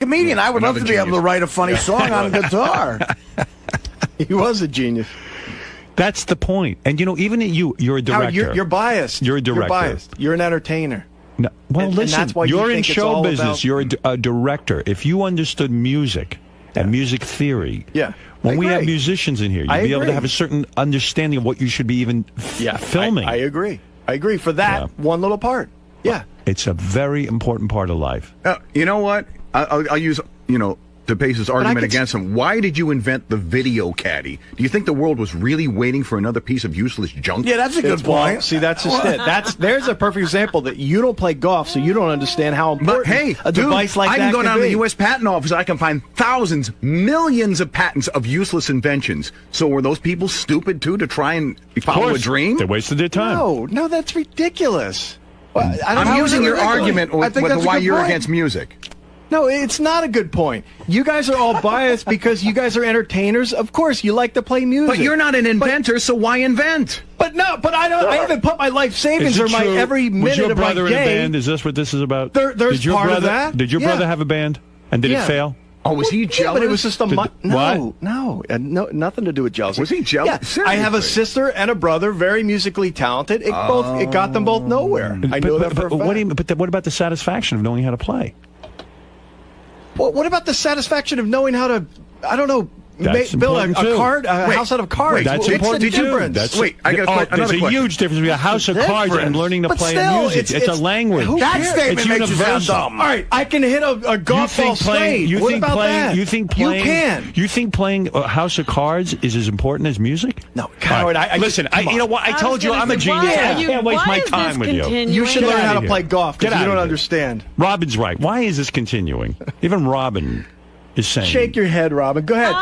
comedian. I would love to be able to write a funny song on guitar. He was a genius. That's the point. And, even you're a director. Howard, you're biased. You're a director. You're biased. You're an entertainer. No, well, listen, that's why you're in think show it's business. You're a director. If you understood music and music theory, when we have musicians in here, you'd be able to have a certain understanding of what you should be even filming. I agree. I agree for that one little part. Yeah. It's a very important part of life. You know what? I'll use, DePace's argument against him. Why did you invent the video caddy? Do you think the world was really waiting for another piece of useless junk? Yeah, that's a good point. See, that's just it. There's a perfect example that you don't play golf, so you don't understand how important a device like that I can go down to the be. U.S. Patent Office. I can find thousands, millions of patents of useless inventions. So were those people stupid, too, to try and follow a dream? They wasted their time. No, that's ridiculous. I'm using your argument with why you're against music. No, it's not a good point. You guys are all biased because you guys are entertainers. Of course, you like to play music. But you're not an inventor, so why invent? But I haven't put my life savings or my every minute Was your of my brother in a day. band? Is this what this is about? There's part of that. Did your brother have a band? And did it fail? Oh, was he jealous? But it was just what? No, nothing to do with jealousy. Was he jealous? Yeah. I have a sister and a brother, very musically talented. It got them both nowhere. I know that for a fact. What about the satisfaction of knowing how to play? Well, what about the satisfaction of knowing how to, I don't know, build a house out of cards? That's What's important the too. difference? I got there's a huge difference between a house of cards and learning to play music. It's a language. That statement makes you sound dumb. All right, I can hit a golf ball straight. What about that? You think playing a house of cards is as important as music? No, Howard. Listen, you know what? I told you I'm a genius. I can't waste my time with you. You should learn how to play golf because you don't understand. Robin's right. Why is this continuing? Even Robin is saying. Shake your head, Robin. Go ahead.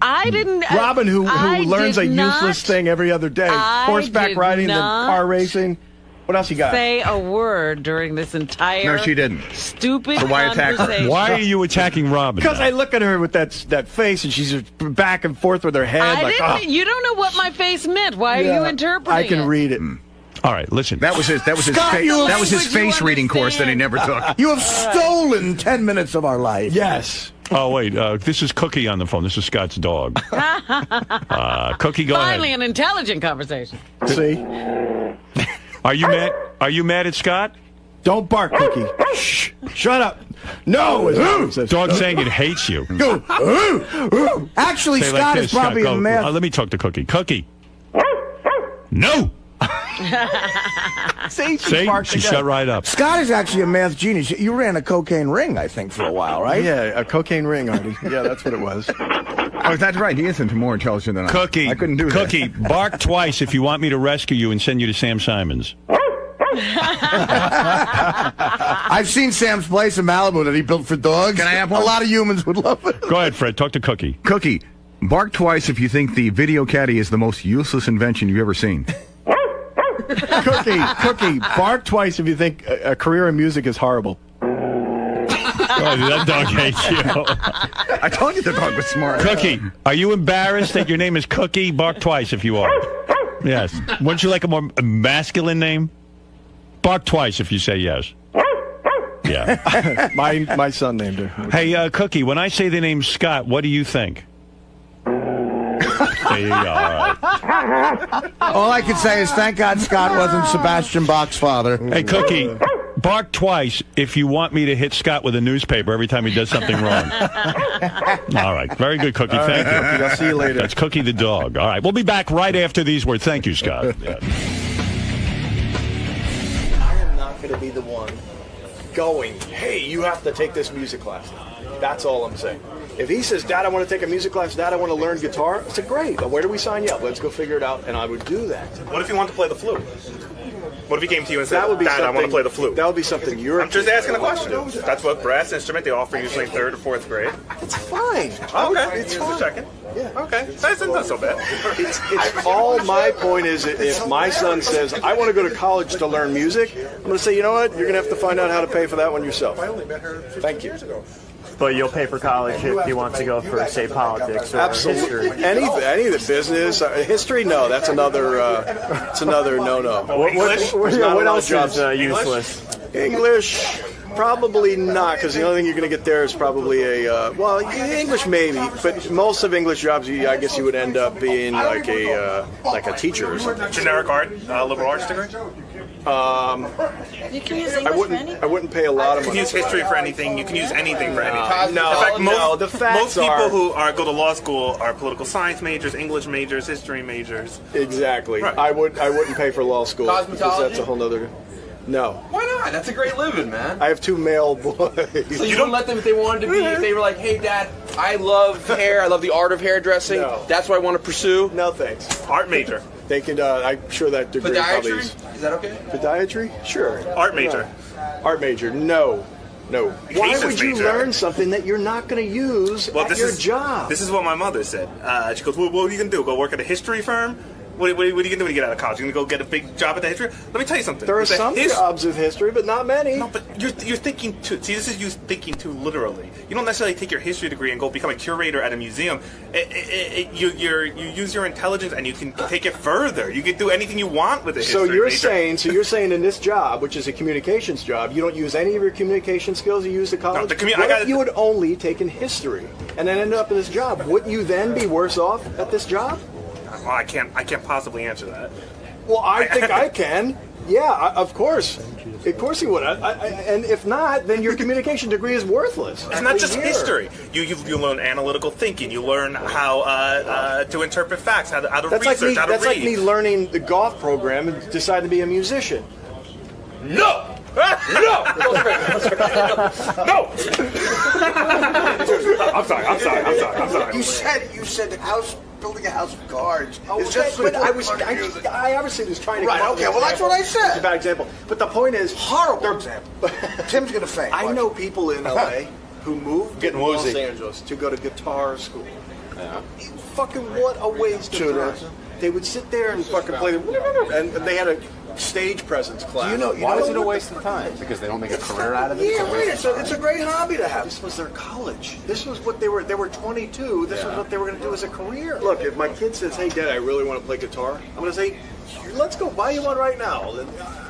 I didn't. Robin, who learns a useless thing every other day. Horseback riding, then car racing. What else you got? Say a word during this entire. No, she didn't. Stupid So why attack her? conversation. Why are you attacking Robin? Because I look at her with that face, and she's just back and forth with her head. You don't know what my face meant. Why are you interpreting I can read it. All right, listen. That was his face reading course that he never took. You have stolen 10 minutes of our life. Yes. Oh, wait. This is Cookie on the phone. This is Scott's dog. Cookie, go ahead. Finally, an intelligent conversation. See? Are you mad? Are you mad at Scott? Don't bark, Cookie. Shh. Shut up. No. Dog's saying it hates you. Actually, Say like Scott this, is probably Scott, a go. math. Let me talk to Cookie. Cookie. No. See, she shut right up. Scott is actually a math genius. You ran a cocaine ring, I think, for a while, right? Yeah, a cocaine ring, Artie. Yeah, that's what it was. Oh, that's right. He isn't more intelligent than Cookie. I couldn't do that. Cookie, bark twice if you want me to rescue you and send you to Sam Simons. I've seen Sam's place in Malibu that he built for dogs. Can I have one? A lot of humans would love it. Go ahead, Fred. Talk to Cookie. Cookie, bark twice if you think the video caddy is the most useless invention you've ever seen. Cookie, bark twice if you think a career in music is horrible. Oh, that dog hates you. I told you the dog was smart. Cookie, are you embarrassed that your name is Cookie? Bark twice if you are. Yes. Wouldn't you like a more masculine name? Bark twice if you say yes. Yeah. My son named her. Hey, Cookie, when I say the name Scott, what do you think? There you go. All right. All I can say is thank God Scott wasn't Sebastian Bach's father. Hey, Cookie, bark twice if you want me to hit Scott with a newspaper every time he does something wrong. All right. Very good, Cookie. Thank you. I'll see you later. That's Cookie the dog. All right. We'll be back right after these words. Thank you, Scott. Yeah. I am not going to be the one going, hey, you have to take this music class. That's all I'm saying. If he says, Dad, I want to take a music class, Dad, I want to learn guitar, I said, great. But where do we sign you up? Let's go figure it out. And I would do that. What if you want to play the flute? What if he came to you and said, That would be Dad, I want to play the flute? That would be something you're... I'm just asking a question. That's what brass instrument they offer usually in 3rd or 4th grade. It's fine. Okay, It's just fine. checking. Yeah. Okay, that's not so bad. It's all my point is if my son says, I want to go to college to learn music, I'm going to say, you know what? You're going to have to find out how to pay for that one yourself. Thank you. But you'll pay for college if you want to go for, say, politics or history. Any of the business, history, no. That's another no-no. What else is useless? English, Probably not, because the only thing you're going to get there is probably English maybe, but most of English jobs, I guess you would end up being like a teacher or something. Generic art, liberal arts degree? You can use English for anything. I wouldn't pay a lot of You can money. use history for anything. You can use anything for anything. No, In fact, the facts most people are- who go to law school are political science majors, English majors, history majors. Exactly. Right. I wouldn't pay for law school. because that's a whole nother. No. Why not? That's a great living, man. I have 2 male boys. So you don't let them if they wanted to be, if they were like, hey, Dad, I love hair, I love the art of hairdressing, No. that's what I want to pursue. No thanks. Art major. They can. I'm sure that degree probably Podiatry? is. Is that okay? Podiatry? Sure. Art major. Art major? No. Why Cases would you major. learn something that you're not going to use at your job? This is what my mother said. She goes, what are you going to do? Go work at a history firm? What are you going to do when you get out of college? You're going to go get a big job at the history? Let me tell you something. There are With the some jobs with history, but not many. No, but you're thinking too. See, this is you thinking too literally. You don't necessarily take your history degree and go become a curator at a museum. You use your intelligence and you can take it further. You can do anything you want with it. So you're saying in this job, which is a communications job, you don't use any of your communication skills you used at college? No, what if you had only taken history and then ended up in this job? Wouldn't you then be worse off at this job? Well, I can't possibly answer that. Well, I think I can. Yeah, of course. Of course you would. And if not, then your communication degree is worthless. It's not just history. You learn analytical thinking. You learn how to interpret facts, how to research, how to read. That's like me learning the golf program and deciding to be a musician. No! No! I'm sorry. You said building a house of cards. It's just, but I obviously was trying to. Right. Okay. Well, that's what I said. It's a bad example. But the point is, Horrible example. Tim's gonna faint. I know people in LA who moved to Getting Los woozy. Angeles to go to guitar school. Fucking what a waste of time. They would sit there and fucking play, and they had a stage presence class. Why is it a waste of time? Because they don't make a career out of it? Yeah, right. It's a great hobby to have. This was their college. This was what they were 22. This was what they were going to do as a career. Look, if my kid says, hey, Dad, I really want to play guitar, I'm going to say, let's go buy you one right now.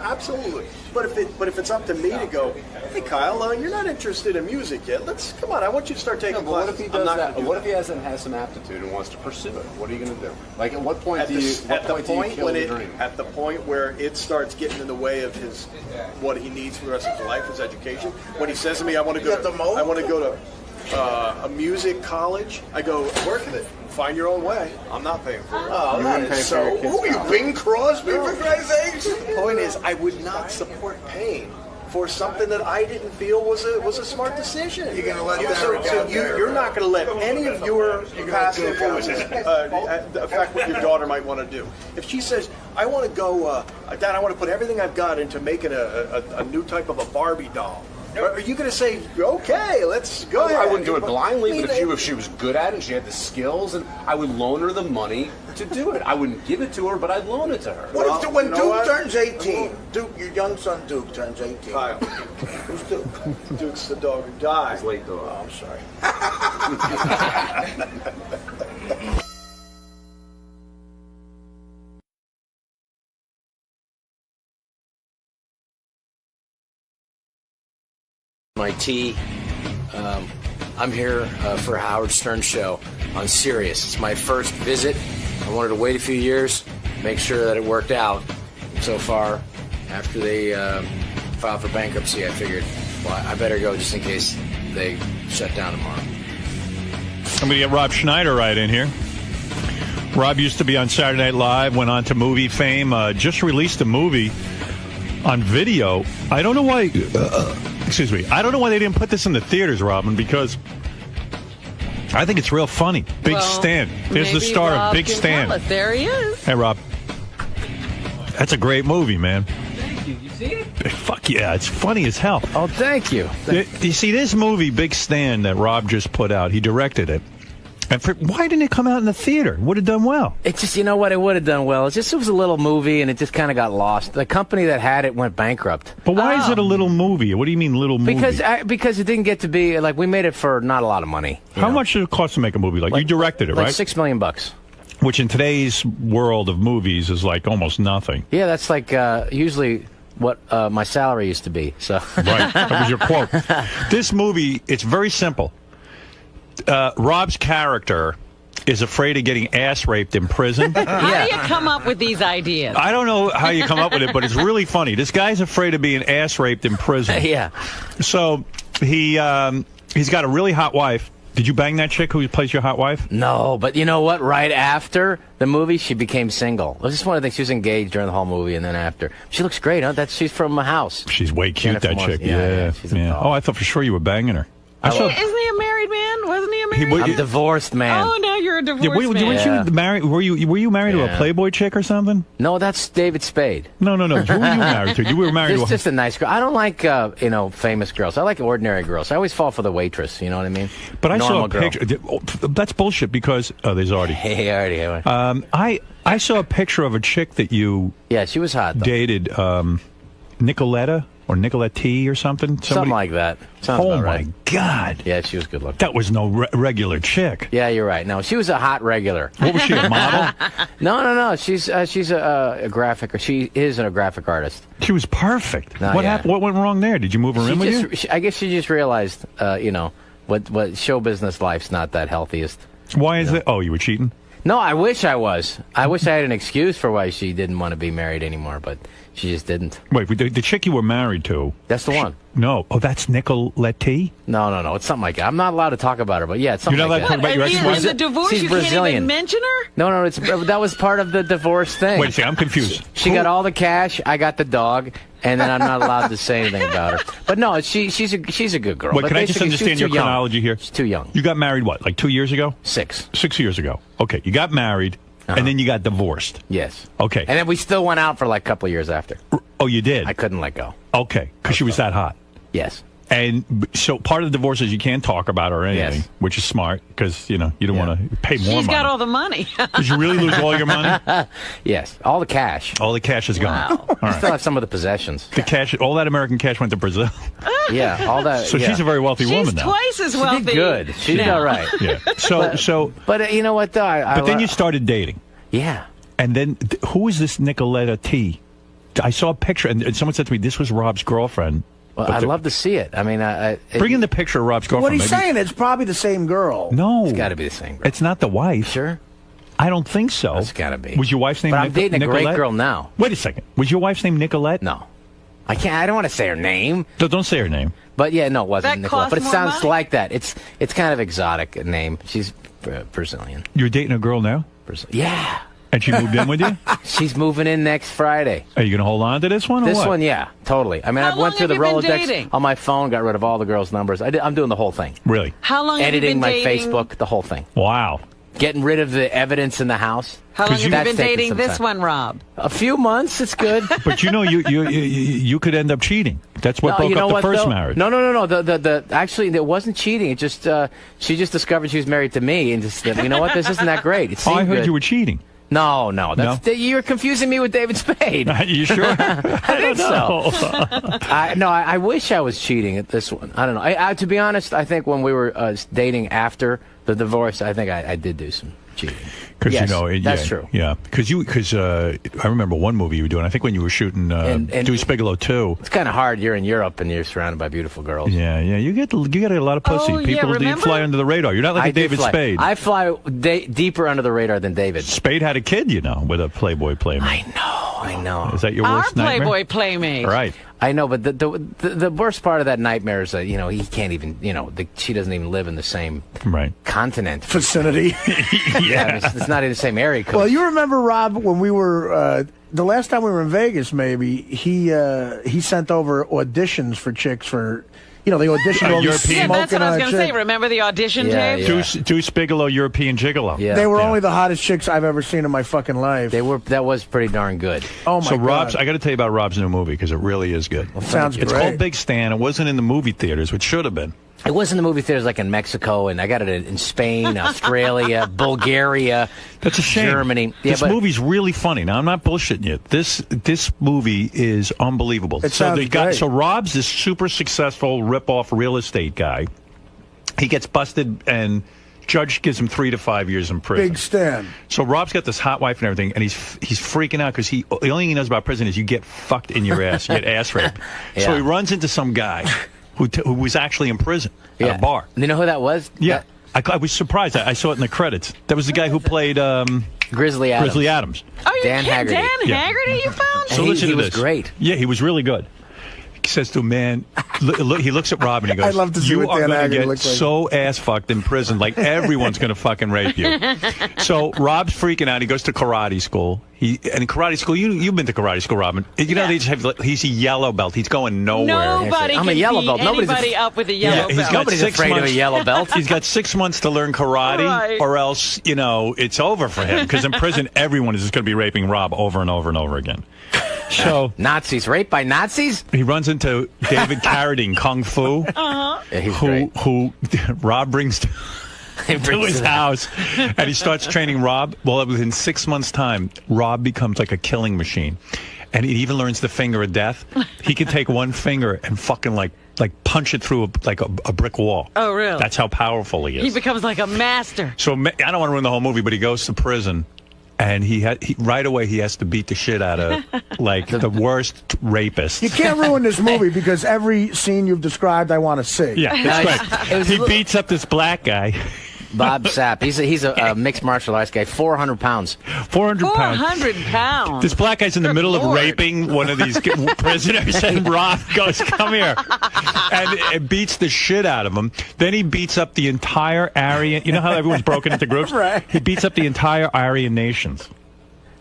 Absolutely. But if it's up to me to go, hey, Kyle, you're not interested in music yet. Come on, I want you to start taking What classes. if he does that? What if he has some aptitude and wants to pursue it? What are you going to do? Like, at what point do you kill the dream? At the point where it starts getting in the way of what he needs for the rest of his life, his education. When he says to me, I want to go to a music college, I go, work with it. Find your own way. I'm not paying for it. Oh, that is so. Who are you, Bing Crosby, for Christ's sakes? The point is, I would not support paying for something that I didn't feel was a smart decision. You're gonna let that so out there. you're not going to let any of your past influences affect what your daughter might want to do. If she says, I want to go, Dad, I want to put everything I've got into making a new type of a Barbie doll. Are you going to say, okay, let's go ahead? I wouldn't do it blindly, but if she was good at it and she had the skills, and I would loan her the money to do it. I wouldn't give it to her, but I'd loan it to her. What if when Duke turns 18, your young son Duke turns 18? Kyle. Who's Duke? Duke's the dog who died. It's late, though. Oh, I'm sorry. My tea. I'm here for a Howard Stern show on Sirius. It's my first visit. I wanted to wait a few years, make sure that it worked out. So far, after they filed for bankruptcy, I figured, well, I better go just in case they shut down tomorrow. I'm going to get Rob Schneider right in here. Rob used to be on Saturday Night Live, went on to movie fame, just released a movie on video. I don't know why... excuse me. I don't know why they didn't put this in the theaters, Robin, because I think it's real funny. Big Stan. There's the star of Big Stan. There he is. Hey, Rob. That's a great movie, man. Thank you. You see it? Fuck yeah. It's funny as hell. Oh, thank you. You see, this movie, Big Stan, that Rob just put out, he directed it. And why didn't it come out in the theater? Would have done well. It's just, you know what, it would have done well. It was a little movie, and it just kind of got lost. The company that had it went bankrupt. But why is it a little movie? What do you mean little movie? Because it didn't get to be, like, we made it for not a lot of money. How much did it cost to make a movie? Like you directed it, like right? $6 million. Which in today's world of movies is like almost nothing. Yeah, that's like usually what my salary used to be. So Right, that was your quote. This movie, it's very simple. Rob's character is afraid of getting ass raped in prison. How do you come up with these ideas? I don't know how you come up with it, but it's really funny. This guy's afraid of being ass raped in prison. yeah. So he's got a really hot wife. Did you bang that chick who plays your hot wife? No, but you know what? Right after the movie, she became single. It was just one of the things. She was engaged during the whole movie, and then after. She looks great, huh? She's from a house. She's way cute, Jennifer that Morrison. chick. Yeah, she's a doll. Oh, I thought for sure you were banging her. Isn't he a married man? Wasn't he a married man? I'm divorced, man. Oh, now you're a divorced man. Weren't you married? Were you married to a Playboy chick or something? No, that's David Spade. No. Who were you married to? You were married to Just a nice girl. I don't like famous girls. I like ordinary girls. I always fall for the waitress. You know what I mean? But I saw Normal a girl. picture. That's bullshit because there's Artie. Hey, Artie. I saw a picture of a chick that you she was hot. Though. dated, Nicoletta or Nicolette or something. Something like that. Sounds Oh about my right. God! Yeah, she was good looking. That was no regular chick. Yeah, you're right. No, she was a hot regular. What was she, a model? No. She's a graphic. She is a graphic artist. She was perfect. No, What yeah. happened? What went wrong there? Did you move her in with you? I guess she just realized, what show business life's not that healthiest. Why is it? Oh, you were cheating? No, I wish I was. I wish I had an excuse for why she didn't want to be married anymore, but she just didn't. Wait, the chick you were married to? That's the one. No. Oh, that's Nicolette? No. It's something like that. I'm not allowed to talk about her, but yeah, it's something You're not like allowed to that. talk about your ex-wife? In the divorce, She's you Brazilian. can't even mention her? No, that was part of the divorce thing. Wait a second, I'm confused. She got all the cash, I got the dog, and then I'm not allowed to say anything about her. But no, she's a good girl. Wait, But can I just basically, understand she's your too young. chronology here? She's too young. You got married, what, like 2 years ago? 6. 6 years ago. Okay, you got married, and then you got divorced. Yes. Okay. And then we still went out for like a couple of years after. Oh, you did? I couldn't let go. Okay, because she was that hot. Yes. And so part of the divorce is you can't talk about her or anything, Yes. which is smart because, you don't want to pay more She's money. got all the money. Did you really lose all your money? Yes. All the cash. All the cash is gone. Wow. All I right. still have some of the possessions. The cash, all that American cash went to Brazil. Yeah, all that. So yeah. she's a very wealthy She's woman now. twice as She wealthy. did good. She did now. all right. Yeah. But you know what, though? But then you started dating. Yeah. And then, who is this Nicoletta T? I saw a picture, and someone said to me, this was Rob's girlfriend. Well, But I'd love to see it. I mean, Bring in the picture of Rob's girlfriend. What he's maybe. saying, it's probably the same girl. No. It's got to be the same girl. It's not the wife. Sure? I don't think so. It's got to be. Was your wife's name But I'm dating a Nicolette? great girl now. Wait a second. Was your wife's name Nicolette? No. I can't. I don't want to say her name. No, don't say her name. But yeah, no, it wasn't That Nicola. costs But it more sounds money? like that. It's kind of exotic name. She's Brazilian. You're dating a girl now? Yeah. And she moved in with you? She's moving in next Friday. Are you going to hold on to this one or This what? one, yeah, totally. I mean, How I went long through the have you been Rolodex dating? on my phone, got rid of all the girls' numbers. I'm doing the whole thing. Really? How long Editing have my you been dating? Facebook, the whole thing. Wow. Getting rid of the evidence in the house. How long have you That's been taken dating some this time. one, Rob? A few months, it's good. But you could end up cheating. That's what No, broke you know up the what, first though? marriage. No. The actually, it wasn't cheating. It just she just discovered she was married to me, and just you know what, this isn't that great. It Oh, I seemed heard good. you were cheating. No, you're confusing me with David Spade. You sure? I think so. I wish I was cheating at this one. I don't know. I to be honest, I think when we were dating after the divorce, I think I did do some cheating. Because Yes, that's true. Yeah, because I remember one movie you were doing. I think when you were shooting Deuce Bigelow 2. It's kind of hard. You're in Europe and you're surrounded by beautiful girls. Yeah. You get a lot of pussy. Oh, yeah, People remember? fly under the radar. You're not like a do David fly. Spade. I fly deeper under the radar than David. Spade had a kid, with a Playboy playmate. I know. Is that your Our worst nightmare? Playboy playmate. Right. I know, but the worst part of that nightmare is that he can't even she doesn't even live in the same continent. Vicinity. Yeah, it's not in the same area. Well, you remember, Rob, when we were the last time we were in Vegas, maybe he sent over auditions for chicks for. They auditioned all these Yeah, that's what I was going to say. chick. Remember the audition tape? Deuce Bigelow, European Gigolo. Yeah. They were only the hottest chicks I've ever seen in my fucking life. That was pretty darn good. Oh my So God. I got to tell you about Rob's new movie because it really is good. Sounds It's great. called Big Stan. It wasn't in the movie theaters, which should have been. It was in the movie theaters like in Mexico, and I got it in Spain, Australia, Bulgaria. That's a shame. Germany. This movie's really funny. Now, I'm not bullshitting you. This movie is unbelievable. It sounds great. So Rob's this super successful rip-off real estate guy. He gets busted and Judge gives him 3 to 5 years in prison. Big Stan. So Rob's got this hot wife and everything, and he's freaking out because the only thing he knows about prison is you get fucked in your ass, you get ass raped. Yeah. So he runs into some guy who was actually in prison at a bar. You know who that was? Yeah. I was surprised. I saw it in the credits. That was the guy who played Grizzly Adams. Grizzly Adams. Oh, you Dan Haggerty. Dan Haggerty you found? So listen to he was this. great. Yeah, he was really good. He says to him, man, look, he looks at Rob and he goes, I'd love to see you what are Dan going to Haggerty get looks like. so ass fucked in prison. Like, everyone's going to fucking rape you. So Rob's freaking out. He goes to karate school. And in karate school, you've been to karate school, Robin. You know, they just have, he's a yellow belt. He's going nowhere. Nobody I'm a can yellow beat belt. anybody up with a yellow he's belt. got Nobody's 6 afraid months, of a yellow belt. He's got 6 months to learn karate, Right. or else, it's over for him. Because in prison, everyone is just going to be raping Rob over and over and over again. So Nazis, raped by Nazis? he runs into David Carradine, Kung Fu, Yeah, he's great. who Rob brings to his house, and he starts training Rob. Well, within 6 months' time, Rob becomes like a killing machine, and he even learns the finger of death. He can take one finger and fucking like punch it through a brick wall. Oh, really? That's how powerful he is. He becomes like a master. So I don't want to ruin the whole movie, but he goes to prison. And he right away he has to beat the shit out of like the worst rapist. You can't ruin this movie because every scene you've described, I want to see. Yeah, that's right. He beats up this black guy. Bob Sapp. He's a mixed martial arts guy. 400 pounds. 400 pounds. 400 pounds. This black guy's in the middle of raping one of these prisoners, and Rob goes, "Come here," and it beats the shit out of him. Then he beats up the entire Aryan. You know how everyone's broken into groups? Right. He beats up the entire Aryan nations,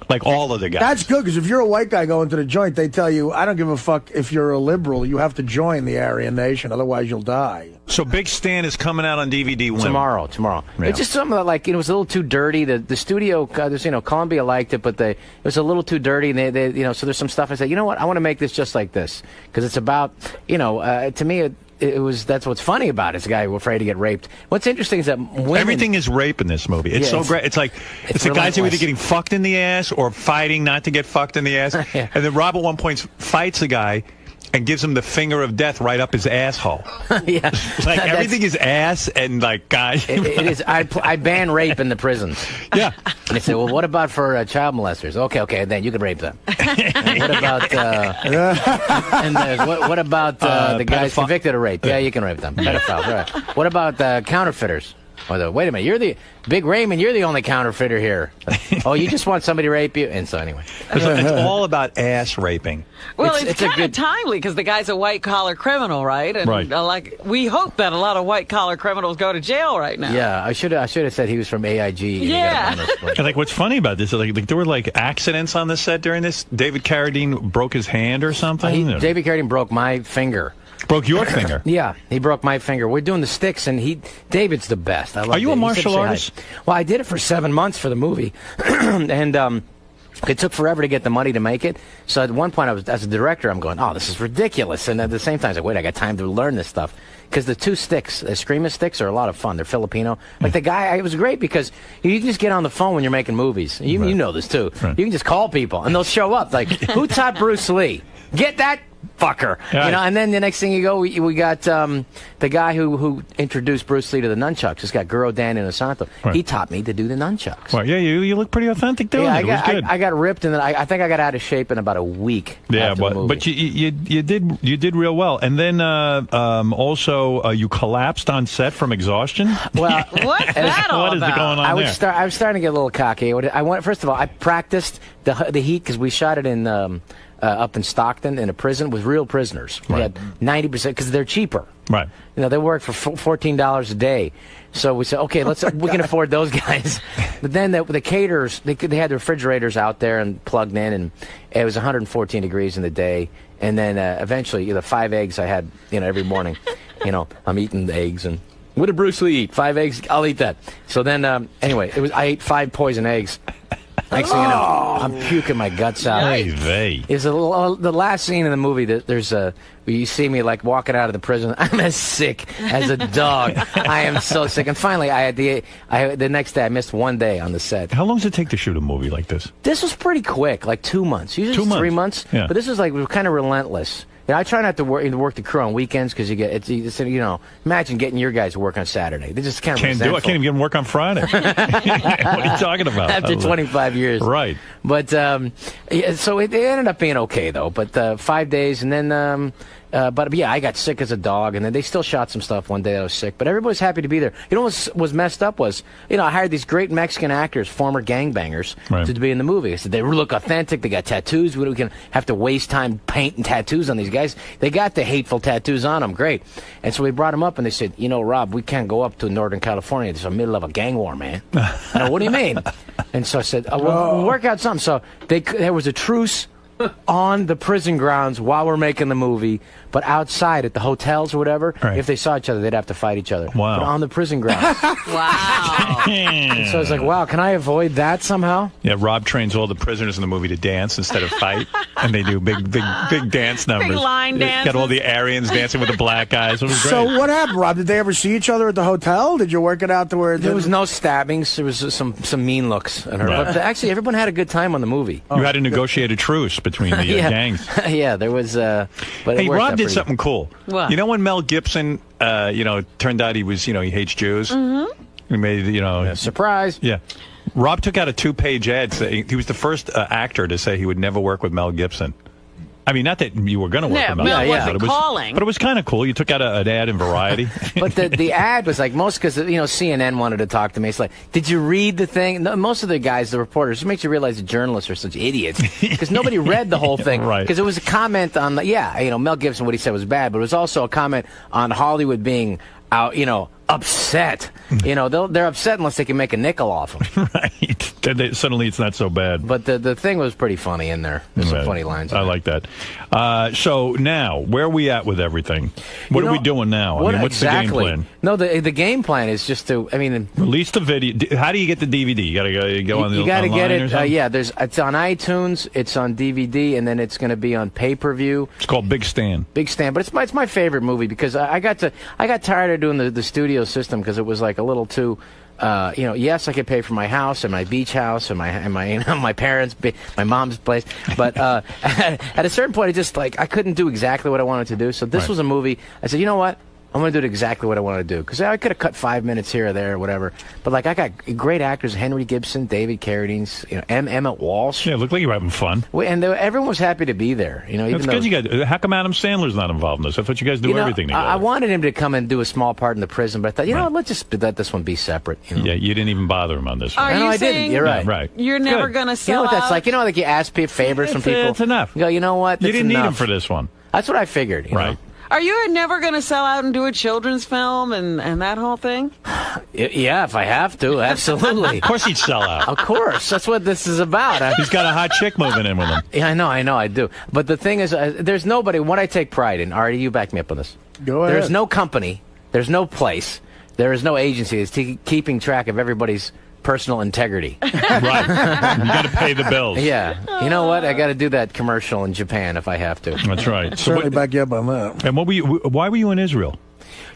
like all of the guys. That's good because if you're a white guy going to the joint, they tell you, I don't give a fuck if you're a liberal. You have to join the Aryan Nation, otherwise you'll die. So Big Stan is coming out on DVD when? Tomorrow. Yeah. It's just something that, like, it was a little too dirty. The studio, Columbia liked it, but it was a little too dirty. And they so there's some stuff I said, you know what, I want to make this just like this because it's about, to me, that's what's funny about it. It's a guy afraid to get raped. What's interesting is that women, everything is rape in this movie. It's so great. It's like it's the guys who are either getting fucked in the ass or fighting not to get fucked in the ass. Yeah. And then Rob at one point fights a guy and gives him the finger of death right up his asshole. Yeah, like everything is ass and like guys. It is. I ban rape in the prisons. Yeah. And they say, well, what about for child molesters? Okay, then you can rape them. And what about what about the guys convicted of rape? Yeah, you can rape them. Pedophiles, right? What about counterfeiters? Wait a minute, you're the Big Raymond. You're the only counterfeiter here. Oh, you just want somebody to rape you, and so anyway, it's all about ass raping. Well, it's kind of timely because the guy's a white collar criminal, right? And right. We hope that a lot of white collar criminals go to jail right now. Yeah, I should have said he was from AIG. Yeah. And like what's funny about this is like there were like accidents on the set during this. David Carradine broke his hand or something. David Carradine broke my finger. Broke your finger? Yeah, he broke my finger. We're doing the sticks, and David's the best. I love Are you David. a martial artist? Well, I did it for 7 months for the movie, and it took forever to get the money to make it. So at one point, as a director, I'm going, oh, this is ridiculous. And at the same time, I was like, wait, I got time to learn this stuff. Because the two sticks, the Screamer sticks, are a lot of fun. They're Filipino. Like the guy, it was great because you can just get on the phone when you're making movies. You know this, too. Right. You can just call people, and they'll show up. Like, who taught Bruce Lee? Get that fucker. Right. And then the next thing you go, we got the guy who introduced Bruce Lee to the nunchucks. This guy, Guro Dan Inosanto. Right. He taught me to do the nunchucks. Well, yeah, you look pretty authentic doing it. It was good. I got ripped, and then I think I got out of shape in about a week. Yeah, after the movie. but you did real well. And then also you collapsed on set from exhaustion. Well, what's that all what is about? going on there? I was starting to get a little cocky. First of all, I practiced the heat because we shot it in. Up in Stockton in a prison with real prisoners. We had 90% because they're cheaper. Right. They work for $14 a day. So we said, okay, we can afford those guys. But then the caterers, they had the refrigerators out there and plugged in, and it was 114 degrees in the day. And then eventually, the 5 eggs I had, every morning, I'm eating the eggs and. What did Bruce Lee eat? 5 eggs? I'll eat that. So then, anyway, I ate 5 poison eggs. Next thing you know, I'm puking my guts out. It's the last scene in the movie that there's where you see me like walking out of the prison. I'm as sick as a dog. I am so sick. And finally, the next day I missed 1 day on the set. How long does it take to shoot a movie like this? This was pretty quick, like 2 months. Usually 3 months. Yeah. But this was like we were kind of relentless. I try not to work the crew on weekends because imagine getting your guys to work on Saturday. They just can't do it. I can't even get them work on Friday. What are you talking about? After 25 years. Right. But, so it ended up being okay, though. But 5 days, and then... but yeah, I got sick as a dog, and then they still shot some stuff one day that I was sick. But everybody was happy to be there. You know what was messed up was, I hired these great Mexican actors, former gangbangers, to be in the movie. I said, they look authentic, they got tattoos, we can have to waste time painting tattoos on these guys. They got the hateful tattoos on them, great. And so we brought them up, and they said, Rob, we can't go up to Northern California. It's the middle of a gang war, man. What do you mean? And so I said, we'll work out something. So there was a truce on the prison grounds while we're making the movie, but outside at the hotels or whatever, if they saw each other, they'd have to fight each other. Wow. But on the prison grounds. Wow. And so I was like, wow, can I avoid that somehow? Yeah, Rob trains all the prisoners in the movie to dance instead of fight, and they do big dance numbers. Big line dances. Got all the Aryans dancing with the black guys. It was great. So what happened, Rob? Did they ever see each other at the hotel? Did you work it out to where there was no stabbings? There was some mean looks at her. Right. But actually, everyone had a good time on the movie. You had to negotiate a truce between the gangs. Yeah, there was. But hey, Rob did something cool. What? You know when Mel Gibson, turned out he hates Jews? Mm-hmm. He made, surprise. Yeah. Rob took out a 2-page ad saying he was the first actor to say he would never work with Mel Gibson. I mean, not that you were going to work with Mel Mel Gibson, wasn't calling. But it was kind of cool. You took out an ad in Variety. But the ad was like because CNN wanted to talk to me. It's like, did you read the thing? No, most of the guys, the reporters, it makes you realize the journalists are such idiots because nobody read the whole thing. Right. Because it was a comment on Mel Gibson, what he said was bad, but it was also a comment on Hollywood being out, upset. They're upset unless they can make a nickel off them. Right. Suddenly it's not so bad. But the thing was pretty funny in there. There's some funny lines. I like that. So now, where are we at with everything? What are we doing now? What's the game plan? No, the game plan is just to, release the video. How do you get the DVD? You got to go on the You got to get it. It's on iTunes, it's on DVD, and then it's going to be on pay-per-view. It's called Big Stand. Big Stand, but it's my favorite movie because I got tired of doing the studio system because it was like a little too. Yes, I could pay for my house and my beach house and my parents, my mom's place. But at a certain point, it just I couldn't do exactly what I wanted to do. So this was a movie. I said, you know what? I'm going to do exactly what I want to do. Because I could have cut 5 minutes here or there or whatever. But, I got great actors, Henry Gibson, David Carradine, Emmett Walsh. Yeah, it looked like you were having fun. And everyone was happy to be there. That's good. You guys, how come Adam Sandler's not involved in this? I thought you guys do everything together. I wanted him to come and do a small part in the prison, but I thought, let's just let this one be separate. Yeah, you didn't even bother him on this one. I didn't. You're right. Right. You're never going to sell You know what that's like? Like you ask favors from people. It's enough. You go, you know what? You didn't need him enough. for this one. That's what I figured. You know? Are you never going to sell out and do a children's film and that whole thing? Yeah, if I have to, absolutely. Of course he'd sell out. Of course. That's what this is about. He's got a hot chick moving in with him. Yeah, I know, I do. But the thing is, there's nobody, what I take pride in, Artie, you back me up on this. Go ahead. There's no company, there's no place, there is no agency that's keeping track of everybody's personal integrity. Right. You got to pay the bills. Yeah. You know what? I got to do that commercial in Japan if I have to. That's right. Certainly back you up on that. And why were you in Israel?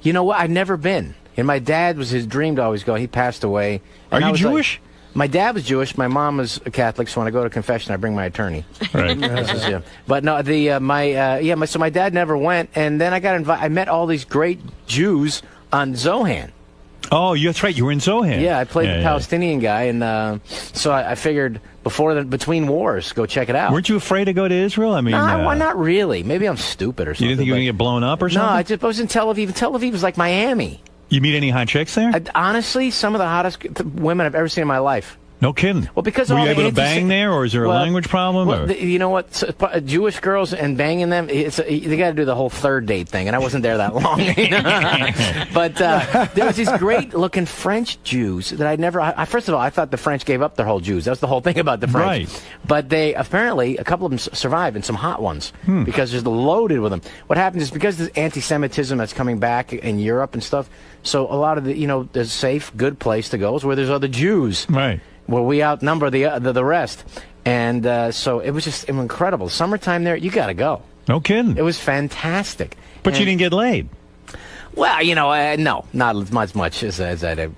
You know what? I've never been. And my dad was his dream to always go. He passed away. Are you Jewish? My dad was Jewish. My mom was a Catholic. So when I go to confession, I bring my attorney. Right. But no, so my dad never went. And then I got invited. I met all these great Jews on Zohan. Oh, that's right. You were in Zohan. Yeah, I played the Palestinian guy, and so I figured between wars, go check it out. Weren't you afraid to go to Israel? I mean, not really. Maybe I'm stupid or something. You didn't think you were going to get blown up or something? No, I was in Tel Aviv. Tel Aviv was like Miami. You meet any hot chicks there? Honestly, some of the hottest women I've ever seen in my life. No kidding. Well, because were you able to bang there, or is there a language problem? Well, you know what? Jewish girls and banging them, they got to do the whole third date thing, and I wasn't there that long. But there was these great-looking French Jews that I'd never. First of all, I thought the French gave up their whole Jews. That was the whole thing about the French. Right. But they apparently a couple of them survived, and some hot ones because there's loaded with them. What happens is because there's anti-Semitism that's coming back in Europe and stuff. So a lot of the safe, good place to go is where there's other Jews. Right. Where we outnumber the rest. And so it was just incredible. Summertime there, you got to go. No kidding. It was fantastic. But you didn't get laid. Well, no, not as much as I, a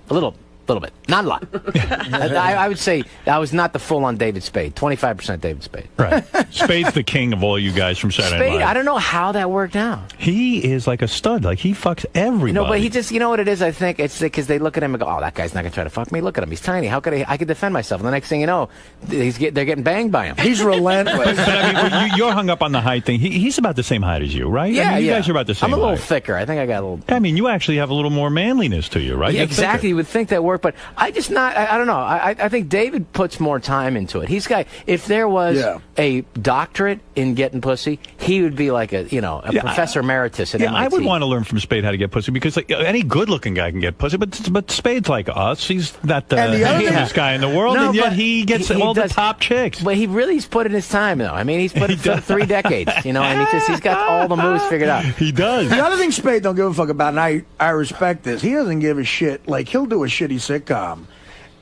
little little bit. Not a lot. I would say I was not the full-on David Spade. 25% David Spade. Right. Spade's the king of all you guys from Saturday Night Spade, Live. I don't know how that worked out. He is like a stud. Like, he fucks everybody. No, but he just, you know what it is, I think? It's because they look at him and go, oh, that guy's not going to try to fuck me. Look at him. He's tiny. How could I could defend myself? And the next thing you know, they're getting banged by him. He's relentless. But I mean, you're hung up on the height thing. He's about the same height as you, right? Yeah, I mean, you yeah. guys are about the same I'm a little height. thicker. I think I got a little... I mean, you actually have a little more manliness to you, right? Yeah, You're exactly. thicker. You would think that worked, but I just not. I don't know. I think David puts more time into it. He's got. If there was a doctorate in getting pussy, he would be like a professor emeritus at MIT. I would want to learn from Spade how to get pussy because like, any good-looking guy can get pussy, but Spade's like us. He's not the handsomest guy in the world, No, and yet but he gets all the top chicks. But he's put in his time, though. I mean, he's put in 3 decades, and he's got all the moves figured out. He does. The other thing Spade don't give a fuck about, and I respect this, he doesn't give a shit. Like, he'll do a shitty sitcom.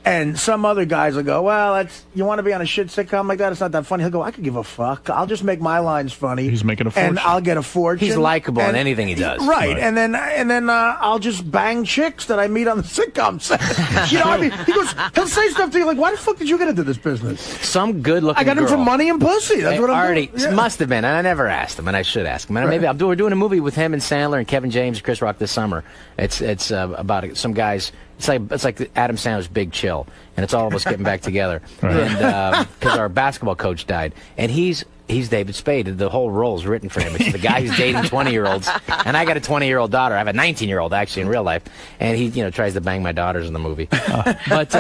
And some other guys will go, well, you want to be on a shit sitcom like that? It's not that funny. He'll go, I could give a fuck. I'll just make my lines funny. He's making a fortune. And I'll get a fortune. He's likable in anything he does. Right. And then I'll just bang chicks that I meet on the sitcom set. You know what I mean? He'll say stuff to you like, why the fuck did you get into this business? Some good-looking I got him girl. for money and pussy. That's what I'm Artie, doing. Yeah. must have been, and I never asked him, and I should ask him. And maybe we're doing a movie with him and Sandler and Kevin James and Chris Rock this summer. It's about some guys. It's like Adam Sandler's Big Chill, and it's all of us getting back together. Right. And because our basketball coach died, and he's David Spade. The whole role is written for him. It's the guy who's dating 20-year-olds, and I got a 20-year-old daughter. I have a 19-year-old actually in real life, and he tries to bang my daughters in the movie. But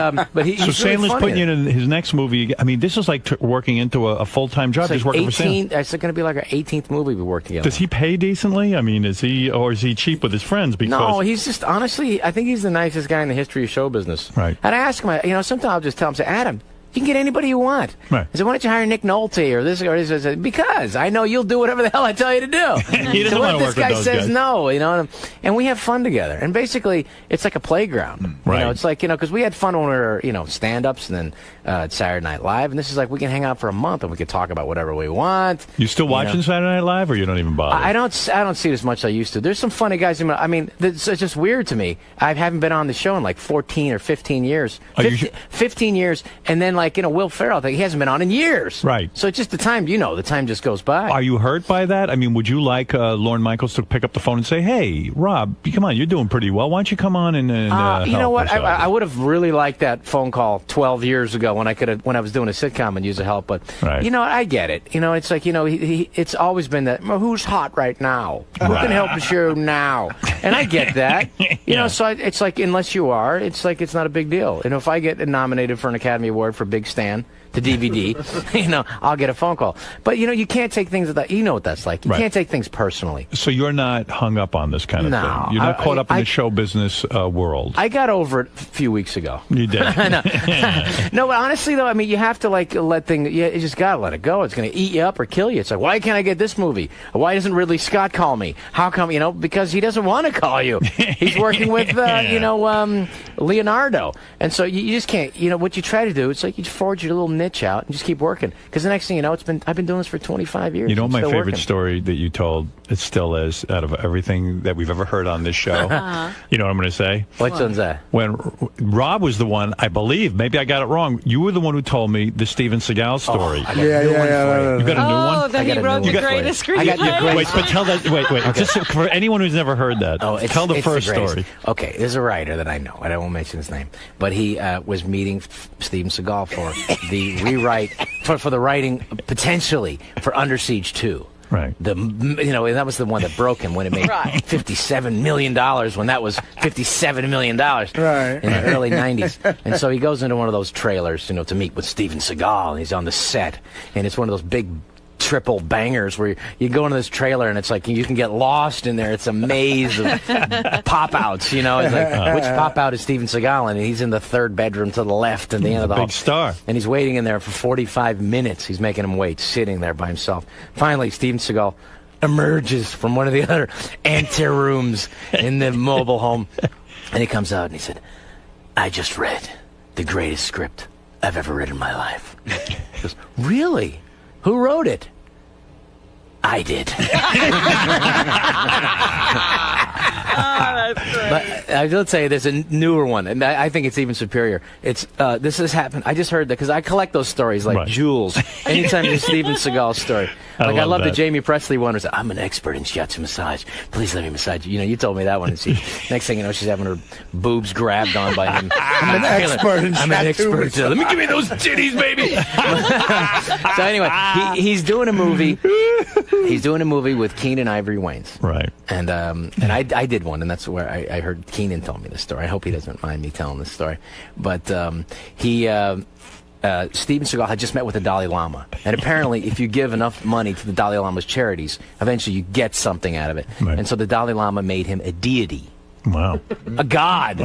he's so really Sandler's funny putting you in his next movie. I mean, this is like working into a full-time job. It's He's like working for Sandler. It's going to be like our 18th movie we work together. Does he pay decently? I mean, is he cheap with his friends? Because No, he's just, honestly, I think he's the nicest guy in the history of show business. Right. And I ask him, sometimes I'll just tell him, say, Adam, you can get anybody you want. Right. I said, why don't you hire Nick Nolte or this or this? I said, because I know you'll do whatever the hell I tell you to do. He doesn't so want what to if work this guy with those says guys. no, and we have fun together. And basically, it's like a playground. Right. It's like, because we had fun when we were, stand-ups and then Saturday Night Live. And this is like, we can hang out for a month and we can talk about whatever we want. You still watching Saturday Night Live, or you don't even bother? I don't see it as much as I used to. There's some funny guys. I mean, it's just weird to me. I haven't been on the show in like 14 or 15 years. 15 years, and then Will Ferrell, he hasn't been on in years. Right. So it's just the time just goes by. Are you hurt by that? I mean, would you like Lorne Michaels to pick up the phone and say, "Hey, Rob, come on, you're doing pretty well. Why don't you come on and you know help what? us out?" I would have really liked that phone call 12 years ago when I was doing a sitcom and use a help. But Right. I get it. It's like it's always been that. Well, who's hot right now? Who can help the show now? And I get that. So it's like unless you are, it's like it's not a big deal. If I get nominated for an Academy Award for Big Stan, the DVD, I'll get a phone call. But you can't take things that you know what that's like. You can't take things personally. So you're not hung up on this kind of No, thing. You're not caught up in the show business world. I got over it a few weeks ago. You did. No, but honestly though, I mean, you have to let things. You just gotta let it go. It's gonna eat you up or kill you. It's like, why can't I get this movie? Why doesn't Ridley Scott call me? How come? Because he doesn't want to call you. He's working with Leonardo, and so you just can't. What you try to do, it's like you forge your little niche out and just keep working. Because the next thing you know, I've been doing this for 25 years. You know, I'm my still favorite working. story that you told, it still is, out of everything that we've ever heard on this show. You know what I'm going to say? Which one's that? When Rob was the one, I believe, maybe I got it wrong, you were the one who told me the Steven Seagal story. I got a new one for you. You got a new one? That he wrote the greatest screenplay. Wait, but tell that. Wait. Just for anyone who's never heard that, tell the first story. Okay, there's a writer that I know, and I won't mention his name, but he was meeting Steven Seagal for the rewrite, for the writing, potentially, for Under Siege 2. Right. And that was the one that broke him when it made $57 million, when that was $57 million in the early 90s. And so he goes into one of those trailers, to meet with Steven Seagal, and he's on the set, and it's one of those big triple bangers where you go into this trailer and it's like you can get lost in there. It's a maze of pop-outs, It's like, which pop-out is Steven Seagal? And he's in the third bedroom to the left and the end of the hall. Big star. And he's waiting in there for 45 minutes. He's making him wait, sitting there by himself. Finally, Steven Seagal emerges from one of the other anterooms in the mobile home. And he comes out and he said, I just read the greatest script I've ever read in my life. He goes, really? Who wrote it? I did. But I will tell you, there's a newer one, and I think it's even superior. It's this has happened. I just heard that because I collect those stories like jewels. Anytime there's a Steven Seagal story, like I love the Jamie Presley one. Was I'm an expert in shiatsu massage. Please let me massage you. You know, you told me that one. And next thing you know, she's having her boobs grabbed on by him. I'm an expert in shiatsu. Let me give me those titties, baby. So anyway, he's doing a movie. He's doing a movie with Keenan Ivory Wayans. Right. And I did one, and that's where I heard Keenan tell me the story. I hope he doesn't mind me telling this story. But Steven Seagal had just met with the Dalai Lama. And apparently, if you give enough money to the Dalai Lama's charities, eventually you get something out of it. Right. And so the Dalai Lama made him a deity. Wow. A god.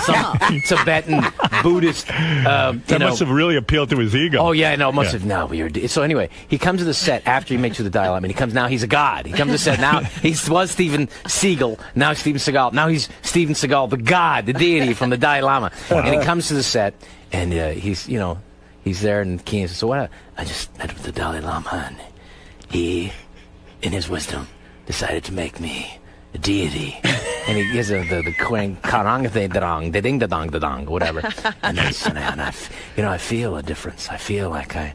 Some Tibetan Buddhist. That must have really appealed to his ego. Oh, yeah, no, it must have. No, so anyway, he comes to the set after he makes you the Dalai Lama, and he comes, now he's a god. He comes to the set, now he was Steven Seagal, now Steven Seagal. Now he's Steven Seagal, the god, the deity from the Dalai Lama. Wow. And he comes to the set, and he's there, and Keenan says, so what? I just met with the Dalai Lama, and he, in his wisdom, decided to make me a deity. And he gives the quang karang the ding da dong whatever. And then I feel a difference. I feel like an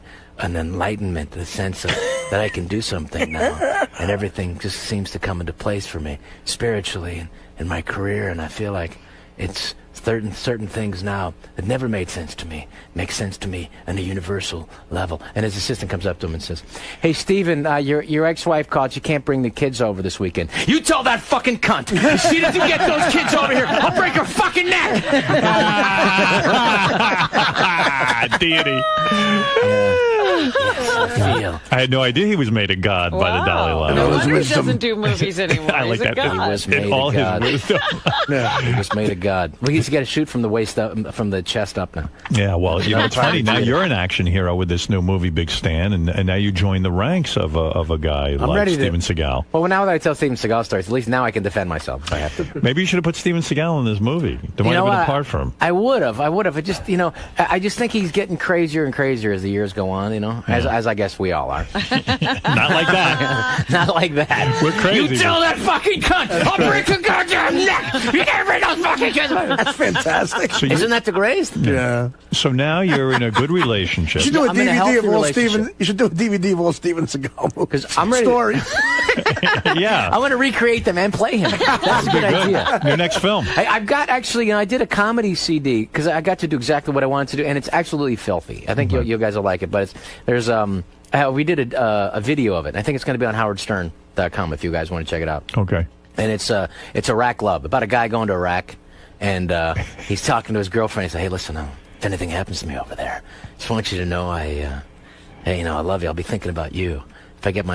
enlightenment, the sense of that I can do something now, and everything just seems to come into place for me spiritually and in my career. And I feel like it's certain things now that never made sense to me make sense to me on a universal level. And his assistant comes up to him and says, hey, Steven, your ex-wife called. She can't bring the kids over this weekend. You tell that fucking cunt. If she doesn't get those kids over here, I'll break her fucking neck. Deity. Yes, I feel. I had no idea he was made a god by the Dalai Lama. No wonder he doesn't do movies anymore. I like He's that. a god. He was made all a god. his wisdom. He was made a god. Well, he's got to shoot from the waist up, from the chest up now. Yeah, well, it's funny. Now you're an action hero with this new movie, Big Stan, and now you join the ranks of a guy like Steven Seagal. Well, now that I tell Steven Seagal stories, at least now I can defend myself if I have to. Maybe you should have put Steven Seagal in this movie. There might have been a part for him. I would have. It just, I just think he's getting crazier and crazier as the years go on, as I guess we all are. Not like that. Not like that. We're crazy. You tell that fucking cunt, I'll break the goddamn neck. You can't bring those fucking kids. That's fantastic. So isn't that the greatest? Yeah. So now you're in a good relationship. You should do a DVD of all Steven. You should do a DVD of all Steven Seagal movies. Because I'm ready. Stories. Yeah. I want to recreate them and play him. That's a good idea. Your next film. I've got actually, I did a comedy CD because I got to do exactly what I wanted to do, and it's absolutely filthy. I think you guys will like it, but we did a video of it. I think it's going to be on howardstern.com if you guys want to check it out. Okay. And it's Iraq Love, about a guy going to Iraq, and he's talking to his girlfriend. He said, hey, listen, if anything happens to me over there, just want you to know I love you. I'll be thinking about you. If I get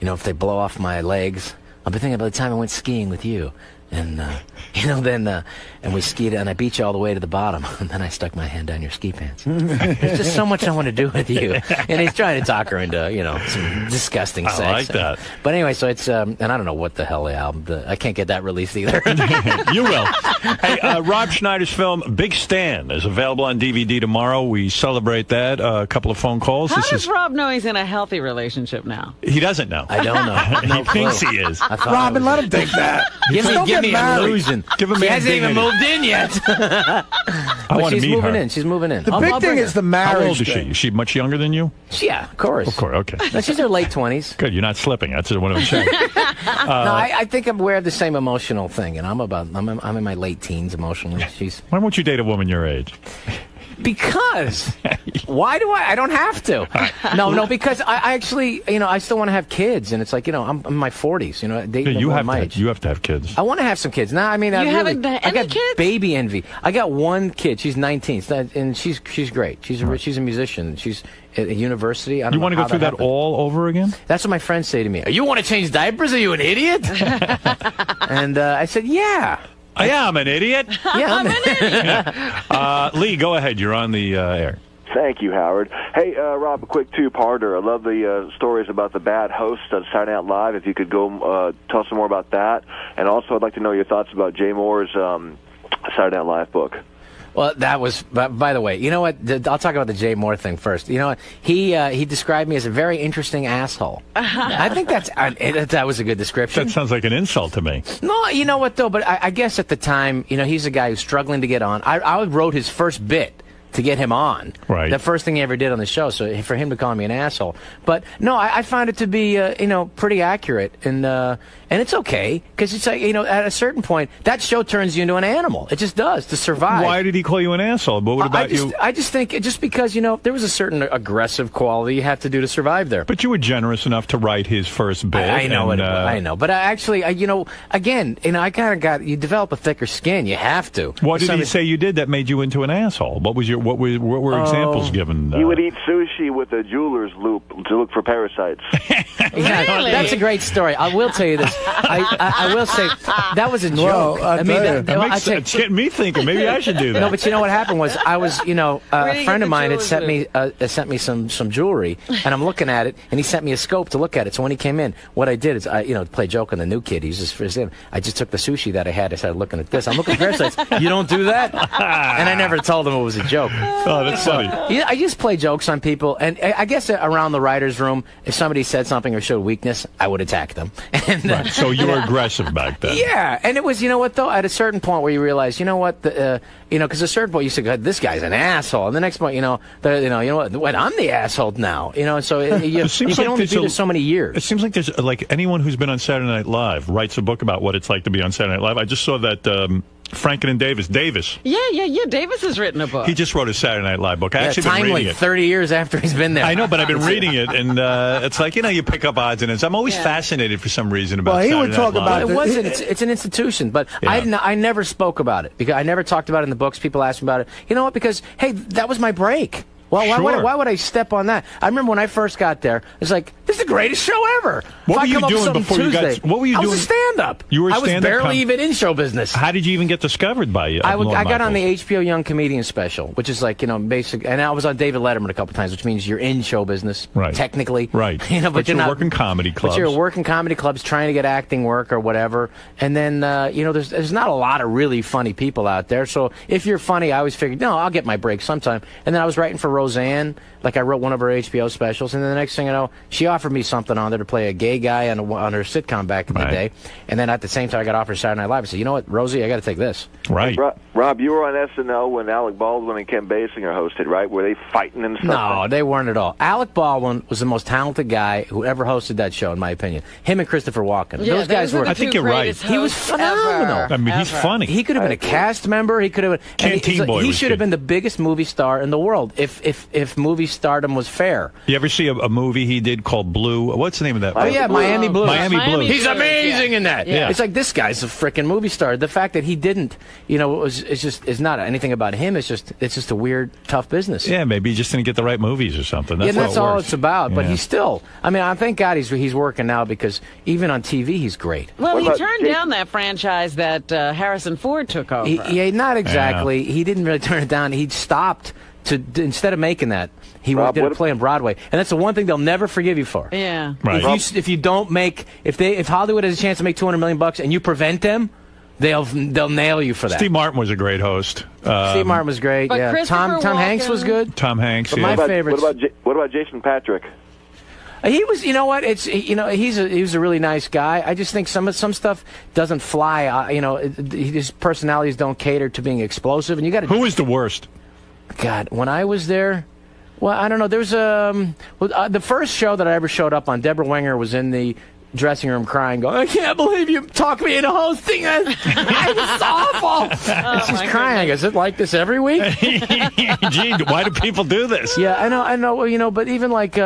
if they blow off my legs, I'll be thinking about the time I went skiing with you. And, and we skied, and I beat you all the way to the bottom, and then I stuck my hand down your ski pants. There's just so much I want to do with you. And he's trying to talk her into, some disgusting sex. I like that. But anyway, so it's, and I don't know what the hell the album, I can't get that released either. You will. Hey, Rob Schneider's film, Big Stan, is available on DVD tomorrow. We celebrate that. A couple of phone calls. How does Rob know he's in a healthy relationship now? He doesn't know. I don't know. He thinks he is. Robin, let him think that. Give me an illusion. Give him she hasn't even moved in yet. She's moving her. in. She's moving in. The big thing is the marriage. How old is she? Is she much younger than you? Yeah, of course. Of course, okay. No, she's in her late 20s. Good, you're not slipping. That's what I'm saying. I think I'm aware of the same emotional thing, and I'm in my late teens emotionally. Why won't you date a woman your age? Because why do I don't have to. No, because I actually, I still want to have kids, and it's like, I'm in my 40s, dating my age. You have to have kids. I want to have some kids. Now, I haven't had I got kids? baby envy. I got one kid. She's 19, and she's great. She's a musician. She's at a university. You want to go through that all over again? That's what my friends say to me. You want to change diapers? Are you an idiot? And I said, yeah. I'm an idiot. Yeah, I'm an idiot. Lee, go ahead. You're on the air. Thank you, Howard. Hey, Rob, a quick two-parter. I love the stories about the bad host on Saturday Night Live. If you could go tell some more about that. And also, I'd like to know your thoughts about Jay Moore's Saturday Night Live book. Well, that was. By the way, you know what? I'll talk about the Jay Moore thing first. You know what? He described me as a very interesting asshole. I think that was a good description. That sounds like an insult to me. No, you know what though? But I guess at the time, he's a guy who's struggling to get on. I wrote his first bit to get him on. Right. The first thing he ever did on the show, so for him to call me an asshole. But no, I find it to be, pretty accurate, and it's okay, because it's like, at a certain point, that show turns you into an animal. It just does, to survive. Why did he call you an asshole? But what about you? I just think, just because, there was a certain aggressive quality you have to do to survive there. But you were generous enough to write his first bit. I know, I know. But again, I kind of got, you develop a thicker skin. You have to. What did he say you did that made you into an asshole? What were examples given? He would eat sushi with a jeweler's loop to look for parasites. Really? That's a great story. I will tell you this. I will say that was a joke. It's getting me thinking. Maybe I should do that. No, but you know what happened was I was, a friend of mine had sent me some jewelry, and I'm looking at it, and he sent me a scope to look at it. So when he came in, what I did is to play a joke on the new kid. He's just for him. I just took the sushi that I had. I started looking at this. I'm looking at parasites. You don't do that? And I never told him it was a joke. Oh, that's funny. Yeah, I just play jokes on people, and I guess around the writer's room, if somebody said something or showed weakness, I would attack them. And, right. So you were aggressive back then. Yeah, and it was, you know what, though, at a certain point where you realize, because at a certain point you say, God, this guy's an asshole, and the next point, you know what, I'm the asshole now, so you can only do this so many years. It seems like there's, anyone who's been on Saturday Night Live writes a book about what it's like to be on Saturday Night Live. I just saw that Franken and Davis. Yeah. Davis has written a book. He just wrote a Saturday Night Live book. I actually been timely, reading it. 30 years after he's been there. I know, but I've been reading it, and it's like, you pick up odds and ends. I'm always fascinated for some reason about Saturday Night Live. It wasn't. It's an institution, but I never spoke about it because I never talked about it in the books. People asked me about it. You know what? Because, hey, that was my break. Well, why would I step on that? I remember when I first got there, it was like, this is the greatest show ever. What were you doing before you got? What were you doing? I was a stand-up. You were a stand-up. I was barely even in show business. How did you even get discovered by you? I got on the HBO Young Comedian special, which is like, basic. And I was on David Letterman a couple times, which means you're in show business, right? Technically, right. But you're working comedy clubs. But you're working comedy clubs, trying to get acting work or whatever. And then, there's not a lot of really funny people out there. So if you're funny, I always figured, no, I'll get my break sometime. And then I was writing for Roseanne. Like I wrote one of her HBO specials, and then the next thing I know, she offered me something on there to play a gay guy on her sitcom back in the day. And then at the same time, I got offered Saturday Night Live. I said, you know what, Rosie, I got to take this. Right. Rob, you were on SNL when Alec Baldwin and Ken Basinger hosted, right? Were they fighting and stuff? No, they weren't at all. Alec Baldwin was the most talented guy who ever hosted that show, in my opinion. Him and Christopher Walken. Yeah, those guys were. I think you're right. He was phenomenal. I mean, he's funny. He could have been a cast member. He could have been. Canteen Boy. He should have been the biggest movie star in the world if movie stardom was fair. You ever see a movie he did called Blue? What's the name of that? Miami Blues. Miami Blues. He's amazing in that. Yeah. It's like, this guy's a freaking movie star. The fact that he didn't, it's not anything about him. It's just a weird, tough business. Yeah, maybe he just didn't get the right movies or something. That's all it's about. But he's still. I mean, I thank God he's working now, because even on TV he's great. Well, he turned down that franchise that Harrison Ford took over. Not exactly. Yeah. He didn't really turn it down. He stopped. Instead of making that, he did a play on Broadway, and that's the one thing they'll never forgive you for. Yeah, right. If you don't make, if Hollywood has a chance to make $200 million and you prevent them, they'll nail you for that. Steve Martin was a great host. Steve Martin was great. But yeah, Tom Hanks was good. Tom Hanks. But my favorites. What about Jason Patrick? He was, he's a really nice guy. I just think some stuff doesn't fly. His personalities don't cater to being explosive, and you got to. Who is the worst? God, when I was there, well, I don't know. There's the first show that I ever showed up on, Deborah Winger was in the dressing room crying, going, I can't believe you talked me into hosting it. It's awful. She's crying. Is it like this every week? Gee, why do people do this? Yeah, I know. But even like,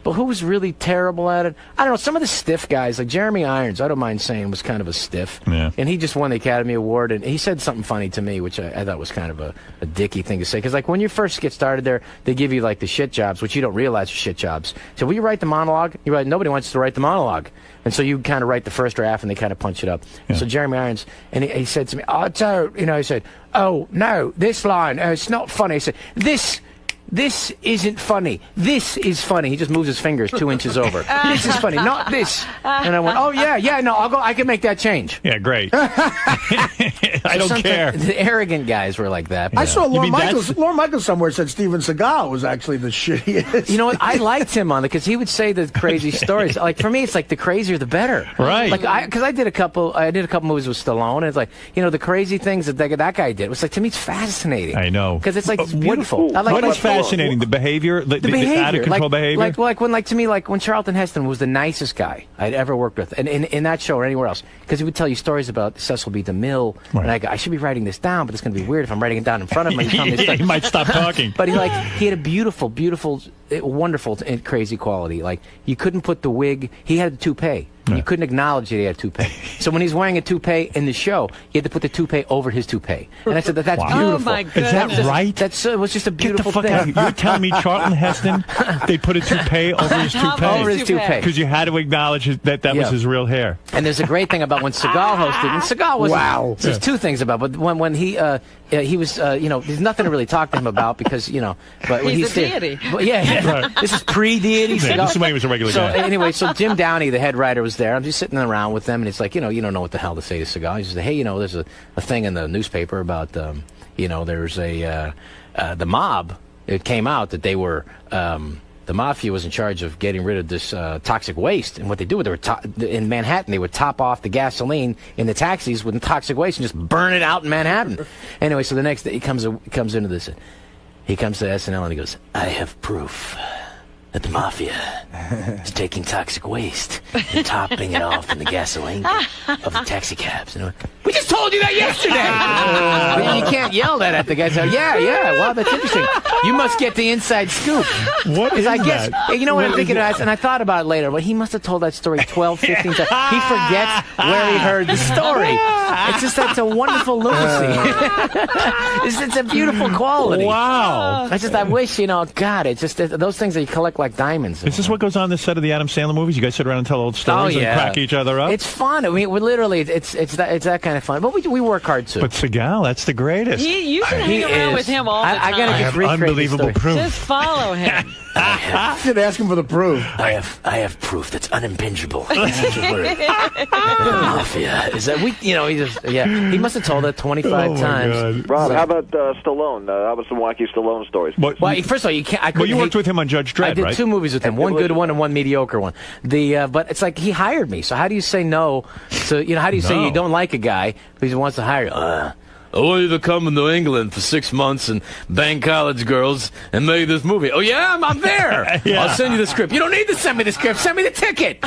but who was really terrible at it? I don't know. Some of the stiff guys, like Jeremy Irons, I don't mind saying, was kind of a stiff. Yeah. And he just won the Academy Award, and he said something funny to me, which I thought was kind of a dicky thing to say. Because, like, when you first get started there, they give you, like, the shit jobs, which you don't realize are shit jobs. So will you write the monologue? You're right, nobody wants to write the monologue. And so you kind of write the first draft, and they kind of punch it up. Yeah. So Jeremy Irons, and he said to me, he said, oh, no, this line, it's not funny. He said, this isn't funny. This is funny. He just moves his fingers 2 inches over. This is funny, not this. And I went, oh, yeah, no, I'll go. I can make that change. Yeah, great. I don't care. The arrogant guys were like that. I saw Lorne Michaels. Lorne Michaels somewhere said Steven Seagal was actually the shittiest. You know what? I liked him on it because he would say the crazy stories. Like for me, it's like the crazier the better. Right. Like because I did a couple movies with Stallone, and it's like the crazy things that that guy did. It was like to me, it's fascinating. I know because it's like it's beautiful. What is fascinating? The behavior, the out of control behavior. Like when Charlton Heston was the nicest guy I'd ever worked with, and in that show or anywhere else, because he would tell you stories about Cecil B. DeMille, and I should be writing this down, but it's going to be weird if I'm writing it down in front of him. He might stop talking. But he had a beautiful, wonderful and crazy quality. Like you couldn't put the wig. He had a toupee. You couldn't acknowledge that he had a toupee. So when he's wearing a toupee in the show, he had to put the toupee over his toupee. And I said that's beautiful. Oh my goodness. Is that right? It was just a beautiful Get the fuck thing. out. You're telling me Charlton Heston, they put a toupee over his toupee? Over his toupee. Because you had to acknowledge that was his real hair. And there's a great thing about when Seagal hosted. And Seagal was There's two things about, but when he was there's nothing to really talk to him about because but when he's a deity. But right. This is pre-deity. Yeah, this is when he was a regular guy. So anyway, so Jim Downey, the head writer, was there. I'm just sitting around with them, and it's like you don't know what the hell to say to Seagal. He says, hey, there's a thing in the newspaper about there's the mob. It came out that they were the mafia was in charge of getting rid of this toxic waste, and what they do, in Manhattan, they would top off the gasoline in the taxis with toxic waste and just burn it out in Manhattan. Anyway, so the next day he comes into this. He comes to SNL and he goes, I have proof that the mafia is taking toxic waste and topping it off in the gasoline of the taxi cabs. We just told you that yesterday. You can't yell that at the guy. So yeah. Well, that's interesting. You must get the inside scoop. What is that? You know what I'm thinking of? And I thought about it later, but he must have told that story 12, 15 times. He forgets where he heard the story. It's just that's a wonderful lunacy. It's a beautiful quality. Wow. I wish, God, it's just those things that you collect like diamonds. Is this what goes on the set of the Adam Sandler movies? You guys sit around and tell old stories and crack each other up? It's fun. I mean, we're literally, it's that kind of fun. But we work hard too. But Seagal, that's the greatest. You can hang around with him all the time. I gotta get unbelievable proof. Just follow him. You should ask him for the proof. I have proof that's unimpingible. That's such a word. Mafia. Is that he must have told that 25 times. God. Rob, how about Stallone? How about some wacky Stallone stories? Well, first of all, you can't. You worked with him on Judge Dredd, I did right? 2 movies with him, one good one and one mediocre one. But it's like he hired me. So how do you say no? So how do you say you don't like a guy who wants to hire you? I want you to come to New England for 6 months and bang college girls and make this movie. Oh, yeah? I'm there. Yeah. I'll send you the script. You don't need to send me the script. Send me the ticket.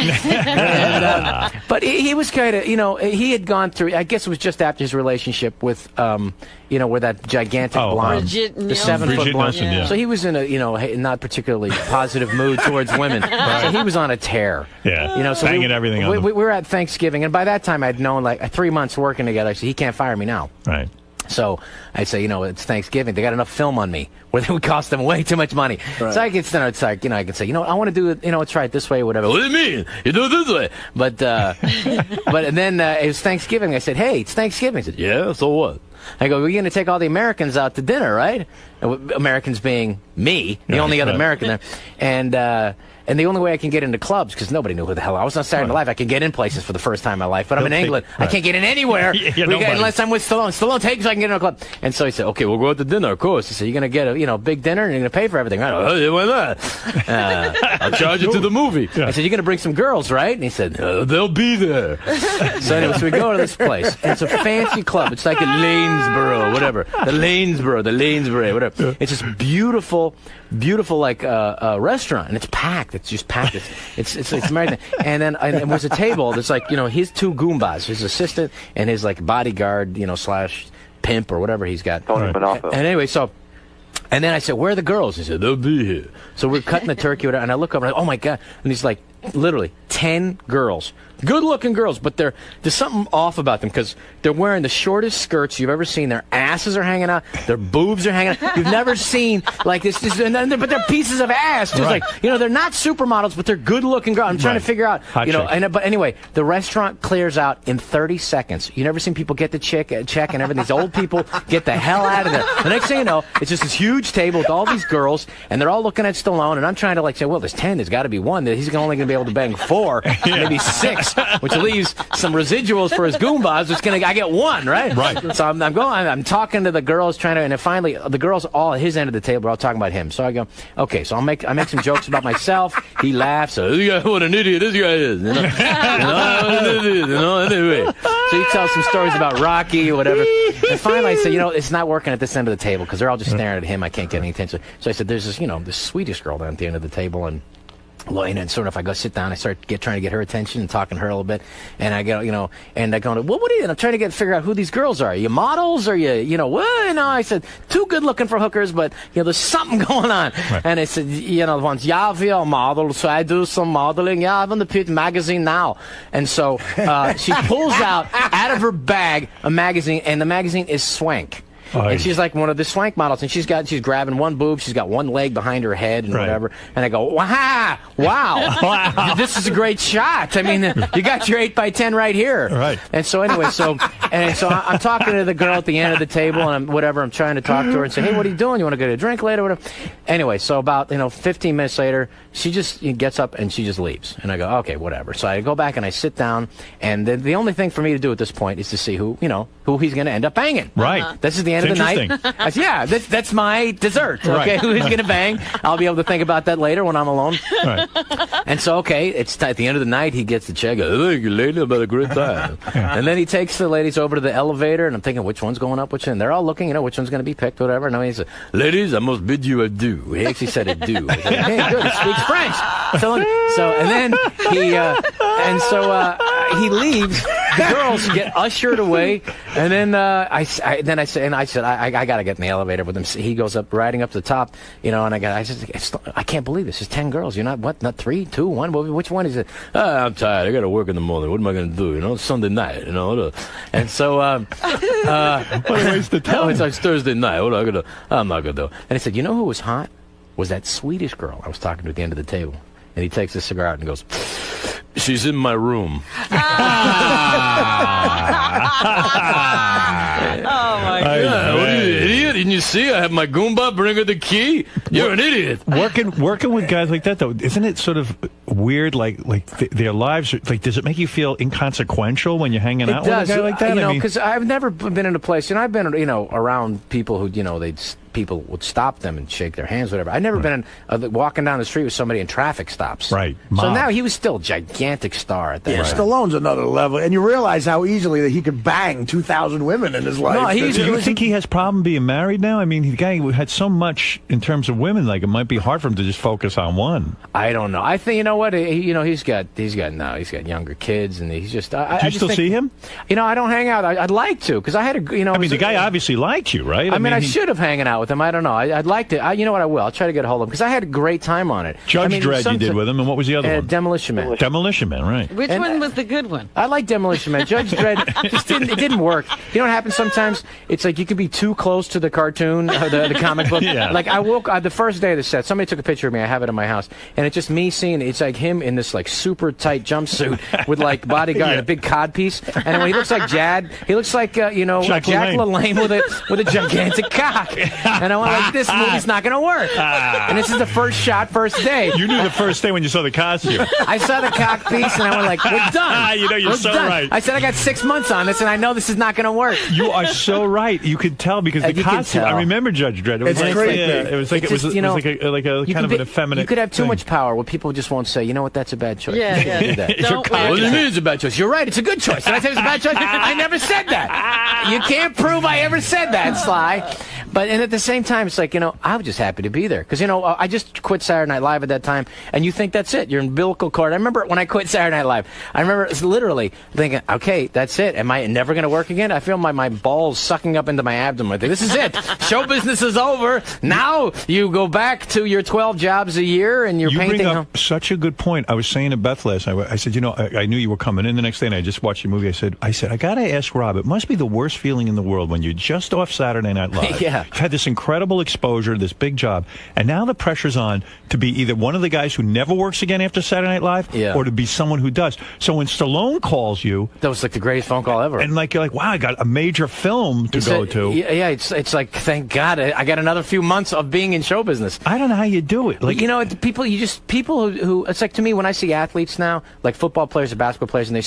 But he was kind of, he had gone through, I guess it was just after his relationship with, where that gigantic blonde, the 7-foot blonde. Yeah. So he was in a, not particularly positive mood towards women. So he was on a tear. Yeah. So banging everything on them. we were at Thanksgiving, and by that time I'd known, 3 months working together. I said, he can't fire me now. Right. So I'd say, it's Thanksgiving. They got enough film on me where it would cost them way too much money. Right. So I could I can say, I want to do it, let's try it this way or whatever. What do you mean? You do it this way. But and then it was Thanksgiving. I said, hey, it's Thanksgiving. He said, yeah, so what? I go, we're going to take all the Americans out to dinner, right? Americans being me, the only other American there. And the only way I can get into clubs, because nobody knew who the hell I was on Saturday Night Live, I can get in places for the first time in my life, but I'm in England. I can't get in anywhere unless I'm with Stallone. Stallone takes so I can get in a club. And so he said, okay, we'll go out to dinner, of course. He said, you're going to get a big dinner and you're going to pay for everything. I go, why not? I'll charge you to the movie. I said, you're going to bring some girls, right? And he said, they'll be there. So anyway, so we go to this place. And it's a fancy club. It's like a Lanesboro, whatever. The Lanesboro, whatever. It's this beautiful restaurant, and it's packed. It's just packed. It's American. And then and there's a table that's his 2 Goombas, his assistant and his bodyguard, slash pimp or whatever he's got. And anyway, and then I said, where are the girls? He said, they'll be here. So we're cutting the turkey, and I look over, and oh my God. And he's like, literally 10 girls. Good-looking girls, but there's something off about them because they're wearing the shortest skirts you've ever seen. Their asses are hanging out. Their boobs are hanging out. You've never seen like this but they're pieces of ass. Just like, they're not supermodels, but they're good-looking girls. I'm trying to figure out, but anyway, the restaurant clears out in 30 seconds. You never seen people get the check and everything. These old people get the hell out of there. The next thing you know, it's just this huge table with all these girls, and they're all looking at Stallone, and I'm trying to say, well, there's 10. There's got to be one. He's only going to be able to bang 4, maybe 6. Which leaves some residuals for his Goombas. I get 1, right? Right. So I'm talking to the girls, and then finally the girls all at his end of the table are all talking about him. So I go, okay, so I make some jokes about myself. He laughs. So, what an idiot this guy is. So he tells some stories about Rocky or whatever. And finally I said, it's not working at this end of the table because they're all just staring at him. I can't get any attention. So I said, there's this Swedish girl down at the end of the table, and sort of, I go sit down, I start trying to get her attention and talking to her a little bit, and I go, and I go, well, what are you? And I'm trying to figure out who these girls are. Are you models? Or what? I said, too good looking for hookers, but there's something going on. Right. And I said, once, yeah, we are models, so I do some modeling. Yeah, I'm on the Pit magazine now. And so she pulls out of her bag a magazine, and the magazine is Swank. And she's like one of the swank models, and she's grabbing one boob, she's got one leg behind her head and whatever. And I go, wow, this is a great shot. I mean, you got your 8x10 right here. Right. And so anyway, so I'm talking to the girl at the end of the table, and I'm trying to talk to her and say, hey, what are you doing? You want to go to a drink later? Whatever. Anyway, so about 15 minutes later, she just gets up and she just leaves. And I go, okay, whatever. So I go back and I sit down, and the only thing for me to do at this point is to see who he's going to end up banging. Right. This is the end of the night. I said, yeah, that's my dessert. Okay, who he's going to bang? I'll be able to think about that later when I'm alone. Right. And so, okay, it's at the end of the night, he gets the check. Thank you, lady, about a great time. And then he takes the ladies over to the elevator, and I'm thinking, which one's going up? Which one? They're all looking, which one's going to be picked, whatever. And he said, ladies, I must bid you adieu. He actually said adieu. I said, hey, good, he speaks French. And then he leaves. The girls get ushered away, and then I said, I got to get in the elevator with him. He goes up, riding up to the top, and I said, I can't believe this. It's 10 girls. You're not 3, 2, 1. Which one is it? I'm tired. I got to work in the morning. What am I going to do? It's Sunday night. And so, what a waste of time. It's Thursday night. I'm not gonna do. And he said, who was hot? Was that Swedish girl I was talking to at the end of the table? And he takes his cigar out and goes, she's in my room. Oh, my God. What are you, idiot? Didn't you see? I have my Goomba, bring her the key. You're an idiot. Working with guys like that, though, isn't it sort of weird? Their lives, does it make you feel inconsequential when you're hanging out with a guy like that? Because I've never been in a place, I've been, around people who, people would stop them and shake their hands, whatever. I've never been walking down the street with somebody in traffic stops. Right. So now he was still a gigantic star at that. Yeah, Stallone's another level, and you realize how easily that he could bang 2,000 women in his life. No, do you think he has problem being married now? I mean, the guy had so much in terms of women, it might be hard for him to just focus on one. I don't know. I think he's got younger kids, and he's just. Do you still see him? I don't hang out. I'd like to, because I had a. I mean, the guy obviously liked you, right? I mean, I should have hanging out with him. I don't know. I'd like to. You know what? I will. I'll try to get a hold of him, because I had a great time on it. Judge Dredd you did with him, and what was the other one? Demolition Man. Demolition Man, right. Which one was the good one? I like Demolition Man. Judge Dredd just didn't work. You know what happens sometimes? It's like you can be too close to the cartoon, the comic book. Yeah. Like I woke the first day of the set, somebody took a picture of me. I have it in my house, and it's just me seeing. It's like him in this super tight jumpsuit with bodyguard and a big codpiece, and when he looks like Jad, he looks like Jack LaLanne with a gigantic cock. And I went this movie's not going to work. And this is the first shot, first day. You knew the first day when you saw the costume. I saw the cock piece, and I went we're done. You're so done. right. I said I got 6 months on this, and I know this is not going to work. You are so right. You could tell because the costume. I remember Judge Dredd. It was like a kind of an effeminate. You could have too much power where people just won't say, you know what, that's a bad choice. Yeah. Do that. What do you mean it's a bad choice? You're right. It's a good choice. Did I say it's a bad choice? I never said that. You can't prove I ever said that, Sly. and at the same time, it's like, I was just happy to be there. Because, I just quit Saturday Night Live at that time, and you think that's it. Your umbilical cord. I remember when I quit Saturday Night Live, I remember literally thinking, okay, that's it. Am I never going to work again? I feel my balls sucking up into my abdomen. I think, this is it. Show business is over. Now you go back to your 12 jobs a year, and you're painting. You bring up such a good point. I was saying to Beth last night, I said, I knew you were coming in the next day, and I just watched your movie. I said, I got to ask Rob, it must be the worst feeling in the world when you're just off Saturday Night Live. Yeah. You've had this incredible exposure, this big job, and now the pressure's on to be either one of the guys who never works again after Saturday Night Live, or to be someone who does. So when Stallone calls you, that was like the greatest phone call ever. And you're like, wow, I got a major film to go to. Yeah, it's like, thank God, I got another few months of being in show business. I don't know how you do it. People who it's like, to me, when I see athletes now, like football players or basketball players, and they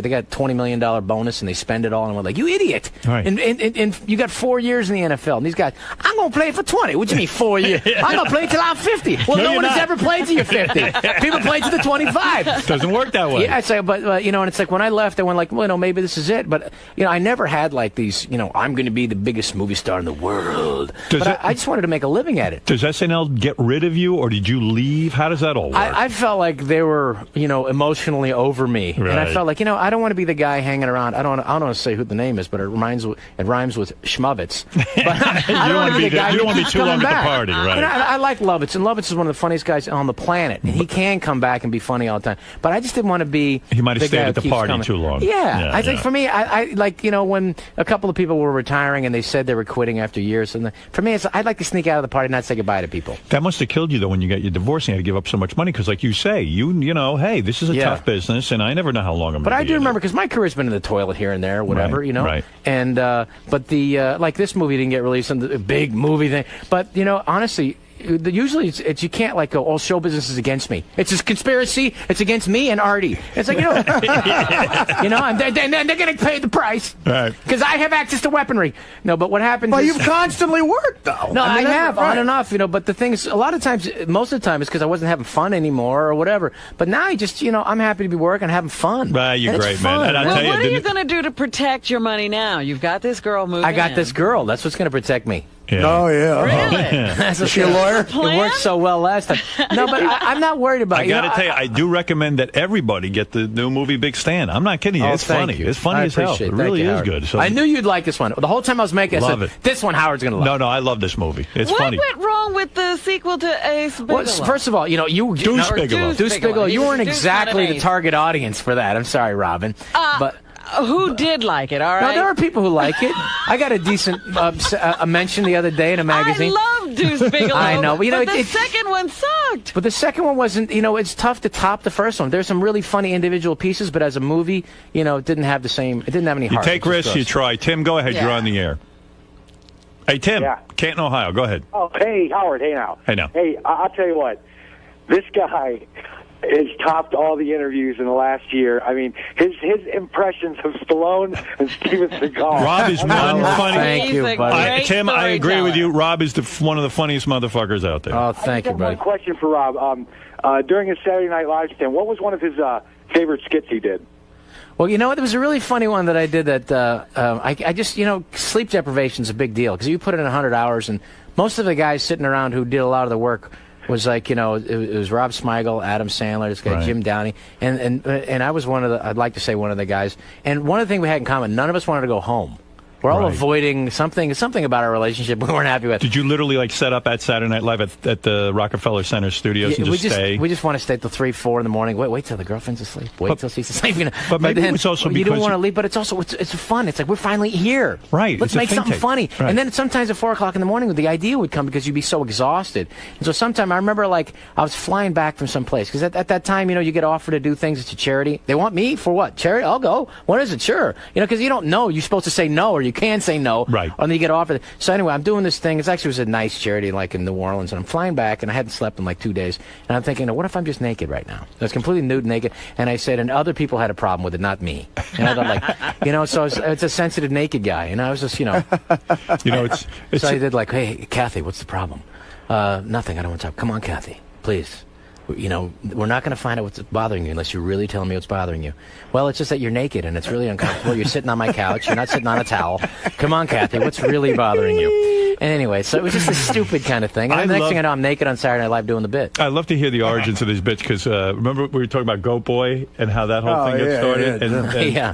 got $20 million bonus and they spend it all, and I'm like, you idiot! Right. And you got 4 years in the NFL, and these guys, I'm gonna play for 20. What do you mean 4 years? I'm gonna play till I'm 50. Well, no one has ever played till you're 50. People play till they're 25. Doesn't work that way. Yeah, but and it's like when I left, I went like, well, maybe this is it. But I never had like these. I'm going to be the biggest movie star in the world. I just wanted to make a living at it. Does SNL get rid of you, or did you leave? How does that all work? I felt like they were, emotionally over me, right. And I felt like, I don't want to be the guy hanging around. I don't want to say who the name is, but it rhymes with Schmovitz. But I don't want to be the guy. You don't want to be too long at the party, right? I like Lovitz, and Lovitz is one of the funniest guys on the planet, and he can come back and be funny all the time. But I just didn't want to be. He might have the stayed guy at the who keeps party coming. too long. Yeah, I think for me, I like when a couple of people were retiring and they said they were quitting after years, and for me, I'd like to sneak out of the party and not say goodbye to people. That must have killed you though when you got your divorce and you had to give up so much money because, like you say, hey, this is a tough business, and I never know how long I'm. But I do remember because my career's been in the toilet here and there, whatever, Right. And but the like this movie didn't get released, and the big movie thing. But honestly. Usually it's you can't go, all show business is against me. It's a conspiracy. It's against me and Artie. It's like, and they're going to pay the price. Right. Because I have access to weaponry. No, but what happens Well, is... you've constantly worked, though. No, I have, right. on and off, but the thing is, a lot of times, most of the time, it's because I wasn't having fun anymore or whatever. But now I just, I'm happy to be working, having fun. Right, you're great, man. And Well, what are you going to do to protect your money now? You've got this girl moving I got this girl. That's what's going to protect me. Yeah. Oh, yeah. Really? Is she a lawyer? It worked so well last time. No, but I'm not worried about it. I got to tell you, I do recommend that everybody get the new movie Big Stand. I'm not kidding you. It's funny. You. It's funny as hell. It really is good. So I knew you'd like this one. The whole time I was making it, I said, this one Howard's going to love. No, I love this movie. It's funny. What went wrong with the sequel to Ace Bigelow? Well, first of all, Deuce Bigelow. You weren't exactly the target audience for that. I'm sorry, Robin. But... who did like it, all right? No, there are people who like it. I got a decent a mention the other day in a magazine. I love Deuce Bigelow. I know, but the second one sucked. But the second one wasn't, it's tough to top the first one. There's some really funny individual pieces, but as a movie, it didn't have the same, it didn't have any heart. You take risks, you try. Tim, go ahead. You're on the air. Hey, Tim, Canton, Ohio. Go ahead. Oh, hey, Howard. Hey, now. Hey, now. Hey, I'll tell you what. This guy has topped all the interviews in the last year. I mean, his impressions of Stallone and Steven Seagal. Rob is one funny. Thank you, buddy. Tim, I agree with you. Rob is one of the funniest motherfuckers out there. Oh, thank you, buddy. One question for Rob. During his Saturday Night Live stand, what was one of his favorite skits he did? Well, there was a really funny one that I did that I just, sleep deprivation is a big deal because you put in 100 hours, and most of the guys sitting around who did a lot of the work was like, it was Rob Smigel, Adam Sandler, this guy Jim Downey, and I was I'd like to say one of the guys. And one of the things we had in common, none of us wanted to go home. We're all avoiding something about our relationship we weren't happy with. Did you literally set up at Saturday Night Live at the Rockefeller Center studios and stay? We just want to stay till 3, 4 in the morning. Wait till the girlfriend's asleep. Wait till she's asleep. But maybe then, it's also you because don't want to leave. But it's also it's fun. It's like we're finally here. Right. Let's make something funny. Right. And then sometimes at 4 o'clock in the morning, the idea would come because you'd be so exhausted. And so sometime I remember I was flying back from some place because at that time you get offered to do things. It's a charity. They want me for what? Charity? I'll go. What is it? Sure. Because you don't know. You're supposed to say no, or you can say no. Right. And then you get offered. So anyway, I'm doing this thing. It was a nice charity in New Orleans, and I'm flying back, and I hadn't slept in 2 days. And I'm thinking, what if I'm just naked right now? I was completely nude and naked. And I said, and other people had a problem with it, not me. And I thought, so it's a sensitive naked guy. And I was just, it's so I did hey, Kathy, what's the problem? Nothing. I don't want to talk. Come on, Kathy, please. We're not going to find out what's bothering you unless you're really telling me what's bothering you. Well, it's just that you're naked and it's really uncomfortable. You're sitting on my couch. You're not sitting on a towel. Come on, Kathy, what's really bothering you? And anyway, so it was just a stupid kind of thing. And the next thing I know, I'm naked on Saturday Night Live doing the bit. I love to hear the origins of these bits because remember we were talking about Goat Boy and how that whole thing got started, and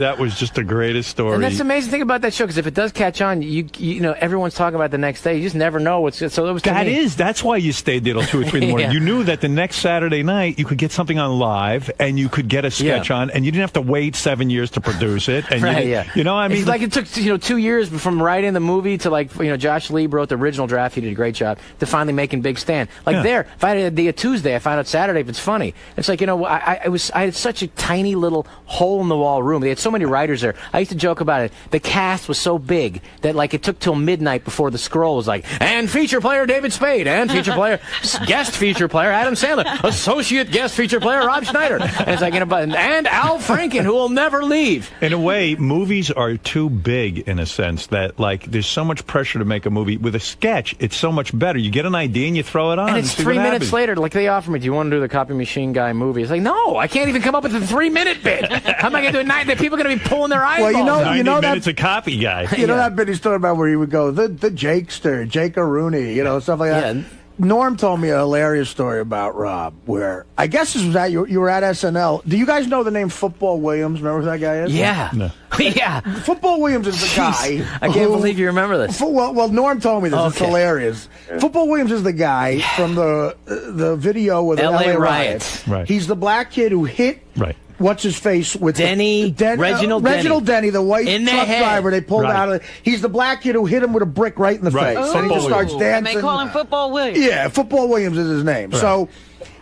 that was just the greatest story. And that's the amazing thing about that show because if it does catch on, you know everyone's talking about it the next day. You just never know what's. So it was. That's why you stayed there till 2 or 3 in the morning. Yeah. You knew that the next Saturday night you could get something on live and you could get a sketch on, and you didn't have to wait 7 years to produce it. And you know, I mean, it's like it took 2 years from writing the movie to Josh Lee wrote the original draft. He did a great job to finally making Big Stand. There, if I had a day of Tuesday, I found out Saturday if it's funny. It's like I had such a tiny little hole in the wall room. They had so many writers there. I used to joke about it. The cast was so big that it took till midnight before the scroll was like, and feature player David Spade, and feature player guest feature player Adam Sandler, associate guest feature player Rob Schneider, and it's like and Al Franken, who will never leave. In a way, movies are too big in a sense that there's so much pressure to make a movie. With a sketch, it's so much better. You get an idea and you throw it on. And it's 3 minutes later, they offer me, do you want to do the Copy Machine Guy movie? It's like, no, I can't even come up with a 3-minute bit. How am I going to do a 9? People are going to be pulling their eyeballs. Well, 90 minutes of Copy Guy. You know that bit he's talking about where he would go, the Jakester, Jake Rooney, stuff like that. Yeah. Norm told me a hilarious story about Rob, where I guess this was you were at SNL. Do you guys know the name Football Williams? Remember who that guy is? Yeah. No. Yeah. Football Williams is the guy. I can't believe you remember this. Well, Norm told me this. Okay. It's hilarious. Football Williams is the guy from the video with the LA riots. Right. He's the black kid who hit. Right. What's his face with Reginald Denny, the white truck driver. They pulled out of it. He's the black kid who hit him with a brick right in the face. And he just starts dancing. And they call him Football Williams. Yeah, Football Williams is his name. Right. So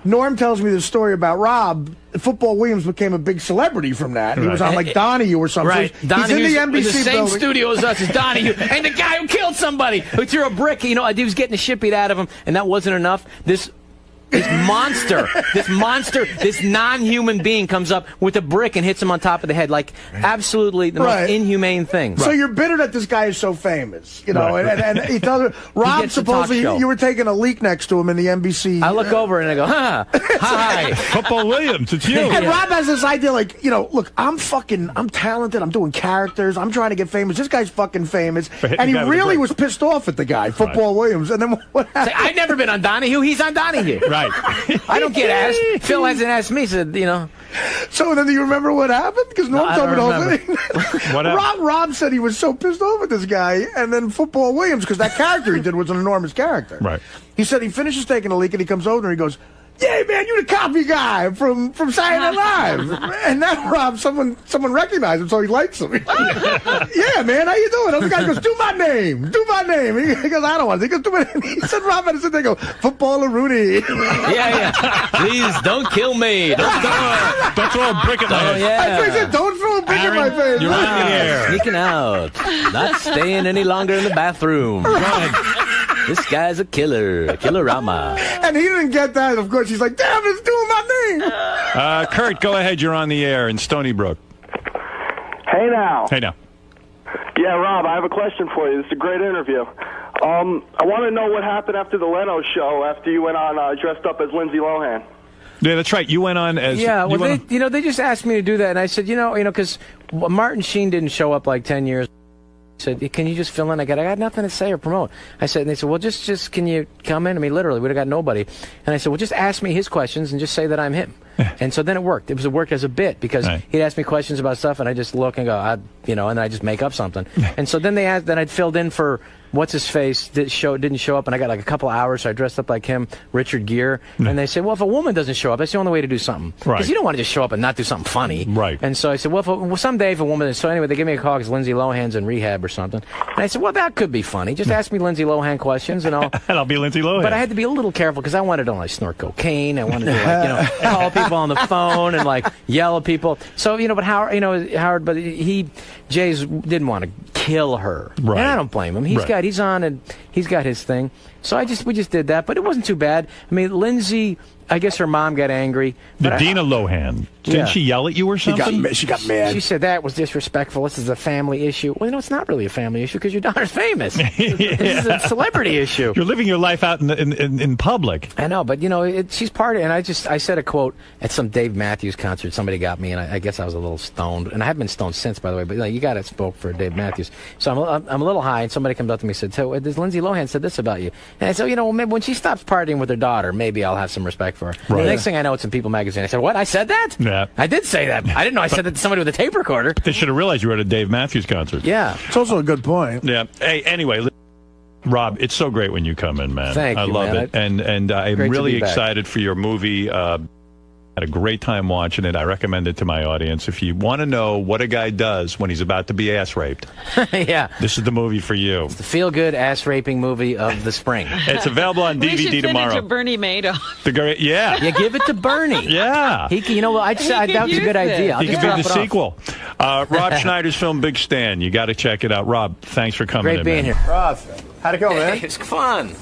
Norm tells me this story about Rob. Football Williams became a big celebrity from that. He was on Donahue or something. Right. So he's in the NBC in the same building. studio as us as Donahue. And the guy who killed somebody, who threw a brick, he was getting the shit beat out of him, and that wasn't enough. This monster, this non-human being comes up with a brick and hits him on top of the head. Absolutely the most inhumane thing. So you're bitter that this guy is so famous, and he tells her, Rob, supposedly you were taking a leak next to him in the NBC. I look over and I go, hi. Football Williams, it's you. And Rob has this idea look, I'm talented, I'm doing characters, I'm trying to get famous. This guy's fucking famous. And he really was pissed off at the guy, Football Williams. And then what happened? I've never been on Donahue, he's on Donahue. Right. I don't get asked. Phil hasn't asked me, said, So then do you remember what happened? Because Norm told me the whole thing. What happened? Rob said he was so pissed off at this guy, and then Football Williams, because that character he did was an enormous character. Right. He said he finishes taking a leak, and he comes over and he goes, yeah, man, you the copy guy from Saturday Night Live. And now Rob, someone recognized him, so he likes him. Yeah, man, how you doing? The other guy goes, do my name. He goes, I don't want to. He goes, do my name. He said, Rob had to sit there and go, Footballer Rooney. Yeah. Please don't kill me. Don't throw a brick at my head. Yeah. I said, don't throw a brick at my face. You're out of the air. Sneaking out. Not staying any longer in the bathroom. This guy's a killer-rama. And he didn't get that. Of course, he's like, damn, it's doing my name. Kurt, go ahead. You're on the air in Stony Brook. Hey now. Yeah, Rob, I have a question for you. This is a great interview. I want to know what happened after the Leno show after you went on dressed up as Lindsay Lohan. Yeah, that's right. You went on as... Yeah, well, they just asked me to do that, and I said, because Martin Sheen didn't show up 10 years. Said, can you just fill in? I got nothing to say or promote. I said, and they said, well, just can you come in? I mean, literally, we'd have got nobody. And I said, well, just ask me his questions and just say that I'm him. And so then it worked. It worked as a bit because he'd ask me questions about stuff, and I just look and go, and then I just make up something. And so then they asked, then I'd filled in for what's his face didn't show up, and I got a couple hours, so I dressed up like him, Richard Gere. And they said, well, if a woman doesn't show up, that's the only way to do something. Because you don't want to just show up and not do something funny. Right. And so I said, well, someday if a woman... So anyway, they gave me a call because Lindsay Lohan's in rehab or something. And I said, well, that could be funny. Just ask me Lindsay Lohan questions, and I'll be Lindsay Lohan. But I had to be a little careful because I wanted to snort cocaine. I wanted to call people on the phone and yell at people. So but Howard, but Jay's didn't want to kill her. Right. And I don't blame him. He's on and he's got his thing. So we just did that, but it wasn't too bad. I mean, Lindsay, I guess her mom got angry. Dina Lohan. Didn't she yell at you or She something? got mad. She said that was disrespectful. This is a family issue. Well, it's not really a family issue because your daughter's famous. This is a celebrity issue. You're living your life out in public. I know, but she's part of it. And I said a quote at some Dave Matthews concert. Somebody got me, and I guess I was a little stoned. And I haven't been stoned since, by the way. But you got it spoke for Dave Matthews. So I'm a little high, and somebody comes up to me and said, "So this Lindsay Lohan said this about you." And I said, maybe when she stops partying with her daughter, maybe I'll have some respect for her. Right. The next thing I know, it's in People magazine. I said, "What? I said that? Yeah. I did say that. I didn't know I said that to somebody with a tape recorder." They should have realized you were at a Dave Matthews concert. Yeah. It's also a good point. Yeah. Hey, anyway, Rob, it's so great when you come in, man. Thank you, I love man. it. And I'm Great to really be back. excited for your movie. Had a great time watching it. I recommend it to my audience. If you want to know what a guy does when he's about to be ass raped, Yeah. this is the movie for you. The feel-good ass-raping movie of the spring. It's available on We should DVD send it tomorrow. to Bernie Madoff. Yeah. You give it to Bernie. Yeah. That was a good idea. I'll He just could drop be it the off. sequel. Rob Schneider's film Big Stan. You got to check it out. Rob, thanks for coming Great in, being man. here. Rob, how'd it go, man? It's fun.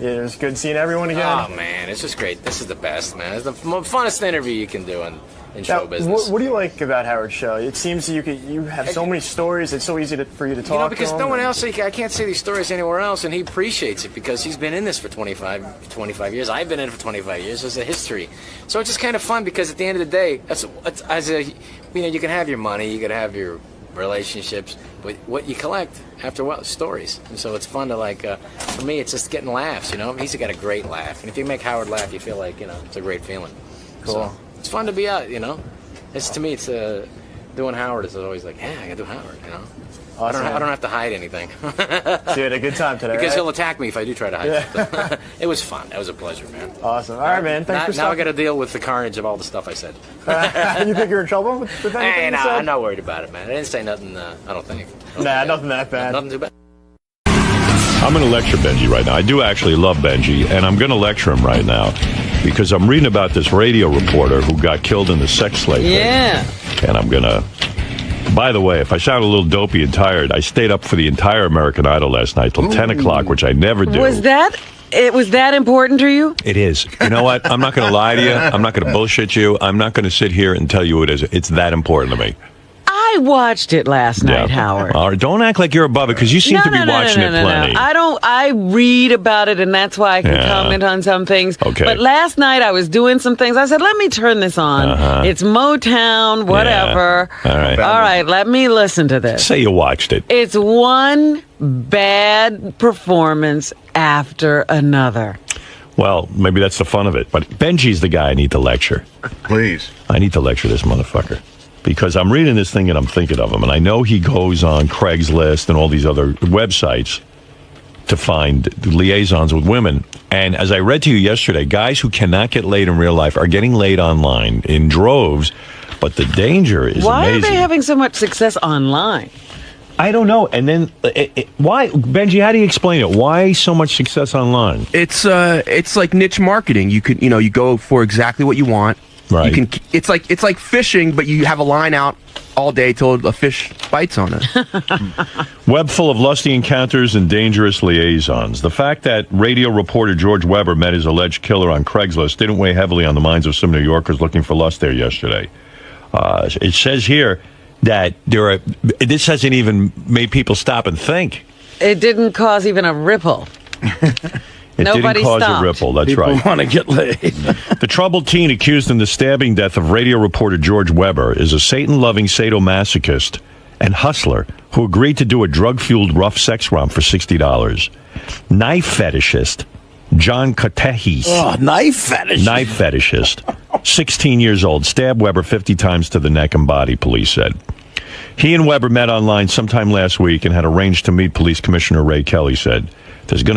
Yeah, it was good seeing everyone again. Oh man, it's just great. This is the best, man. It's the funnest interview you can do in show business. What do you like about Howard's show? It seems you have so many stories. It's so easy for you to talk. Because to no him, one and- else, I can't say these stories anywhere else, and he appreciates it because he's been in this for 25 years. I've been in it for 25 years. There's a history. So it's just kind of fun because at the end of the day, you can have your money, you can have your relationships, but what you collect after a while, stories. And so it's fun to for me, it's just getting laughs, He's got a great laugh. And if you make Howard laugh, you feel like, it's a great feeling. Cool. So it's fun to be out, To me, it's doing Howard is always like, yeah, I gotta do Howard, Awesome. I don't have to hide anything. So you had a good time today, Because right? he'll attack me if I do try to hide something. It was fun. It was a pleasure, man. Awesome. All right, man. Thanks for Now I stopping. got to deal with the carnage of all the stuff I said. You think you're in trouble with anything Hey, you no, said? I'm not worried about it, man. I didn't say nothing. I don't think. Nah, nothing that bad. Nothing too bad. I'm going to lecture Benji right now. I do actually love Benji, and I'm going to lecture him right now because I'm reading about this radio reporter who got killed in the sex slave ring. Yeah. And I'm going to... By the way, if I sound a little dopey and tired, I stayed up for the entire American Idol last night till 10 o'clock, which I never do. Was that important to you? It is. You know what? I'm not going to lie to you. I'm not going to bullshit you. I'm not going to sit here and tell you it is. It's that important to me. I watched it last night, Howard. All right, don't act like you're above it, because you seem to be watching it plenty. I read about it, and that's why I can comment on some things. Okay. But last night I was doing some things. I said, let me turn this on. It's Motown, whatever. Yeah. All right, let me listen to this. Say you watched it. It's one bad performance after another. Well, maybe that's the fun of it. But Benji's the guy I need to lecture. Please. I need to lecture this motherfucker. Because I'm reading this thing and I'm thinking of him. And I know he goes on Craigslist and all these other websites to find liaisons with women. And as I read to you yesterday, guys who cannot get laid in real life are getting laid online in droves. But the danger is Why amazing. are they having so much success online? I don't know. And then why, Benji? How do you explain it? Why so much success online? It's like niche marketing. You could you go for exactly what you want. Right. You can. It's like fishing, but you have a line out all day till a fish bites on it. Web full of lusty encounters and dangerous liaisons. The fact that radio reporter George Weber met his alleged killer on Craigslist didn't weigh heavily on the minds of some New Yorkers looking for lust there yesterday. It says here that this hasn't even made people stop and think. It didn't cause even a ripple. It Nobody didn't cause stopped. a ripple, that's People right. want to get laid. The troubled teen accused in the stabbing death of radio reporter George Weber is a Satan-loving sadomasochist and hustler who agreed to do a drug-fueled rough sex romp for $60. Knife fetishist John Katehes. Oh, knife fetish. Knife fetishist. 16 years old. Stabbed Weber 50 times to the neck and body, police said. He and Weber met online sometime last week and had arranged to meet, Police Commissioner Ray Kelly said. There was going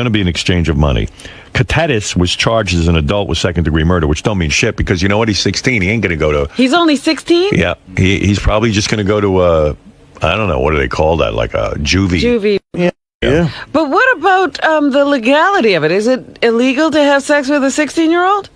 to be an exchange of money. Katehes was charged as an adult with second-degree murder, which don't mean shit because you know what? He's 16. He ain't going to go to... He's only 16? Yeah. He's probably just going to go to a... I don't know. What do they call that? Like a juvie. Juvie. Yeah. But what about the legality of it? Is it illegal to have sex with a 16-year-old?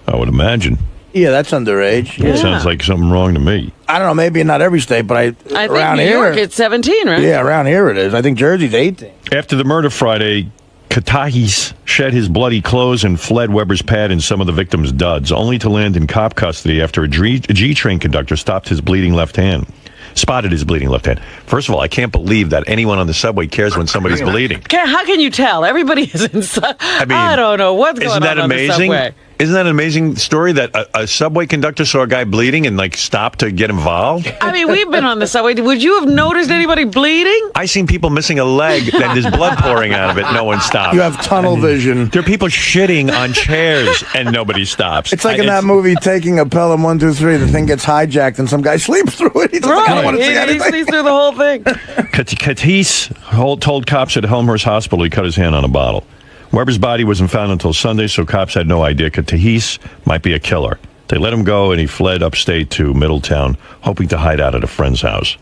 I would imagine. Yeah, that's underage. It sounds like something wrong to me. I don't know, maybe not every state, but I think around New here, York it's 17, right? Yeah, around here it is. I think Jersey's 18. After the murder Friday, Katahis shed his bloody clothes and fled Weber's pad and some of the victim's duds, only to land in cop custody after a G-train conductor spotted his bleeding left hand. First of all, I can't believe that anyone on the subway cares when somebody's bleeding. How can you tell? Everybody is inside. I don't know what's going on the subway. Isn't that an amazing story that a subway conductor saw a guy bleeding and stopped to get involved? I mean, we've been on the subway. Would you have noticed anybody bleeding? I seen people missing a leg and there's blood pouring out of it. No one stopped. You have tunnel vision. There are people shitting on chairs and nobody stops. It's like in that movie, Taking a Pelham 1, 2, 3. The thing gets hijacked and some guy sleeps through it. He's like, I don't want to see anything. He sleeps through the whole thing. Katis told cops at Helmhurst Hospital he cut his hand on a bottle. Weber's body wasn't found until Sunday, so cops had no idea Katahis might be a killer. They let him go, and he fled upstate to Middletown, hoping to hide out at a friend's house.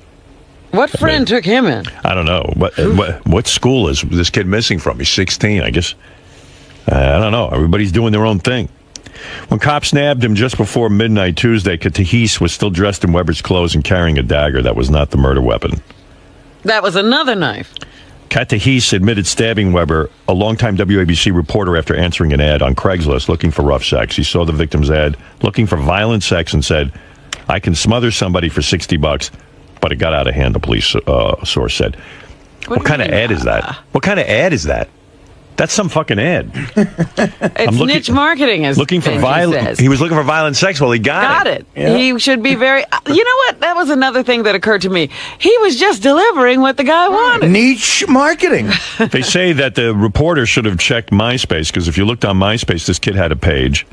What friend took him in? I don't know. What school is this kid missing from? He's 16, I guess. I don't know. Everybody's doing their own thing. When cops nabbed him just before midnight Tuesday, Katahis was still dressed in Weber's clothes and carrying a dagger that was not the murder weapon. That was another knife. Katahis admitted stabbing Weber, a longtime WABC reporter, after answering an ad on Craigslist looking for rough sex. He saw the victim's ad looking for violent sex and said, I can smother somebody for $60, but it got out of hand, the police source said. What kind of ad is that? What kind of ad is that? That's some fucking ad. It's niche marketing. Looking for violent. He was looking for violent sex. Well, he got it. Yeah. He should be very. You know what? That was another thing that occurred to me. He was just delivering what the guy wanted. Niche marketing. They say that the reporter should have checked MySpace, because if you looked on MySpace, this kid had a page.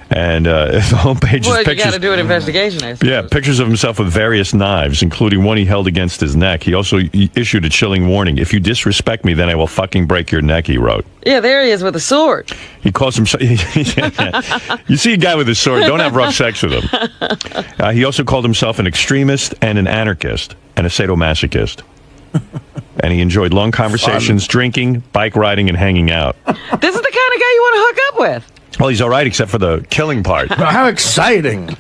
And the homepage is pictures. You got to do an investigation, I suppose. Yeah, pictures of himself with various knives, including one he held against his neck. He also issued a chilling warning. If you disrespect me, then I will fucking break your neck, he wrote. Yeah, there he is with a sword. He calls himself... You see a guy with a sword, don't have rough sex with him. He also called himself an extremist and an anarchist and a sadomasochist. And he enjoyed long conversations, drinking, bike riding, and hanging out. This is the kind of guy you want to hook up with. Well, he's all right, except for the killing part. How exciting.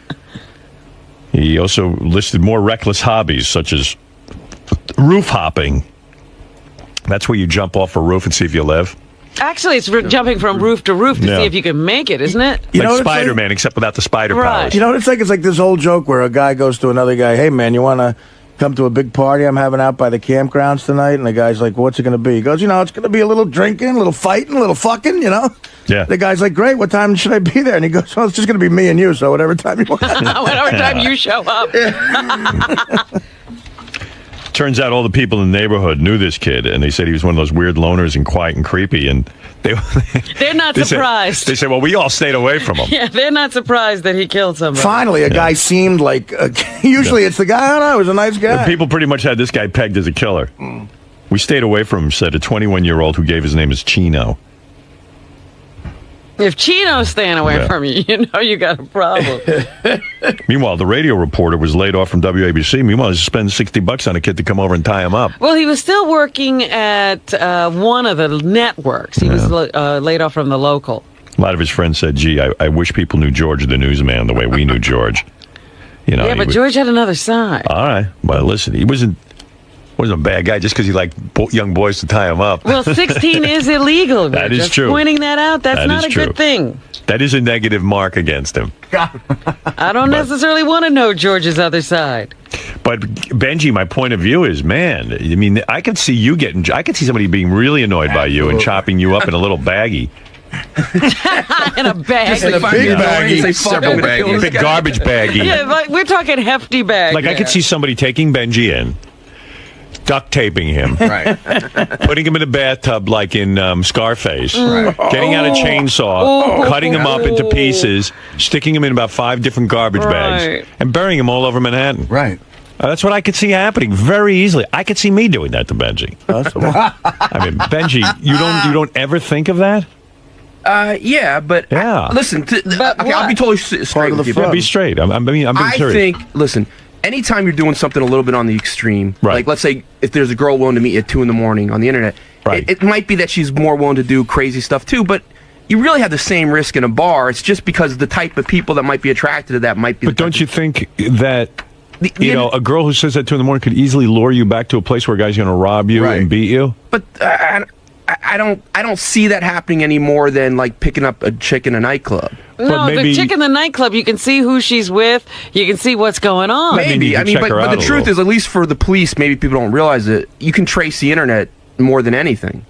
He also listed more reckless hobbies, such as roof hopping. That's where you jump off a roof and see if you live. Actually, it's jumping from roof to roof to see if you can make it, isn't it? Like Spider-Man, except without the spider powers. You know what it's like? It's like this old joke where a guy goes to another guy, hey, man, you want to come to a big party I'm having out by the campgrounds tonight? And the guy's like, what's it going to be? He goes, it's going to be a little drinking, a little fighting, a little fucking, Yeah. The guy's like, great, what time should I be there? And he goes, well, it's just going to be me and you, so whatever time you want. Whatever time you show up. Turns out all the people in the neighborhood knew this kid, and they said he was one of those weird loners and quiet and creepy, and they're not surprised. They said, well, we all stayed away from him. Yeah, they're not surprised that he killed somebody. Finally, a guy seemed like... usually it's the guy, I don't know, he was a nice guy. People pretty much had this guy pegged as a killer. We stayed away from him, said a 21-year-old who gave his name as Chino. If Chino's staying away from you, you got a problem. Meanwhile, the radio reporter was laid off from WABC. Meanwhile, he spent $60 on a kid to come over and tie him up. Well, he was still working at one of the networks. He was laid off from the local. A lot of his friends said, gee, I wish people knew George the newsman the way we knew George. Yeah, but George had another side. All right. Well, listen, he wasn't a bad guy just because he liked young boys to tie him up. Well, 16 is illegal. That is true. Pointing that out, that's not a good thing. That is a negative mark against him. I don't necessarily want to know George's other side. But Benji, my point of view is, man, I mean, I could see somebody being really annoyed by you and chopping you up in a little baggie. In a bag. In a big baggie. Several baggies. Big garbage baggie. Yeah, like, we're talking hefty bag. Like, I could see somebody taking Benji in, duct taping him, right, putting him in a bathtub like in Scarface, right, getting out a chainsaw, cutting him up into pieces, sticking him in about 5 different garbage bags, and burying him all over Manhattan. Right. That's what I could see happening very easily. I could see me doing that to Benji. I mean, Benji, you don't ever think of that? Yeah, but listen. I'll be totally straight with you. Be straight. I'm being serious. Listen. Anytime you're doing something a little bit on the extreme, like let's say if there's a girl willing to meet you at 2 in the morning on the internet, it might be that she's more willing to do crazy stuff too, but you really have the same risk in a bar. It's just because the type of people that might be attracted to that might be. But don't you think that a girl who says that at 2 in the morning could easily lure you back to a place where a guy's going to rob you and beat you? But I I don't see that happening any more than like picking up a chick in a nightclub. No, the chick in the nightclub, you can see who she's with. You can see what's going on. Maybe. I mean, but the truth is, at least for the police, maybe people don't realize it. You can trace the internet more than anything.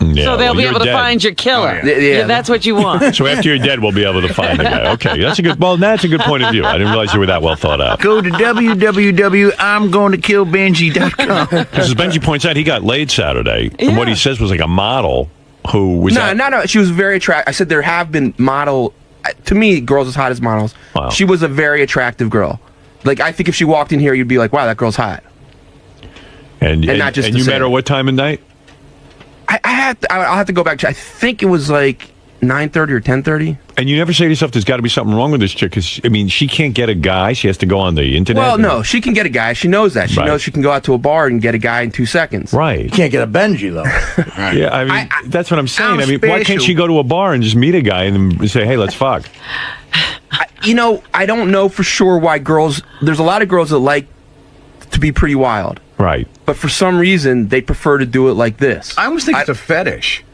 Yeah, so they'll be able to find your killer. Yeah, that's what you want. So after you're dead, we'll be able to find the guy. Okay, that's a good point of view. I didn't realize you were that well thought out. Go to www.imgonatokillbenji.com. Because as Benji points out, he got laid Saturday. And what he says was like a model who was... No. She was very attractive. I said there have been model... To me, girls as hot as models. Wow. She was a very attractive girl. Like, I think if she walked in here, you'd be like, wow, that girl's hot. And not just you met her what time of night? I'll have to go back. I think it was like 9:30 or 10:30. And you never say to yourself, there's got to be something wrong with this chick, because, I mean, she can't get a guy. She has to go on the internet. Well, no, she can get a guy. She knows that. She knows she can go out to a bar and get a guy in 2 seconds. Right. You can't get a Benji, though. Yeah, I mean, that's what I'm saying. I mean, why can't she go to a bar and just meet a guy and then say, hey, let's fuck? I don't know for sure why girls... There's a lot of girls that like to be pretty wild. Right. But for some reason, they prefer to do it like this. I almost think it's a fetish.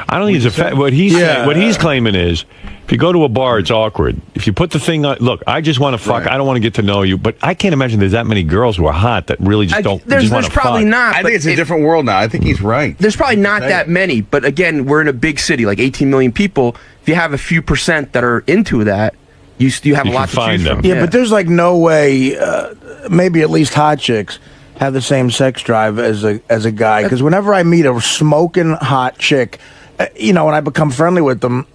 I don't think it's a fetish. What he's claiming is, if you go to a bar, it's awkward. If you put the thing on, look, I just want to fuck. Right. I don't want to get to know you. But I can't imagine there's that many girls who are hot that really just don't just want to fuck. There's probably not. I think it's a different world now. I think he's right. There's probably not that many. But again, we're in a big city, like 18 million people. If you have a few percent that are into that, you have a lot to choose from. Yeah, but there's like no way, maybe at least hot chicks have the same sex drive as a guy. Because whenever I meet a smoking hot chick, when I become friendly with them,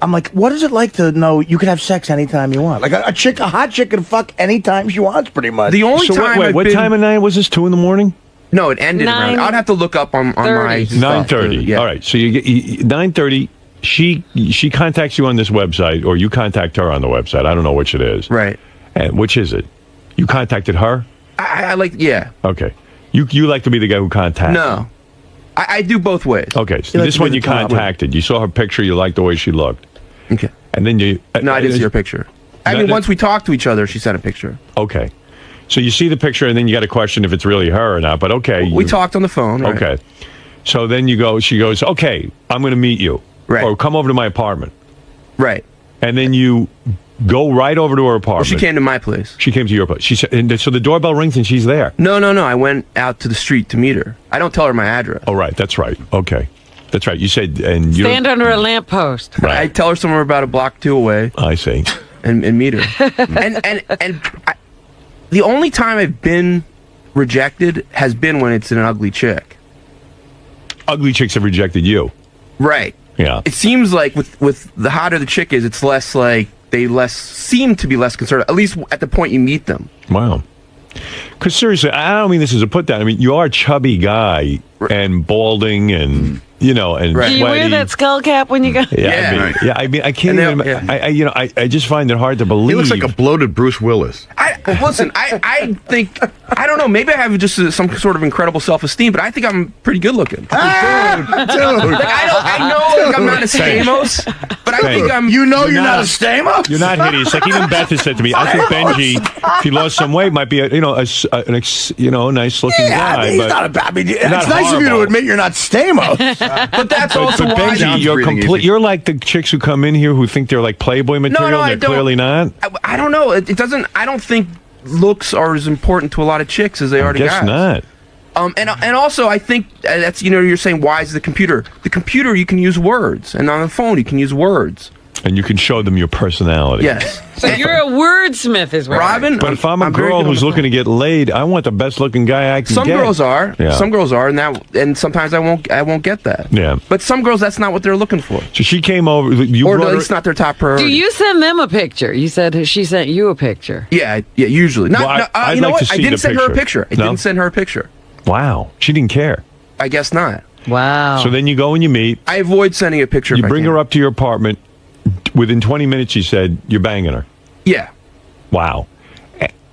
I'm like, what is it like to know you can have sex anytime you want? Like a hot chick can fuck anytime she wants, pretty much. The only time what time of night was this? 2 in? No, it ended around. I'd have to look up on my 9:30. Yeah. All right, so you get 9:30. She contacts you on this website, or you contact her on the website. I don't know which it is. Right. And which is it? You contacted her? I like, yeah. Okay. You like to be the guy who contacts? No. I do both ways. Okay, so this one you contacted. You saw her picture. You liked the way she looked. Okay. And then you... No, I didn't see her picture. I mean, once we talked to each other, she sent a picture. Okay. So you see the picture, and then you got to question if it's really her or not. But okay. We talked on the phone. Right? Okay. So then she goes, okay, I'm going to meet you. Right. Or come over to my apartment. Right. And then you go right over to her apartment. Well, she came to my place. She came to your place. She said, and so the doorbell rings and she's there. No. I went out to the street to meet her. I don't tell her my address. Oh, right. That's right. Okay. That's right. You said, and you stand under a lamppost. Right. I tell her somewhere about a block 2 away. I see. And meet her. and the only time I've been rejected has been when it's an ugly chick. Ugly chicks have rejected you. Right. Yeah. It seems like with the hotter the chick is, it's less like they seem to be less concerned, at least at the point you meet them. Wow. Because seriously, I don't mean this as a put down. I mean, you are a chubby guy and balding and, and Do you wear that skull cap when you go? I mean, I can't even, I just find it hard to believe. He looks like a bloated Bruce Willis. Listen, I think, I don't know, maybe I have just some sort of incredible self-esteem, but I think I'm pretty good looking. Dude. Like, I know I'm not a Stamos, but I think I'm... you're not a Stamos? You're not hideous. Like even Beth has said to me, I think Benji, if he lost some weight, might be a nice looking guy. He's but not a bad... I mean, it's nice of you to admit you're not Stamos. But that's also but why... Benji, you're like the chicks who come in here who think they're like Playboy material, and they're clearly not. I don't know. It doesn't... I don't think looks are as important to a lot of chicks as they are to guys. I guess not. And also, I think that's, you're saying, why is the computer? The computer, you can use words. And on the phone, you can use words. And you can show them your personality. Yes. So you're a wordsmith, is what Robin. But if I'm a girl who's looking to get laid, I want the best looking guy I can get. Some girls are. Yeah. Some girls are, and sometimes I won't get that. Yeah. But some girls, that's not what they're looking for. So she came over. Or at least not their top priority. Do you send them a picture? You said she sent you a picture. Yeah, usually. You know what? I didn't send her a picture. I didn't send her a picture. Wow. She didn't care. I guess not. Wow. So then you go and you meet. I avoid sending a picture. You bring her up to your apartment. Within 20 minutes, she said, you're banging her. Yeah. Wow.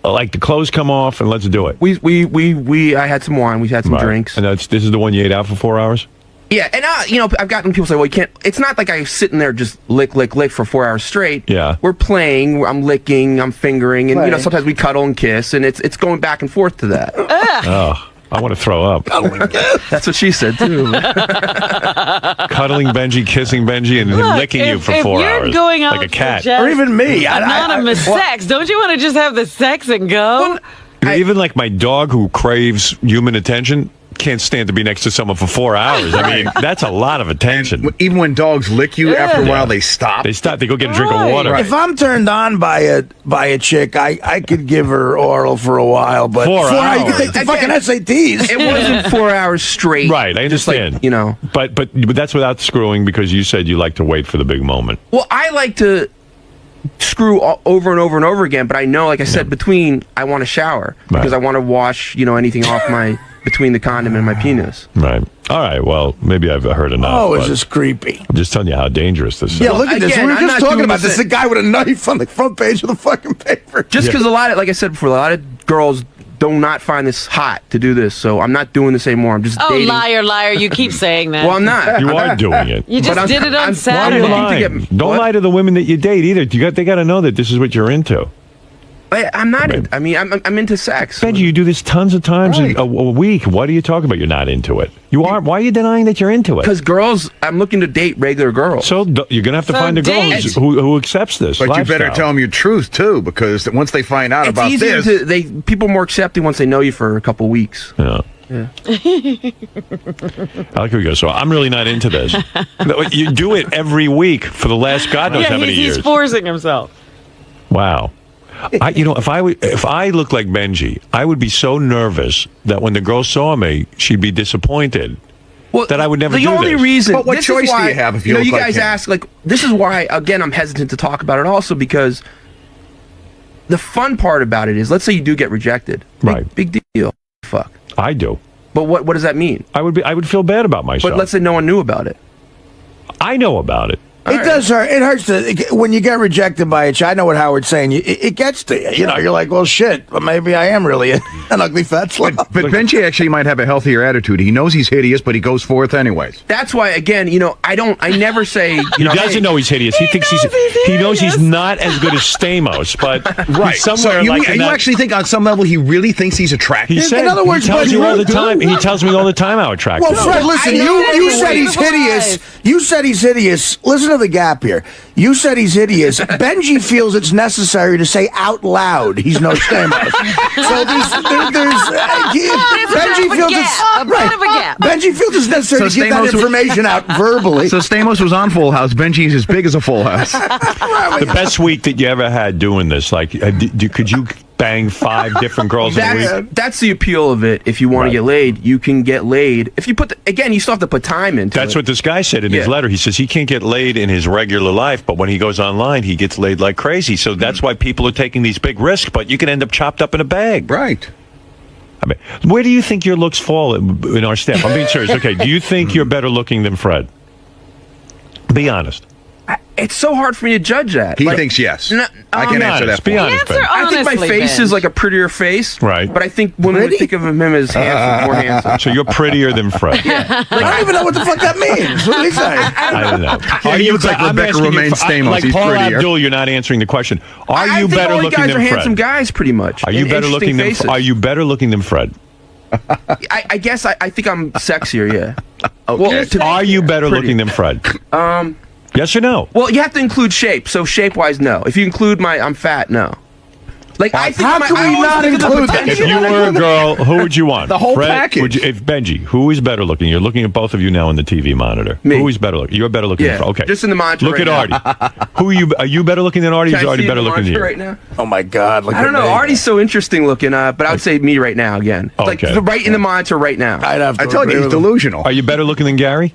Like the clothes come off and let's do it. I had some wine. We had some drinks. And this is the one you ate out for 4 hours? Yeah, and I've gotten people say, well, you can't. It's not like I'm sitting there just lick for 4 hours straight. Yeah. We're playing. I'm licking. I'm fingering, and sometimes we cuddle and kiss, and it's going back and forth to that. I want to throw up. That's what she said too. Cuddling Benji, kissing Benji, and him licking you for 4 if you're hours going out like a cat. for Or even me. Anonymous sex. Don't you want to just have the sex and go? Even like my dog who craves human attention can't stand to be next to someone for 4 hours. I mean, that's a lot of attention. Even when dogs lick you, after a while they stop. They stop. They go get a drink of water. If I'm turned on by a chick, I could give her oral for a while, but 4 hours. You could take the fucking SATs. It wasn't 4 hours straight. Right, I understand. Like, you know. But that's without screwing, because you said you like to wait for the big moment. Well, I like to screw over and over and over again, but I know, like I said, I want to shower because I want to wash, anything off between the condom and my penis. Right. All right. Well, maybe I've heard enough. Oh, it's just creepy. I'm just telling you how dangerous this is. Yeah, look at this. We were just talking about this. A guy with a knife on the front page of the fucking paper. Just because like I said before, a lot of girls do not find this hot to do this, so I'm not doing this anymore. I'm just dating. Liar. You keep saying that. Well, I'm not. You are doing it. You just did it on Saturday. Don't lie to the women that you date either. They got to know that this is what you're into. I'm not. I'm into sex. Benji, you do this tons of times in a week. What are you talking about? You're not into it. You are. Why are you denying that you're into it? Because girls, I'm looking to date regular girls. So you're gonna have to find a girl who accepts this. But you better tell them your truth too, because once they find out about this, people are more accepting once they know you for a couple weeks. Yeah. I like how we go. So I'm really not into this. You do it every week for the last God knows how many years. He's forcing himself. Wow. If I looked like Benji, I would be so nervous that when the girl saw me, she'd be disappointed. That I would never do this. The only reason. But what choice do you have if you look you like guys him? ask, this is why, again, I'm hesitant to talk about it also, because the fun part about it is, let's say you do get rejected. Big deal. Fuck. I do. But what does that mean? I would feel bad about myself. But let's say no one knew about it. I know about it. It does hurt. It hurts when you get rejected by a chick. I know what Howard's saying. It gets to you. You're like, well, shit. But maybe I am really an ugly fat slob. But Benji actually might have a healthier attitude. He knows he's hideous, but he goes forth anyways. That's why, again, I never say. He doesn't know he's hideous. He knows he's not as good as Stamos, but he's somewhere you actually think on some level he really thinks he's attractive? He said, in other words, he tells you all the time. He tells me all the time how attractive. Well, Fred, listen. You said he's hideous. You said he's hideous. Listen to the gap here. You said he's hideous. Benji feels it's necessary to say out loud he's no Stamos. So Benji feels it's Benji feels it's necessary to get that information out verbally. So Stamos was on Full House. Benji's as big as a Full House. The best week that you ever had doing this, could you bang 5 different girls in a week? That's the appeal of it. If you want to get laid, you can get laid. If you you still have to put time into it. That's what this guy said in his letter. He says he can't get laid in his regular life, but when he goes online, he gets laid like crazy. So that's why people are taking these big risks, but you can end up chopped up in a bag. Right. I mean, where do you think your looks fall in our staff? I'm being serious. Okay, do you think you're better looking than Fred? Be honest. It's so hard for me to judge that. He thinks yes. I can answer that. Be honest, Ben. I think my face is like a prettier face. Right. But I think women would think of him as handsome, more handsome. So you're prettier than Fred. I don't even know what the fuck that means. What did he say? I don't know. Yeah, he looks like Rebecca Romaine Stamos. Like He's Paul prettier. Abdul, you're not answering the question. Are you think better all looking guys than are Fred? handsome guys, pretty much. Are you better looking than? Are you better looking than Fred? I guess I think I'm sexier. Yeah. Okay. Well, are you better looking than Fred? Yes or no? Well, you have to include shape. So shape-wise, no. If you include I'm fat, no. Like I think how can we not include that? If you were a girl, who would you want? The whole Fred, package. If Benji, who is better looking? You're looking at both of you now on the TV monitor. Me. Who is better looking? You're better looking. Yeah. Than Fred. Okay. Just in the monitor. Look right at now. Artie. Who are you? Are you better looking than Artie? Or is Artie better looking than you? Right now? Oh my God! I don't know. Artie's so interesting looking, but I would say me right now again. Like right in the monitor right now. I'd have to I tell you, he's delusional. Are you better looking than Gary?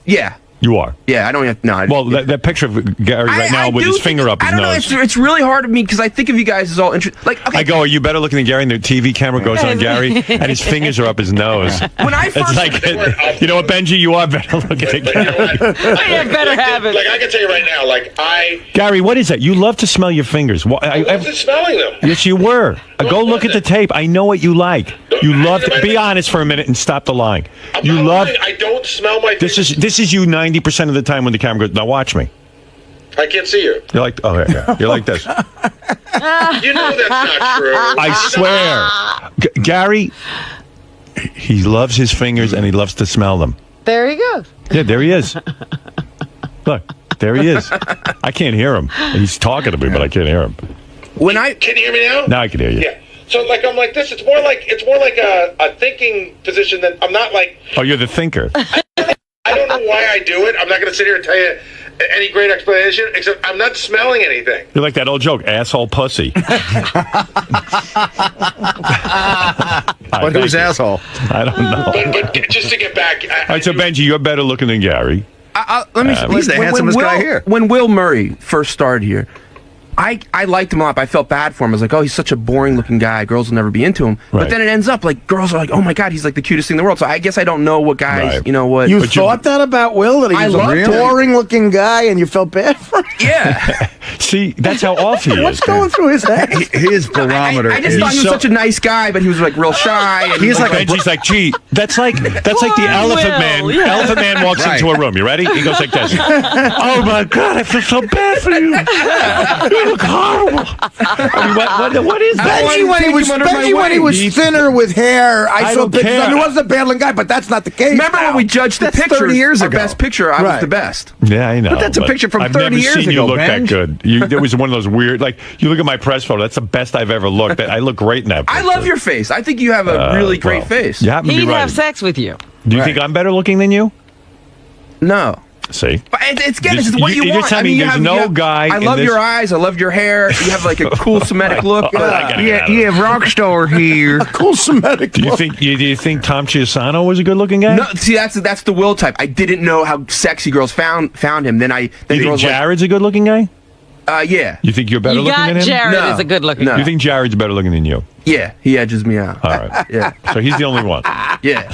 Yeah. You are. Yeah, I don't have no. Well, that picture of Gary right now with his finger up his I don't nose. know. It's really hard to me because I think of you guys as all interesting. Like, okay. I go, are you better looking than Gary? And the TV camera goes on Gary, and his fingers are up his nose. When I first, it's like, you know what, Benji, you are better looking than Gary. Yeah, better have it. Like I can tell you right now, Gary, what is that? You love to smell your fingers. I love smelling them. Yes, you were. Go look at the tape. I know what you like. You love to be honest for a minute and stop the lying. You love. I don't smell my fingers. This is you 90% of the time when the camera goes. Now watch me. I can't see you. You're like, oh yeah. You're like this. You know that's not true. I swear. Gary, he loves his fingers and he loves to smell them. There he goes. Yeah, there he is. Look, there he is. I can't hear him. He's talking to me, but I can't hear him. Can you hear me now? Now I can hear you. Yeah. So like I'm like this. It's more like a thinking position than I'm not like. Oh, you're the thinker. I don't know why I do it. I'm not going to sit here and tell you any great explanation, except I'm not smelling anything. You're like that old joke, asshole pussy. But who's asshole? I don't know. But just to get back. All right, so Benji, you're better looking than Gary. Let me. He's the handsomest guy here. When Will Murray first started here, I liked him a lot, but I felt bad for him. I was like, oh, he's such a boring-looking guy. Girls will never be into him. Right. But then it ends up like girls are like, oh my god, he's like the cutest thing in the world. So I guess I don't know what guys, Right. you know what. You thought that about Will? That he was a boring-looking guy, and you felt bad for him? Yeah. See, that's how off he is. What's going through his head? His barometer. I just thought he was such a nice guy, but he was like real shy. And He's like Benji's like, gee, that's like the Elephant Man. Yeah. Elephant Man walks into a room. You ready? He goes like this. Oh my God, I feel so bad for you. You look horrible. I mean, what is that? Benji when he was thinner with hair, I saw don't pictures. care. He wasn't a bad looking guy, but that's not the case. Remember when we judged the That's pictures? 30 years our ago. best picture, I was the best. Yeah, I know. But that's a picture from I've 30 never years seen you ago, look Ben. that good. There was one of those weird, like, you look at my press photo. That's the best I've ever looked. I look great in that picture. I love your face. I think you have a really great face. You happen to be He'd right. have sex with you. Do you think I'm better looking than you? No. See? But it's Just- what you you're want. telling me there's no guy I in love this- your eyes. I love your hair. You have like a cool Semitic look. I gotta get out of have rock star here. Cool Semitic. Do you think Tom Chiasano was a good looking guy? No, see that's the Will type. I didn't know how sexy girls found him. Then You think girls Jared's a good looking guy? yeah. You think you're better You looking got than him? Jared No. is a good looking No. You think Jared's better looking than you? Yeah, he edges me out. All right. Yeah. So he's the only one. Yeah.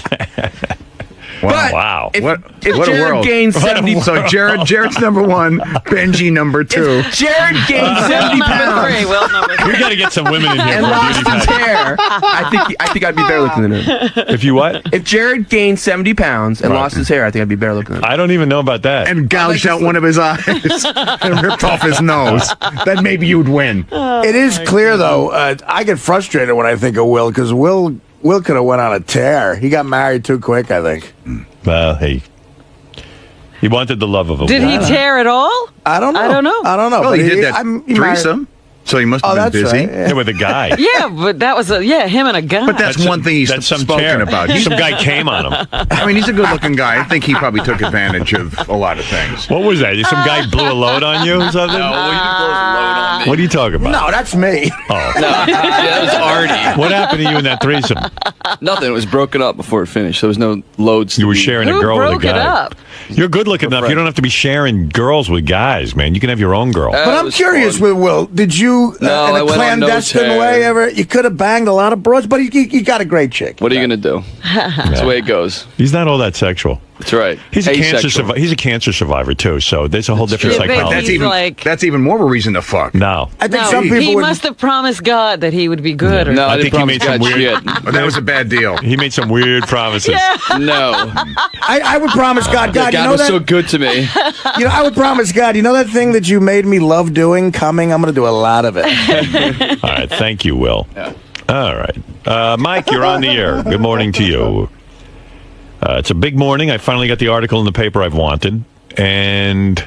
Wow. Wow. If, What if a Jared world. gains 70 So Jared's number one, Benji number two. Jared gained 70 Number pounds 3, Will number 3. We got to get some women in here and for a lost beauty his pageant. hair, I think I'd be better looking than him. If you what? If Jared gained 70 pounds and Right. lost his hair, I think I'd be better looking than him. I don't even know about that. And gouged out one of his eyes and ripped off his nose. Then maybe you'd win. It is clear, though. I get frustrated when I think of Will, because Will could have went on a tear. He got married too quick, I think. Well, he wanted the love of a Did he woman. tear at all? I don't know. I don't know. Well, but he did that he married- threesome, so he must have been that's busy. right. Yeah, with a guy. Yeah, but that was him and a guy. But that's one thing he's That's some spoken tear. about. Some guy came on him. I mean, he's a good-looking guy. I think he probably took advantage of a lot of things. What was that? Some guy blew a load on you or something? What are you talking about? No, that's me. Oh. No, that was Artie. What happened to you in that threesome? Nothing. It was broken up before it finished. There was no loads. You were sharing a Who girl with a broke it guy. up? You're good looking enough. You don't have to be sharing girls with guys, man. You can have your own girl. But I'm curious with Will. Did you, No, in I a went on no clandestine tear. way, ever? You could have banged a lot of broads, but you got a great chick. What are you gonna do? That's the way it goes. He's not all that sexual. That's right. He's a cancer Asexual. He's a cancer survivor too. So there's a whole different true. Yeah, but psychology. That's even more of a reason to fuck. No. I think No, some people he would. must have promised God that he would be good. Or No, I I think didn't he made promise some God weird. shit. But that was a bad deal. He made some weird promises. No. I would promise God. God, God you know was that. so good to me. I would promise God. You know that thing that you made me love doing? Coming. I'm going to do a lot of it. All right. Thank you, Will. Yeah. All right. Mike, you're on the air. Good morning to you. It's a big morning. I finally got the article in the paper I've wanted. And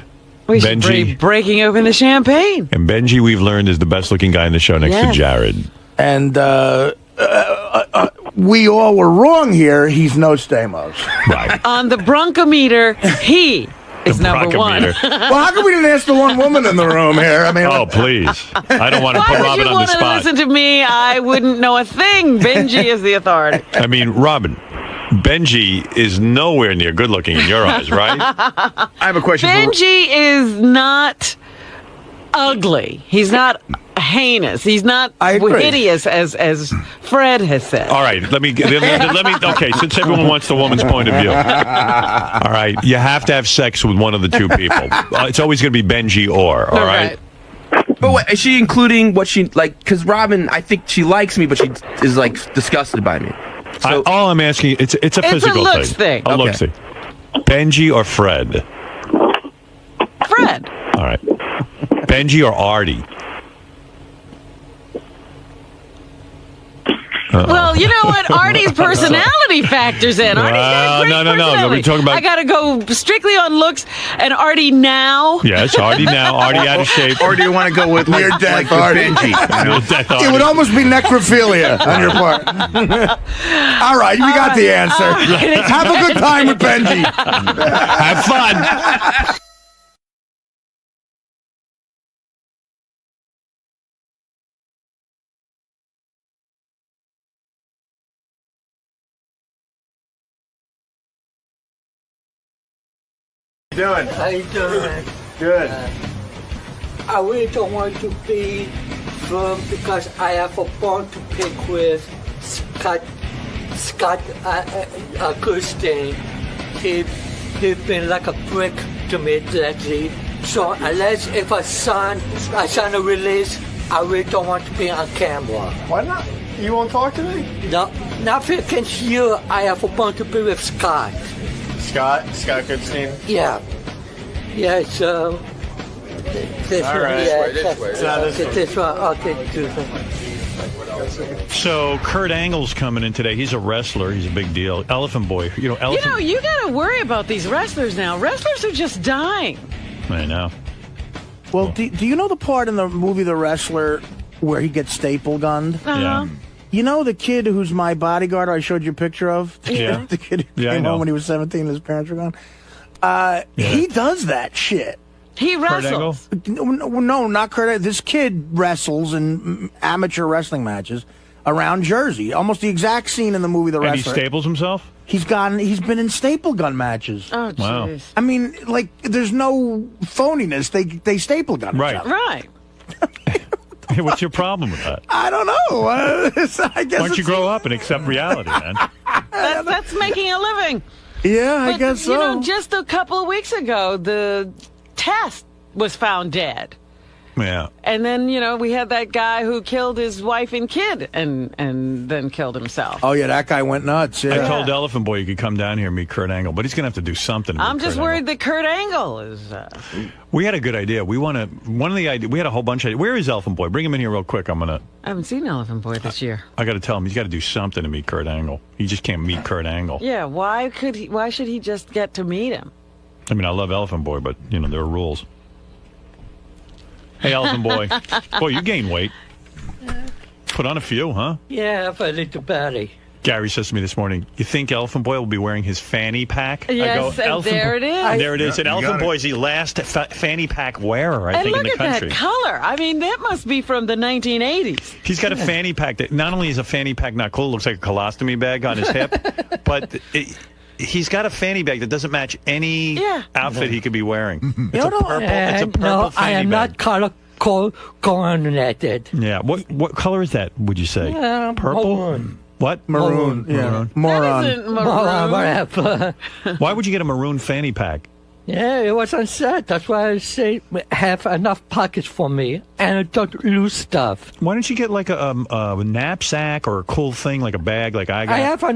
we should be Benji, breaking open the champagne. and Benji, we've learned, is the best looking guy in the show next to Yes. Jared. And we all were wrong here. He's no Stamos. Right. On the bronchometer, he is number one. Bronchometer. Well, how come we didn't ask the one woman in the room here? I mean, Oh, please. I don't want to Why put would Robin you on the want to spot. listen to me? I wouldn't know a thing. Benji is the authority. I mean, Robin, Benji is nowhere near good looking in your eyes, right? I have a question. Benji is not ugly. He's not heinous. He's not I agree. hideous as Fred has said. All right, let me. Okay, since everyone wants the woman's point of view, all right, you have to have sex with one of the two people. It's always going to be Benji or. All right. But what, is she including what she like? Because Robin, I think she likes me, but she is like disgusted by me. So All I'm asking, it's a physical looks thing. A Okay. looks thing. Benji or Fred? Fred. All right. Benji or Artie? Well, you know what? Artie's personality factors in. Artie's got a great personality. No. We're talking about. I got to go strictly on looks. And Artie now. Yes, Artie now. Artie out of shape. Or do you want to go with like Benji? You know? It would almost be necrophilia on your part. All right, we got the answer. Have a good time with Benji. Have fun. Doing? How you doing? Good. I really don't want to be firm because I have a bone to pick with Scott Kirsten. He's been like a prick to me lately. So unless if I sign a release, I really don't want to be on camera. Why not? You won't talk to me? No, not because you. I have a bone to pick with Scott. Scott Goodstein? Yeah. Yeah, so... All right. This one. Okay, So Kurt Angle's coming in today. He's a wrestler. He's a big deal. Elephant Boy. You got to worry about these wrestlers now. Wrestlers are just dying. I know. Well, do you know the part in the movie The Wrestler where he gets staple gunned? Uh-huh. You know the kid who's my bodyguard I showed you a picture of? Yeah. The kid who Yeah, I came know. home when he was 17 and his parents were gone? He does that shit. He wrestles. No, not Kurt. This kid wrestles in amateur wrestling matches around Jersey. Almost the exact scene in the movie The And he Wrestler. staples himself? He's been in staple gun matches. Oh, jeez. Wow. I mean, like, there's no phoniness. They staple gun. Right. each other. Right. What's your problem with that? I don't know. I guess Why don't you grow up and accept reality, man? That's making a living. Yeah, I But, guess so. You know, just a couple of weeks ago, the test was found dead. Yeah. And then, you know, we had that guy who killed his wife and kid and then killed himself. Oh, yeah, that guy went nuts. Yeah. I told Elephant Boy you could come down here and meet Kurt Angle, but he's going to have to do something. I'm just worried that Kurt Angle is... We had a good idea. We had a whole bunch of... Where is Elephant Boy? Bring him in here real quick. I haven't seen Elephant Boy this year. I got to tell him he's got to do something to meet Kurt Angle. He just can't meet Kurt Angle. Yeah, why should he just get to meet him? I mean, I love Elephant Boy, but, you know, there are rules. Hey, Elephant Boy. Boy, you gained weight. Put on a few, huh? Yeah, if I little belly. Gary says to me this morning, you think Elephant Boy will be wearing his fanny pack? Yes, and there it is. There it is. And Elephant Boy is the last fanny pack wearer, I think, in the country. And look at that color. I mean, that must be from the 1980s. He's got a fanny pack that not only is a fanny pack not cool, it looks like a colostomy bag on his hip, but he's got a fanny bag that doesn't match any outfit he could be wearing. It's a purple fanny I am bag. not color coordinated. Yeah. What color is that, would you say? Purple? Maroon. What? Maroon. Yeah. Maroon. Moron. That isn't maroon. Whatever. Why would you get a maroon fanny pack? Yeah, it was on set. That's why I say have enough pockets for me and I don't lose stuff. Why don't you get like a knapsack or a cool thing, like a bag like I got? I have a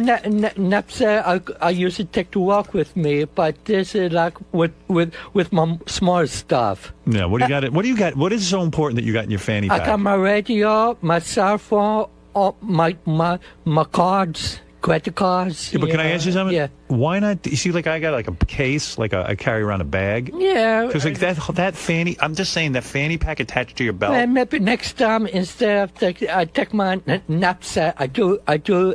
knapsack I usually take to walk with me, but this is like with my small stuff. Yeah, what do you got? What do you got? What is so important that you got in your fanny pack? I got my radio, my cell phone, my cards. Credit cards. Yeah, but can I ask you something? Yeah. Why not? You see, like I got like a case, like I carry around a bag. Yeah. Because like that fanny, I'm just saying that fanny pack attached to your belt. Well, maybe next time instead of I take my knapsack, I do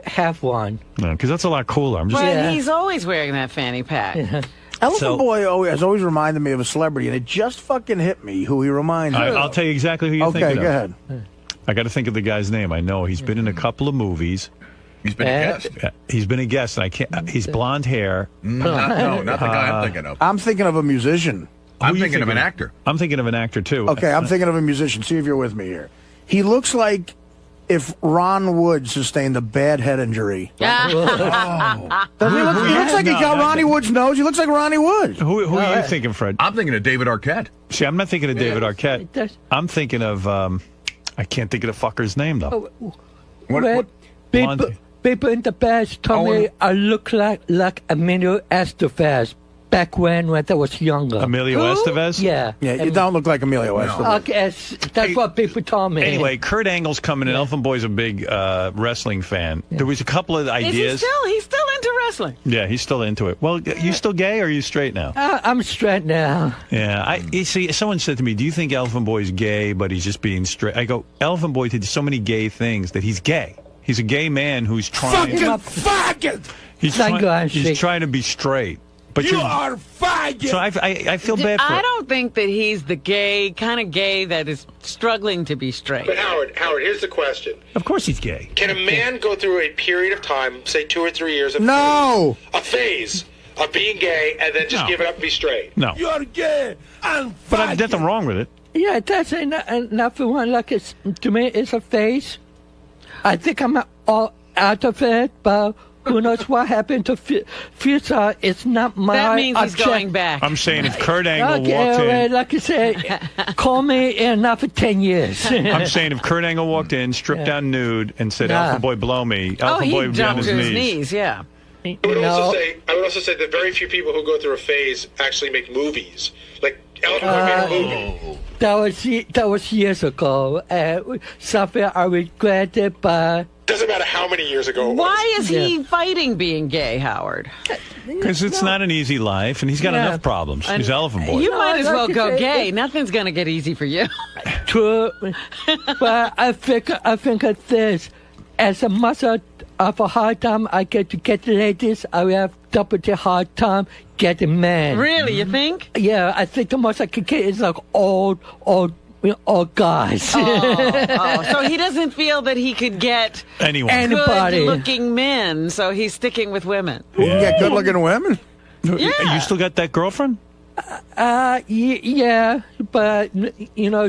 have one. No, because that's a lot cooler. I'm just. Well, he's always wearing that fanny pack. Elephant Boy has always reminded me of a celebrity, and it just fucking hit me who he reminds me of. I'll tell you exactly who you're thinking of. Okay, go ahead. I got to think of the guy's name. I know he's been in a couple of movies. He's been a guest. He's been a guest, and I can't. He's blonde hair. Not the guy I'm thinking of. I'm thinking of a musician. I'm thinking of an actor. I'm thinking of an actor too. Okay, I'm thinking of a musician. See if you're with me here. He looks like if Ron Wood sustained a bad head injury. Doesn't he look, he looks like he got Ronnie Wood's nose. He looks like Ronnie Wood. Who are you thinking, Fred? I'm thinking of David Arquette. See, I'm not thinking of David Arquette. I'm thinking of I can't think of the fucker's name though. People in the past told me I look like Emilio Estevez, back when I was younger. Emilio Estevez? Yeah. Yeah, you don't look like Emilio Estevez. Okay, that's what people told me. Anyway, Kurt Angle's coming in. Elfin Boy's a big wrestling fan. There was a couple of ideas. He's still into wrestling. Yeah, he's still into it. Well, you still gay or are you straight now? I'm straight now. Yeah, you see, someone said to me, do you think Elfin Boy's gay, but he's just being straight? I go, Elfin Boy did so many gay things that he's gay. He's a gay man who's trying... Faggot! He's trying to be straight. But you are faggot! So I feel bad for I don't think that he's the kind of gay that is struggling to be straight. But Howard, here's the question. Of course he's gay. Can a man go through a period of time, say 2 or 3 years, No! a phase of being gay, and then just give it up and be straight? No. You're gay! But there's nothing wrong with it. Yeah, that's nothing wrong. Like to me, it's a phase. I think I'm all out of it, but who knows what happened to future? It's not my That means he's object. going back. I'm saying if Kurt Angle walked Well, in... like I said, call me in not for 10 years. I'm saying if Kurt Angle walked in, stripped down nude, and said, Elfin Boy, blow me, Elfin Boy would be on his knees. Yeah. I would also say that very few people who go through a phase actually make movies. Like Elfin Boy made a movie. That was years ago. Something I regretted, but... Doesn't matter how many years ago it was. Why is he fighting being gay, Howard? Because it's not an easy life, and he's got enough problems. He's Elfin Boy. You might as well go gay. Nothing's going to get easy for you. True. But I think of this. As a much of a hard time I get to get ladies, I have double the hard time getting men. Really, you think? Yeah, I think the most I can get is like old guys. So he doesn't feel that he could get anybody good-looking men, so he's sticking with women. You can get good-looking women? You still got that girlfriend? Yeah, but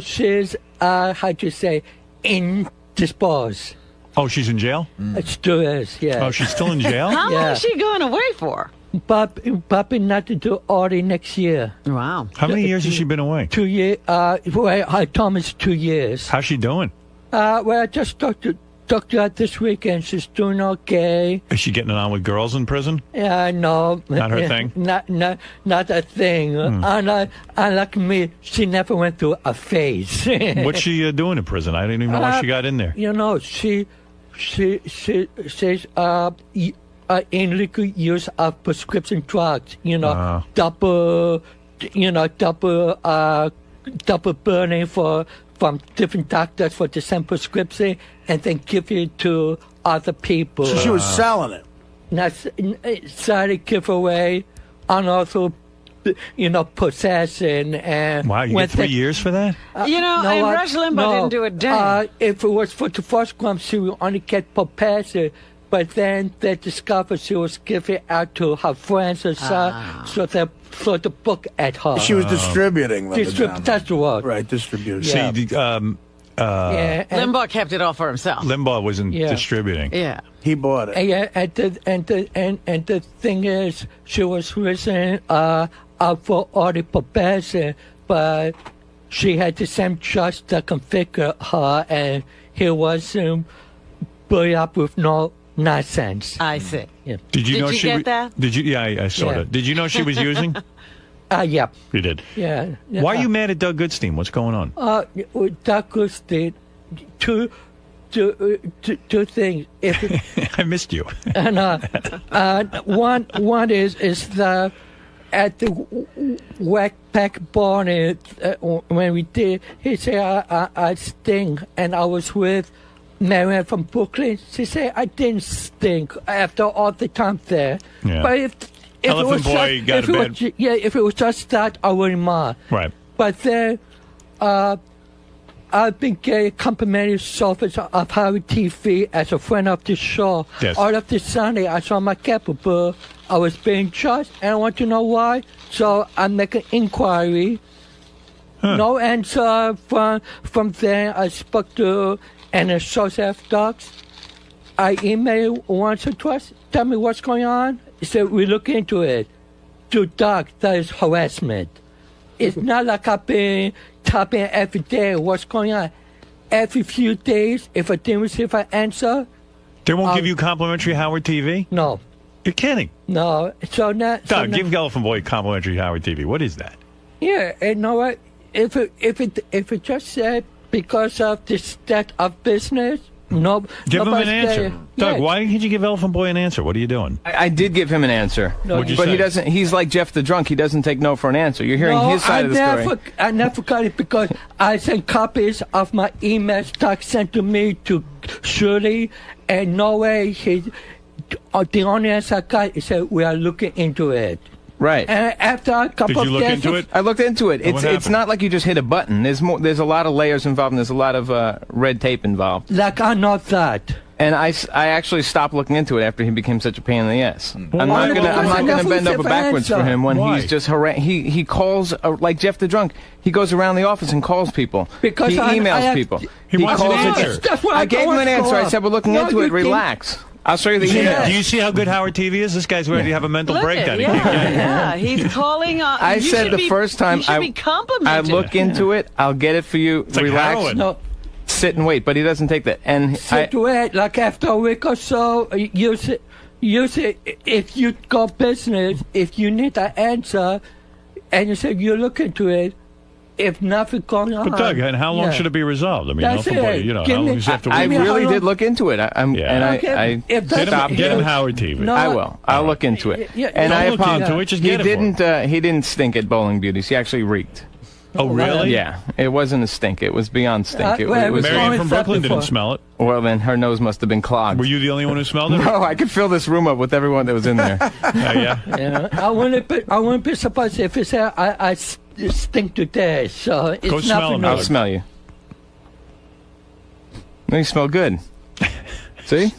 she's how'd you say, indisposed. Oh, she's in jail? It still is, yeah. Oh, she's still in jail? How long is she going away for? Probably not to Artie next year. Wow. How many years has she been away? 2 years. I told me it's 2 years. How's she doing? Well, I just talked to her this weekend. She's doing okay. Is she getting it on with girls in prison? Yeah, no. Not her thing? Not a thing. Unlike me, she never went through a phase. What's she doing in prison? I didn't even know why she got in there. She's illegal use of prescription drugs. Double burning from different doctors for the same prescription, and then give it to other people. So she was selling it. Not started giveaway, and also possession. And wow, you get 3 years for that? And Rush Limbaugh didn't do a day. If it was for the first crime, she would only get possession. But then they discovered she was giving out to her friends and so they threw the book at her. She was distributing them. That's the word. Right, distribution. See, Limbaugh kept it all for himself. Limbaugh wasn't distributing. Yeah. He bought it. And the thing is, she was risen up for Artie DePace, but she had the same judge that configured her, and he was put up with no nonsense. I see. Yeah. Did you get that? Did you? Yeah, I sort of. Did you know she was using? Yeah. You did? Yeah. Why are you mad at Doug Goodstein? What's going on? Doug Goodstein, two things. I missed you. And one is the at the Whack Pack Barn when we did. He said I stink, and I was with Marianne from Brooklyn. She said I didn't stink after all the time there. Yeah. But if Elephant Boy got a bad... if it was just that, I wouldn't mind. Right. But then I've been getting complimentary service of Howard TV as a friend of the show. Yes. All of this Sunday, I saw my capable. I was being judged, and I want to know why. So I make an inquiry. Huh. No answer from there. I spoke to an associate docs. I emailed once or twice. Tell me what's going on. He said, we look into it. To Doc, that is harassment. It's not like I've been tapping every day what's going on. Every few days, if I didn't receive an answer... They won't give you complimentary Howard TV? No. You're kidding. No, so not. Doug, give Elephant Boy complimentary Howard TV. What is that? Yeah, and you know what? If it just said because of the state of business, no. Give him an answer. Doug, Yeah. why can't you give Elephant Boy an answer? What are you doing? I did give him an answer. No, What'd you but say? he doesn't. He's like Jeff the Drunk. He doesn't take no for an answer. You're hearing his side of the story. I never got it because I sent copies of my emails Doug sent to me to Shirley, and no way the only answer I got is that we are looking into it. Right. And after a couple of days, I looked into it. And what It's happened? not like you just hit a button. There's more. There's a lot of layers involved, and there's a lot of red tape involved. Like I know that. And I actually stopped looking into it after he became such a pain in the ass. I'm Why? not Because I gonna never bend said over for backwards answer. for him when Why? he's just he calls like Jeff the Drunk. He goes around the office and calls people. Because he I emails have- people. He wants an calls answer. again. That's why I gave him an answer. I said we're looking into it. Relax. I'll show you the email. Do you see how good Howard TV is? This guy's ready to have a mental Look breakdown. at, He can't get it. yeah, he's calling. I you said should the be- first time you should be I complimented. look into it, I'll get it for you. like Relax. heroin. No. Sit and wait, but he doesn't take that. And Sit wait, like after a week or so, you say if you got business, if you need an answer, and you say you look into it, if nothing going on. But Doug, and how long should it be resolved? I mean, That's Elephant Boy, it. you know, Give how me- long does he have to I wait? really did look into it. Yeah. If stopped. Get him Howard TV. No, I will. I'll look into it. Yeah, and don't I look apologize. into it, just get it for him. He didn't stink at Bowling Beauties. He actually reeked. Oh, really? Yeah. It wasn't a stink. It was beyond stink. It was Marion from Brooklyn didn't smell it. Well, then her nose must have been clogged. Were you the only one who smelled it? No, I could fill this room up with everyone that was in there. Yeah. Yeah, I wouldn't be surprised if it's I stink today. So it's Go smell nothing. him. I'll smell you. No, you smell good. See?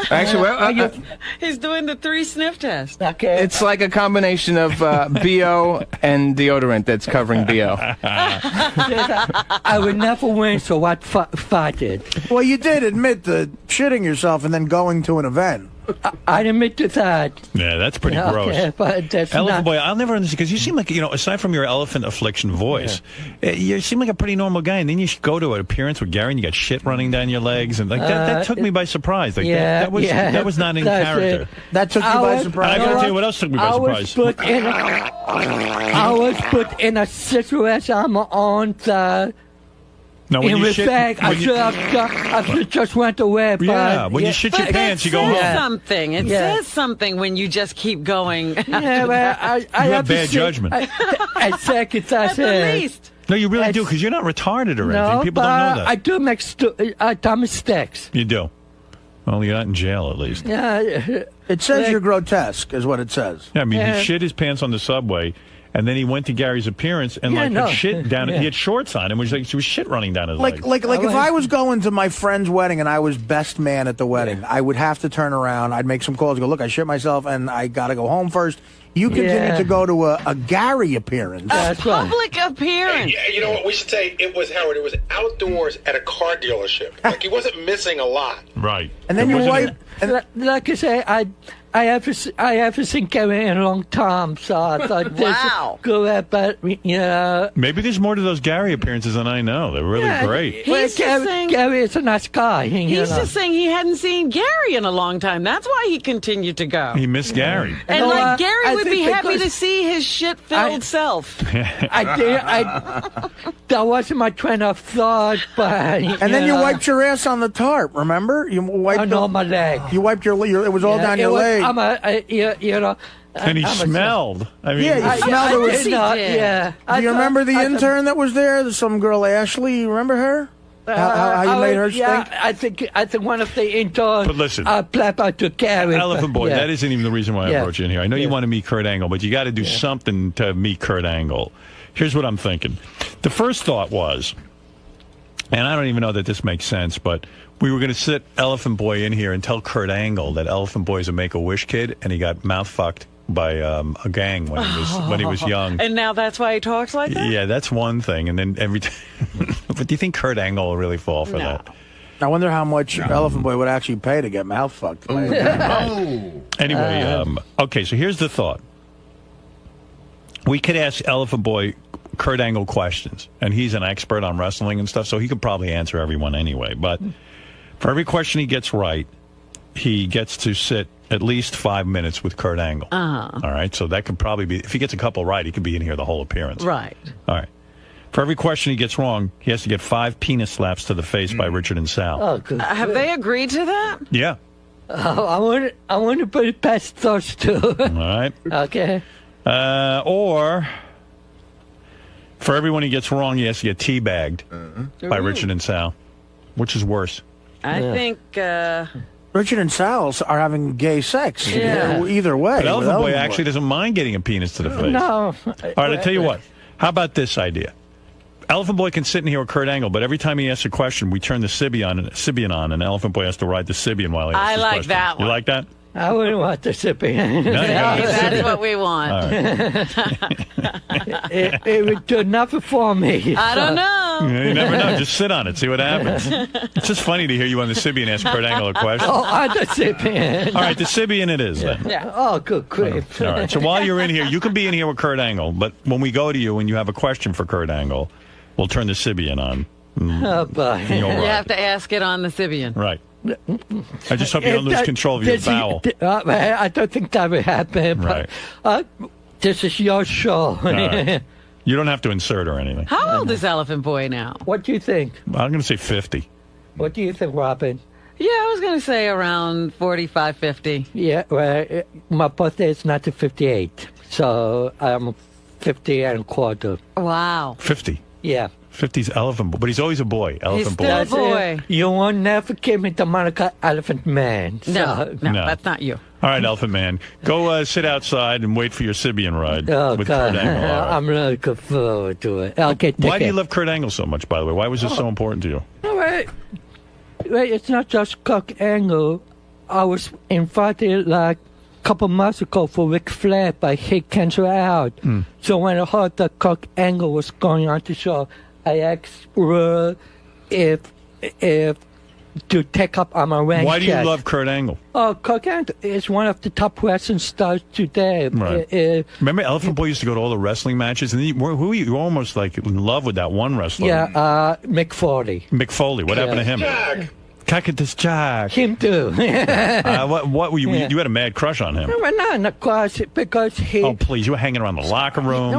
Actually, well, he's doing the 3 sniff test. Okay. it's like a combination of BO and deodorant that's covering BO. I would never win, so I fought it. Well, you did admit to shitting yourself and then going to an event. I admit to that. Yeah, that's pretty Okay, gross. but that's Elephant not. Boy, I'll never understand because you seem like, you know, aside from your elephant affliction voice, you seem like a pretty normal guy. And then you go to an appearance with Gary and you got shit running down your legs, and like that took me by surprise. Like that was not in character. It. That took you by surprise. And I got to tell you what else took me by surprise. I was put in a situation I'm on the. No, when in you shit- respect, I when you- should have just went away. But Yeah, when you shit your But pants, you that go says home. something. It Yeah. says something when you just keep going. Yeah, but I You have have to bad say- judgment. At seconds, I At the said. least. No, you really do because you're not retarded or anything. No, People but don't know that. I do make mistakes. You do. Well, you're not in jail at least. Yeah, It says you're grotesque, is what it says. Yeah, I mean, Yeah. he shit his pants on the subway, and then he went to Gary's appearance and Yeah, like no. had shit down. Yeah. He had shorts on, and was like, there was shit running down his Like leg. if I was going to my friend's wedding and I was best man at the wedding, I would have to turn around. I'd make some calls. Go, look, I shit myself, and I got to go home first. You continue Yeah. to go to a Gary appearance. Public appearance. Yeah, you know what? We should say it was Howard. It was outdoors at a car dealership. Like he wasn't missing a lot. Right. And then you wipe. like I say, I haven't seen Gary in a long time, so I thought this Wow. go ahead, but yeah. Maybe there's more to those Gary appearances than I know. They're really great. Well, He's just saying- Gary is a nice guy. He's just saying he hadn't seen Gary in a long time. That's why he continued to go. He missed Gary. And No, like Gary I would think be happy because to see his shit-filled self. That wasn't my train of thought, but And then you wiped your ass on the tarp. Remember? You wiped on my leg. You wiped your. It was all down your leg. You know. And he smelled. I mean, Yeah, you smelled it. Was, Yeah. Do you remember the intern that was there? There's some girl, Ashley. You remember her? How you made her stink? Yeah, I think one of the interns. But listen, plap out to Gary. Elephant Boy, yeah. that isn't even the reason why I Yeah. brought you in here. I know you want to meet Kurt Angle, but you got to do something to meet Kurt Angle. Here's what I'm thinking. The first thought was, and I don't even know that this makes sense, but we were going to sit Elephant Boy in here and tell Kurt Angle that Elephant Boy is a Make-A-Wish kid, and he got mouth-fucked by a gang when he was young. And now that's why he talks like that? Yeah, that's one thing. And then every time. But do you think Kurt Angle will really fall for that? I wonder how much Elephant Boy would actually pay to get mouth fucked. Anyway, okay, so here's the thought. We could ask Elephant Boy Kurt Angle questions, and he's an expert on wrestling and stuff, so he could probably answer everyone anyway. But for every question he gets right, he gets to sit at least 5 minutes with Kurt Angle. Uh-huh. All right, so that could probably be, if he gets a couple right, he could be in here the whole appearance. Right. All right. For every question he gets wrong, he has to get 5 penis slaps to the face by Richard and Sal. Oh, good. Have they agreed to that? Yeah. Oh, I want to put it past those two. All right. Okay. Or for everyone he gets wrong, he has to get teabagged by Richard and Sal. Which is worse? I think... Richard and Sal are having gay sex. Yeah. Either way. But Elephant Boy actually doesn't mind getting a penis to the face. No. All right, I'll tell you what. How about this idea? Elephant Boy can sit in here with Kurt Angle, but every time he asks a question, we turn the Sybian on, and Elephant Boy has to ride the Sybian while he asks his question. that one. You like that? I wouldn't want the Sybian. That's what we want. All right. it would do nothing for me. I don't know. You never know. Just sit on it. See what happens. It's just funny to hear you on the Sybian ask Kurt Angle a question. Oh, on the Sybian. All right, the Sybian it is then. Yeah. Oh, good grief. All right. So while you're in here, you can be in here with Kurt Angle, but when we go to you and you have a question for Kurt Angle, we'll turn the Sybian on. Oh, boy. You have to ask it on the Sybian. Right. I just hope you don't lose control of your bowel. I don't think that would happen. Right. But, this is your show. Right. You don't have to insert or anything. How old is Elephant Boy now? What do you think? I'm going to say 50. What do you think, Robin? Yeah, I was going to say around 45, 50. Yeah, well, my birthday is 1958, so I'm 50 and a quarter. Wow. 50? Yeah. 50's Elephant Boy, but he's always a boy. Elephant Boy. Still a boy. You will never give me the moniker Elephant Man. So. No, that's not you. All right, Elephant Man. Go sit outside and wait for your Sybian ride with God. Kurt Angle. All right. I'm really looking forward to it. Okay, Why do you love Kurt Angle so much, by the way? Why was this so important to you? Well, it's not just Kurt Angle. I was invited like a couple months ago for Ric Flair, but he canceled out. So when I heard that Kurt Angle was going on the show, I asked her if to take up on my rank. Why do you love Kurt Angle? Oh, Kurt Angle is one of the top wrestling stars today. Right. Remember, Elephant Boy used to go to all the wrestling matches, and you were almost like in love with that one wrestler. Yeah, Mick Foley. Mick Foley. What happened to him? Jack. Cactus Jack. Him too. What were you? Yeah. You had a mad crush on him. No, not quite, because he. Oh please! You were hanging around the locker room.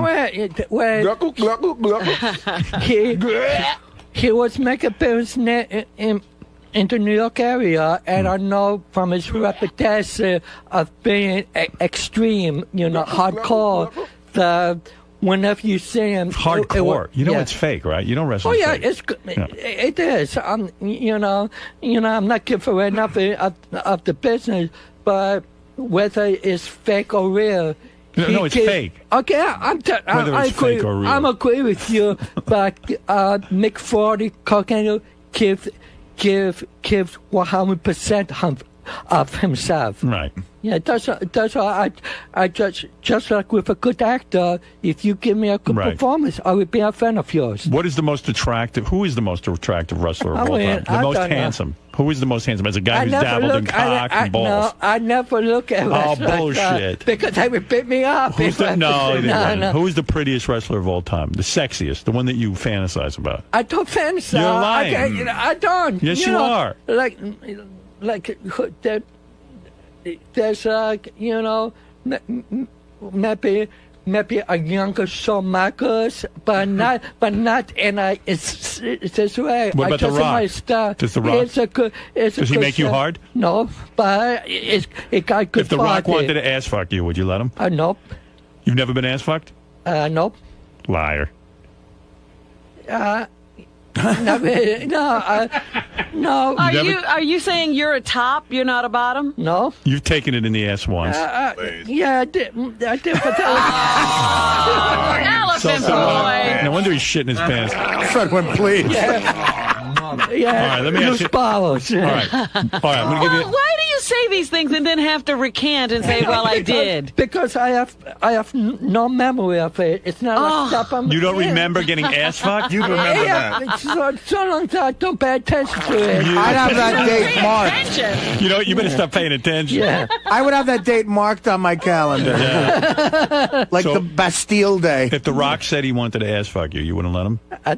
He was making business in the New York area, and I know from his reputation of being extreme, hardcore, that whenever you see him, hardcore. It's fake, right? You don't wrestle. Oh yeah, fake. it's good. It is. I'm not giving enough of the business, but whether it's fake or real. No, it's fake. Okay, I agree. Fake or real. I'm agree with you, but Mick Foley, Kurt Angle gives 100% of himself. Right. Yeah, that's why I just like with a good actor, if you give me a good performance, I would be a fan of yours. Who is the most attractive wrestler of all time? The most handsome. Who is the most handsome? As a guy who's dabbled in cock and balls. No, I never look at wrestlers bullshit. because they would beat me up. Who is the prettiest wrestler of all time? The sexiest, the one that you fantasize about? I don't fantasize. You're lying. I don't. Yes, you are. There's maybe a younger Shawn Michaels, but not in a it's this way. What about The Rock? Does The Rock? Does he make you hard? No, but it got good. If The Rock wanted to ass fuck you, would you let him? Nope. You've never been ass fucked? Nope. Liar. No. Are you saying you're a top? You're not a bottom? No. You've taken it in the ass once. Yeah, I did. But Elephant Boy. No wonder he's shitting his pants. Fredwin, please. Yeah. All right, let me ask you. All right. I'm going to give you. Why do you say these things and then have to recant and say, "Well, I did"? Because I have no memory of it. It's not like stuff. You don't remember getting ass fucked? You remember that? It's so long that I don't pay attention to it. I'd have that date marked. You better stop paying attention. Yeah. I would have that date marked on my calendar. Yeah. Like the Bastille Day. If The Rock said he wanted to ass fuck you, you wouldn't let him? I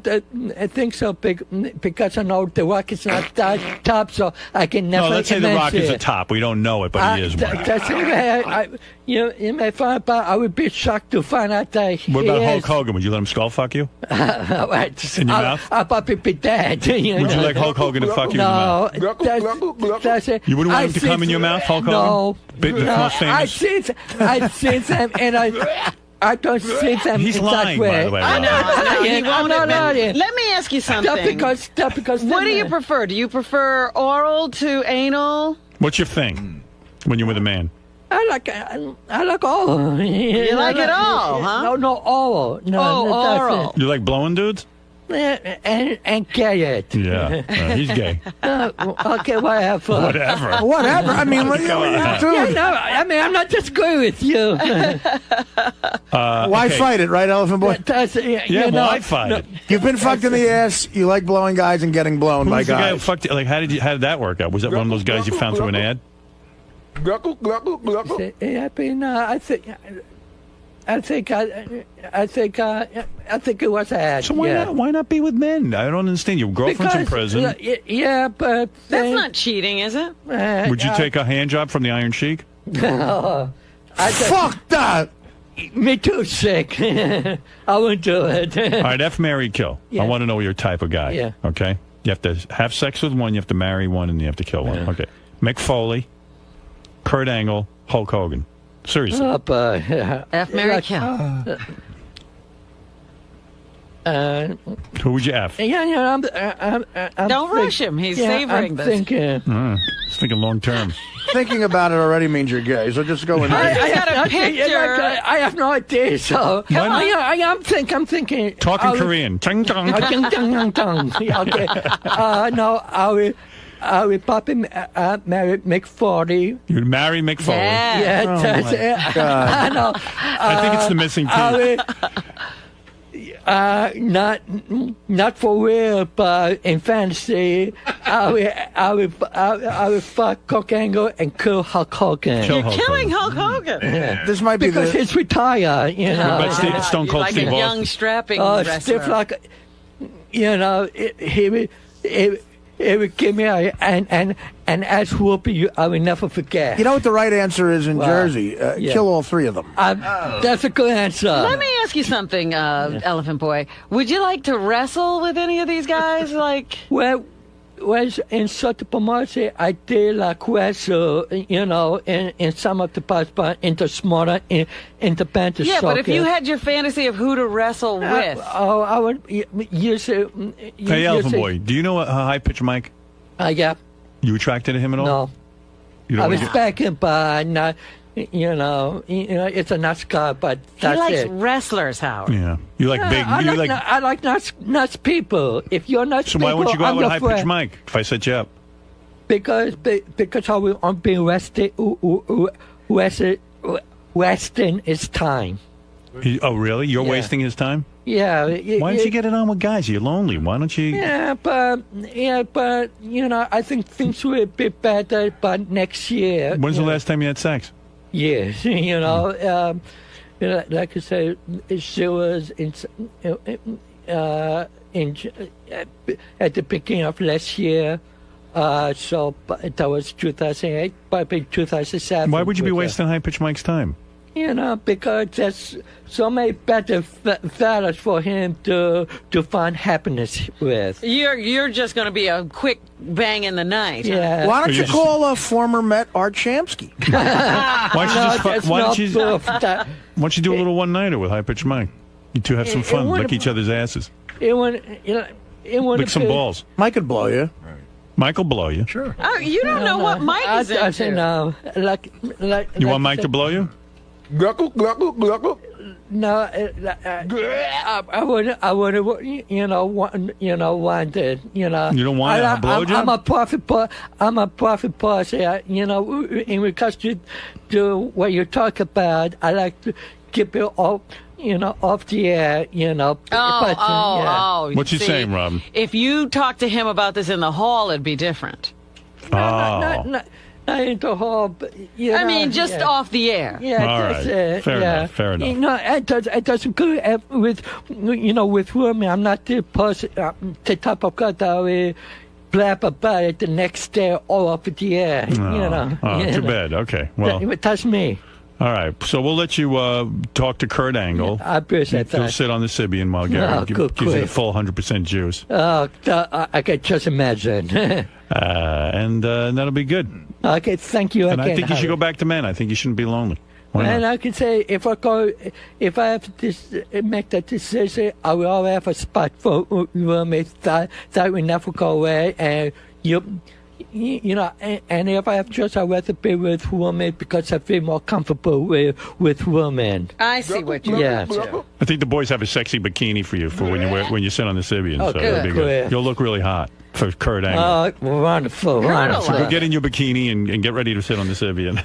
think so, because I know The Rock is not that top, so I can never. No, let's say The Rock is a top top. We don't know it, but he is one. You may find out, I would be shocked to find out that What about Hulk Hogan? Would you let him skull fuck you? In your mouth? I'll probably be dead. Would you like Hulk Hogan to fuck you in the mouth? That's it. You wouldn't want him to come in your mouth, Hulk Hogan? No. The most famous? I've seen them, and I don't see them. He's in lying, that way. by the way. I know. He won't I'm not admit- lying. Let me ask you something. That's because What do you prefer? Do you prefer oral to anal? What's your thing when you're with a man? I like all. You like it all, huh? No, all. No, oral. You like blowing dudes? And get it. Yeah, he's gay. Okay, whatever. Whatever. I mean, Come on. I'm not disagreeing with you. Why fight it, right, Elephant Boy? Why fight it? You've been fucked in the ass. You like blowing guys and getting blown by Who's the guy who guys. fucked you? Like, how did that work out? Was that one of those guys you found through an ad? I think it was an ad. So why not be with men? I don't understand. Your girlfriend's in prison. But That's not cheating, is it? Would you take a hand job from the Iron Sheik? Fuck that. Me too, sick. I wouldn't do it. All right, F, marry, kill. Yeah. I want to know your type of guy. Yeah. Okay? You have to have sex with one, you have to marry one, and you have to kill one. Okay. Mick Foley, Kurt Angle, Hulk Hogan. Seriously. F, marry, kill. Who would you F? I'm Don't rush him. He's savoring this. He's thinking long term. Thinking about it already means you're gay, so just go in there. I have no idea, so I'm thinking. Talking Korean. Chung chung. Okay. No, I will probably marry Mick Foley. You'd marry Mick Foley. Yeah, Oh, that's my it. God. I know. I think it's the missing piece. Not for real, but in fantasy, I will fuck Cock Angle and kill Hulk Hogan. You're killing Hulk Hogan. This might be because he's retired, you know. What about Stone Cold like Steve a Austin? young strapping wrestler. Stiff like, you know, it would give me an ass whooping I will never forget. You know what the right answer is in Jersey? Kill all three of them. That's a good answer. Let me ask you something, Elephant Boy. Would you like to wrestle with any of these guys? Like, well, in such a promotion, I did like wrestle, you know, in some of the parts, but in the smaller, in the banter yeah, but if you had your fantasy of who to wrestle with, I would use it. Hey, Elephant Boy, do you know a high-pitched mic? Yeah. You attracted to him at all? No. You don't I like respect him, but not. You know, it's a nice guy, but that's he likes it. wrestlers, Howard. Yeah, you like big. I like nice people. If you're nice So people, why wouldn't you go out I'm with a your high-pitched friend. mic if I set you up? Because I'm being wasting his time. Oh, really? You're wasting his time? Yeah. Why don't you get it on with guys? You're lonely. Why don't you? Yeah, but you know, I think things will be better. But next year. When's the last time you had sex? Yes, you know, like I said, she was at the beginning of last year. So that was 2008, probably 2007. Why would you be wasting high-pitched Mike's time? You know, because there's so many better fellas for him to find happiness with. You're just going to be a quick bang in the night. Yeah. Why don't you call a former Met Art Shamsky? Why don't you do a little one-nighter with high-pitched Mike? You two have some fun. Lick each other's asses. Lick some balls. Mike could blow you. Mike will blow you. Sure. Oh, you don't know what Mike is into. I say no. You want Mike to blow you? No, I would, you know, wanted, you know. You don't want a blowjob? I'm a profit person. You know, in regards to what you talk about, I like to keep it off, you know, off the air, you know. What's he see, saying, Robin? If you talk to him about this in the hall, it'd be different. Not in the hall, but, you know, I mean, just off the air. Yeah, All that's right. it. Fair yeah. enough. Fair enough. You know, it doesn't go with, you know, with women. I'm not the person, the type of guy that will, blab about it the next day all up in the air. Too bad. Okay, well. That's me. All right, so we'll let you talk to Kurt Angle. I appreciate that. He'll sit on the Sybian while Gary gives you the full 100% juice. I can just imagine. And that'll be good. Okay, thank you and again. I think you should go back to men. I think you shouldn't be lonely. Why not? And I can say, if I have to make that decision, I will always have a spot for roommates that will never go away. And and if I have choice, I'd rather be with women because I feel more comfortable with women. I see what you Yeah. I think the boys have a sexy bikini for you for when you sit on the Sybian. Oh, so that'd be good. You'll look really hot for Kurt Angle. Oh, wonderful. So go get in your bikini and get ready to sit on the Sybian.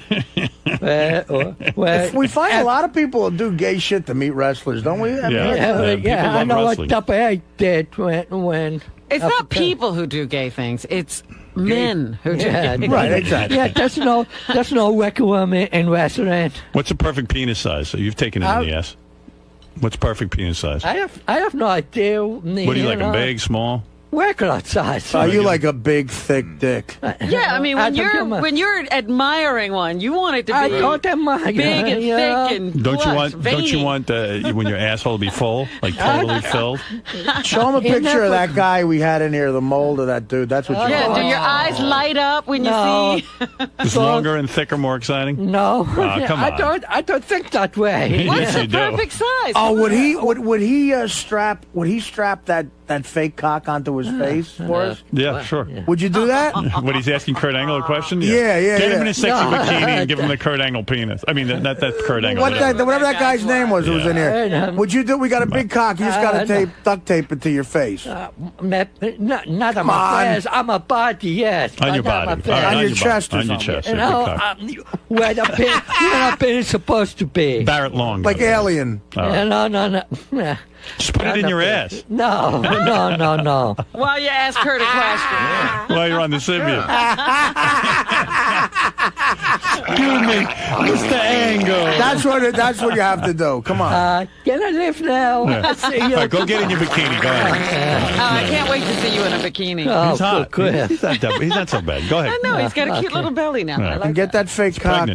We find a lot of people do gay shit to meet wrestlers, don't we? I mean, I know what Double A did when It's not people who do gay things. It's men who do gay things. Right, exactly. Yeah, there's no record in wrestling. What's a perfect penis size? So you've taken it in the ass. What's perfect penis size? I have no idea. What do you like, a big, small? Regular size. Oh, you like a big, thick dick. Yeah, I mean, when you're admiring one, you want it to be I don't admire, big and thick and Don't veiny. you want when your asshole to be full, like totally filled? Show him a picture of that guy we had in here, the mold of that dude. That's what you want. Do your eyes light up when you see? Is longer and thicker more exciting? No, come on. I don't think that way. What's the perfect size? Oh, would he strap that fake cock onto his face for us? Yeah, sure. Would you do that? What, he's asking Kurt Angle a question? Yeah. Get him in a sexy bikini and give him the Kurt Angle penis. I mean, not that Kurt Angle. Whatever that guy's name was who was in here. Would you do? We got a big cock. You just got to duct tape it to your face. Not on my face. On my body, yes. On your body. On your chest or on your something. chest. Where the penis is supposed to be. Barrett Long. Like Alien. No. Just put it in your ass. No. While you ask Kurt a question. While you're on the Sybian. Excuse me, Mr. Angle. That's what you have to do. Come on. Can I live now? Yeah. All right, go get in your bikini. Go ahead. I can't wait to see you in a bikini. He's hot. He's not so bad. Go ahead. I know, he's got a cute little belly now. Yeah. I like And get that fake cock.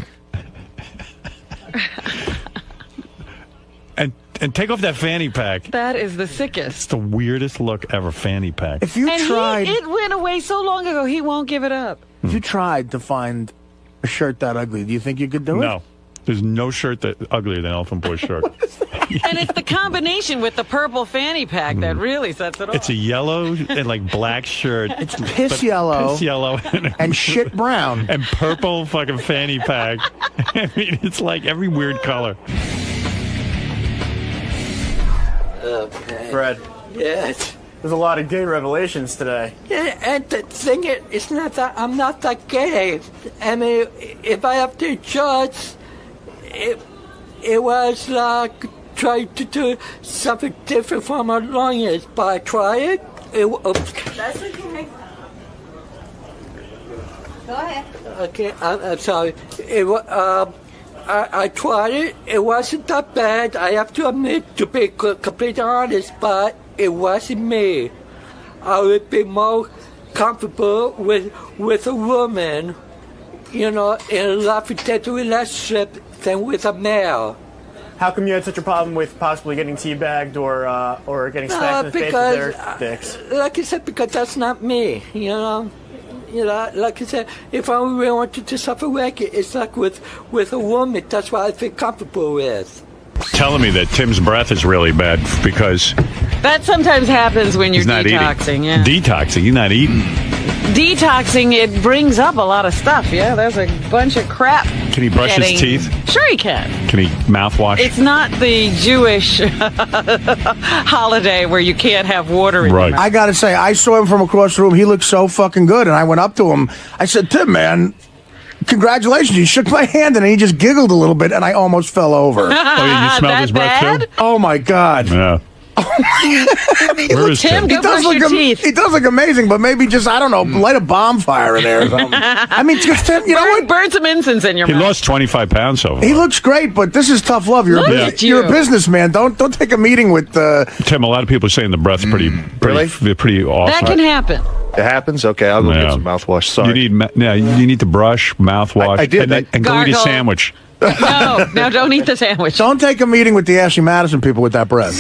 And take off that fanny pack. That is the sickest. It's the weirdest look ever, fanny pack. If you tried, it went away so long ago, he won't give it up. If you tried to find a shirt that ugly, do you think you could do it? No. There's no shirt that uglier than Elephant Boy's shirt. And it's the combination with the purple fanny pack that really sets it off. It's a yellow and like black shirt. It's piss yellow. Piss yellow. And shit brown. And purple fucking fanny pack. I mean, it's like every weird color. Okay. Fred. Yes. There's a lot of gay revelations today. Yeah, and the thing is, it's not that I'm not that gay. I mean, if I have to judge, it was like trying to do something different from my longest, but I tried it. That's okay. Go ahead. Okay, I'm sorry. I tried it. It wasn't that bad. I have to admit, to be completely honest, but it wasn't me. I would be more comfortable with a woman, in a love-and-death relationship than with a male. How come you had such a problem with possibly getting teabagged or getting smacked in the face with their dicks? Like I said, because that's not me, like I said, if I really wanted to suffer record, it's like with a woman. That's what I feel comfortable with. Telling me that Tim's breath is really bad because that sometimes happens when you're he's not detoxing. Eating. Yeah, detoxing. You're not eating. Detoxing, it brings up a lot of stuff. Yeah, there's a bunch of crap. Can he brush his teeth? Sure, he can. Can he mouthwash? It's not the Jewish holiday where you can't have water in your mouth. I gotta say, I saw him from across the room. He looked so fucking good, and I went up to him. I said, "Tim, man, congratulations!" He shook my hand, and he just giggled a little bit, and I almost fell over. Oh, yeah, you smelled his breath too? Oh my God! Yeah. Where is Tim, Tim? go brush your teeth. He does look amazing, but maybe just, I don't know, light a bonfire in there or something. I mean, just Tim, you know what? Burn some incense in your He mouth. lost 25 pounds so far. He looks great, but this is tough love. Look at You're a you. businessman. Don't take a meeting with. Tim, a lot of people are saying the breath's pretty awesome. That can happen. It happens? Okay, I'll go get some mouthwash. Sorry. You need to brush, mouthwash. I did. And go eat a Gargle. sandwich. No, don't eat the sandwich. Don't take a meeting with the Ashley Madison people with that breath.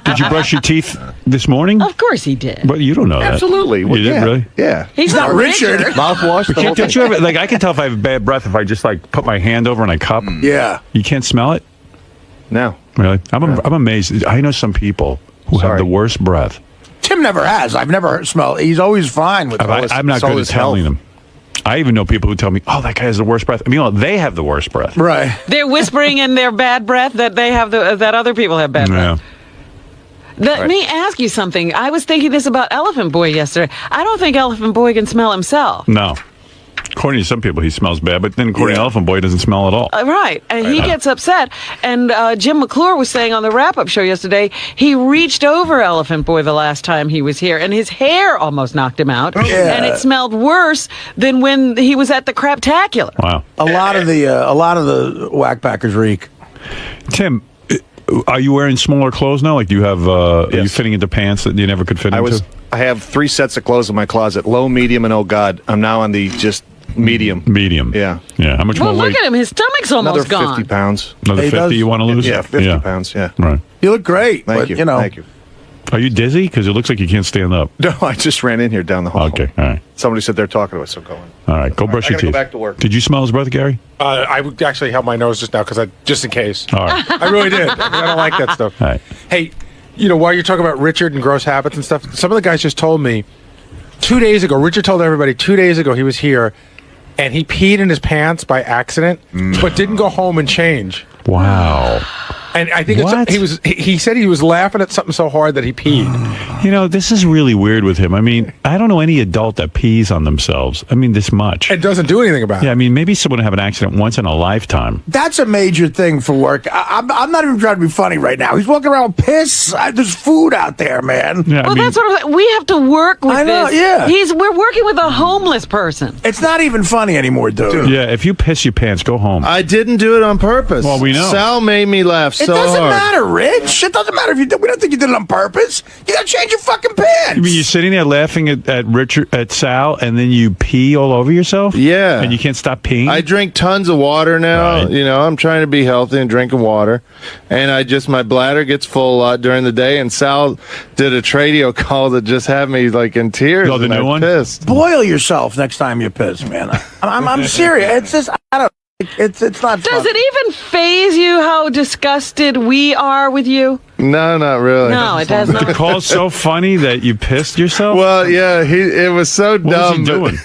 Did you brush your teeth this morning? Of course he did. But you don't know that. Absolutely. You did, really? Yeah. He's not Richard. Mouthwash. But don't you ever, like, I can tell if I have bad breath if I just, like, put my hand over and I cup. Yeah. You can't smell it? No. Really? I'm amazed. I know some people who have the worst breath. Tim never has. I've never smelled. He's always fine with it. I'm not good at telling them. I even know people who tell me, "Oh, that guy has the worst breath." I mean, they have the worst breath. Right. They're whispering in their bad breath that they have that other people have bad breath. Let me ask you something. I was thinking this about Elephant Boy yesterday. I don't think Elephant Boy can smell himself. No. According to some people, he smells bad, but then according to Elephant Boy, he doesn't smell at all. Right. And he gets upset. And Jim McClure was saying on the wrap-up show yesterday, he reached over Elephant Boy the last time he was here, and his hair almost knocked him out. Yeah. And it smelled worse than when he was at the Craptacular. Wow. A lot of the whackpackers reek. Tim, are you wearing smaller clothes now? Like, do you have? Are you fitting into pants that you never could fit into? I have 3 sets of clothes in my closet: low, medium, and oh god. I'm now on the just medium. Medium. Yeah. Yeah. How much Well, more weight? look at him. His stomach's almost Another 50 gone. pounds. Another 50 you want to lose? Yeah, 50 pounds. Yeah. Right. You look great. Thank you. Thank you. Are you dizzy? Because it looks like you can't stand up. No, I just ran in here down the hall. Okay. All right. Somebody said they're talking to us, so go in. All right. Go brush I your gotta teeth. go back to work. Did you smell his breath, Gary? I would actually held my nose just now just in case. All right. I really did. I don't like that stuff. All right. Hey, while you're talking about Richard and gross habits and stuff, some of the guys just told me 2 days ago. Richard told everybody 2 days ago he was here, and he peed in his pants by accident, but didn't go home and change. Wow. And I think he said he was laughing at something so hard that he peed. This is really weird with him. I mean, I don't know any adult that pees on themselves. I mean, this much. It doesn't do anything about it. Yeah, I mean, maybe someone have an accident once in a lifetime. That's a major thing for work. I'm not even trying to be funny right now. He's walking around with piss. There's food out there, man. Yeah, Well, that's what we have to work with. I know, this. yeah. We're working with a homeless person. It's not even funny anymore, dude. Yeah, if you piss your pants, go home. I didn't do it on purpose. Well, we know. Sal made me laugh It so doesn't hard. matter, Rich. It doesn't matter if you did. We don't think you did it on purpose. You got to change your fucking pants. You mean you're sitting there laughing at Sal, and then you pee all over yourself? Yeah. And you can't stop peeing? I drink tons of water now. Right. I'm trying to be healthy and drinking water. And my bladder gets full a lot during the day. And Sal did a radio call that just had me like in tears. Oh, the and new I one? pissed. Boil yourself next time you piss, man. I'm serious. It's just, I don't. It's not. Does it even faze you how disgusted we are with you? No, not really. No, it does not. The call's so funny that you pissed yourself? Well, yeah, it was so What dumb. was he doing?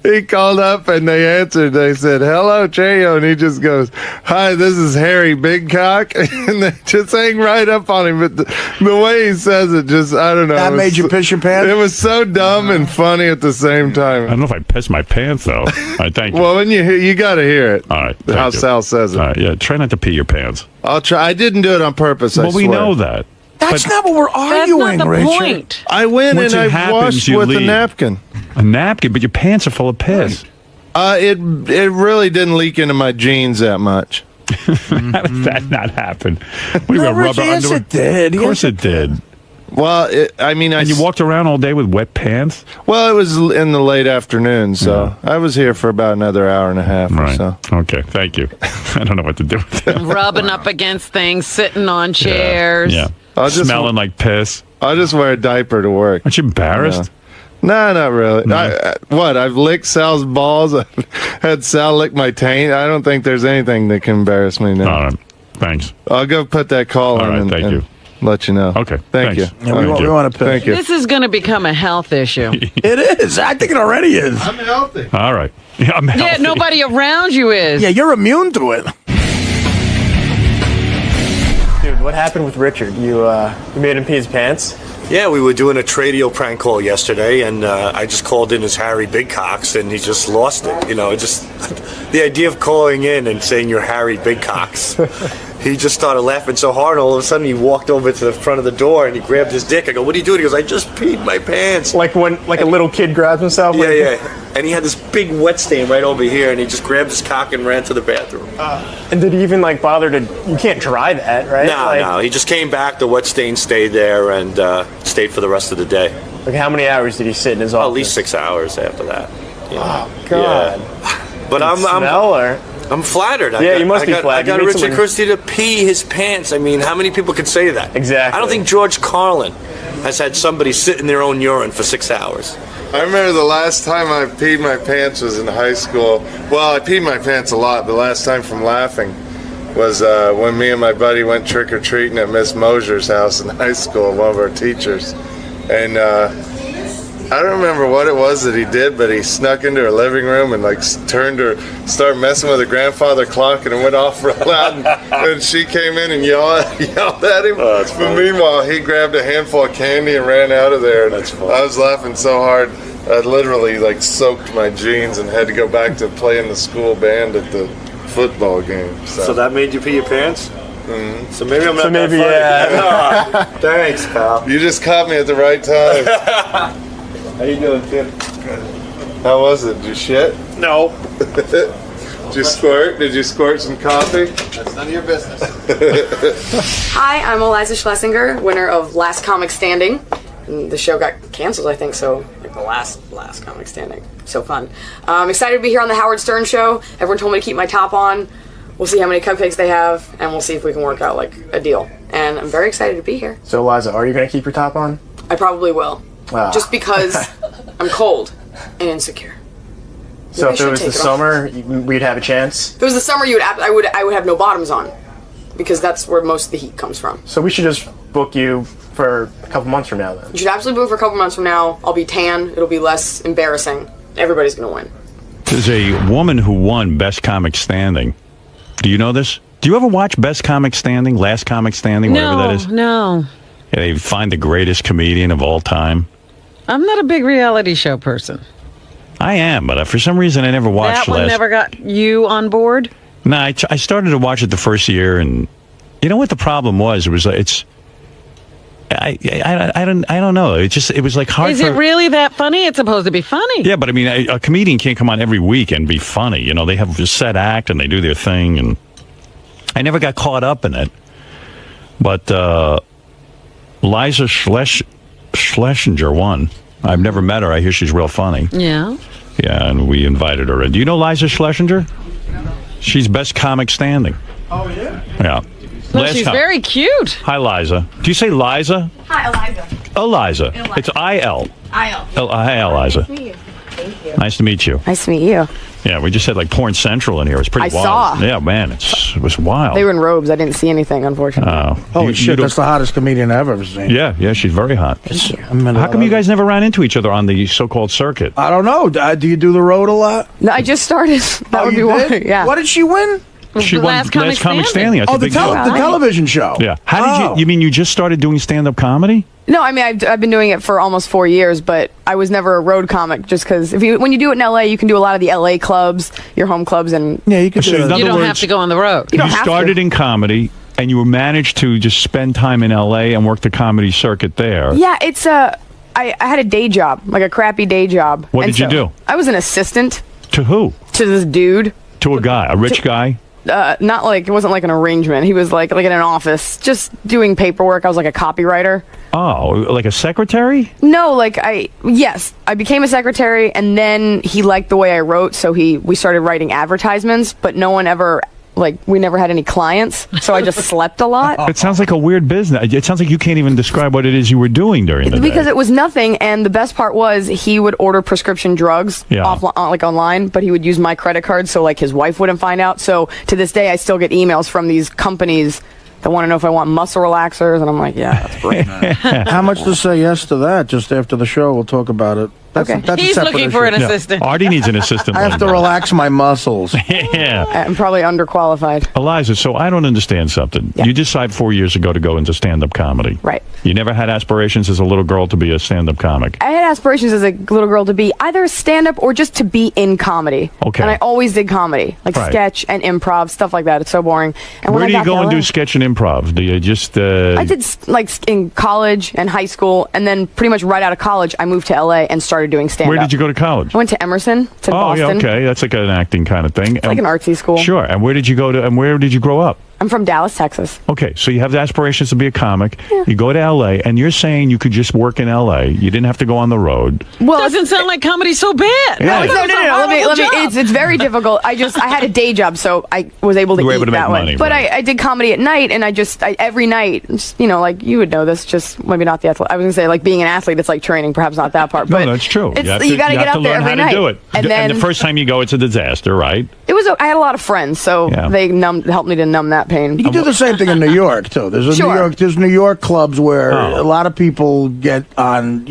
He called up and they answered. They said, "Hello, Cheyo," and he just goes, "Hi, this is Harry Bigcock," and they just hang right up on him. But the way he says it, just I don't know. That made you piss your pants? It was so dumb and funny at the same time. I don't know if I pissed my pants, though. All right, thank you. Well, when you got to hear it. All right. How thank you. Sal says it. All right, yeah, try not to pee your pants. I'll try. I didn't do it on purpose. I Well, we swear. know that. That's not what we're That's arguing, not the Richard. point. I went Once and it I happens, washed you with a leave. napkin. A napkin, but your pants are full of piss. It really didn't leak into my jeans that much. How does that not happen? What do you No, wear, Rich, rubber yes, underwear? it did. Of course Yes, it did. Well, And you walked around all day with wet pants? Well, it was in the late afternoon, so I was here for about another hour and a half or so. Okay, thank you. I don't know what to do with that. Rubbing up against things, sitting on chairs. Yeah. I'll just- Smelling like piss. I'll just wear a diaper to work. Aren't you embarrassed? No, not really. No. I've licked Sal's balls. I've had Sal lick my taint. I don't think there's anything that can embarrass me now. All right. Thanks. I'll go put that call All in right, and, thank and you. let you know. Okay. Thank thanks. you. Yeah, we want to piss. Thank you. This is going to become a health issue. It is. I think it already is. I'm healthy. All right. Yeah, I'm Yeah, healthy. nobody around you is. Yeah, you're immune to it. Dude, what happened with Richard? You made him pee his pants? Yeah, we were doing a Tradio prank call yesterday, and I just called in as Harry Bigcocks, and he just lost it. Just the idea of calling in and saying you're Harry Bigcocks he just started laughing so hard, and all of a sudden he walked over to the front of the door and he grabbed his dick. I go, "What are you doing?" He goes, "I just peed my pants." Like a little kid grabs himself? Yeah, yeah. And he had this big wet stain right over here, and he just grabbed his cock and ran to the bathroom. And did he even bother to? You can't dry that, right? No. He just came back. The wet stain stayed there and stayed for the rest of the day. Like how many hours did he sit in his office? At least 6 hours after that. Oh God. Yeah. But I'm flattered. You must be flattered. I got Richard Christie to pee his pants. I mean, how many people could say that? Exactly. I don't think George Carlin has had somebody sit in their own urine for 6 hours. I remember the last time I peed my pants was in high school. Well, I peed my pants a lot. The last time from laughing was when me and my buddy went trick-or-treating at Miss Mosier's house in high school, one of our teachers. And I don't remember what it was that he did, but he snuck into her living room and started messing with her grandfather clock, and it went off real loud. And she came in and yelled at him. Oh, that's but funny. meanwhile, he grabbed a handful of candy and ran out of there. And That's funny. I was laughing so hard, I literally soaked my jeans and had to go back to play in the school band at the football game. So that made you pee your pants? Mm-hmm. So maybe I'm not that funny. yeah. Thanks, pal. You just caught me at the right time. How you doing, kid? How was it? Did you shit? No. Did you squirt? Did you squirt some coffee? That's none of your business. Hi, I'm Eliza Schlesinger, winner of Last Comic Standing. And the show got canceled, I think, so the last Comic Standing. So fun. I'm excited to be here on the Howard Stern Show. Everyone told me to keep my top on. We'll see how many cupcakes they have, and we'll see if we can work out a deal. And I'm very excited to be here. So, Eliza, are you going to keep your top on? I probably will. Just because I'm cold and insecure. So if it was the summer, we'd have a chance? If it was the summer, I would have no bottoms on, because that's where most of the heat comes from. So we should just book you for a couple months from now, then. You should absolutely book for a couple months from now. I'll be tan. It'll be less embarrassing. Everybody's going to win. There's a woman who won Best Comic Standing. Do you know this? Do you ever watch Best Comic Standing, Last Comic Standing, whatever that is? No. Yeah, they find the greatest comedian of all time. I'm not a big reality show person. I am, but for some reason I never watched That one never got you on board? No, I started to watch it the first year, and you know what the problem was? It was I don't know. It was hard. Is it really that funny? It's supposed to be funny. Yeah, but I mean, a comedian can't come on every week and be funny. You know, they have a set act and they do their thing, and I never got caught up in it. But Liza Schlesinger won. I've never met her. I hear she's real funny. Yeah. Yeah, and we invited her in. Do you know Liza Schlesinger? She's Best Comic Standing. Oh, yeah? Yeah. Well, she's very cute. Hi, Liza. Do you say Liza? Hi, Eliza. Eliza. It's I-L. Hi, Eliza. Nice to meet you. Thank you. Nice to meet you. Nice to meet you. Yeah, we just had Porn Central in here. It was pretty I wild. saw. Yeah, man, it was wild. They were in robes. I didn't see anything, unfortunately. Holy shit, that's the hottest comedian I've ever seen. Yeah, she's very hot. Thank you. How come you guys never ran into each other on the so-called circuit? I don't know. Do you do the road a lot? No, I just started. That would be why. Yeah. What did she win? She won Last Comic Standing. That's Oh, a the big deal. television show. Yeah. How did you mean you just started doing stand-up comedy? No, I mean, I've been doing it for almost 4 years, but I was never a road comic just because when you do it in L.A., you can do a lot of the L.A. clubs, your home clubs, and yeah, you can. So in other You don't words, have to go on the road. You don't you have started to. in comedy, and you managed to just spend time in L.A. and work the comedy circuit there. Yeah, it's I had a day job, like a crappy day job. What And did you do? I was an assistant To who? to this dude. To a guy, a rich guy? Not like, it wasn't like an arrangement. He was like in an office, just doing paperwork. I was like a copywriter. Oh, like a secretary? No, I became a secretary, and then he liked the way I wrote, so we started writing advertisements, but no one ever, we never had any clients, so I just slept a lot. It sounds like a weird business. It sounds like you can't even describe what it is you were doing during the day. Because it was nothing, and the best part was he would order prescription drugs online, but he would use my credit card, so his wife wouldn't find out. So to this day, I still get emails from these companies that want to know if I want muscle relaxers, and I'm like, yeah, that's great. How much to say yes to that? Just after the show, we'll talk about it. That's Okay. that's a He's separate looking for an issue. assistant. Artie needs an assistant. I have to like that. relax my muscles. Yeah. I'm probably underqualified. Eliza, so I don't understand something. You decided 4 years ago to go into stand-up comedy. Right. You never had aspirations as a little girl to be a stand-up comic. I had aspirations as a little girl to be either a stand-up or just to be in comedy. Okay. And I always did comedy, like Right. sketch and improv, stuff like that. It's so boring. And Where when do I you got go to and do LA sketch and improv? Do you just... I did in college and high school, and then pretty much right out of college, I moved to LA and started doing stand-up. Where did you go to college? I went to Emerson. It's in Oh, Boston. yeah, okay. That's like an acting kind of thing. It's like an artsy school. Sure. And where did you go to? And where did you grow up? I'm from Dallas, Texas. Okay, so you have the aspirations to be a comic. You go to L.A., and you're saying you could just work in L.A. You didn't have to go on the road. Well, doesn't sound like comedy's so bad. Yeah. No. Let me. It's very difficult. I had a day job, so I was able to You were eat able to that make way. money, But right. I did comedy at night, and every night, just, like you would know this. Just maybe not the athlete. I was gonna say like being an athlete, it's like training. Perhaps not that part. But No, that's true. It's, have you got to get have out to there learn every how night. to do it. And then the first time you go, it's a disaster, right? it was. I had a lot of friends, so Yeah. they helped me to numb that pain. You can do the same thing in New York too. There's New York clubs where a lot of people get on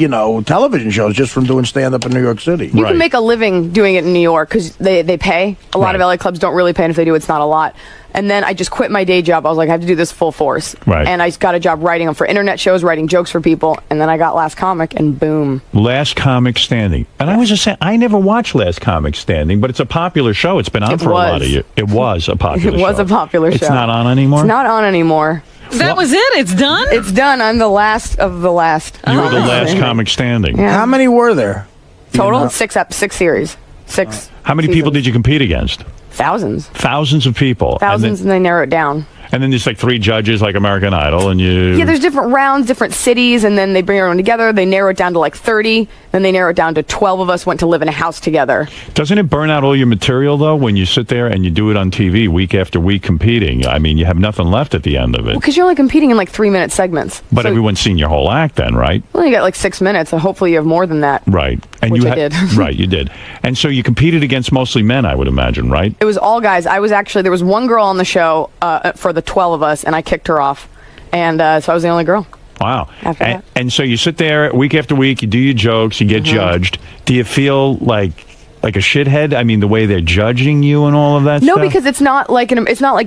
television shows just from doing stand up in New York City. You can make a living doing it in New York because they pay. A lot of LA clubs don't really pay, and if they do, it's not a lot. And then I just quit my day job. I was like, I have to do this full force. Right. And I got a job writing them for internet shows, writing jokes for people. And then I got Last Comic, and boom. Last Comic Standing. And I was just saying, I never watched Last Comic Standing, but it's a popular show. It's been on It for a lot was. of years. It was a popular show. It was a popular show. It's not on anymore? It's not on anymore. That was it? It's done? It's done. I'm the last of the last. You were the last comic standing. Yeah. How many were there? Total? Six series. Six. How many people did you compete against? Thousands. Thousands of people. Thousands, and they narrow it down. And then there's like 3 judges like American Idol, and you... Yeah, there's different rounds, different cities, and then they bring everyone together. They narrow it down to like 30. Then they narrow it down to 12 of us went to live in a house together. Doesn't it burn out all your material, though, when you sit there and you do it on TV week after week competing? I mean, you have nothing left at the end of it. Because you're only competing in like 3-minute segments. But So- everyone's seen your whole act then, right? Well, you got like 6 minutes, and hopefully you have more than that. Right. And Which you I did. Right, you did. And so you competed against mostly men, I would imagine, right? It was all guys. There was one girl on the show for the 12 of us, and I kicked her off. And so I was the only girl. Wow. After that. And so you sit there week after week, you do your jokes, you get Mm-hmm. judged. Do you feel like a shithead? I mean, the way they're judging you and all of that No, stuff? because it's not like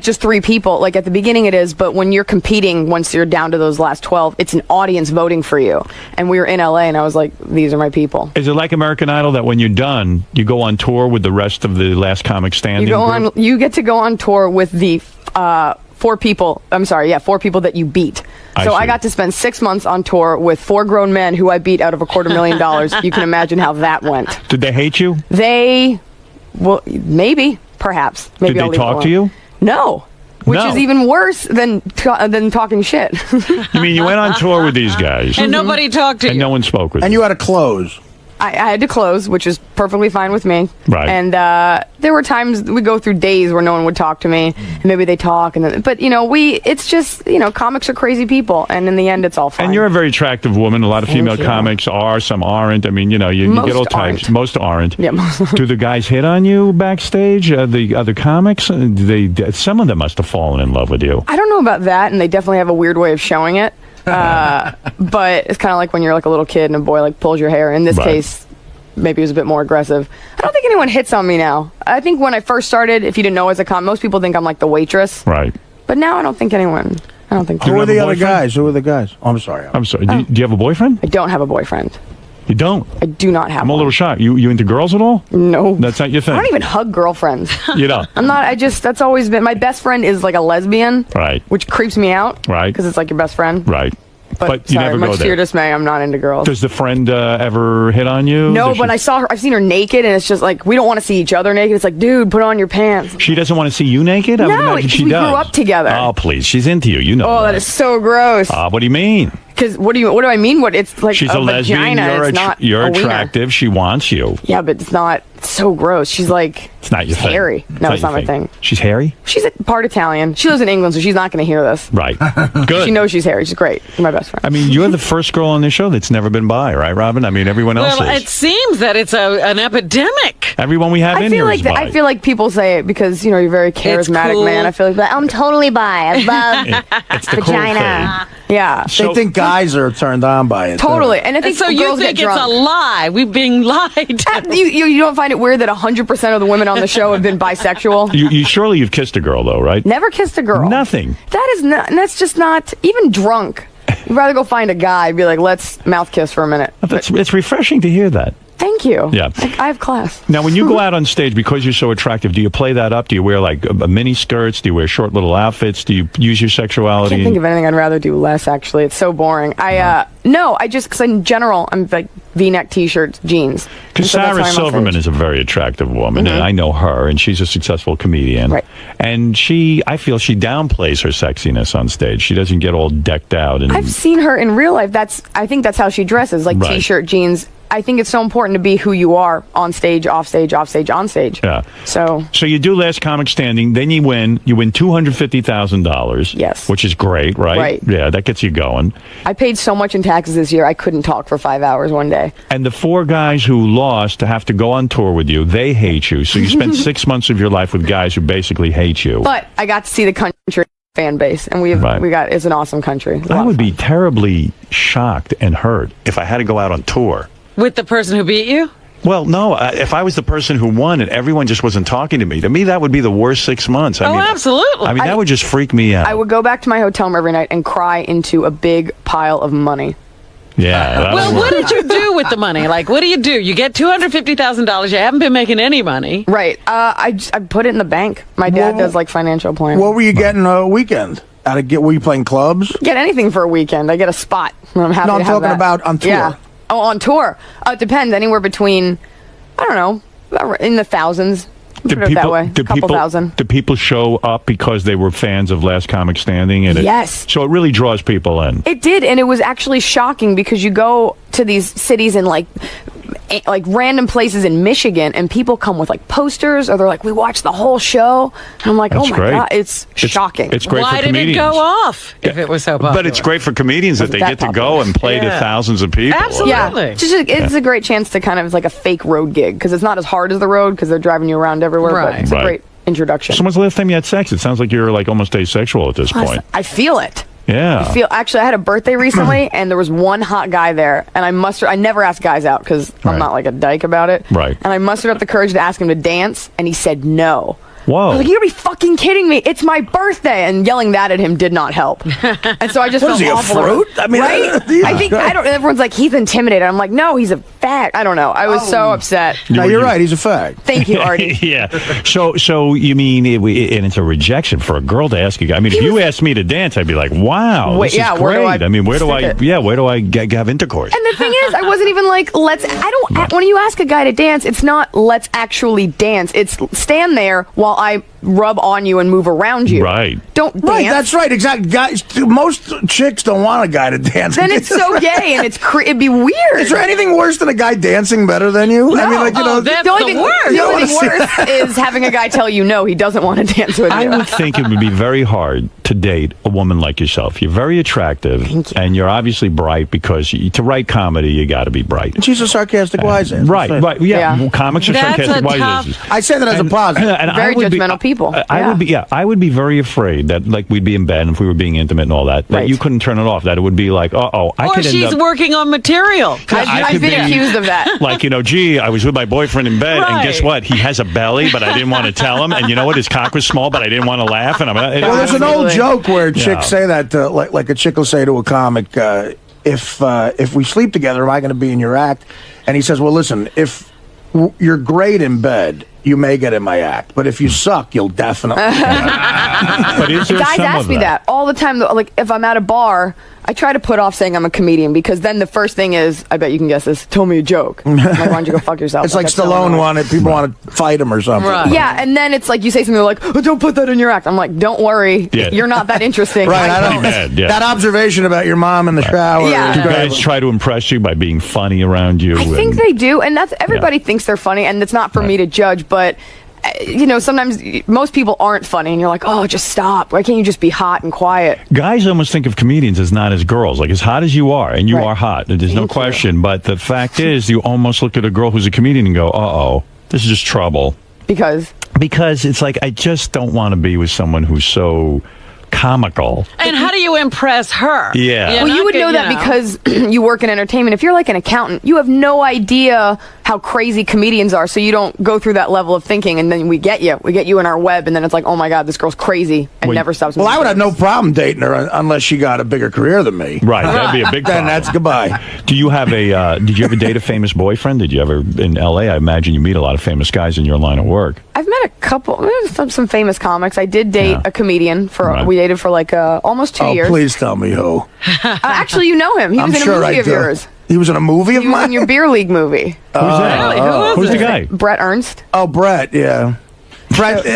just 3 people. Like at the beginning it is, but when you're competing, once you're down to those last 12, it's an audience voting for you. And we were in LA, and I was like, these are my people. Is it like American Idol that when you're done, you go on tour with the rest of the Last Comic Standing group? You get to go on tour with the 4 people. I'm sorry, 4 people that you beat. So I got to spend 6 months on tour with 4 grown men who I beat out of $250,000. You can imagine how that went. Did they hate you? Maybe, perhaps. Maybe Did I'll they leave it talk alone. to you? No. Which No. is even worse than talking shit. You mean you went on tour with these guys? And nobody talked to and you. no one spoke with And you? you had to close. I had to close, which is perfectly fine with me. Right. And there were times we go through days where no one would talk to me, and maybe they talk, but it's just comics are crazy people, and in the end, it's all fine. And you're a very attractive woman. A lot of Thank female you. comics are, some aren't. I mean, you get all types. Most aren't. Yeah, most. Do the guys hit on you backstage? The other comics? Some of them must have fallen in love with you. I don't know about that, and they definitely have a weird way of showing it. But it's kind of like when you're like a little kid and a boy like pulls your hair. In this Right. case, maybe it was a bit more aggressive. I don't think anyone hits on me now. I think when I first started, if you didn't know as a comic, most people think I'm like the waitress. Right. But now I don't think anyone. I don't think. Who are have the a other boyfriend? guys? Who are the guys? Oh, I'm sorry. I'm sorry. Do you have a boyfriend? I don't have a boyfriend. You don't? I do not have I'm a one. little shocked. You into girls at all? No. That's not your thing? I don't even hug girlfriends. You don't? I'm not. That's always been. My best friend is like a lesbian. Right. Which creeps me out. Right. Because it's like your best friend. Right. But you sorry, never much go to your there. dismay, I'm not into girls. Does the friend ever hit on you? No, Does but she- I've seen her naked, and it's just like we don't want to see each other naked. It's like, dude, put on your pants. She doesn't want to see you naked? I would No, imagine she we does. grew up together. Oh, please. She's into you. You know Oh, that is so gross. What do you mean? Because what do I mean? What it's like? She's a a lesbian. vagina. It's not. You're a wiener. attractive. She wants you. Yeah, but it's not. It's so gross. She's like. It's not your It's thing. hairy. No, it's not your my thing. She's hairy? She's a part Italian. She lives in England, so she's not going to hear this. Right. Good. She knows she's hairy. She's great. She's my best friend. I mean, you're the first girl on this show that's never been bi, right, Robin? I mean, everyone else Well, is. it seems that it's an epidemic. Everyone we have in here is bi. I feel like people say it because you're a very charismatic cool. man. I feel like I'm totally bi. I love It's the cool vagina. thing. Yeah. They think guys are turned on by it. Totally. And I think so you girls think get it's a drunk. lie? We're being lied to. You don't find it weird that 100% of the women on the show have been bisexual? You surely you've kissed a girl though, right? Never kissed a girl. Nothing. That is not. That's just not even drunk. You'd rather go find a guy and be like, let's mouth kiss for a minute. It's refreshing to hear that. Thank you. Yeah. I have class. Now, when you go out on stage, because you're so attractive, do you play that up? Do you wear like mini skirts? Do you wear short little outfits? Do you use your I sexuality? can't think of anything I'd rather do less, actually. It's so boring. No, I just, because in general, I'm like V-neck t-shirts, jeans. Because Sarah Silverman is a very attractive woman, and I know her, and she's a successful comedian. Right. And I feel she downplays her sexiness on stage. She doesn't get all decked out. And I've seen her in real life. I think that's how she dresses, like Right. t-shirt, jeans. I think it's so important to be who you are on stage, off stage, off stage, on stage. Yeah. So you do Last Comic Standing, then you win. You win $250,000. Yes. Which is great, right? Right. Yeah, that gets you going. I paid so much in taxes this year, I couldn't talk for 5 hours one day. And the 4 guys who lost to have to go on tour with you, they hate you. So you spent 6 months of your life with guys who basically hate you. But I got to see the country fan base, and it's an awesome country. I would be terribly shocked and hurt if I had to go out on tour. With the person who beat you? Well, no. If I was the person who won and everyone just wasn't talking to me, that would be the worst 6 months. Absolutely. I mean, that would just freak me out. I would go back to my hotel room every night and cry into a big pile of money. Yeah. Well, what did you do with the money? Like, what do? You get $250,000. You haven't been making any money. Right. I put it in the bank. My dad does like financial planning. What were you getting a weekend? Were you playing clubs? Get anything for a weekend. I get a spot. I'm happy No, I'm to have talking that. about on tour. Yeah. Oh, on tour. It depends. Anywhere between, I don't know, in the thousands. Put it that way. Couple thousand. Do people show up because they were fans of Last Comic Standing? And Yes. So it really draws people in. It did, and it was actually shocking because you go to these cities in like random places in Michigan, and people come with like posters, or they're like, "We watched the whole show." And I'm like, That's "Oh my great. god, it's shocking." It's great Why for did comedians. it go off if it was so popular? But it's great for comedians that they that get to go and play to Yeah. thousands of people. Yeah, it's a great chance to kind of like a fake road gig because it's not as hard as the road because they're driving you around everywhere. But it's a Right. great introduction. So when's the last time you had sex? It sounds like you're like almost asexual at this point. I feel it. Yeah. Actually, I had a birthday recently, and there was one hot guy there, and I never ask guys out because I'm not like a dyke about it. Right. And I mustered up the courage to ask him to dance, and he said no. Whoa. I was like, you gotta be fucking kidding me. It's my birthday. And yelling that at him did not help. And so I just What felt is he, a awful. fruit? I mean, right? yeah. I don't, everyone's like, he's intimidated. I'm like, no, he's a fag. I don't know. I was so upset. No, you're right. He's a fag. Thank you, Artie. Yeah. So you mean, and it's a rejection for a girl to ask you. I mean, if you asked me to dance, I'd be like, wow, Wait, this yeah, is where great. do I I mean, where do stick I, it? where do I have intercourse? And the thing is, I wasn't even like, when you ask a guy to dance, it's not let's actually dance. It's stand there while I rub on you and move around you. Right. Don't dance. Right, that's right, exactly. Guys, most chicks don't want a guy to dance. Then it's so gay and it'd be weird. Is there anything worse than a guy dancing better than you? I mean, like, you know, the only thing worse is having a guy tell you no, he doesn't want to dance with you. I would think it would be very hard to date a woman like yourself. You're very attractive, and you're obviously bright because to write comedy, you got to be bright. She's a sarcastic wise ass. Right, yeah. Comics are sarcastic wise asses. I say that as a positive. And Very I would judgmental people. I would be very afraid that, like, we'd be in bed and if we were being intimate and all that, that you couldn't turn it off. That it would be like, I Or could end she's up, working on material. I've been accused of that. like, gee, I was with my boyfriend in bed, and guess Right. what? He has a belly, but I didn't want to tell him. And you know what? His cock was small, but I didn't want to laugh. And Well, there's an old joke where chicks Yeah. say that, like a chick will say to a comic, if we sleep together, am I going to be in your act? And he says, well, listen, if you're great in bed, you may get in my act, but if you suck, you'll definitely. But is there Guys some ask of me that all the time. Like if I'm at a bar, I try to put off saying I'm a comedian because then the first thing is, I bet you can guess this. Tell me a joke. I'm like, why don't you go fuck yourself? It's like that's so Stallone annoying. wanted people want to fight him or something. Yeah, and then it's like you say something like, oh, "Don't put that in your act." I'm like, "Don't worry, Yeah. you're not that interesting." Right, I I don't. don't. Mad, yeah. That observation about your mom in the shower. Yeah. Do guys try to impress you by being funny around you? I think they do, and that's everybody thinks they're funny, and it's not for me to judge, but. Sometimes most people aren't funny, and you're like, "Oh, just stop! Why can't you just be hot and quiet?" Guys almost think of comedians as not as girls, like as hot as you are, and you are hot. There's no question. But the fact is, you almost look at a girl who's a comedian and go, "Uh-oh, this is just trouble." Because it's like I just don't want to be with someone who's so comical. And how do you impress her? Yeah. Well, you would know that because you work in entertainment. If you're like an accountant, you have no idea how crazy comedians are, so you don't go through that level of thinking, and then we get you in our web, and then it's like, oh my God, this girl's crazy, and never stops. Well, I would have no problem dating her unless she got a bigger career than me. Right, that'd be a big problem. Then that's goodbye. Do you have did you ever date a famous boyfriend? Did you ever, in L.A., I imagine you meet a lot of famous guys in your line of work. I've met a couple, some famous comics. I did date a comedian we dated for like almost 2 years. Oh, please tell me who. Actually, you know him. He was in a movie of yours. He was in a movie of mine? He was in your beer league movie. Who's that? Who's the guy? Brett Ernst. Oh, Brett, yeah. Brett,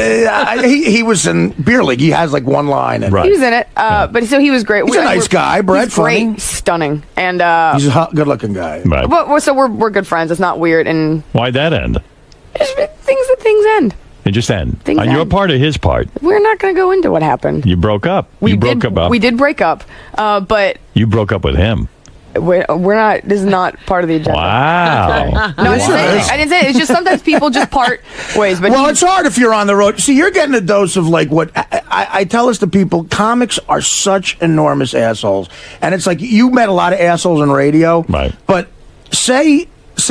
he was in Beer League. He has like one line. And He was in it, but so he was great. He's a nice guy, Brett. He's great, funny. stunning, and he's a good-looking guy. Right. So we're good friends. It's not weird, and Why'd that end? things end. It just end. Things On your end. part or his part? We're not going to go into what happened. You broke up. We did break up, but You broke up with him. we're not. This is not part of the agenda. Wow. No, I didn't say it. It's just sometimes people just part ways. But Well, it's hard if you're on the road. See, you're getting a dose of like what I tell this to people. Comics are such enormous assholes, and it's like you met a lot of assholes in radio, right? But say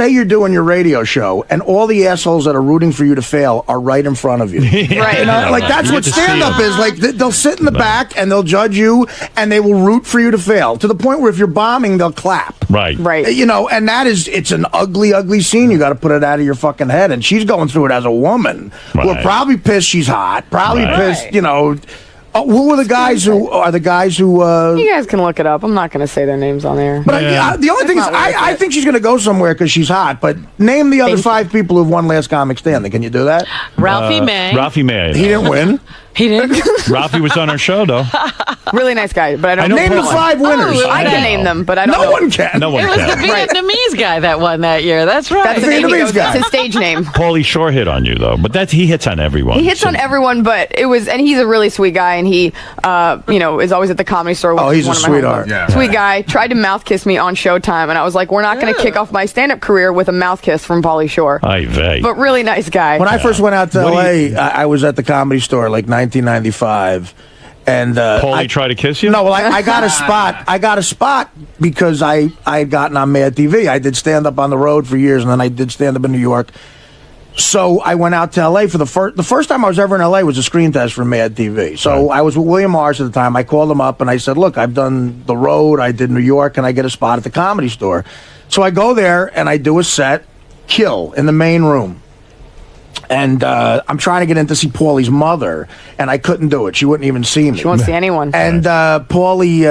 you're doing your radio show, and all the assholes that are rooting for you to fail are right in front of you. Right. You know, like that's what stand-up is. Like they'll sit in the back and they'll judge you, and they will root for you to fail to the point where if you're bombing, they'll clap. Right. Right. You know, and it's an ugly, ugly scene. You got to put it out of your fucking head. And she's going through it as a woman. Right. We're probably pissed she's hot. Probably pissed, you know. Who are the guys who you guys can look it up. I'm not going to say their names on there. But the only thing is, I think she's going to go somewhere because she's hot. But name the other 5 people who've won Last Comic Standing. Can you do that? Ralphie May. Ralphie May. He didn't win. He didn't. Ralphie was on our show, though. Really nice guy, but I don't know name the 5 winners. I can name them, but I don't know. No one can. No one It was can. the Vietnamese guy that won that year. That's right. That's the name he Vietnamese goes. guy. That's his stage name. Paulie Shore hit on you, though. But he hits on everyone. He hits on everyone, but and he's a really sweet guy, and he, is always at the Comedy Store. Oh, which he's is a one of my sweetheart. homes. Sweet guy. Tried to mouth kiss me on Showtime, and I was like, we're not going to kick off my stand-up career with a mouth kiss from Paulie Shore. Ay vey. But really nice guy. When I first went out to L.A., I was at the Comedy Store like 1995. And Paulie tried to kiss you? No, well, I got a spot. I got a spot because I had gotten on Mad TV. I did stand-up on the road for years, and then I did stand-up in New York. So I went out to L.A. for the first time I was ever in L.A. was a screen test for Mad TV. So I was with William Morris at the time. I called him up, and I said, look, I've done the road. I did New York, and I get a spot at the Comedy Store. So I go there, and I do a set, kill, in the main room. And I'm trying to get in to see Paulie's mother, and I couldn't do it. She wouldn't even see me. She won't see anyone. And Paulie,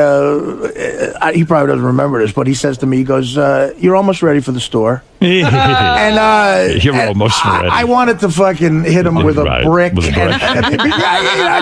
he probably doesn't remember this, but he says to me, he goes, you're almost ready for the store. And you're almost ready. I wanted to fucking hit him with a brick.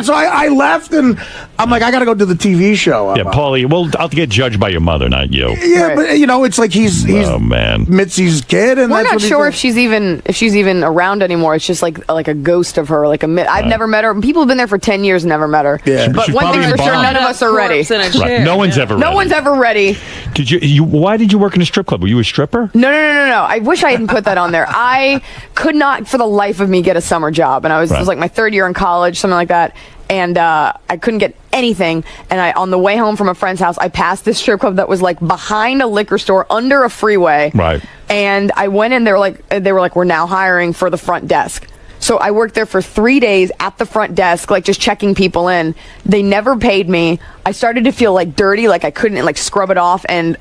So I left, and I'm like, I got to go do the TV show. Yeah, Paulie, well, I'll get judged by your mother, not you. Yeah, but it's like he's oh, man. Mitzi's kid, and We're that's not what sure if she's even around anymore. It's just like a ghost of her. I've never met her. People have been there for 10 years and never met her. Yeah. But She's one thing's probably for sure, bombed. none of us are ready. Right. No one's ever ready. No one's ever ready. Did you? Why did you work in a strip club? Were you a stripper? No. I wish I hadn't put that on there. I could not, for the life of me, get a summer job, and it was like my 3rd year in college, something like that. And I couldn't get anything. And on the way home from a friend's house, I passed this strip club that was like behind a liquor store under a freeway. Right. And I went in. They were like, we're now hiring for the front desk. So I worked there for 3 days at the front desk, like just checking people in. They never paid me. I started to feel like dirty, like I couldn't like scrub it off. And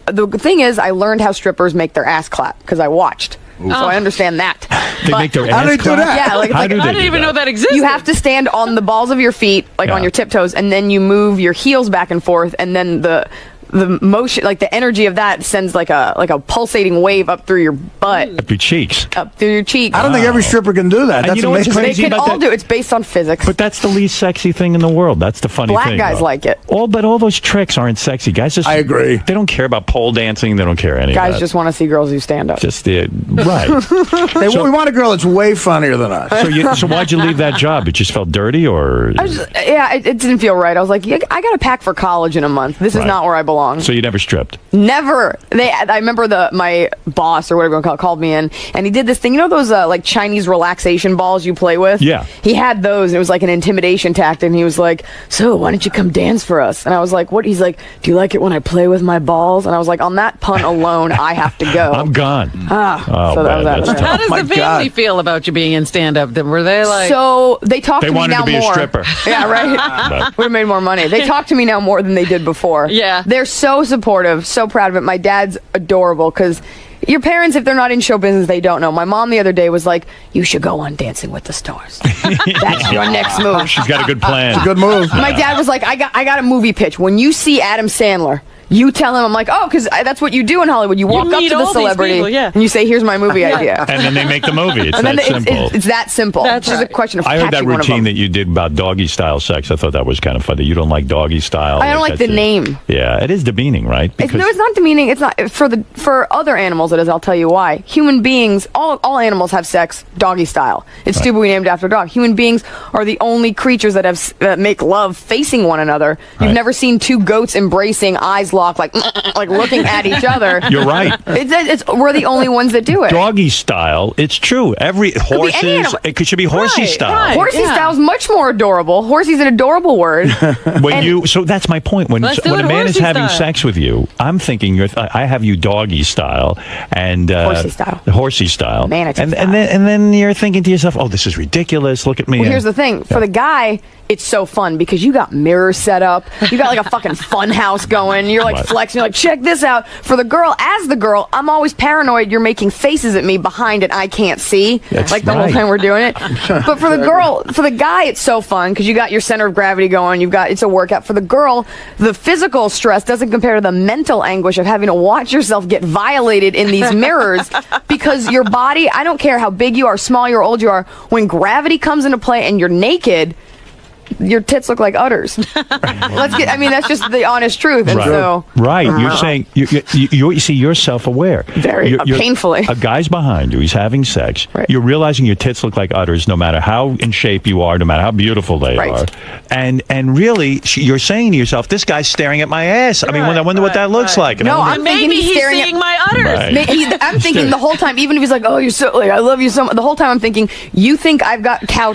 the thing is, I learned how strippers make their ass clap because I watched. So I understand that. They make their How do ass they do clap? that? Yeah, I didn't even know that existed. You have to stand on the balls of your feet, like on your tiptoes, and then you move your heels back and forth, and then the motion, like the energy of that, sends like a pulsating wave up through your butt, Up your cheeks. up through your cheeks. I don't think every stripper can do that. And That's you know what's amazing. They crazy can about all that? do it. It's based on physics. But that's the least sexy thing in the world. That's the funny Black thing. guys like it. But all those tricks aren't sexy. Guys just. I agree. They don't care about pole dancing. They don't care any of Guys that. just want to see girls who stand up. Just right. We want a girl that's way funnier than us. So why'd you leave that job? It just felt dirty, or It didn't feel right. I was like, I got to pack for college in a month. This is not where I belong. along. So you never stripped? Never. I remember my boss or whatever you want to call it called me in, and he did this thing. You know those like Chinese relaxation balls you play with? Yeah. He had those, and it was like an intimidation tactic. And he was like, "So why don't you come dance for us?" And I was like, "What?" He's like, "Do you like it when I play with my balls?" And I was like, on that pun alone, I have to go. I'm gone. So that was that. How does the family feel about you being in stand-up? Were they like? So they talk They to me wanted now to be more. a stripper. Yeah, right. Would have made more money. They talk to me now more than they did before. Yeah. They're so supportive, so proud of it. My dad's adorable because your parents, if they're not in show business, they don't know. My mom the other day was like, "You should go on Dancing with the Stars. That's your next move." She's got a good plan. It's a good move. My dad was like, I got a movie pitch. When you see Adam Sandler, you tell him, I'm like, oh, because that's what you do in Hollywood. You walk up meet to the all these celebrity people, yeah. and you say, here's my movie idea. And then they make the movie. It's And then that simple. it's that simple. That's just a question of I heard that catching one of routine them. that you did about doggy style sex. I thought that was kind of funny. You don't like doggy style. I don't like the that's name. Yeah, it is demeaning, right? No, it's not demeaning. It's not for other animals. It is. I'll tell you why. Human beings, all animals have sex doggy style. It's stupid we named after a dog. Human beings are the only creatures that make love facing one another. You've never seen two goats embracing, eyes locked, like looking at each other. You're right. We're the only ones that do it. Doggy style. It's true. Every horses. It should be horsey style. Horsey style is much more adorable. Horsey's an adorable word. So that's my point. When Let's do a it man is horsey having style. sex with you, I'm thinking I have you doggy style and Horsey style. Horsey style. Manatee and style. then you're thinking to yourself, oh, this is ridiculous. Look at me. Well, here's the thing. For the guy, it's so fun because you got mirrors set up. You got like a fucking fun house going. You're like Right. flexing. You're like, check this out. For the girl, I'm always paranoid you're making faces at me behind it I can't see. That's like the whole right. time we're doing it. But for the guy, it's so fun because you got your center of gravity going. It's a workout. For the girl, the physical stress doesn't compare to the mental anguish of having to watch yourself get violated in these mirrors because your body, I don't care how big you are, small you are, old you are, when gravity comes into play and you're naked, your tits look like udders. That's just the honest truth. And so, You're saying you see you're self-aware. Very painfully. A guy's behind you. He's having sex. Right. You're realizing your tits look like udders, no matter how in shape you are, no matter how beautiful they are. And really, you're saying to yourself, "This guy's staring at my ass." I mean, I wonder what that looks like. And no, I I'm wonder- thinking he's staring seeing at my udders. Right. I'm thinking the whole time, even if he's like, "Oh, you're so I love you so much," the whole time I'm thinking, "You think I've got cow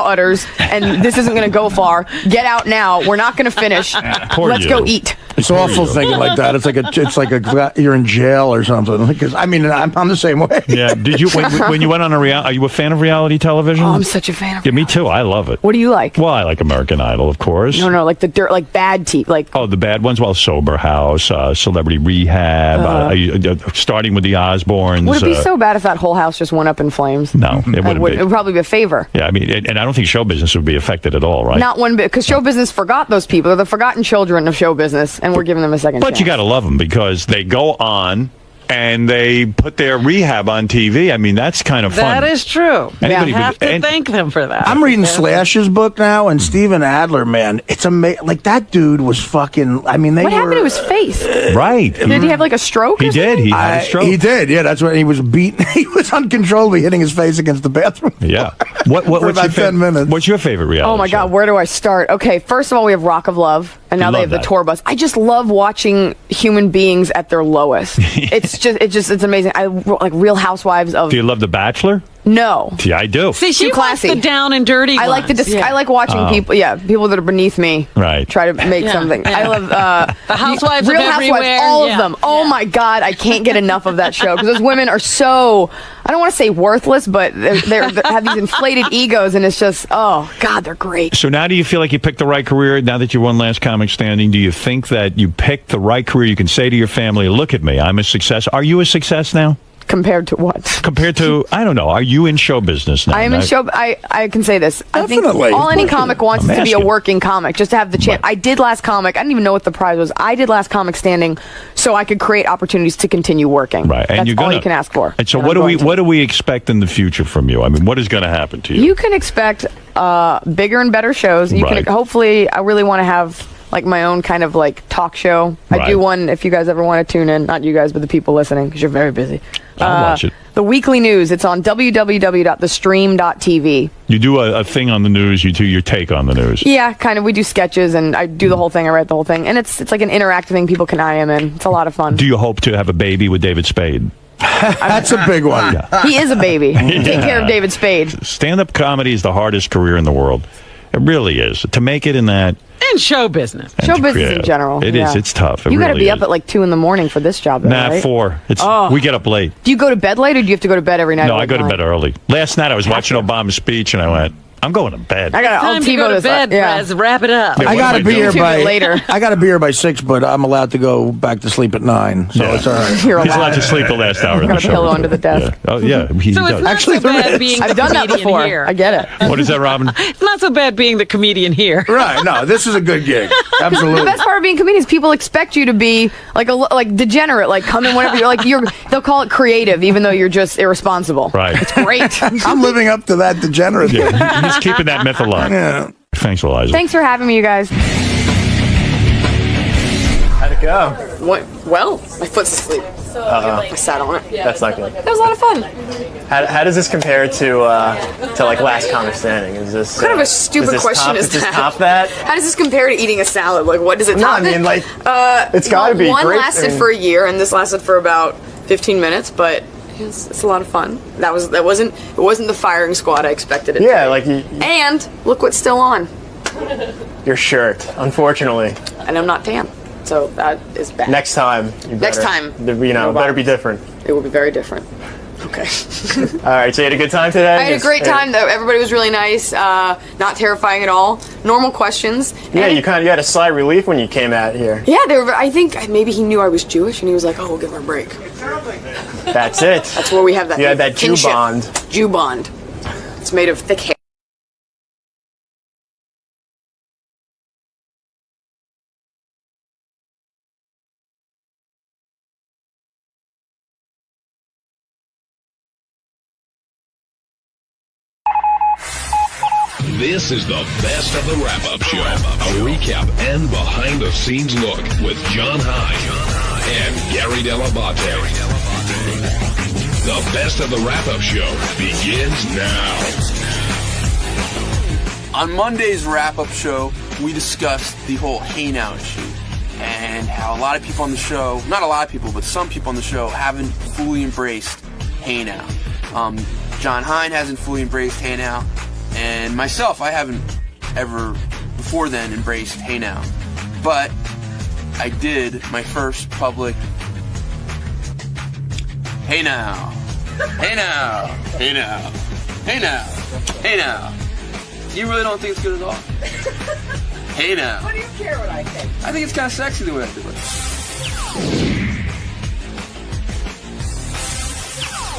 udders, and this isn't going to go far. Get out now. We're not going to finish. Let's go eat." It's awful thinking like that. It's like you're in jail or something. Because I'm the same way. Yeah. Did you when you went on are you a fan of reality television? Oh, I'm such a fan of. Yeah, me too. I love it. What do you like? Well, I like American Idol, of course. No, like the dirt, like bad TV, like. Oh, the bad ones? Well, Sober House, Celebrity Rehab, starting with the Osbournes. Would it be so bad if that whole house just went up in flames? No, it wouldn't be. It would probably be a favor. Yeah, I mean, and I don't think show business would be affected at all, right? Not one bit, because show business forgot those people. They're the forgotten children of show business, and we're giving them a second chance. But you got to love them because they go on and they put their rehab on TV. I mean, that's kind of fun. That is true. Anybody You have would- to thank them for that. I'm reading Slash's book now, and Steven Adler, man, it's amazing. Like, that dude was fucking. I mean, What happened to his face? Right. Did he have like a stroke? He did. He had a stroke. He did. Yeah, that's what he was beaten. He was uncontrollably hitting his face against the bathroom. Yeah. For What's about your 10 minutes. What's your favorite reality Oh my show? God, where do I start? Okay, first of all, we have Rock of Love, and now You they love have the that. tour bus. I just love watching human beings at their lowest. It's amazing. I like Real Housewives of. Do you love The Bachelor? No. See, I do. See, she Too likes classy. the down and dirty I like ones. I like watching Oh. people that are beneath me. Right. Try to make Yeah, something. yeah. I love The Housewives of Real Housewives, everywhere, all yeah. of them. Oh my God, I can't get enough of that show because those women are so. I don't want to say worthless, but they have these inflated egos, and it's just oh God, they're great. So now do you feel like you picked the right career now that you won Last Comic Standing? Do you think that you picked the right career? You can say to your family, look at me, I'm a success. Are you a success now? Compared to what? Compared to, I don't know, are you in show business now? I am in show. I can say this. I think Definitely. all any comic wants I'm is to be a asking. working comic, just to have the chance. I did Last Comic. I didn't even know what the prize was. I did Last Comic Standing, so I could create opportunities to continue working. Right, and That's you're all gonna, you can ask for. And so And what I'm do we going to. what do we expect in the future from you? I mean, what is going to happen to you? You can expect bigger and better shows. You Right. can hopefully. I really want to have like my own kind of like talk show. I Right. do one if you guys ever want to tune in. Not you guys, but the people listening, because you're very busy. I'll watch it. The weekly news. It's on www.thestream.tv. You do a thing on the news. You do your take on the news. Yeah, kind of. We do sketches, and I do the whole thing. I write the whole thing, and it's like an interactive thing. People can IM in. It's a lot of fun. Do you hope to have a baby with David Spade? That's a big one. Yeah. He is a baby. Take care of David Spade. Stand-up comedy is the hardest career in the world. It really is. To make it in that. And show business. Show business in general. It is. It's tough. It You got to really be is. up at like 2 a.m. for this job, though, Nah, right? 4. We get up late. Do you go to bed late, or do you have to go to bed every night? No, at I go to like bed 9? early. Last night I was watching Obama's speech and I went, I'm going to bed. I got Time to go to bed, Brez. Wrap it up. I got to be here by later. I got to be here by 6, but I'm allowed to go back to sleep at 9, so it's all right. You're He's allowed to sleep the last hour of Got the a show. pillow under the desk. Yeah. Oh, yeah. He So it's does. not so bad being I've the done that comedian before. here. I get it. What is that, Robin? It's not so bad being the comedian here. Right. No, this is a good gig. The Absolutely. best part of being a comedian is people expect you to be like degenerate, like come in whenever you're they'll call it creative, even though you're just irresponsible. Right. It's great. I'm living up to that degenerate. Yeah, he's keeping that myth alive. Yeah. Thanks, Eliza. Thanks for having me, you guys. How'd it go? Well, my foot's asleep. I sat on it. That's not good. That was a lot of fun. How does this compare to like Last Comic Standing? Is this What kind of a stupid question is Does this that? top that? How does this compare to eating a salad? Like, what does it No, top I mean, it? like, it's gotta be One great. lasted I mean- for a year, and this lasted for about 15 minutes, but it's a lot of fun. It wasn't the firing squad I expected it Yeah, to like be. And look what's still on. your shirt. Unfortunately, And I'm not tan, so that is bad. next time. You Next better- time. better be different. It will be very different. Okay. All right, so you had a good time today. I had a great time, though. Everybody was really nice. Not terrifying at all. Normal questions. Yeah, And you had a slight relief when you came out here. Yeah, they were. I think maybe he knew I was Jewish, and he was like, "Oh, we'll give her a break." That's it. That's where we have that. You had that Jew kinship. bond. Jew bond. It's made of thick hair. This is the best of the wrap-up show. A recap and behind-the-scenes look with John High and Gary Delabate. The best of the wrap-up show begins now. On Monday's wrap-up show, we discussed the whole Hey Now issue and how a lot of people on the show, not a lot of people, but some people on the show haven't fully embraced Hey Now. John Hine hasn't fully embraced Hey Now, and myself, I haven't ever before then embraced Hey Now. But I did my first public Hey Now. Hey Now. Hey Now. Hey Now. Hey Now. You really don't think it's good at all? Hey Now. What do you care what I think? I think it's kind of sexy the way I do it.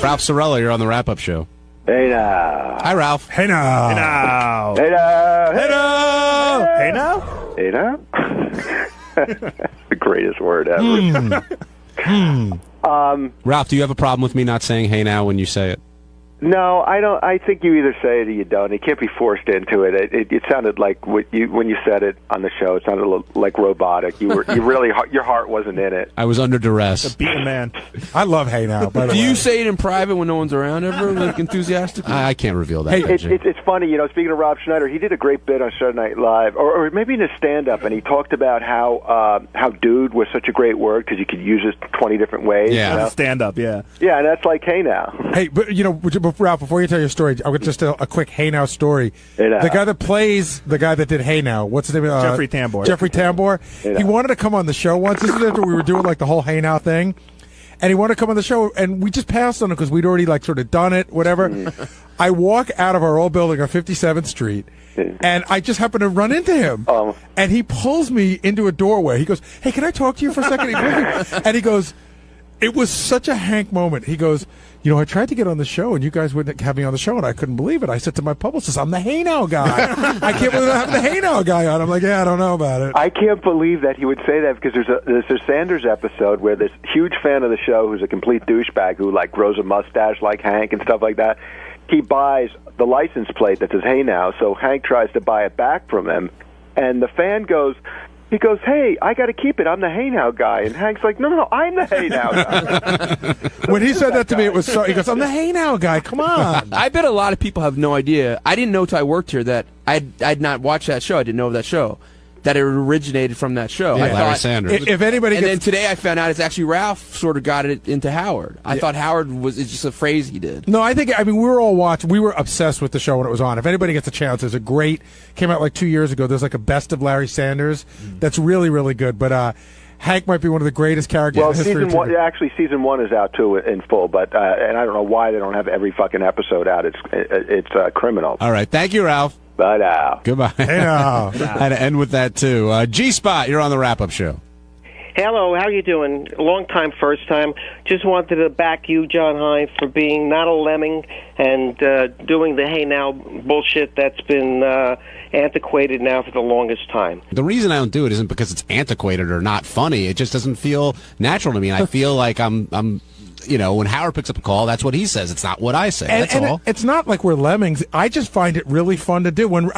Ralph Sorella, you're on the wrap-up show. Hey now. Hi, Ralph. Hey now. Hey now. Hey now. Hey now. Hey now. Hey now. The greatest word ever. Ralph, do you have a problem with me not saying hey now when you say it? No, I don't. I think you either say it or you don't. It can't be forced into it. It sounded like when you said it on the show. It sounded like robotic. You really your heart wasn't in it. I was under duress. Beaten man. I love Hey Now, by the Do way. you say it in private when no one's around ever, like enthusiastically? I can't reveal that. Hey, Reggie. it's funny, speaking of Rob Schneider, he did a great bit on Saturday Night Live, or maybe in his stand-up, and he talked about how dude was such a great word because you could use it 20 different ways. Yeah. You know? Stand up, yeah. Yeah, and that's like Hey Now. Hey, but Ralph, before you tell your story, I'll get just a quick Hey Now story. Hey Now. The guy that plays the guy that did Hey Now, what's his name? Jeffrey Tambor. Jeffrey Tambor. Hey Now. He wanted to come on the show once. This is after we were doing like the whole Hey Now thing. And he wanted to come on the show, and we just passed on it because we'd already like sort of done it, whatever. I walk out of our old building on 57th Street, and I just happen to run into him. And he pulls me into a doorway. He goes, "Hey, can I talk to you for a second?" And he goes, it was such a Hank moment. He goes, I tried to get on the show, and you guys wouldn't have me on the show, and I couldn't believe it. I said to my publicist, I'm the Hey Now guy. I can't believe I have the Hey Now guy on. I'm like, yeah, I don't know about it. I can't believe that he would say that because there's a Sanders episode where this huge fan of the show who's a complete douchebag who like grows a mustache like Hank and stuff like that, he buys the license plate that says Hey Now, so Hank tries to buy it back from him, and the fan goes, He goes, "Hey, I got to keep it. I'm the Hey Now guy." And Hank's like, "No, I'm the Hey Now guy." When he said that to me, it was so. He goes, "I'm the Hey Now guy. Come on." I bet a lot of people have no idea. I didn't know till I worked here that I'd not watched that show. I didn't know of that show. That it originated from that show. Yeah, I Larry thought, Sanders. If anybody and gets- then today I found out it's actually Ralph sort of got it into Howard. I thought Howard it's just a phrase he did. No, I mean, we were all watching. We were obsessed with the show when it was on. If anybody gets a chance, there's a great, came out like 2 years ago. There's like a best of Larry Sanders that's really, really good. But Hank might be one of the greatest characters Well, in history. season one is out too in full, but and I don't know why they don't have every fucking episode out. It's criminal. All right. Thank you, Ralph. Bye now. Goodbye. Hey now. Had to end with that, too. G-Spot, you're on the wrap-up show. Hello, how you doing? Long time, first time. Just wanted to back you, John High, for being not a lemming and doing the Hey Now bullshit that's been antiquated now for the longest time. The reason I don't do it isn't because it's antiquated or not funny. It just doesn't feel natural to me. And I feel like I'm you know, when Howard picks up a call, that's what he says. It's not what I say. That's all. It's not like we're lemmings. I just find it really fun to do. When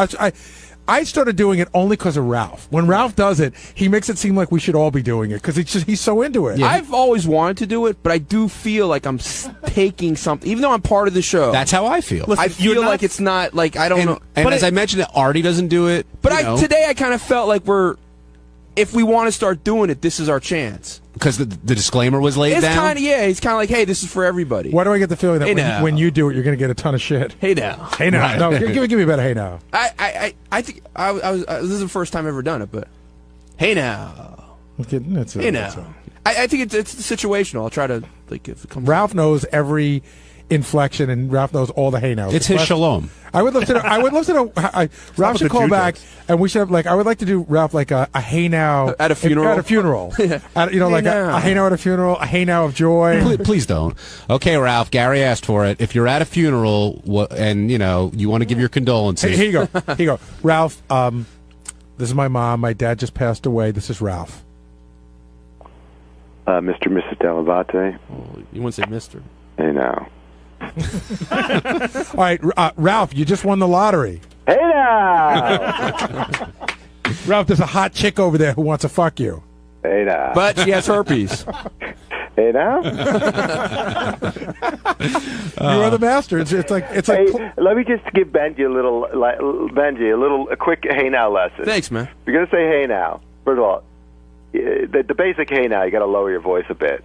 I started doing it only because of Ralph. When Ralph does it, he makes it seem like we should all be doing it because he's so into it. Yeah. I've always wanted to do it, but I do feel like I'm taking something, even though I'm part of the show. That's how I feel. Listen, I feel like it's not like I don't know. And as I mentioned, Artie doesn't do it. But today I kind of felt like if we want to start doing it, this is our chance. Because the disclaimer was laid down? Kind of, yeah. He's kind of like, hey, this is for everybody. Why do I get the feeling that when you do it, you're going to get a ton of shit? Hey now. Hey now. Right. No, give me a better hey now. I think this is the first time I've ever done it, but hey now. Hey now. I think it's situational. I'll try to, like, if it comes. Ralph knows every inflection, and Ralph knows all the hey nows. It's his shalom. I would love to know. Ralph should call back, and we should have I would like to do Ralph like a hey now at a funeral. At a funeral, like a hey now at a funeral, a hey now of joy. Please don't. Okay, Ralph. Gary asked for it. If you're at a funeral and you want to give your condolences, here you go. Here you go, Ralph. This is my mom. My dad just passed away. This is Ralph. Mr. and Mrs. Delavate. Oh, you wouldn't say Mr. Hey now. All right, Ralph, you just won the lottery. Hey now. Ralph, there's a hot chick over there who wants to fuck you. Hey now. But she has herpes. Hey now. You are the master. It's like. Hey, let me just give Benji a quick hey now lesson. Thanks, man. You're gonna say hey now. First of all, the basic hey now. You got to lower your voice a bit.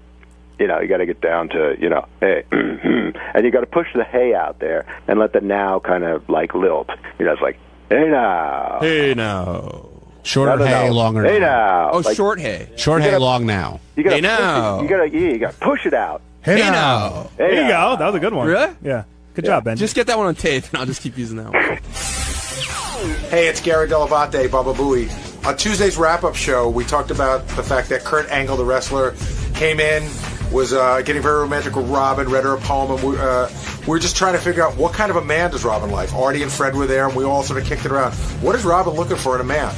You got to get down to, hey, and you got to push the hey out there and let the now kind of like lilt. It's like, hey now. Hey now. Shorter hey, longer hey now. Oh, short hey. Short hey, long now. You gotta hey now. You got to push it out. Hey now. There you go. That was a good one. Really? Yeah. Good job, Ben. Just get that one on tape, and I'll just keep using that one. Hey, it's Gary Delavate, Baba Booey. On Tuesday's wrap-up show, we talked about the fact that Kurt Angle, the wrestler, came in, was getting very romantic with Robin, read her a poem, and we were just trying to figure out what kind of a man does Robin like. Artie and Fred were there, and we all sort of kicked it around. What is Robin looking for in a man?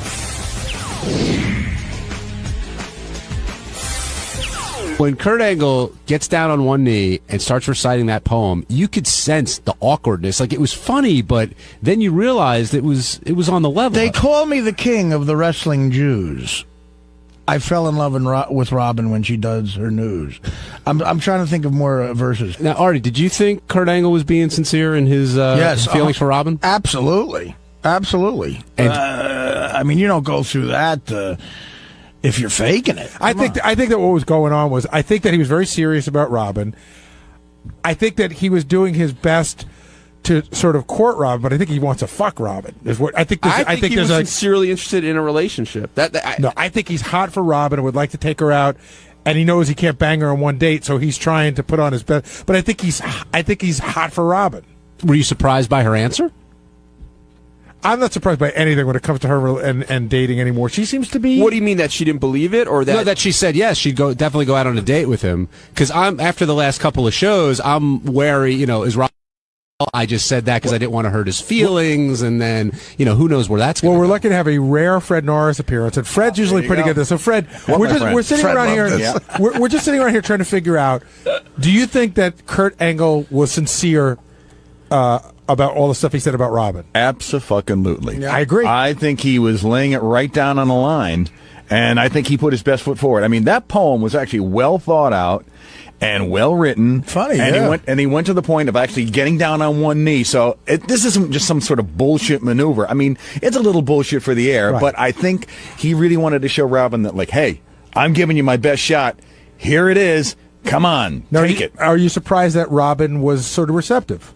When Kurt Angle gets down on one knee and starts reciting that poem, you could sense the awkwardness. Like, it was funny, but then you realized it was on the level. They call me the king of the wrestling Jews. I fell in love with Robin when she does her news. I'm trying to think of more verses. Now, Artie, did you think Kurt Angle was being sincere in his feelings for Robin? Absolutely. And, I mean, you don't go through that if you're faking it. I think that what was going on was, I think that he was very serious about Robin. I think that he was doing his best to sort of court Robin, but I think he wants to fuck Robin. Is what I think. I think he was sincerely interested in a relationship. No, I think he's hot for Robin and would like to take her out, and he knows he can't bang her on one date, so he's trying to put on his best. But I think he's hot for Robin. Were you surprised by her answer? I'm not surprised by anything when it comes to her and dating anymore. She seems to be. What do you mean, that she didn't believe it, or that? No, that she said yes, she'd definitely go out on a date with him. Because after the last couple of shows, I'm wary. Is Robin? I just said that because I didn't want to hurt his feelings, and then who knows where that's going. Well, we're lucky to have a rare Fred Norris appearance, and Fred's usually pretty good at this. So, Fred, we're sitting around here. We're just sitting around here trying to figure out: do you think that Kurt Angle was sincere about all the stuff he said about Robin? Abso-fucking-lutely. I agree. I think he was laying it right down on the line. And I think he put his best foot forward. I mean, that poem was actually well thought out and well written. Funny, and he went to the point of actually getting down on one knee. So this isn't just some sort of bullshit maneuver. I mean, it's a little bullshit for the air, but I think he really wanted to show Robin that, like, hey, I'm giving you my best shot. Here it is. Come on, take it. Are you surprised that Robin was sort of receptive?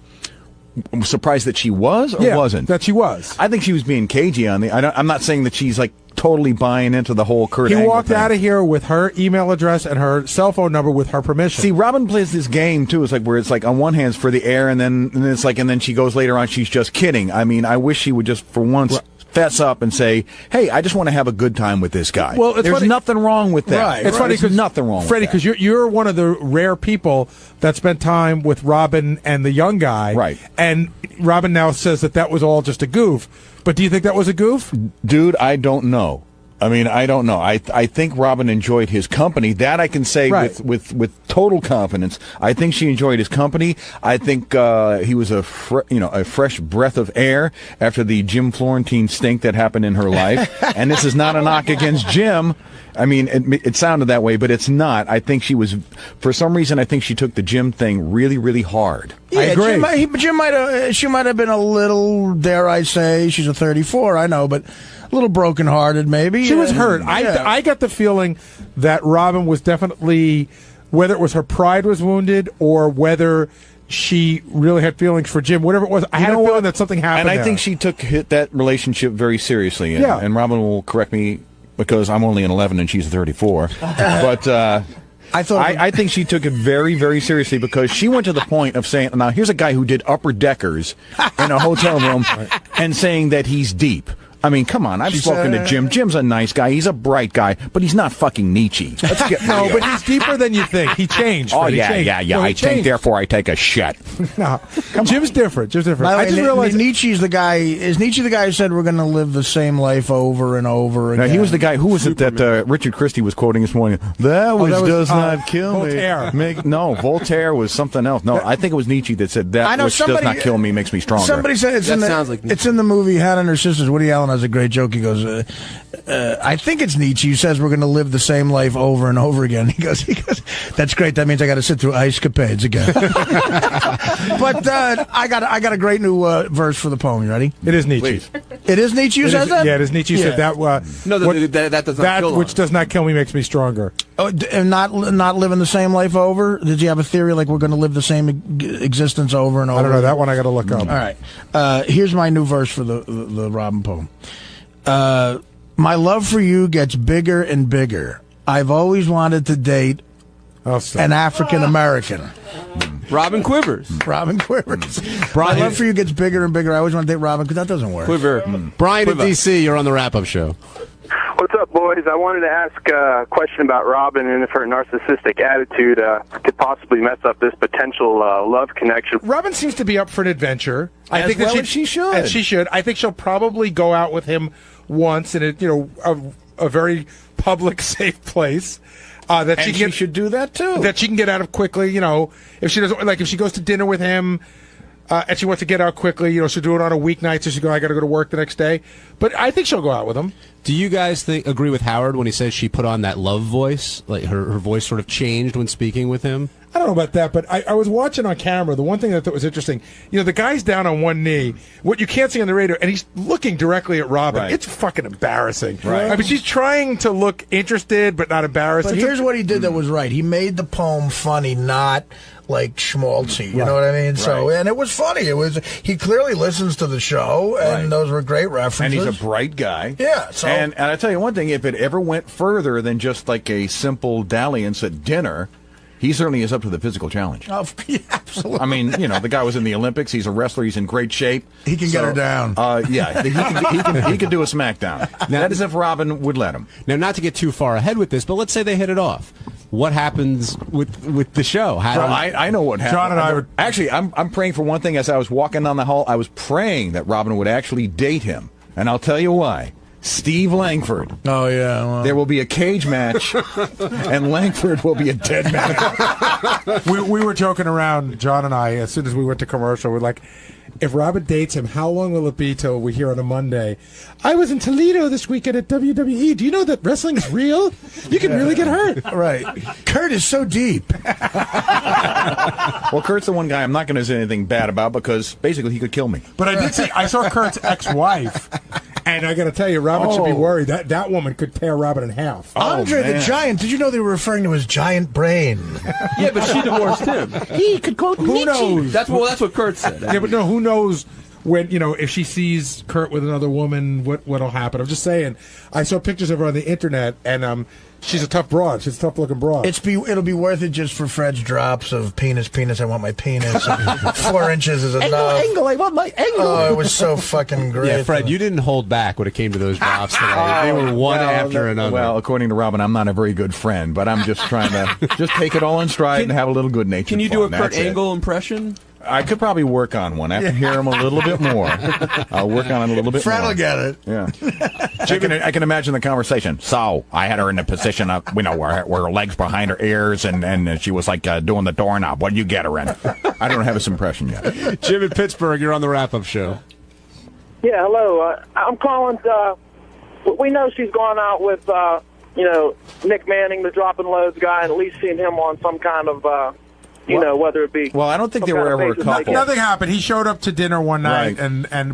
I'm surprised that she was or wasn't. That she was. I think she was being cagey on the. I'm not saying that she's like totally buying into the whole Kurt He Angle walked thing. out of here with her email address and her cell phone number with her permission. See, Robin plays this game too. It's like where it's like on one hand it's for the air, and then it's like, and then she goes later on. She's just kidding. I mean, I wish she would just for once fess up and say, "Hey, I just want to have a good time with this guy." Well, there's nothing wrong with that. Right. It's funny because nothing wrong, Freddie, because you're one of the rare people that spent time with Robin and the young guy, right? And Robin now says that was all just a goof. But do you think that was a goof, dude? I don't know. I mean, I don't know. I think Robin enjoyed his company. That I can say with total confidence. I think she enjoyed his company. I think he was a fresh breath of air after the Jim Florentine stink that happened in her life. And this is not a knock against Jim. I mean, it sounded that way, but it's not. I think she was, for some reason, I think she took the Jim thing really, really hard. Yeah, I agree. Jim she might have been a little, dare I say, she's a 34, I know, but a little brokenhearted, maybe. She was hurt. Yeah. I got the feeling that Robin was definitely, whether it was her pride was wounded or whether she really had feelings for Jim, whatever it was, I had a feeling that something happened. And I think she took that relationship very seriously. And, and Robin will correct me because I'm only an 11 and she's a 34. But I think she took it very, very seriously because she went to the point of saying, now here's a guy who did upper deckers in a hotel room and saying that he's deep. I mean, come on. I've spoken to Jim. Jim's a nice guy. He's a bright guy, but he's not fucking Nietzsche. Let's get no, but he's deeper than you think. He changed. Oh, He yeah, changed. yeah, yeah. No, he I think, changed. therefore, I take a shit. No, Jim's different. Jim's different. By the I way, just realized Nietzsche's the guy. Is Nietzsche the guy who said we're going to live the same life over and over again? Now, he was the guy. Who was it that Richard Christie was quoting this morning? That does not kill Voltaire. me. No, Voltaire was something else. No, I think it was Nietzsche that said that which does not kill me makes me stronger. Somebody said it's in the movie Hannah and Her Sisters. Woody Allen has a great joke. He goes, I think it's Nietzsche who says we're going to live the same life over and over again. He goes, that's great. That means I got to sit through ice capades again. But I got a great new verse for the poem. You ready? It is Nietzsche. Please. It is Nietzsche who says that? Yeah, it is Nietzsche who said that. That does not kill that which does not kill me makes me stronger. Oh, and not living the same life over? Did you have a theory like we're going to live the same existence over and over? I don't know. That one I got to look up. All right. Here's my new verse for the Robin poem. My love for you gets bigger and bigger. I've always wanted to date an African American. Robin Quivers. Robin Quivers. My love for you gets bigger and bigger. I always want to date Robin because that doesn't work. Brian in D.C., you're on the wrap-up show. What's up, boys? I wanted to ask a question about Robin and if her narcissistic attitude could possibly mess up this potential love connection. Robin seems to be up for an adventure. I think that she should. And she should. I think she'll probably go out with him once in a very public, safe place. That she should do that too. That she can get out of quickly. If she doesn't if she goes to dinner with him. And she wants to get out quickly, she'll do it on a weeknight, so I got to go to work the next day. But I think she'll go out with him. Do you guys agree with Howard when he says she put on that love voice? Like her voice sort of changed when speaking with him? I don't know about that, but I was watching on camera. The one thing that I thought was interesting, the guy's down on one knee, what you can't see on the radio, and he's looking directly at Robin. Right. It's fucking embarrassing. Right. I mean, she's trying to look interested, but not embarrassed. But here's what he did that was right. He made the poem funny, not like schmaltzy. You know what I mean? So, and it was funny. He clearly listens to the show, and those were great references. And he's a bright guy. Yeah. So. And I tell you one thing, if it ever went further than just like a simple dalliance at dinner, he certainly is up to the physical challenge. Oh, yeah, absolutely. I mean, the guy was in the Olympics. He's a wrestler. He's in great shape. He can get her down. Yeah, he could do a smackdown. Now, that is if Robin would let him. Now, not to get too far ahead with this, but let's say they hit it off. What happens with the show? I know what happened. John and I were actually. I'm praying for one thing. As I was walking down the hall, I was praying that Robin would actually date him, and I'll tell you why. Steve Langford. Oh, yeah. Well. There will be a cage match, and Langford will be a dead man. we were joking around, John and I, as soon as we went to commercial. We're like, if Robin dates him, how long will it be till we hear on a Monday, I was in Toledo this weekend at WWE. Do you know that wrestling is real? You can really get hurt. Right. Kurt is so deep. Well, Kurt's the one guy I'm not going to say anything bad about because basically he could kill me. But I did see, I saw Kurt's ex-wife, and I got to tell you, Robin should be worried. That woman could tear Robin in half. Andre the Giant, did you know they were referring to his giant brain? Yeah, but she divorced him. He could quote Who knows? That's what Kurt said. Yeah, but no, who knows when, if she sees Kurt with another woman, what'll happen? I'm just saying, I saw pictures of her on the internet, and she's a tough broad. She's a tough-looking broad. It'll be worth it just for Fred's drops of penis, I want my penis. 4 inches is enough. Angle, I want my angle. Oh, it was so fucking great. Yeah, Fred, you didn't hold back when it came to those drops today. They were one after another. Well, according to Robin, I'm not a very good friend, but I'm just trying to just take it all in stride and have a little good nature. Can you do a Kurt Angle impression? I could probably work on one. I have to hear him a little bit more. I'll work on it a little bit Fred more. will get it. Yeah. I can imagine the conversation. So I had her in the position of, where her legs behind her ears, and she was like doing the doorknob. What did you get her in? I don't have his impression yet. Jim in Pittsburgh, you're on the wrap-up show. Yeah, hello. I'm calling. We know she's gone out with, Nick Manning, the dropping loads guy, and at least seen him on some kind of, whether it be. Well, I don't think they were ever a couple. Nothing happened. He showed up to dinner one night,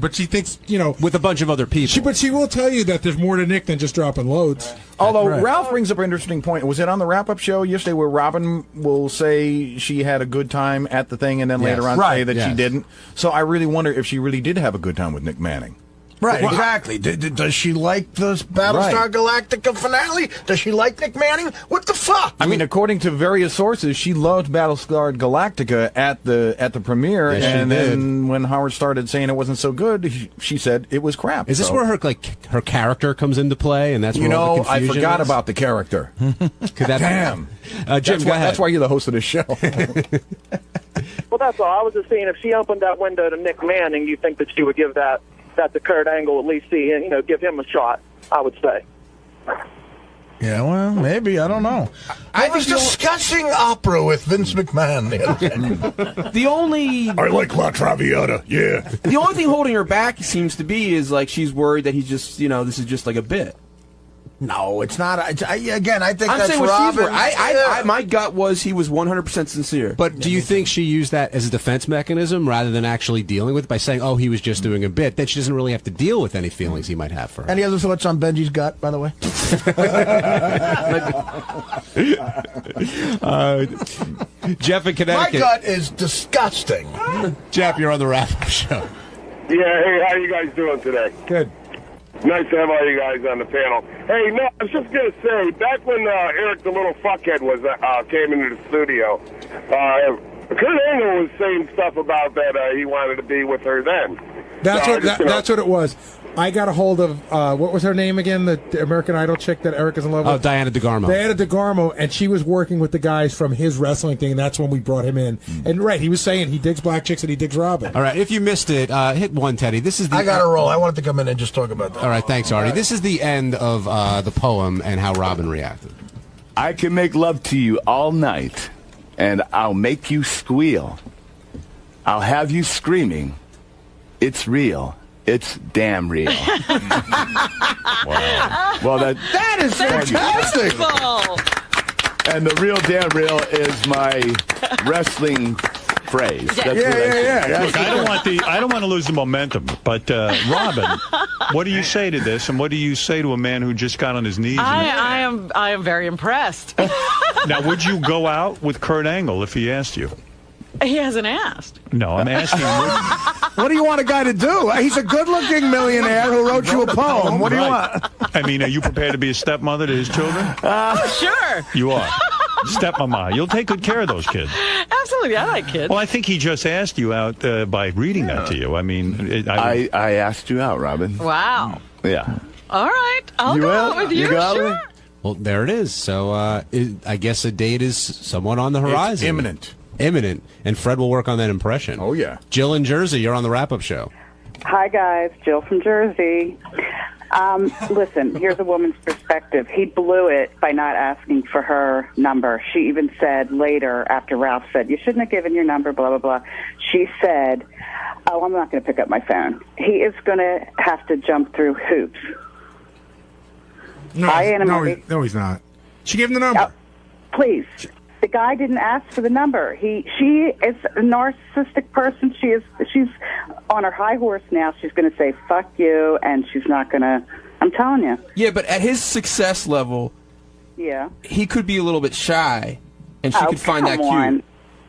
but she thinks, with a bunch of other people. But she will tell you that there's more to Nick than just dropping loads. Although Ralph brings up an interesting point. Was it on the wrap-up show yesterday where Robin will say she had a good time at the thing and then later on say that she didn't? So I really wonder if she really did have a good time with Nick Manning. Right, exactly. Does she like the Battlestar Galactica finale? Does she like Nick Manning? What the fuck? I mean, according to various sources, she loved Battlestar Galactica at the premiere, and then when Howard started saying it wasn't so good, she said it was crap. Is this where her character comes into play, and that's where all the I confusion forgot is? about the character. Damn, Jim, go ahead. That's why you're the host of the show. Well, that's all. I was just saying, if she opened that window to Nick Manning, you think that she would give that to Kurt Angle, at least see, give him a shot, I would say. Yeah, well, maybe. I don't know. I was discussing opera with Vince McMahon the other day. The only... I like La Traviata, yeah. The only thing holding her back seems to be is, she's worried that he's just, this is just like a bit. No, it's not. I think I'm that's saying what she's Robin. worried. My gut was he was 100% sincere. But do you think she used that as a defense mechanism rather than actually dealing with it by saying, oh, he was just doing a bit, that she doesn't really have to deal with any feelings he might have for her? Any other thoughts on Benji's gut, by the way? Jeff in Connecticut. My gut is disgusting. Jeff, you're on the wrap-up show. Yeah, hey, how you guys doing today? Good. Nice to have all you guys on the panel. Hey, no, I was just going to say, back when Eric the Little Fuckhead was came into the studio, Kurt Angle was saying stuff about that he wanted to be with her then. That's what it was. I got a hold of, what was her name again? The American Idol chick that Eric is in love with? Oh, Diana DeGarmo. Diana DeGarmo, and she was working with the guys from his wrestling thing, and that's when we brought him in. And he was saying he digs black chicks and he digs Robin. All right, if you missed it, hit one, Teddy. This is the. I got to roll. I wanted to come in and just talk about that. All right, thanks, Artie. This is the end of the poem and how Robin reacted. I can make love to you all night, and I'll make you squeal. I'll have you screaming, it's real. It's damn real. Wow. Well, that is fantastic. And the real damn real is my wrestling phrase. Yeah. Look, I don't want to lose the momentum, but Robin, what do you say to this, and what do you say to a man who just got on his knees? I am very impressed. Now, would you go out with Kurt Angle if he asked you? He hasn't asked. No, I'm asking. What do you want a guy to do? He's a good-looking millionaire who wrote you a poem. What do you want? I mean, are you prepared to be a stepmother to his children? Sure. You are. Stepmama. You'll take good care of those kids. Absolutely. I like kids. Well, I think he just asked you out by reading that to you. I mean, I asked you out, Robin. Wow. Yeah. All right. I'll go out with you. Sure. Well, there it is. So I guess a date is somewhat on the horizon. It's imminent, and Fred will work on that impression. Oh, yeah. Jill in Jersey, you're on the wrap-up show. Hi, guys. Jill from Jersey. Listen, here's a woman's perspective. He blew it by not asking for her number. She even said later, after Ralph said, you shouldn't have given your number, blah, blah, blah. She said, oh, I'm not going to pick up my phone. He is going to have to jump through hoops. No, he's not. She gave him the number. Please. The guy didn't ask for the number. She is a narcissistic person. She's on her high horse now. She's going to say fuck you, and she's not going to. I'm telling you. Yeah, but at his success level, he could be a little bit shy, and she could find that cute. On.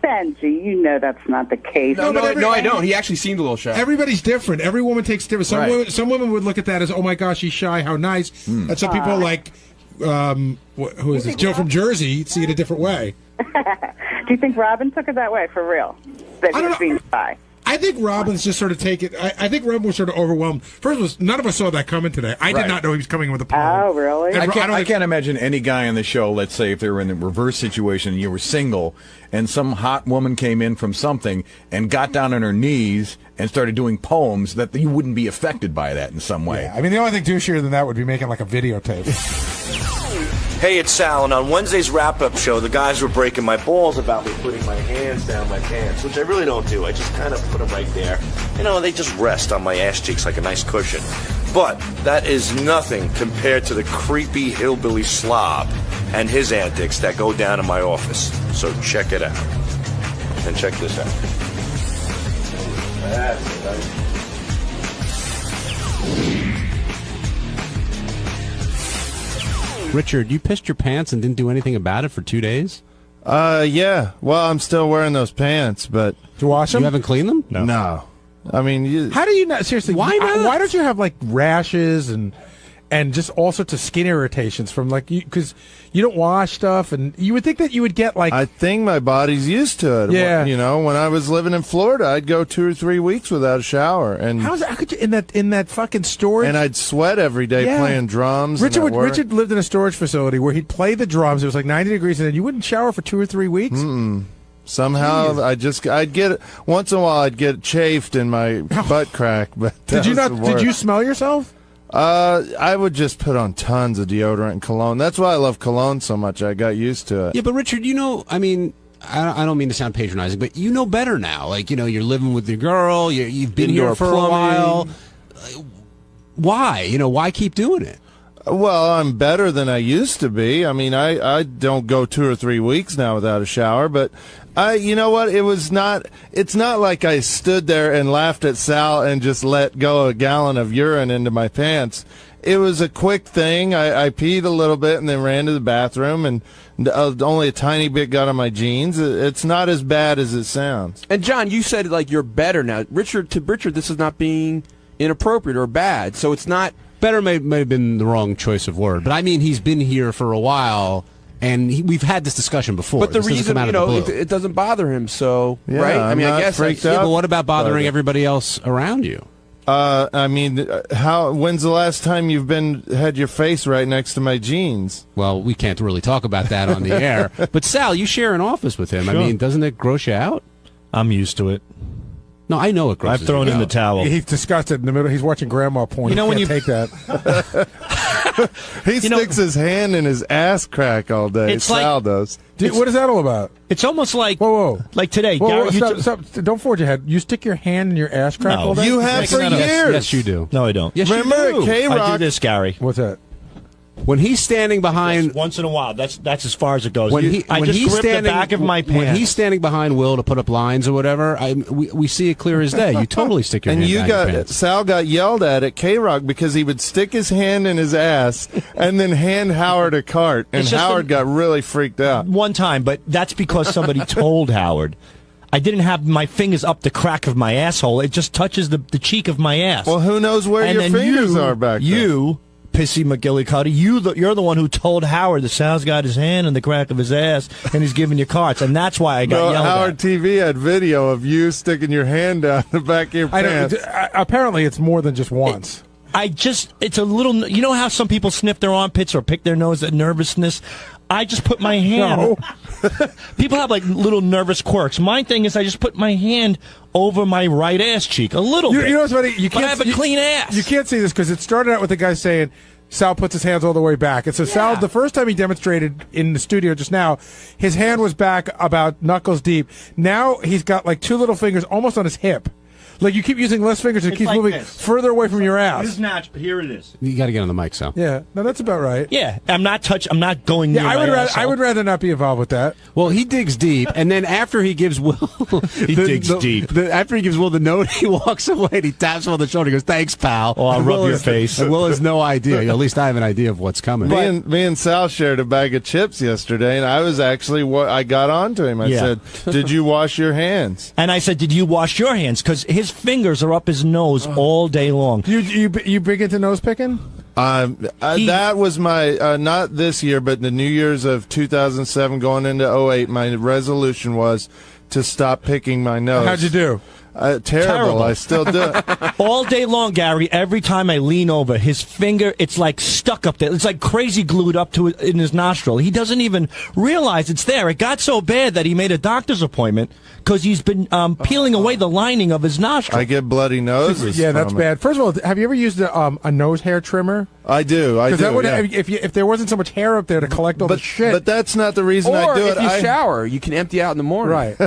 Benji, you know that's not the case. No, I don't. He actually seemed a little shy. Everybody's different. Every woman takes different. Some women would look at that as, oh my gosh, she's shy, how nice. And some people like, who is this? Jill from Jersey, see it a different way. Do you think Robin took it that way for real? That he was being shy? I think Robin's just sort of taken. I think Robin was sort of overwhelmed. First was none of us saw that coming today. I did not know he was coming with a poem. Oh, really? I can't imagine any guy on the show, let's say if they were in the reverse situation, you were single, and some hot woman came in from something and got down on her knees and started doing poems, that you wouldn't be affected by that in some way. Yeah, I mean, the only thing douchier than that would be making like a videotape. Hey, it's Sal, and on Wednesday's wrap-up show, the guys were breaking my balls about me putting my hands down my pants, which I really don't do. I just kind of put them right there. You know, they just rest on my ass cheeks like a nice cushion. But that is nothing compared to the creepy hillbilly slob and his antics that go down in my office. So check it out. And check this out. That's nice. Richard, you pissed your pants and didn't do anything about it for 2 days? Yeah. Well, I'm still wearing those pants, but... To wash them? You haven't cleaned them? No. I mean... How do you not... Seriously, why not? Why don't you have, like, rashes and just all sorts of skin irritations from, like... Because you don't wash stuff, and you would think that you would get, like... I think my body's used to it. Yeah. You know, when I was living in Florida, I'd go 2 or 3 weeks without a shower. And how could you... In that fucking storage... And I'd sweat every day playing drums. Richard lived in a storage facility where he'd play the drums. It was like 90 degrees, and then you wouldn't shower for 2 or 3 weeks? Mm-mm. Somehow, I'd get... Once in a while, I'd get chafed in my butt crack. But Did you smell yourself? I would just put on tons of deodorant and cologne. That's why I love cologne so much. I got used to it. Yeah, but Richard, you know, I mean, I don't mean to sound patronizing, but you know better now. Like, you know, you're living with your girl. You've been here for a while. Why? You know, why keep doing it? Well, I'm better than I used to be. I mean, I don't go 2 or 3 weeks now without a shower, but you know what? It's not like I stood there and laughed at Sal and just let go a gallon of urine into my pants. It was a quick thing. I peed a little bit and then ran to the bathroom, and only a tiny bit got on my jeans. It's not as bad as it sounds. And John, you said like you're better now. Richard, this is not being inappropriate or bad. So it's not... Better may have been the wrong choice of word, but I mean he's been here for a while, and we've had this discussion before. But the reason, you know, it doesn't bother him, so right? I mean, I guess freaked out. Yeah, but what about bothering everybody else around you? I mean, when's the last time you've had your face right next to my jeans? Well, we can't really talk about that on the air. But Sal, you share an office with him. Sure. I mean, doesn't it gross you out? I'm used to it. No, I know it grosses I've thrown you in out. the towel. He's disgusted in the middle. He's watching grandma porn. You know, he when can't take that. He sticks his hand in his ass crack all day. It's Sal does. What is that all about? It's almost like... Whoa. Like today. Whoa, Gary, stop. Don't forge your head. You stick your hand in your ass crack all day? You have for years. Yes, you do. No, I don't. Yes, Remember you do. at K-Rock? I do this, Gary. What's that? When he's standing behind... Yes, once in a while. That's as far as it goes. I just grip the back of my pants. When he's standing behind Will to put up lines or whatever, we see it clear as day. You totally stick your hand down your pants. Sal got yelled at K-Rock because he would stick his hand in his ass and then hand Howard a cart, and Howard got really freaked out. One time, but that's because somebody told Howard. I didn't have my fingers up the crack of my asshole. It just touches the cheek of my ass. Well, who knows where your fingers are back there? Pissy McGillicuddy, you're the one who told Howard that Sal's got his hand in the crack of his ass and he's giving you carts, and that's why I got yelled Howard at. TV had video of you sticking your hand down the back of your pants. Apparently, it's more than just once. It's a little, you know how some people sniff their armpits or pick their nose at nervousness? I just put my hand. No. People have like little nervous quirks. My thing is I just put my hand over my right ass cheek a little bit. You know what's funny? You can't, but I have a clean ass. You can't see this because it started out with the guy saying Sal puts his hands all the way back. And so Sal, the first time he demonstrated in the studio just now, his hand was back about knuckles deep. Now he's got like two little fingers almost on his hip. Like you keep using less fingers, it keeps like moving further away from your ass. This is natural. Here it is. You got to get on the mic, Sal. Yeah, no, that's about right. Yeah, I'm not going near my asshole. I would rather not be involved with that. Well, he digs deep, and then after he gives Will, after he gives Will the note, he walks away and he taps him on the shoulder. He goes, "Thanks, pal." Oh, I'll rub your face. And Will has no idea. At least I have an idea of what's coming. Me and Sal shared a bag of chips yesterday, and I was actually I got on to him. I said, "Did you wash your hands?" And I said, "Did you wash your hands?" Because his fingers are up his nose all day long. You big into nose picking? That was my not this year, but the New Year's of 2007 going into 2008. My resolution was to stop picking my nose. How'd you do? Terrible. I still do it. All day long, Gary, every time I lean over, his finger, it's like stuck up there. It's like crazy glued up to in his nostril. He doesn't even realize it's there. It got so bad that he made a doctor's appointment because he's been peeling away the lining of his nostril. I get bloody noses. Yeah, that's bad. First of all, have you ever used a nose hair trimmer? I do. That would, if there wasn't so much hair up there to collect all the shit. But that's not the reason I do it. Or if you shower, you can empty out in the morning. Right.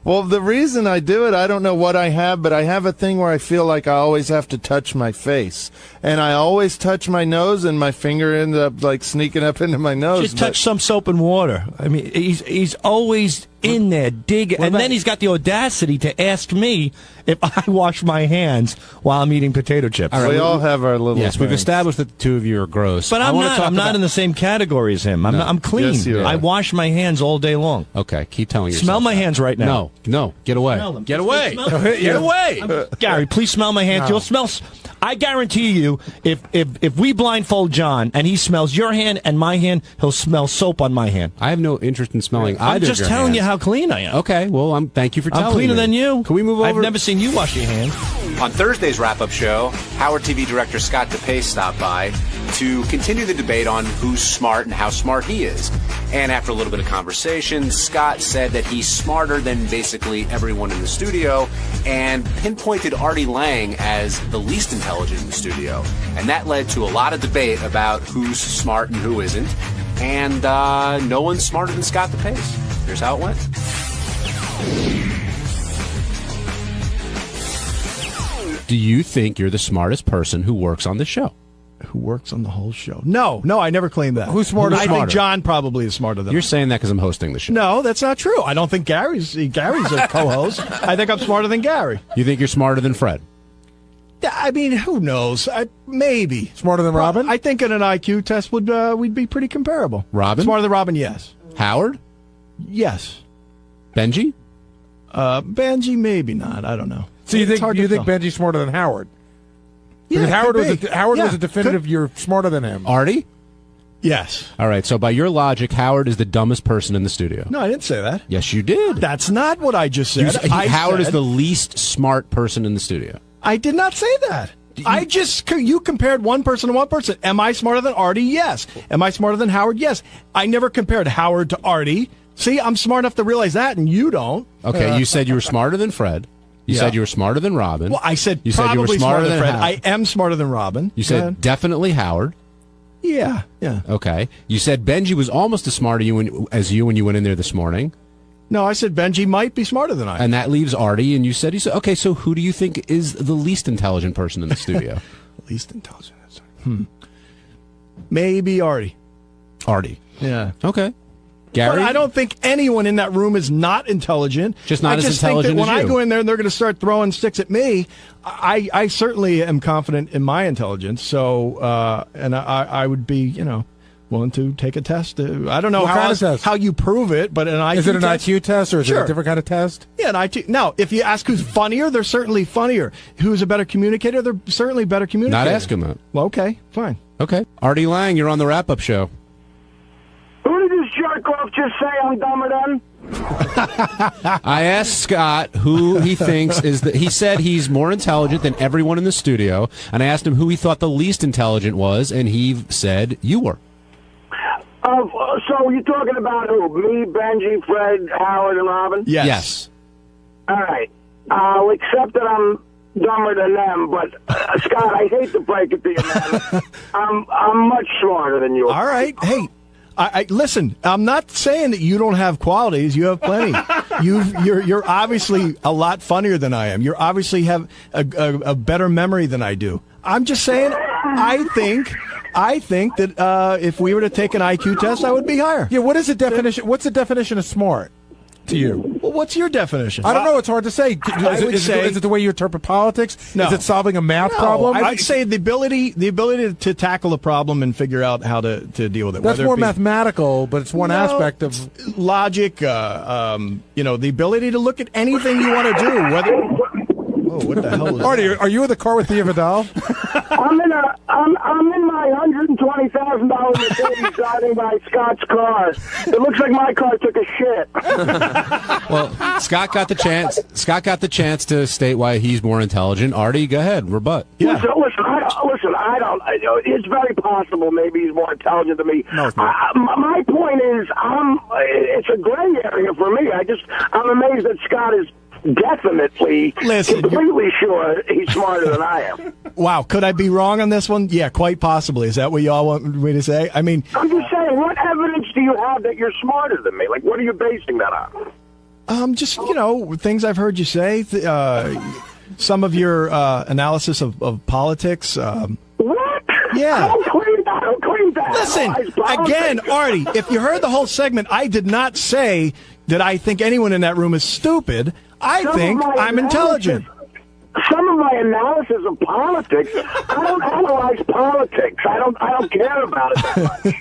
Well, the reason I do it, I don't know what I have, but I have a thing where I feel like I always have to touch my face. And I always touch my nose, and my finger ends up like sneaking up into my nose. Just touch some soap and water. I mean, he's always in there digging. And then he's got the audacity to ask me if I wash my hands while I'm eating potato chips. All right, we all have our little Yes, we've things. established that the two of you are gross. But I'm not in the same category as him. I'm clean. Yes, you are. I wash my hands all day long. Okay, keep telling yourself. Smell my hands right now. No, get away. Smell them. Get away. Get away. Gary, please smell my hands. No. You'll smell. I guarantee you, if we blindfold John and he smells your hand and my hand, he'll smell soap on my hand. I have no interest in smelling either. I'm just of your telling hands. you how clean I am. Okay, well, thank you for telling me. I'm cleaner than you. Can we move over? I've never seen you wash your hands. On Thursday's wrap-up show, Howard TV director Scott DePace stopped by to continue the debate on who's smart and how smart he is. And after a little bit of conversation, Scott said that he's smarter than basically everyone in the studio and pinpointed Artie Lang as the least intelligent in the studio. And that led to a lot of debate about who's smart and who isn't. And no one's smarter than Scott DePace. Here's how it went. Do you think you're the smartest person who works on the show? Who works on the whole show? No, I never claimed that. Who's smarter? I think John probably is smarter than You're I. saying that because I'm hosting the show. No, that's not true. I don't think Gary's a co-host. I think I'm smarter than Gary. You think you're smarter than Fred? Yeah, I mean, who knows? Maybe. Smarter than Robin? I think in an IQ test we'd be pretty comparable. Robin? Smarter than Robin, yes. Howard? Yes. Benji? Benji, maybe not. I don't know. So you think Benji's smarter than Howard? Yeah, Because Howard was a definitive. You're smarter than him. Artie? Yes. All right, so by your logic, Howard is the dumbest person in the studio. No, I didn't say that. Yes, you did. That's not what I just said. Howard is the least smart person in the studio. I did not say that. You compared one person to one person. Am I smarter than Artie? Yes. Am I smarter than Howard? Yes. I never compared Howard to Artie. See, I'm smart enough to realize that, and you don't. Okay, you said you were smarter than Fred. You said you were smarter than Robin. Well, I said you said you were smarter than Fred. Howard. I am smarter than Robin. You said definitely Howard. Yeah. Okay. You said Benji was almost as smart as you when you went in there this morning. No, I said Benji might be smarter than I am. And that leaves Artie, and you said, okay, so who do you think is the least intelligent person in the studio? Least intelligent? Maybe Artie. Artie. Yeah. Okay. Gary? But I don't think anyone in that room is not intelligent. Just not as intelligent think that as when you. I go in there and they're going to start throwing sticks at me, I certainly am confident in my intelligence. So, and I would be, willing to take a test. I don't know how you prove it, but an IQ test. Is it an IQ test or is it a different kind of test? Yeah, an IQ. Now, if you ask who's funnier, they're certainly funnier. Who's a better communicator, they're certainly better communicators. Not asking that. Well, okay, fine. Okay. Artie Lang, you're on the wrap-up show. Who did this jerk off just say I'm dumber than? I asked Scott who he thinks is he said he's more intelligent than everyone in the studio, and I asked him who he thought the least intelligent was, and he said you were. So you're talking about who? Me, Benji, Fred, Howard, and Robin? Yes. All right. I'll accept that I'm dumber than them, but Scott, I hate to break it to you, man. I'm much smarter than you. All right. Hey, I listen. I'm not saying that you don't have qualities. You have plenty. You're obviously a lot funnier than I am. You obviously have a better memory than I do. I'm just saying. I think that if we were to take an IQ test, I would be higher. Yeah. What is the definition? What's the definition of smart to you? Well, what's your definition? I don't know. It's hard to say. Is it the way you interpret politics? No. Is it solving a math problem? I would say the ability to tackle a problem and figure out how to deal with it. That's more mathematical, but it's one aspect of logic. The ability to look at anything you want to do. Whether what the hell is Artie, are you in the car with Thea Vidal? I'm in my $120,000 Mercedes driving by Scott's car. It looks like my car took a shit. Well, Scott got the chance to state why he's more intelligent. Artie, go ahead, rebut. Yeah. Listen, I don't. It's very possible maybe he's more intelligent than me. No, it's not. My point is, it's a gray area for me. I'm amazed that Scott is definitely, completely sure he's smarter than I am. Wow, could I be wrong on this one? Yeah, quite possibly. Is that what you all want me to say? I mean, I'm just saying, what evidence do you have that you're smarter than me? Like, what are you basing that on? Just, things I've heard you say. Some of your analysis of politics. What? Yeah. I don't claim that. Listen, again, Artie, if you heard the whole segment, I did not say that I think anyone in that room is stupid. I think I'm intelligent. Some of my analysis of politics, I don't analyze politics. I don't care about it that much.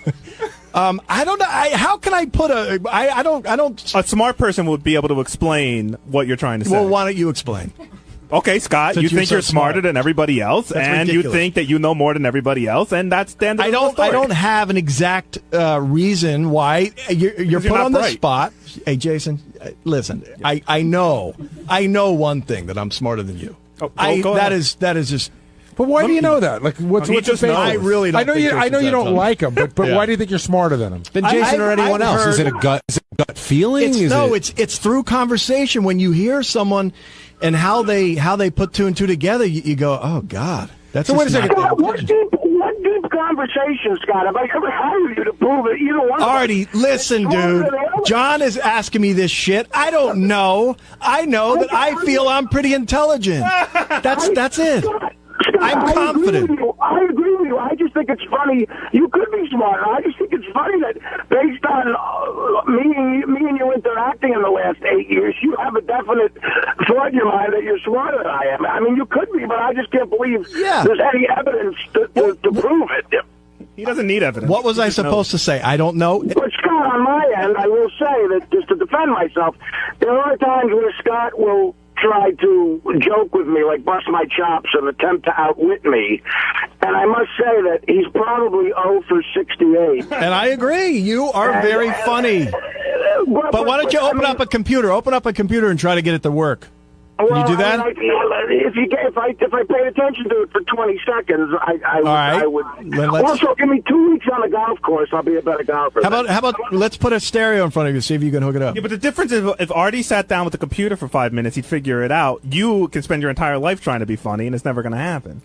I don't know. How can I put I don't. A smart person would be able to explain what you're trying to say. Well, why don't you explain? Okay, Scott, Since you think you're smarter smart than everybody else, That's and ridiculous. you think that you know more than everybody else, and that's the end of the story. I don't have an exact reason why you're put on the spot. Hey, Jason, listen. I know one thing that I'm smarter than you. Go ahead. That is just. But why do you know that? Like, what's the basis? I really don't. I know you don't like him, but Yeah. why do you think you're smarter than him? Than Jason or anyone else? Is it a gut feeling? It's through conversation. When you hear someone and how they put two and two together, you go, oh God, that's. So wait a second. What deep conversation, Scott? Have I ever hired you to prove it? You don't want Artie, listen, dude. John is asking me this shit. I don't know. I know that I feel I'm pretty intelligent. That's it. I'm confident. I agree with you. I just think it's funny. You could be smarter. I just think it's funny that based on me and you interacting in the last 8 years, you have a definite thought in your mind that you're smarter than I am. I mean, you could be, but I just can't believe there's any evidence to prove it. He doesn't need evidence. What was I supposed to say? I don't know. But Scott, on my end, I will say that just to defend myself, there are times where Scott will try to joke with me, like bust my chops and attempt to outwit me. And I must say that he's probably 0 for 68. And I agree. You are very funny. But why don't you open up a computer? Open up a computer and try to get it to work. Can you do that? If I paid attention to it for 20 seconds, I would. Let's, also, give me 2 weeks on the golf course. I'll be a better golfer. How about let's put a stereo in front of you, see if you can hook it up. Yeah, but the difference is if Artie sat down with the computer for 5 minutes, he'd figure it out. You can spend your entire life trying to be funny, and it's never going to happen.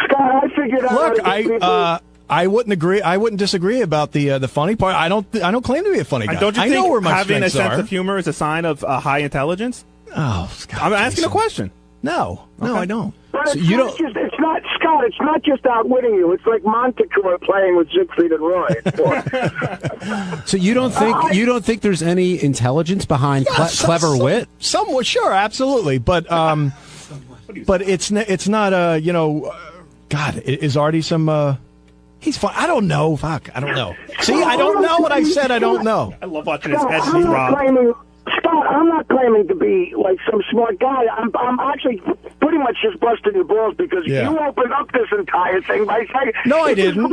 Scott, I figured out. Look, I wouldn't agree. I wouldn't disagree about the funny part. I don't claim to be a funny guy. And don't you I think know where my having a strengths sense are. of humor is a sign of high intelligence? Oh, Scott, I'm asking a question. No, I don't. But it's not Scott. It's not just outwitting you. It's like Montecore playing with Siegfried and Roy. So you don't think there's any intelligence behind clever wit? Somewhat, sure, absolutely, but it's not God, is Artie some? He's fun. I don't know. Fuck, I don't know. See, I don't know what I said. I don't know. I love watching his head move, Rob. Scott, I'm not claiming to be like some smart guy. I'm actually pretty pretty much just busting your balls because you opened up this entire thing by saying... No, I didn't.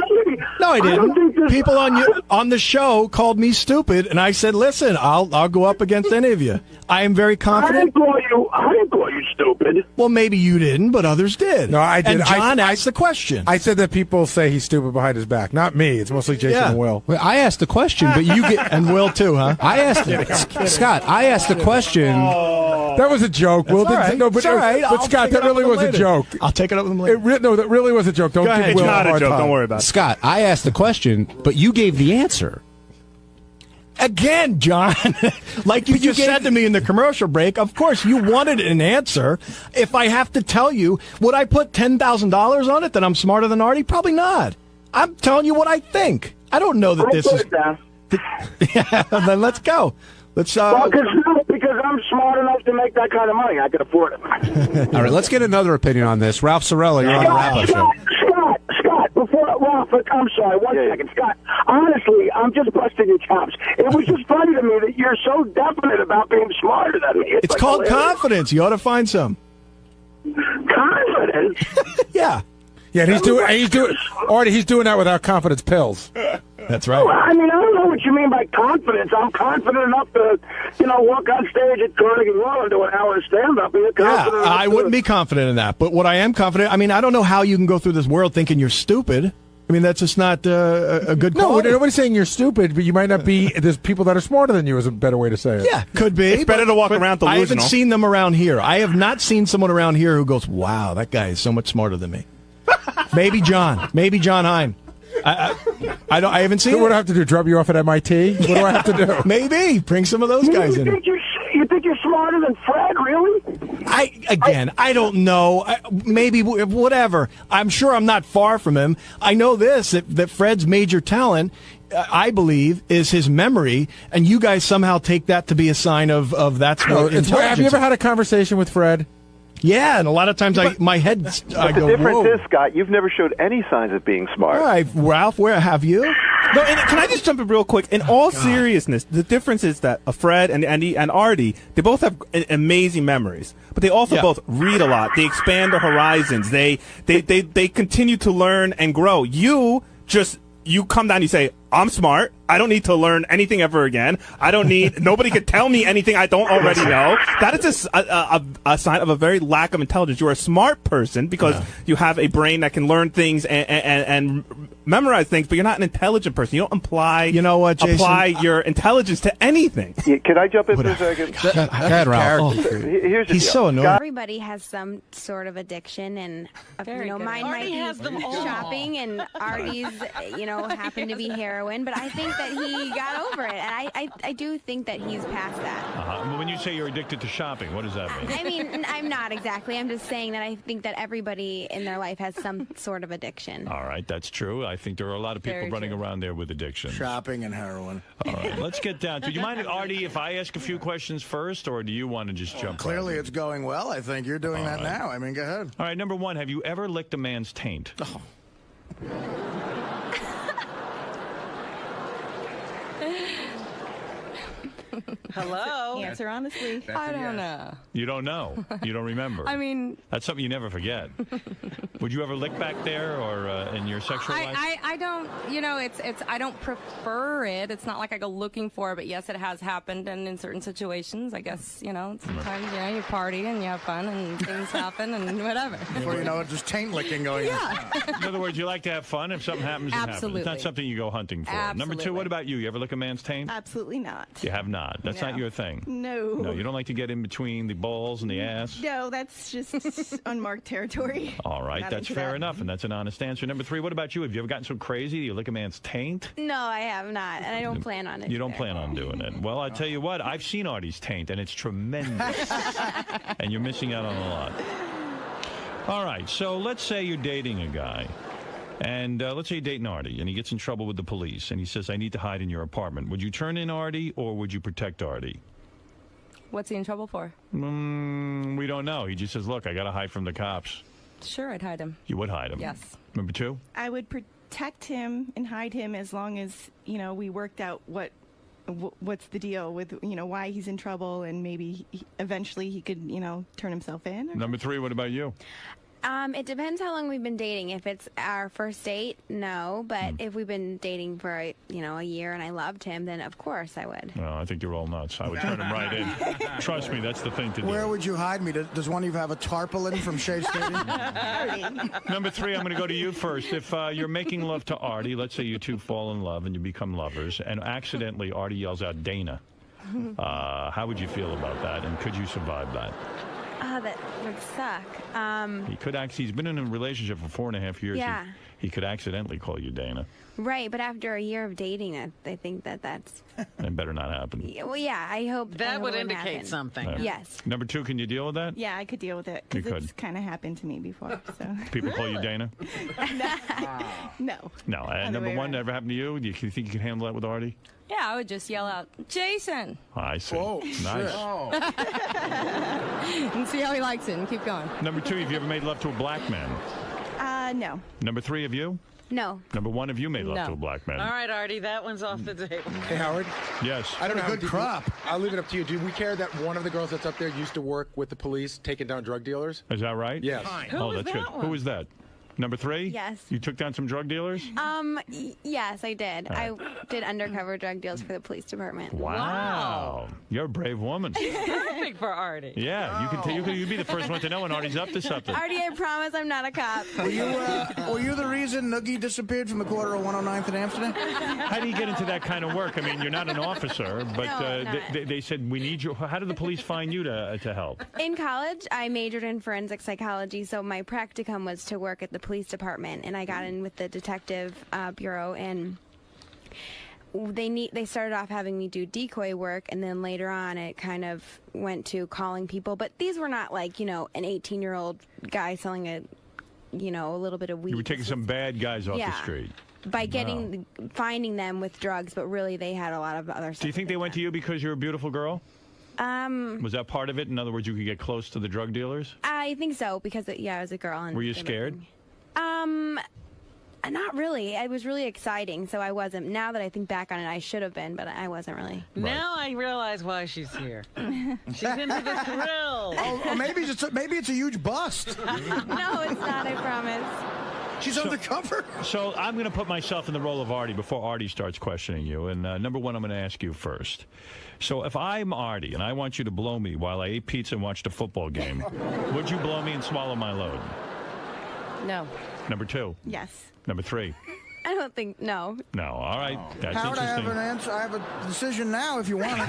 No, I didn't. People on the show called me stupid, and I said, listen, I'll go up against any of you. I am very confident. I didn't call you stupid. Well, maybe you didn't, but others did. No, I did. And John asked the question. I said that people say he's stupid behind his back. Not me. It's mostly Jason and Will. Well, I asked the question, but you get... And Will, too, huh? I asked... Scott, I asked the question... That was a joke. Will didn't say, no, but, all right. but Scott, that really was a joke. I'll take it up with him later. No, that really was a joke. Don't give Will It's not a joke. Don't worry about it. Scott, I asked the question, but you gave the answer. Again, John, like you just said to me in the commercial break, of course you wanted an answer. If I have to tell you, would I put $10,000 on it that I'm smarter than Artie? Probably not. I'm telling you what I think. I don't know that this is... Yeah, then let's go. Let's. Because I'm smart enough to make that kind of money. I can afford it. All right, let's get another opinion on this. Ralph Sorella, you're on the wrap-up show. Scott, before Ralph, I'm sorry, one second. Scott, honestly, I'm just busting your chops. It was just funny to me that you're so definite about being smarter than me. It's like called confidence. You ought to find some. Confidence? Yeah. Yeah, and he's doing that without confidence pills. That's right. Well, I mean, I don't know what you mean by confidence. I'm confident enough to, walk on stage at Carnegie Hall and do an hour of stand-up. Yeah, I wouldn't be confident in that. But what I am confident, I mean, I don't know how you can go through this world thinking you're stupid. I mean, that's just not a good quality. No, nobody's saying you're stupid, but you might not be. There's people that are smarter than you is a better way to say it. Yeah, could be. It's better to walk around delusional. I haven't seen them around here. I have not seen someone around here who goes, wow, that guy is so much smarter than me. Maybe John. Maybe John Hein. I haven't seen. So what do I have to do? Drop you off at MIT? What do I have to do? Maybe bring some of those guys in. You think you're smarter than Fred? Really? I don't know. Maybe whatever. I'm sure I'm not far from him. I know this that Fred's major talent, I believe, is his memory, and you guys somehow take that to be a sign of that's what intelligence. Have you ever had a conversation with Fred? Yeah, and a lot of times my head. I go, the difference whoa. is, Scott, you've never showed any signs of being smart. All right, Ralph, where have you? No, and can I just jump in real quick? In all seriousness, the difference is that Fred and Andy and Artie, they both have amazing memories, but they also both read a lot. They expand their horizons. They continue to learn and grow. You come down, you say, I'm smart. I don't need to learn anything ever again. Nobody can tell me anything I don't already know. That is a sign of a very lack of intelligence. You're a smart person because you have a brain that can learn things and memorize things, but you're not an intelligent person. You don't apply your intelligence to anything. Yeah, can I jump in for a second? Go ahead, Ralph. Here's the He's deal. so annoying. Everybody has some sort of addiction, and mine might be shopping, and Artie's, happen to be heroin. But I think that he got over it, and I do think that he's past that. When you say you're addicted to shopping, what does that mean? I mean, I'm not exactly. I'm just saying that I think that everybody in their life has some sort of addiction. All right, that's true. I think there are a lot of people running around there with addiction. Shopping and heroin. All right, let's get down to it. Do you mind, Artie, if I ask a few questions first, or do you want to just jump Clearly, right it's going well. I think you're doing that now. I mean, go ahead. All right, number one, have you ever licked a man's taint? Oh. Hello? Answer honestly. I don't know. You don't know. You don't remember. I mean, that's something you never forget. Would you ever lick back there, or in your sexual life? I don't. It's. I don't prefer it. It's not like I go looking for it. But yes, it has happened, and in certain situations, I guess sometimes you party and you have fun and things happen and whatever. Before you know it, just taint licking going on. In other words, you like to have fun. If something happens, it happens. It's not something you go hunting for. Absolutely. Number two, what about you? You ever lick a man's taint? Absolutely not. You have not. That's not your thing. No. No, you don't like to get in between the balls and the ass? No, that's just unmarked territory. All right, that's fair enough, and that's an honest answer. Number three, what about you? Have you ever gotten so crazy you lick a man's taint? No, I have not, and I don't plan on it. You don't plan on doing it. Well, I tell you what, I've seen Artie's taint, and it's tremendous. And you're missing out on a lot. All right, so let's say you're dating a guy. And let's say you're dating Artie, and he gets in trouble with the police, and he says, I need to hide in your apartment. Would you turn in Artie, or would you protect Artie? What's he in trouble for? We don't know. He just says, look, I got to hide from the cops. Sure, I'd hide him. You would hide him? Yes. Number two? I would protect him and hide him as long as, we worked out what what's the deal with, why he's in trouble, and maybe eventually he could, turn himself in. Number 3, what about you? It depends how long we've been dating. If it's our first date, no. But if we've been dating for a year and I loved him, then of course I would. Well, I think you're all nuts. I would turn him right in. Trust me, that's the thing to do. Where would you hide me? Does one of you have a tarpaulin from Shea Stadium? Number 3, I'm going to go to you first. If you're making love to Artie, let's say you two fall in love and you become lovers, and accidentally Artie yells out Dana, how would you feel about that, and could you survive that? That would suck. He could he's been in a relationship for 4.5 years. Yeah. He could accidentally call you Dana. Right, but after a year of dating, I think that's... It better not happen. Well, yeah, I hope... That would indicate happen. something. Yeah. Yes. Number 2, can you deal with that? Yeah, I could deal with it, You because could. it's kind of happened to me before. So. People call you Dana? No. No. And number 1, never happened to you? Do you think you can handle that with Artie? Yeah, I would just yell out, Jason! I see. Whoa, nice. And see how he likes it and keep going. Number 2, have you ever made love to a black man? No. Number 3, have you? No. Number 1, have you made love to a black man? All right, Artie, that one's off the table. Hey, Howard. Yes. I don't know. Good crop. I'll leave it up to you. Do we care that one of the girls that's up there used to work with the police taking down drug dealers? Is that right? Yes. Oh, that's good. Who was that? Number 3? Yes. You took down some drug dealers? Yes, I did. I did undercover drug deals for the police department. Wow. You're a brave woman. Perfect for Artie. Yeah, you'd be the first one to know when Artie's up to something. Artie, I promise I'm not a cop. Were you the reason Noogie disappeared from the corner of 109th in Amsterdam? How do you get into that kind of work? I mean, you're not an officer, but No, I'm not. they said, we need you. How did the police find you to help? In college, I majored in forensic psychology, so my practicum was to work at the police department, and I got in with the detective bureau, and they started off having me do decoy work, and then later on it kind of went to calling people, but these were not like, an 18-year-old guy selling a little bit of weed. You were taking some bad guys off the street. By finding them with drugs, but really they had a lot of other stuff. Do you think they went to you because you're a beautiful girl? Was that part of it? In other words, you could get close to the drug dealers? I think so, because I was a girl. And were you scared? Not really. It was really exciting, so I wasn't. Now that I think back on it, I should have been, but I wasn't really. Now I realize why she's here. She's into the thrill. Oh, maybe it's a huge bust. No, it's not, I promise. She's undercover. So I'm going to put myself in the role of Artie before Artie starts questioning you. And number 1, I'm going to ask you first. So if I'm Artie and I want you to blow me while I ate pizza and watched a football game, would you blow me and swallow my load? No. Number 2. Yes. Number 3. I don't think, no. No. All right. That's Howard, I have interesting. an answer. I have a decision now if you want it.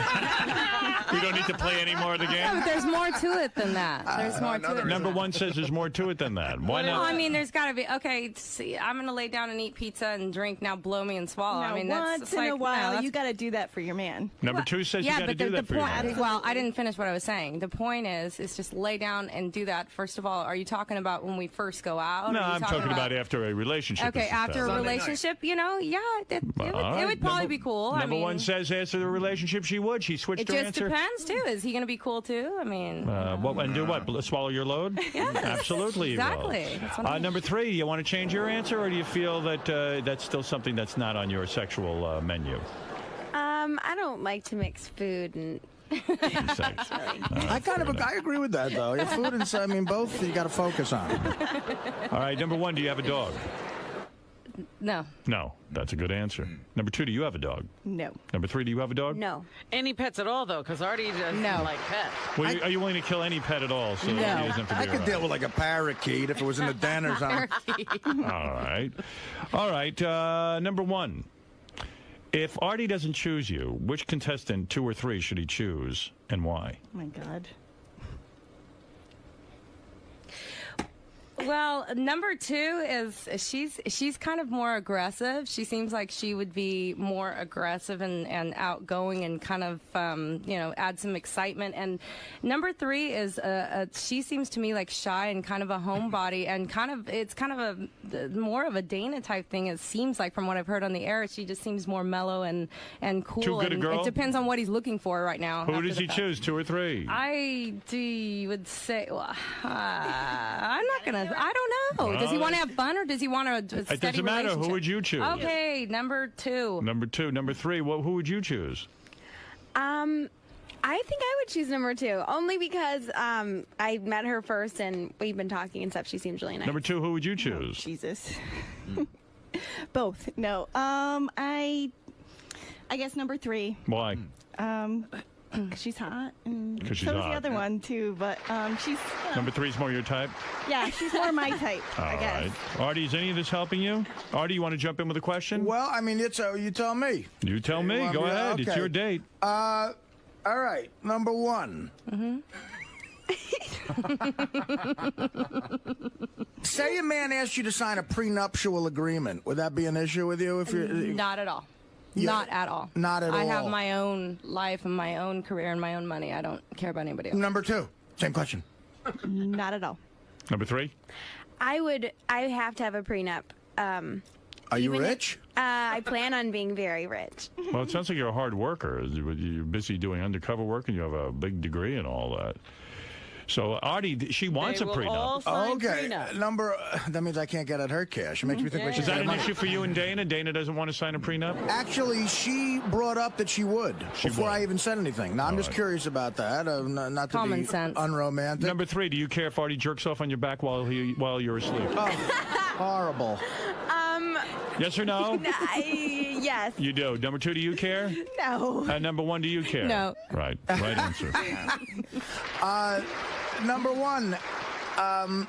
We don't need to play any more of the game. Yeah, but there's more to it than that. There's more to it. Number 1 says there's more to it than that. Why Well, not? I mean, there's got to be. Okay, see, I'm going to lay down and eat pizza and drink. Now blow me and swallow. No, I mean, once that's in a while, that's- you got to do that for your man. Number 2 says you got to do that for your point. man. Well, I didn't finish what I was saying. The point is just lay down and do that. First of all, are you talking about when we first go out? No, Or are you I'm talking about after a relationship. Okay, is after a established. relationship, yeah, it would probably be cool. Number I mean, 1 says after the relationship she would. She switched it her just answer. depends too. Is he going to be cool too? I mean, And do what? Swallow your load? Yes, Absolutely. exactly. You will. That's what I mean. Number 3, you want to change your answer, or do you feel that that's still something that's not on your sexual menu? I don't like to mix food and. I agree with that though. Your food and both you got to focus on. All right. Number 1, do you have a dog? No. No. That's a good answer. Number 2, do you have a dog? No. Number 3, do you have a dog? No. Any pets at all, though, because Artie doesn't like pets. Well, are you willing to kill any pet at all? So he doesn't have to be I could around? deal with like a parakeet if it was in the den or something. All right. Number 1. If Artie doesn't choose you, which contestant, 2 or 3, should he choose, and why? Oh my God. Well, number 2 is she's kind of more aggressive. She seems like she would be more aggressive and outgoing and kind of add some excitement. And number 3 is she seems to me like shy and kind of a homebody and it's kind of a more of a Dana type thing. It seems like from what I've heard on the air, she just seems more mellow and cool. Too good a and girl? It depends on what he's looking for right now. Who after does the he fact. choose, 2 or 3? I would say, I'm not gonna. I don't know. Does he want to have fun or does he want a steady It doesn't matter. Who relationship? would you choose? Okay, number 2. Number 2. Number 3, who would you choose? I think I would choose number 2, only because I met her first and we've been talking and stuff. She seems really nice. Number 2, who would you choose? Oh, Jesus. Both. No. I guess number 3. Why? 'Cause she's hot. And 'Cause she's so is hot. the other one too, but she's Number 3 is more your type? yeah, she's more my type. I All guess. right. Artie, is any of this helping you? Artie, you want to jump in with a question? Well, I mean, it's you tell me. You tell me. want Go me to- ahead. It's okay. your date. All right. Number 1. Say a man asked you to sign a prenuptial agreement. Would that be an issue with you? If you're Not at all. Yeah. Not at all. Not at all. I have my own life and my own career and my own money. I don't care about anybody else. Number 2. Same question. Not at all. Number 3? I have to have a prenup. Are you even if- rich? I plan on being very rich. Well, it sounds like you're a hard worker. You're busy doing undercover work and you have a big degree and all that. So, Artie, she wants a prenup. Okay. Number. That means I can't get at her cash. It makes me think we should Is that get an money. issue for you and Dana? Dana doesn't want to sign a prenup? Actually, she brought up that she would before I even said anything. Now, I'm just curious about that. Not to Common be sense. unromantic. Number 3, do you care if Artie jerks off on your back while you're asleep? Horrible. Yes or no? Yes. You do. Number 2, do you care? No. Number 1, do you care? No. Right answer. Number 1.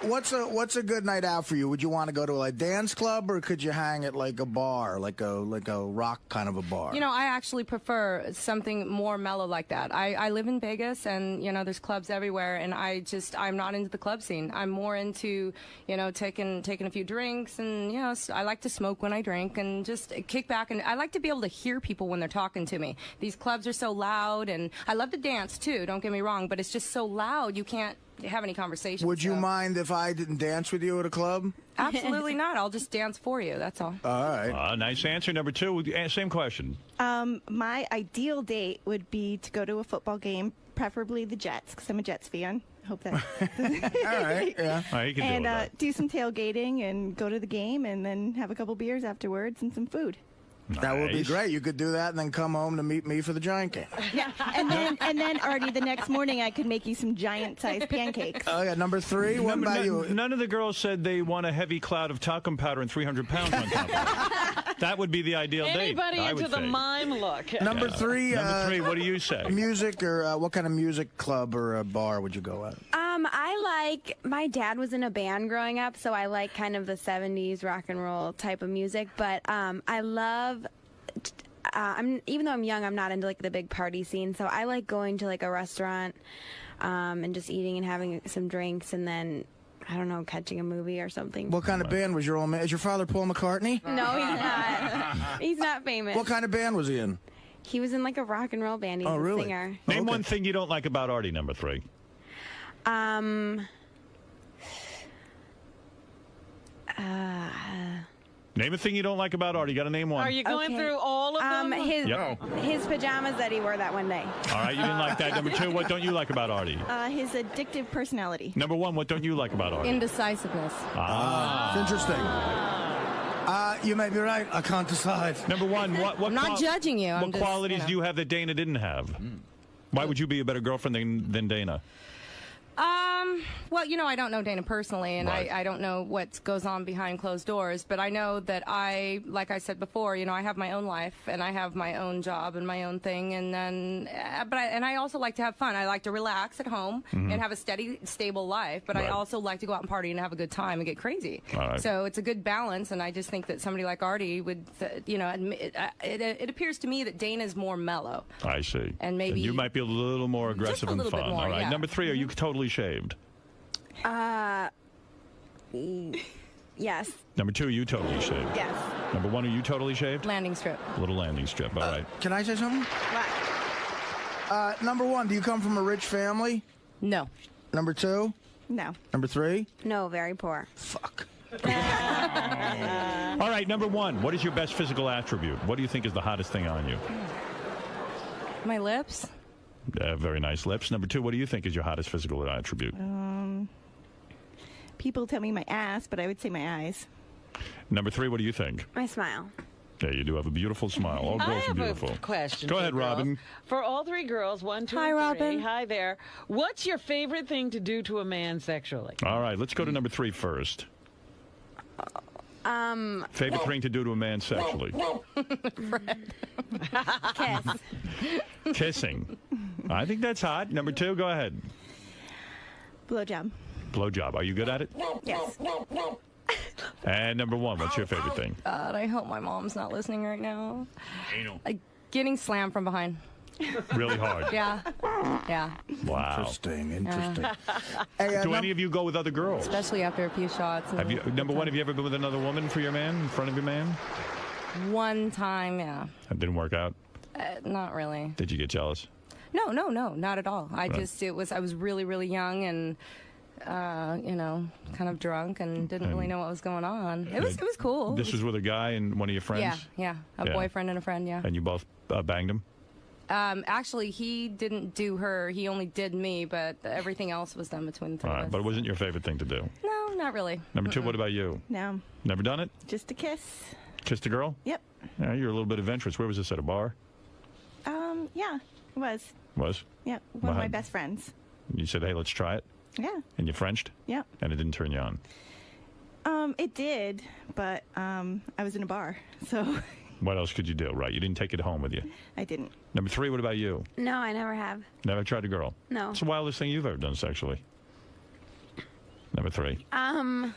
What's a good night out for you? Would you want to go to a dance club, or could you hang at like a bar, like a rock kind of a bar? You know, I actually prefer something more mellow like that. I live in Vegas, and you know, there's clubs everywhere, and I'm not into the club scene. I'm more into, you know, taking a few drinks, and you know, I like to smoke when I drink, and just kick back, and I like to be able to hear people when they're talking to me. These clubs are so loud, and I love to dance too. Don't get me wrong, but it's just so loud you can't have any conversation. Would you mind if I didn't dance with you at a club? Absolutely not. I'll just dance for you. That's all. All right. Nice answer. Number 2, same question. My ideal date would be to go to a football game, preferably the Jets, because I'm a Jets fan. Hope that. All right. Yeah. All right, you can And deal with that. do some tailgating and go to the game, and then have a couple beers afterwards and some food. That would be Nice. great. You could do that and then come home to meet me for the Giant game. Yeah, and then Artie, the next morning I could make you some giant-sized pancakes. Oh, yeah. Number 3. What about you? None of the girls said they want a heavy cloud of talcum powder and 300 pounds on top of it. That would be the ideal date. Anybody I into would the think. mime look. Number 3. Number 3, what do you say? Music, or what kind of music club or a bar would you go at? My dad was in a band growing up, so I like kind of the 70s rock and roll type of music, but I love even though I'm young, I'm not into like the big party scene, so I like going to like a restaurant and just eating and having some drinks, and then I don't know, catching a movie or something. What kind of band was your old man? Is your father Paul McCartney? No, he's not. He's not famous. What kind of band was he in? He was in like a rock and roll band. He's Oh, really? a singer. Name one thing you don't like about Artie, number 3. Name a thing you don't like about Artie. You got to name one. Are you going through all of them? His pajamas that he wore that one day. All right, you didn't like that. Number 2, what don't you like about Artie? His addictive personality. Number 1, what don't you like about Artie? Indecisiveness. It's interesting. You may be right. I can't decide. Number 1, what I'm not judging you. I'm What just, qualities you know. do you have that Dana didn't have? Why would you be a better girlfriend than Dana? Well, you know, I don't know Dana personally, and Right. I don't know what goes on behind closed doors, but I know that like I said before, you know, I have my own life, and I have my own job and my own thing, and then, I also like to have fun. I like to relax at home and have a steady, stable life, but I Right. also like to go out and party and have a good time and get crazy. All right. So it's a good balance, and I just think that somebody like Artie would, you know, it appears to me that Dana's more mellow. I see. And maybe- you might be a little more aggressive a and little bit fun. more, All right. yeah. Number 3, are you totally shaved? Yes. Number 2, are you totally shaved? Yes. Number 1, are you totally shaved? Landing strip. Little landing strip. All right. Can I say something? Number 1, do you come from a rich family? No. Number 2? No. Number 3? No, very poor. Fuck. All right. Number 1, what is your best physical attribute? What do you think is the hottest thing on you? My lips. Very nice lips. Number 2, what do you think is your hottest physical attribute? People tell me my ass, but I would say my eyes. Number 3, what do you think? My smile. Yeah, you do have a beautiful smile. All girls are beautiful. I have a question. Go ahead, girls. Robin. For all three girls, 1, 2, Hi, 3. Robin. Hi there. What's your favorite thing to do to a man sexually? All right, let's go to number 3 first. Favorite thing to do to a man sexually? Kiss. Kissing. I think that's hot. Number 2, go ahead. Blowjob. Blowjob. Are you good at it? Yes. And number 1, what's your favorite thing? God, I hope my mom's not listening right now. Anal. Like getting slammed from behind. Really hard. Yeah. Yeah. Wow. Interesting. Hey, do any of you go with other girls? Especially after a few shots. Have you? Number 1, have you ever been with another woman for your man, in front of your man? One time, yeah. That didn't work out? Not really. Did you get jealous? No, not at all. I Right. was really, really young and, kind of drunk and didn't really know what was going on. It was cool. This was with a guy and one of your friends? Yeah. A Yeah. boyfriend and a friend, yeah. And you both banged him? Actually, he didn't do her. He only did me, but everything else was done between the three All of right, us. but it wasn't your favorite thing to do. No, not really. Number 2, what about you? No. Never done it? Just a kiss. Kissed a girl? Yep. Yeah, you're a little bit adventurous. Where was this, at a bar? Yeah, it was. Was? Yeah, one Well, of my how- best friends. You said, hey, let's try it? Yeah. And you Frenched? Yep. And it didn't turn you on? It did, but I was in a bar, so What else could you do? Right, you didn't take it home with you. I didn't. Number 3, what about you? No, I never have. Never tried a girl? No. What's the wildest thing you've ever done sexually? Number 3. I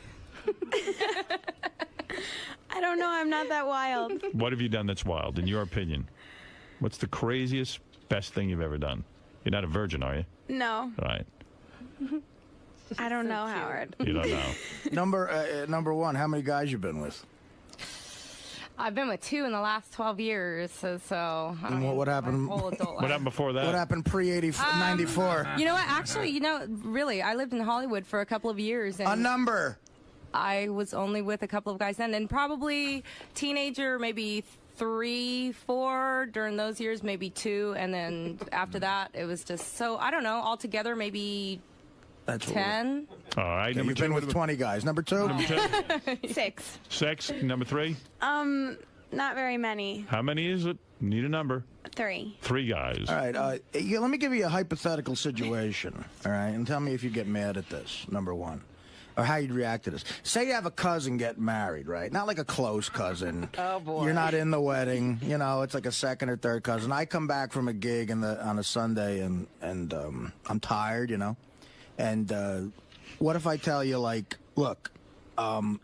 don't know. I'm not that wild. What have you done that's wild, in your opinion? What's the craziest, best thing you've ever done? You're not a virgin, are you? No. Right. I don't know, Howard. You don't know. Number 1, how many guys you been with? I've been with 2 in the last 12 years, so And what happened? my whole adult What life. happened before that? What happened pre-94? You know what? Actually, really, I lived in Hollywood for a couple of years. And A number. I was only with a couple of guys then, and probably teenager, maybe 3, 4 during those years, maybe 2, and then after that, it was just so I don't know. Altogether, maybe That's 10. All right. Okay, Number you've 2. been with 20 guys. Number 2? Number 2. 6. 6. Number 3. Not very many. How many is it? Need a number. 3. 3 guys. All right. Let me give you a hypothetical situation. All right. And tell me if you get mad at this, number 1. Or how you'd react to this. Say you have a cousin get married, right? Not like a close cousin. Oh, boy. You're not in the wedding. It's like a second or third cousin. I come back from a gig on a Sunday and I'm tired, And what if I tell you, like, look,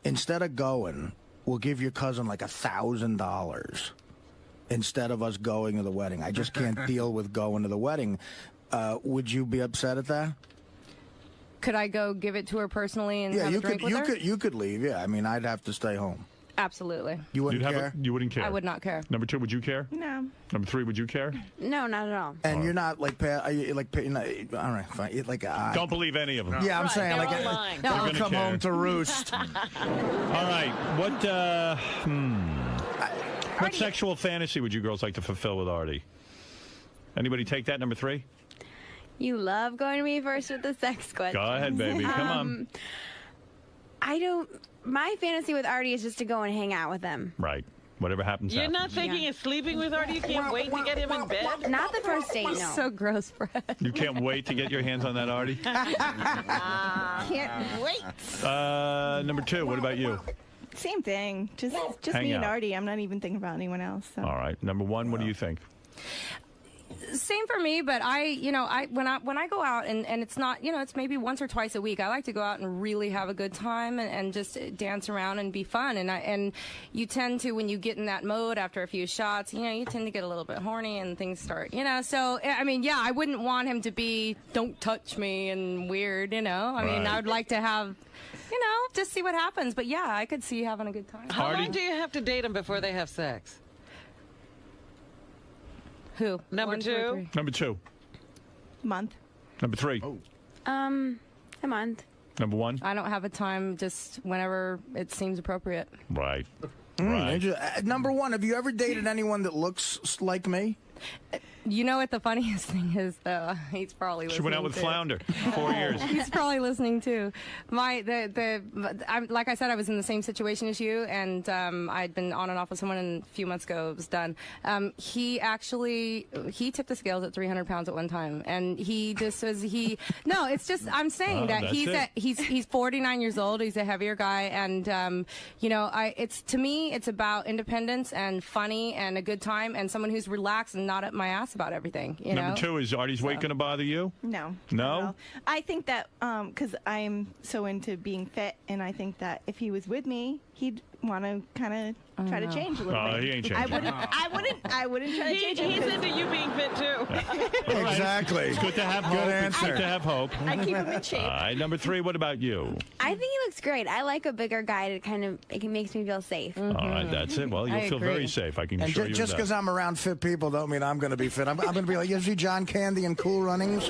instead of going, we'll give your cousin like $1,000 instead of us going to the wedding. I just can't deal with going to the wedding. Would you be upset at that? Could I go give it to her personally and have you a drink could. with her? You could leave. Yeah, I mean, I'd have to stay home. Absolutely. You wouldn't care. You wouldn't care. I would not care. Number 2, would you care? No. Number 3, would you care? No, not at all. And you're not like, are you like, all right, fine. You're like, Don't believe any of them. yeah, I'm saying they're like, all lying. don't They're gonna come care. home to roost. All right. What sexual fantasy would you girls like to fulfill with Artie? Anybody take that? Number 3? You love going to me first with the sex question. Go ahead, baby. Come on. My fantasy with Artie is just to go and hang out with him. Right. Whatever happens, You're happens. not thinking of sleeping with Artie? You can't wait to get him in bed? Not the first date, no. So gross, Fred. You can't wait to get your hands on that Artie? Can't wait. Number 2, what about you? Same thing. Just Hang me and out. Artie. I'm not even thinking about anyone else. So. All right. Number 1, what do you think? Same for me, but when I go out and it's not, it's maybe once or twice a week. I like to go out and really have a good time and just dance around and be fun. And you tend to, when you get in that mode after a few shots, you tend to get a little bit horny and things start, So I mean, yeah, I wouldn't want him to be don't touch me and weird, I mean, Right. I would like to have, just see what happens. But yeah, I could see having a good time. How long do you have to date them before they have sex? Who? Number 1, 2, or 3? Number 2. Month. Number 3. A month. Number 1. I don't have a time, just whenever it seems appropriate. Right. Number 1, have you ever dated anyone that looks like me? You know what the funniest thing is, though? He's probably listening. She went out with too. Flounder 4 years. He's probably listening too. Like I said, I was in the same situation as you, and I'd been on and off with someone, and a few months ago it was done. He tipped the scales at 300 pounds at one time, and he just was No, it's just I'm saying that he's 49 years old. He's a heavier guy, and to me it's about independence and funny and a good time and someone who's relaxed and not up my ass about everything. Number 2, is Artie's weight going to bother you? No. No? I think that because I'm so into being fit, and I think that if he was with me, he'd want to kind of try to change a little bit. He ain't changing. I wouldn't try to change him. He's into you being fit too. Exactly. It's good to have hope. It's good to have hope. I keep him in shape. All right, number 3, what about you? I think he looks great. I like a bigger guy to it makes me feel safe. All right, that's it. Well, you'll feel very safe. I can assure you just of because that. I'm around fit people don't mean I'm going to be fit. I'm going to be like, you see John Candy and Cool Runnings?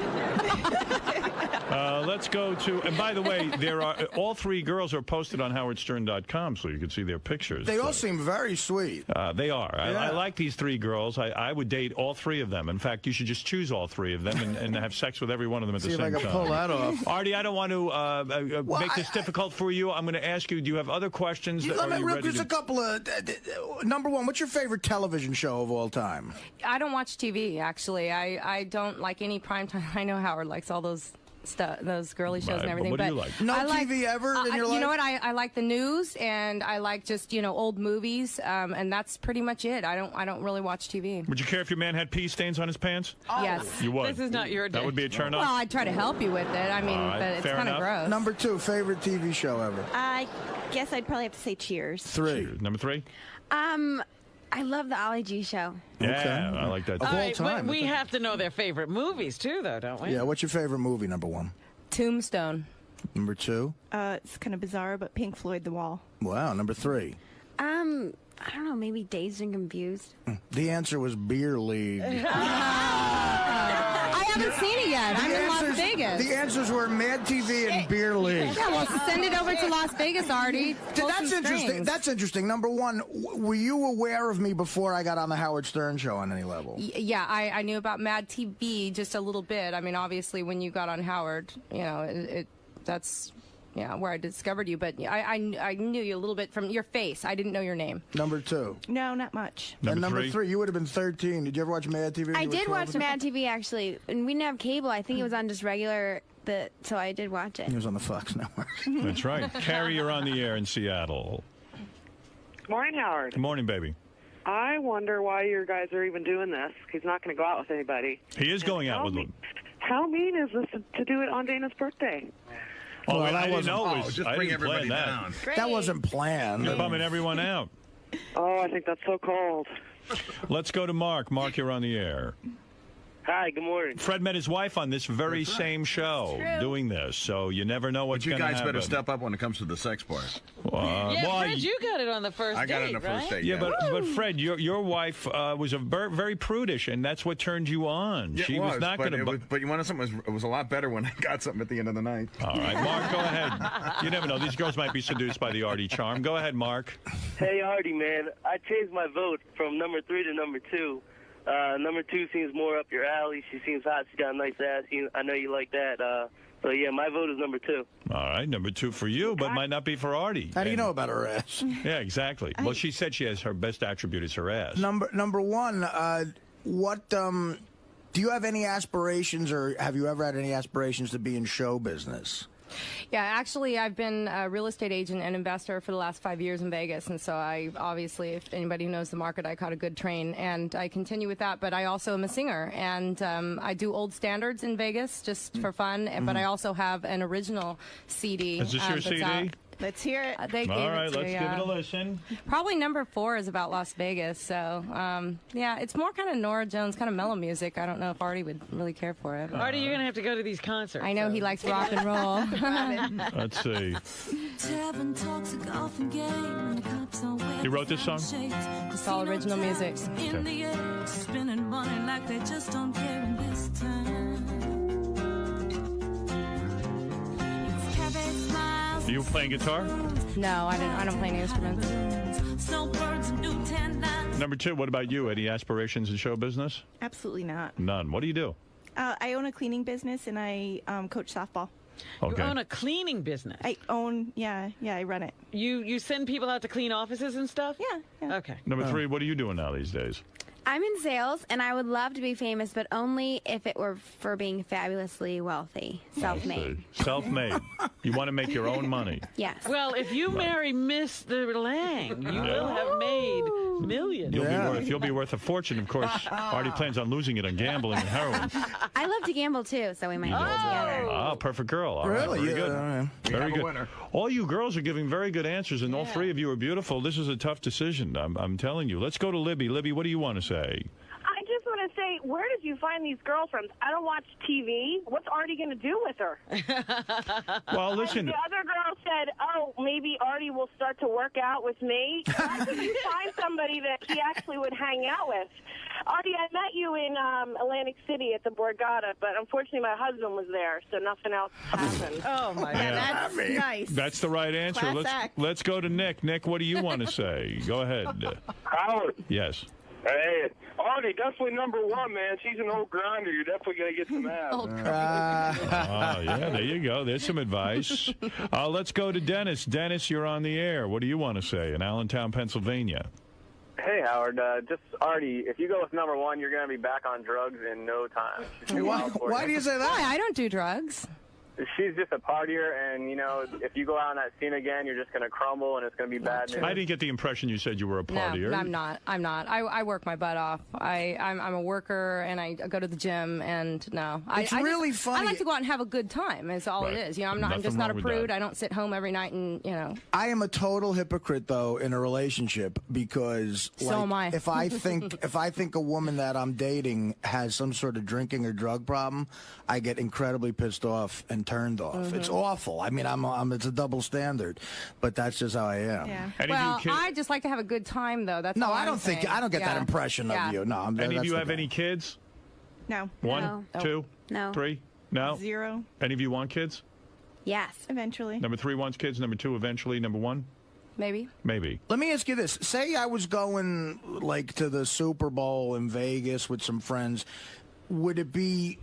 Let's go to, and by the way, there are all 3 girls are posted on howardstern.com, so you can see their pictures. They all seem very sweet. They are. Yeah. I like these 3 girls. I would date all 3 of them. In fact, you should just choose all 3 of them and have sex with every one of them at the same time. See if I can pull that off. Artie, I don't want to make this difficult for you. I'm going to ask you, do you have other questions? Just a couple of... number 1, what's your favorite television show of all time? I don't watch TV, actually. I don't like any primetime. I know Howard likes all those girly shows and everything. But what do you like? No TV ever in your life? You know what? I like the news, and I like just old movies, and that's pretty much it. I don't really watch TV. Would you care if your man had pee stains on his pants? Yes. You would. This is not your day. That would be a turn on. Well, I'd try to help you with it. I mean, but it's kind of gross. Number 2, favorite TV show ever? I guess I'd probably have to say Cheers. 3. Number 3? I love the Ollie G show. Yeah, I like that. All right, but we have to know their favorite movies too, though, don't we? Yeah, what's your favorite movie, number 1? Tombstone. Number 2? It's kind of bizarre, but Pink Floyd, The Wall. Wow, number 3? I don't know, maybe Dazed and Confused. The answer was Beer League. I haven't seen it yet. I'm in Las Vegas. The answers were Mad TV and Beer League. Yeah, well, send it over to Las Vegas, Artie. That's interesting. That's interesting. Number 1, were you aware of me before I got on the Howard Stern show on any level? Yeah, I knew about Mad TV just a little bit. I mean, obviously, when you got on Howard, that's where I discovered you. But I knew you a little bit from your face. I didn't know your name. Number 2. No, not much. Number 3, you would have been 13. Did you ever watch Mad TV? I did watch Mad TV, actually. And we didn't have cable. I think it was on just regular, so I did watch it. It was on the Fox Network. That's right. Carrie, you're on the air in Seattle. Good morning, Howard. Good morning, baby. I wonder why you guys are even doing this. He's not going to go out with anybody. He is going out with them. How mean is this to do it on Dana's birthday? Oh, that I didn't wasn't. know. Just I bring didn't everybody plan down. that. That wasn't planned. You're bumming everyone out. Oh, I think that's so cold. Let's go to Mark. Mark, you're on the air. Hi, good morning. Fred met his wife on this very same show doing this, so you never know what's But you going to guys happen. better step up when it comes to the sex part. Fred, you got it on the first date, I got it on the first date. Yeah, but Fred, your wife was very prudish, and that's what turned you on. Yeah, She was not going to. But you wanted something. It was a lot better when I got something at the end of the night. All right, Mark, go ahead. You never know; these girls might be seduced by the Artie charm. Go ahead, Mark. Hey, Artie, man, I changed my vote from number 3 to number 2. Number 2 seems more up your alley. She seems hot. She's got a nice ass. I know you like that. So, yeah, my vote is number 2. All right, number 2 for you, but might not be for Artie. How do you know about her ass? Yeah, exactly. Well, she said she has her best attribute is her ass. Number 1, what do you have any aspirations, or have you ever had any aspirations to be in show business? Yeah, actually, I've been a real estate agent and investor for the last 5 years in Vegas, and so I obviously, if anybody who knows the market, I caught a good train, and I continue with that. But I also am a singer, and I do old standards in Vegas just for fun. But I also have an original CD. Is this your CD? out. Let's hear it. They gave All right, it to let's give it a listen. Probably number 4 is about Las Vegas. So, yeah, it's more kind of Nora Jones, kind of mellow music. I don't know if Artie would really care for it. Artie, you're going to have to go to these concerts. I know he likes rock and roll. Let's see. You wrote this song? It's all original music. In the air, spending money like they just don't care in this time. It's cafe smiles Are you playing guitar? No, I don't play any instruments. Number 2, what about you? Any aspirations in show business? Absolutely not. None. What do you do? I own a cleaning business and I coach softball. Okay. You own a cleaning business. I run it. You send people out to clean offices and stuff? Yeah. Okay. Number 3, what are you doing now these days? I'm in sales, and I would love to be famous, but only if it were for being fabulously wealthy, self-made. Self-made. You want to make your own money. Yes. Well, if you marry Mr. Lang, you will have made millions. You'll be worth a fortune. Of course, Artie plans on losing it on gambling and heroin. I love to gamble, too, so we might do it together. Ah, perfect girl. All right, Really? very good. Yeah. Very good. All you girls are giving very good answers, and all 3 of you are beautiful. This is a tough decision. I'm telling you. Let's go to Libby. Libby, what do you want to say? I just want to say, where did you find these girlfriends? I don't watch TV. What's Artie going to do with her? Well, listen. The other girl said, oh, maybe Artie will start to work out with me. How did you find somebody that he actually would hang out with? Artie, I met you in Atlantic City at the Borgata, but unfortunately my husband was there, so nothing else happened. Oh, my God. That's nice. That's the right answer. Class act. Let's go to Nick. Nick, what do you want to say? Go ahead. Howard. Yes. Hey, Artie, definitely number 1, man. She's an old grinder. You're definitely going to get some abs. Yeah, there you go. There's some advice. Let's go to Dennis. Dennis, you're on the air. What do you want to say in Allentown, Pennsylvania? Hey, Howard. Just Artie, if you go with number 1, you're going to be back on drugs in no time. Why do you say that? Why? I don't do drugs. She's just a partier, and, if you go out on that scene again, you're just going to crumble, and it's going to be bad news. I didn't get the impression you said you were a partier. No, I'm not. I work my butt off. I'm a worker, and I go to the gym, and no. It's really funny. I like to go out and have a good time, is all it is. I'm just not a prude. I don't sit home every night and, I am a total hypocrite, though, in a relationship because So am I. if I think a woman that I'm dating has some sort of drinking or drug problem, I get incredibly pissed off and turned off. Mm-hmm. It's awful. I mean, it's a double standard, but that's just how I am. Yeah. Well, I just like to have a good time, though. That's all I I'm don't saying. I don't get that impression of you. No, Any of you have any kids? No. 1, 2, No. 3? No. 0. Any of you want kids? Yes. Eventually. Number 3 wants kids. Number 2 eventually. Number 1? Maybe. Let me ask you this. Say I was going to the Super Bowl in Vegas with some friends. Would it be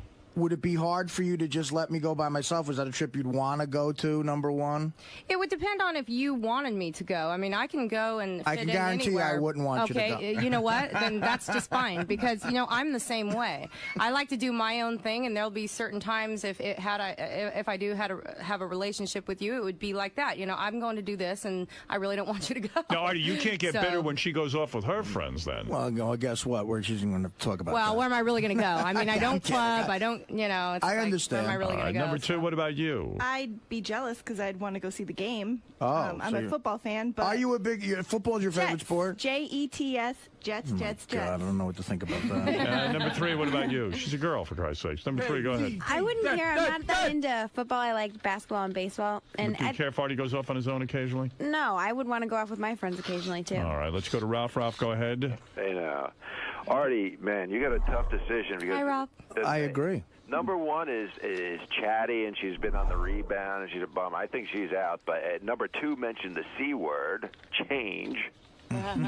hard for you to just let me go by myself? Was that a trip you'd want to go to, number 1? It would depend on if you wanted me to go. I mean, I can go and fit I can guarantee you anywhere. I wouldn't want you to go. Okay, you know what? Then that's just fine because I'm the same way. I like to do my own thing, and there'll be certain times if I do have a relationship with you, it would be like that. I'm going to do this, and I really don't want you to go. No, Artie, you can't get bitter when she goes off with her friends. Then. Well, guess what? Where she's going to talk about. Well, that. where am I really going to go? I mean, I don't club. I don't. It's I like, understand. Where am I really going to go? Number 2, what about you? I'd be jealous because I'd want to go see the game. Oh, I'm a football fan. But are you a big football? Is your favorite sport? Jets. Jets. God, I don't know what to think about that. Number 3, what about you? She's a girl, for Christ's sakes. Number 3, go ahead. I wouldn't care. I'm not that into football. I like basketball and baseball. And Do you care if Artie goes off on his own occasionally? No, I would want to go off with my friends occasionally, too. All right, let's go to Ralph. Ralph, go ahead. Hey, now. Artie, man, you got a tough decision. Because Hi, Rob. I agree. Number 1 is chatty, and she's been on the rebound, and she's a bum. I think she's out. But number 2 mentioned the C word, change. And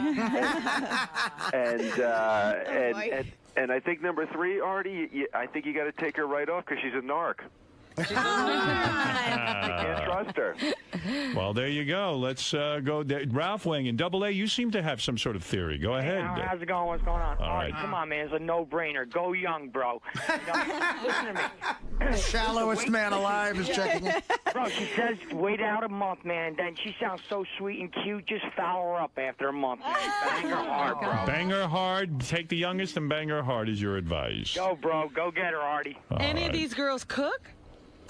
I think number 3, Artie, I think you got to take her right off because she's a narc. You can't trust her. Well, there you go. Let's go. Ralph weighing in. Double A, you seem to have some sort of theory. Go ahead. Hey, how's it going? What's going on? All right. Come on, man. It's a no-brainer. Go young, bro. Listen to me. Shallowest man alive is checking in. Bro, she says wait out a month, man, and then she sounds so sweet and cute. Just foul her up after a month, man. Bang her hard, bro. Bang her hard. Take the youngest and bang her hard is your advice. Go, bro. Go get her, Artie. Any of these girls cook?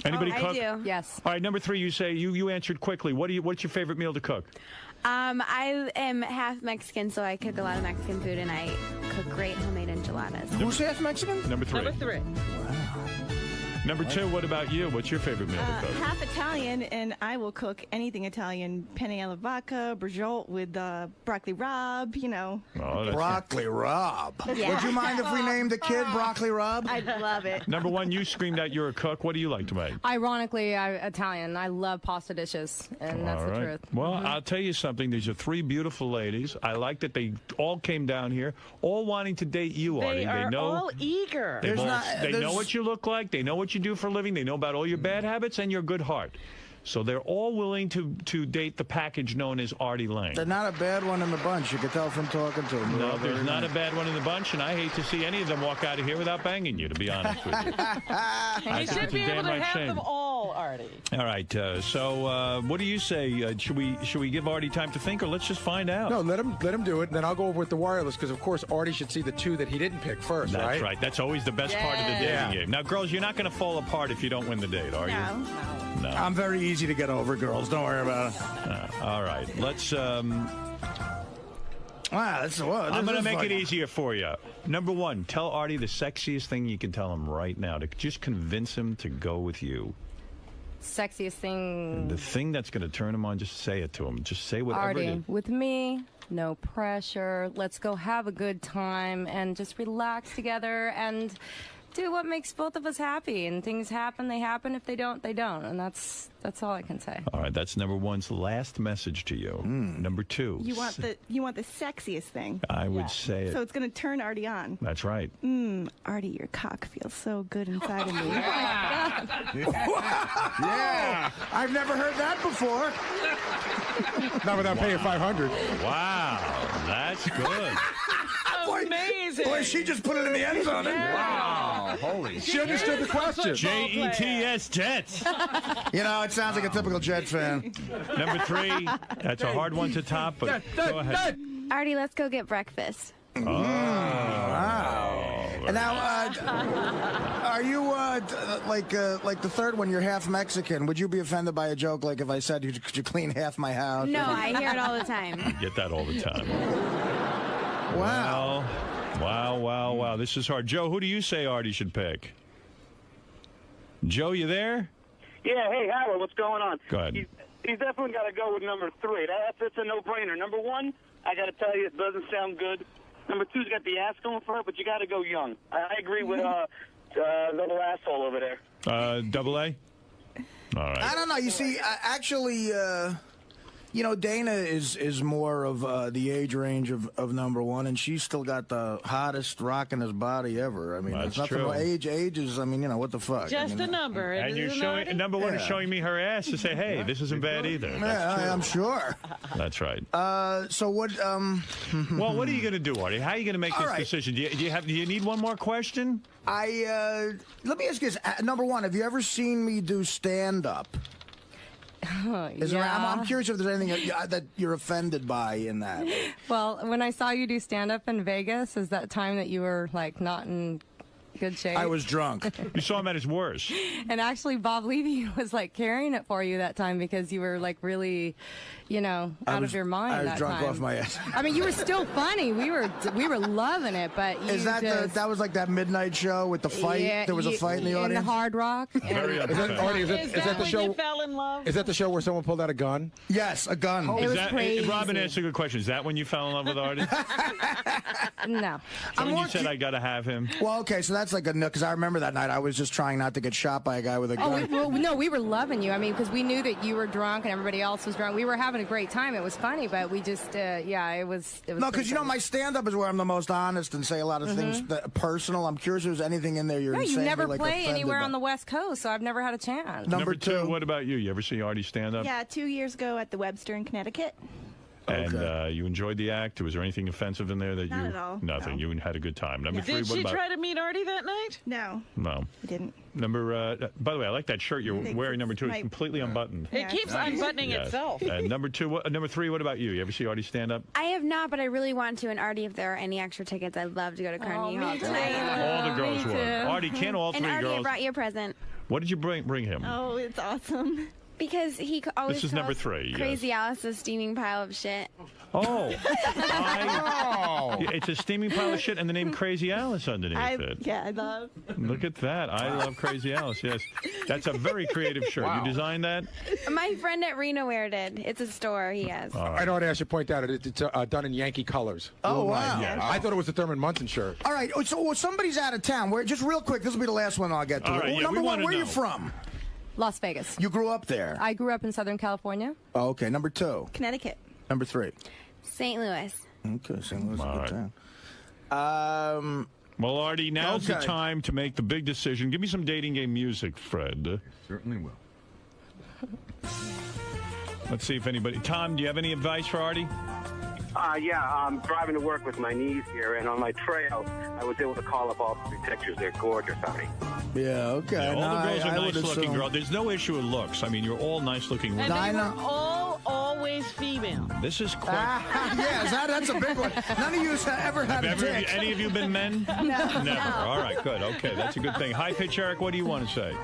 Anybody cook? I do. Yes. All right, number 3, you say you answered quickly. What's your favorite meal to cook? I am half Mexican, so I cook a lot of Mexican food, and I cook great homemade enchiladas. Who's half Mexican? Number 3. Number 3. Number 2, what about you? What's your favorite meal to cook? Half Italian, and I will cook anything Italian. Penne alla vodka, braciole with broccoli rabe, you know. Oh, Broccoli Rob. Yeah. Would you mind if we named the kid Broccoli Rob? I'd love it. Number 1, you screamed out you're a cook. What do you like to make? Ironically, I'm Italian. I love pasta dishes, and that's All the right. truth. Well, I'll tell you something. These are 3 beautiful ladies. I like that they all came down here, all wanting to date you, Artie. They are know. all eager. They know what you look like. They know what you do for a living. They know about all your bad habits and your good heart. So they're all willing to date the package known as Artie Lang. They're not a bad one in the bunch. You can tell from talking to them. No, there's not a bad one in the bunch, and I hate to see any of them walk out of here without banging you, to be honest with you. You should be able to have them all, Artie. All right, so what do you say? Should we give Artie time to think, or let's just find out? No, let him do it, and then I'll go over with the wireless, because, of course, Artie should see the 2 that he didn't pick first, right? That's right. That's always the best part of the dating game. Now, girls, you're not going to fall apart if you don't win the date, are you? No. I'm very easy to get over, girls. Don't worry about it. All right. Let's... Wow, I'm going to make it easier for you. Number 1, tell Artie the sexiest thing you can tell him right now to just convince him to go with you. Sexiest thing. The thing that's going to turn him on, just say it to him. Just say whatever it Artie, is. with me, no pressure. Let's go have a good time and just relax together and do what makes both of us happy. And things happen, they happen. If they don't, they don't. And that's all I can say. All right, that's number 1's last message to you. Number 2. You want the sexiest thing. I would say it. So it's going to turn Artie on. That's right. Artie, your cock feels so good inside of me. Yeah. I've never heard that before. Not without paying $500. Wow, that's good. Amazing. Boy, she just put it in the end zone. Wow. Holy. She understood the question. Jets, Jets. You know, it sounds like a typical Jet fan. Number 3, that's a hard one to top, but go ahead. Artie, let's go get breakfast. Wow. And now, are you like the third one? You're half Mexican. Would you be offended by a joke like if I said, "Could you clean half my house"? No, I hear it all the time. You get that all the time. Wow. Wow. This is hard. Joe, who do you say Artie should pick? Joe, you there? Yeah, hey, Howard, what's going on? Go ahead. He's definitely got to go with number 3. That's a no-brainer. Number 1, I got to tell you, it doesn't sound good. Number 2's got the ass going for it, but you got to go young. I agree with the little asshole over there. Double A? All right. I don't know. You see, actually, you know, Dana is more of the age range of number 1, and she's still got the hottest rocking his body ever. I mean, That's it's nothing. true. Age is. I mean, you know, what the fuck? Just I mean, a number. And you're showing number 1 is showing me her ass to say, hey, this isn't bad either. That's true. I'm sure. That's right. So what? Well, what are you going to do, Artie? How are you going to make this decision? Do you need one more question? Let me ask you this. Number 1, have you ever seen me do stand up? I'm curious if there's anything that you're offended by in that. Well, when I saw you do stand-up in Vegas, is that time that you were, like, not in good shape? I was drunk. You saw him at his worst. And actually, Bob Levy was, like, carrying it for you that time because you were, like, really, you know, out of your mind I was that drunk time. off my ass. I mean, you were still funny. We were loving it, but you Is that just, that was like that midnight show with the fight? Yeah, There was a fight in the audience? In the Hard Rock. Very Is that the show? You fell in love? Is that the show where someone pulled out a gun? Yes, a gun. Robin asked a good question. Is that when you fell in love with Artie? No. When you said I got to have him? Well, okay, so that's like a no, because I remember that night I was just trying not to get shot by a guy with a gun. No, we were loving you. I mean, because we knew that you were drunk and everybody else was drunk. We were having a great time. It was funny, but we just, it was. No, because you know my stand-up is where I'm the most honest and say a lot of things that personal. I'm curious if there's anything in there you're No, you insanely, never like, play offended anywhere by. on the West Coast, so I've never had a chance. Number 2, what about you? You ever see Artie stand up? Yeah, 2 years ago at the Webster in Connecticut. And you enjoyed the act? Was there anything offensive in there that Not at all. Nothing. No. You had a good time. Number 3, Did what she about? try to meet Artie that night? No. No. I didn't. Number. By the way, I like that shirt you're wearing. Number 2 is completely unbuttoned. It keeps unbuttoning itself. And number 3, what about you? You ever see Artie stand up? I have not, but I really want to. And Artie, if there are any extra tickets, I'd love to go to Carnegie Hall tonight. All the girls would. Artie, can all 3 and Artie, girls? I brought you a present. What did you bring him? Oh, it's awesome. Because he always This is number calls 3. Crazy Alice a steaming pile of shit. Oh. It's a steaming pile of shit and the name Crazy Alice underneath it. Yeah, I love. Look at that. I love Crazy Alice, yes. That's a very creative shirt. Wow. You designed that? My friend at Reno Wear did. It's a store he has. I know what I should point out. It's done in Yankee colors. Oh, wow. Yeah. I thought it was the Thurman Munson shirt. All right, so somebody's out of town. Just real quick, this will be the last one I'll get to. All right, yeah, Number we one, wanna where are you know. from? Las Vegas. You grew up there. I grew up in Southern California. Oh, okay. Number 2. Connecticut. Number 3. St. Louis. Okay, St. Louis is a All good right. town. Well, Artie, now's the Okay. time to make the big decision. Give me some dating game music, Fred. Certainly will. Let's see if anybody... Tom, do you have any advice for Artie? Yeah, I'm driving to work with my niece here, and on my trail, I was able to call up all 3 pictures. They're gorgeous, honey. Yeah, okay. Yeah, all No, the girls I are would nice-looking assume- girls. There's no issue with looks. I mean, you're all nice-looking women. And they were all always female. This is quite... yeah, that's a big one. None of you have ever had a dick. Any of you been men? No. Never. All right, good. Okay, that's a good thing. High pitch Eric, what do you want to say?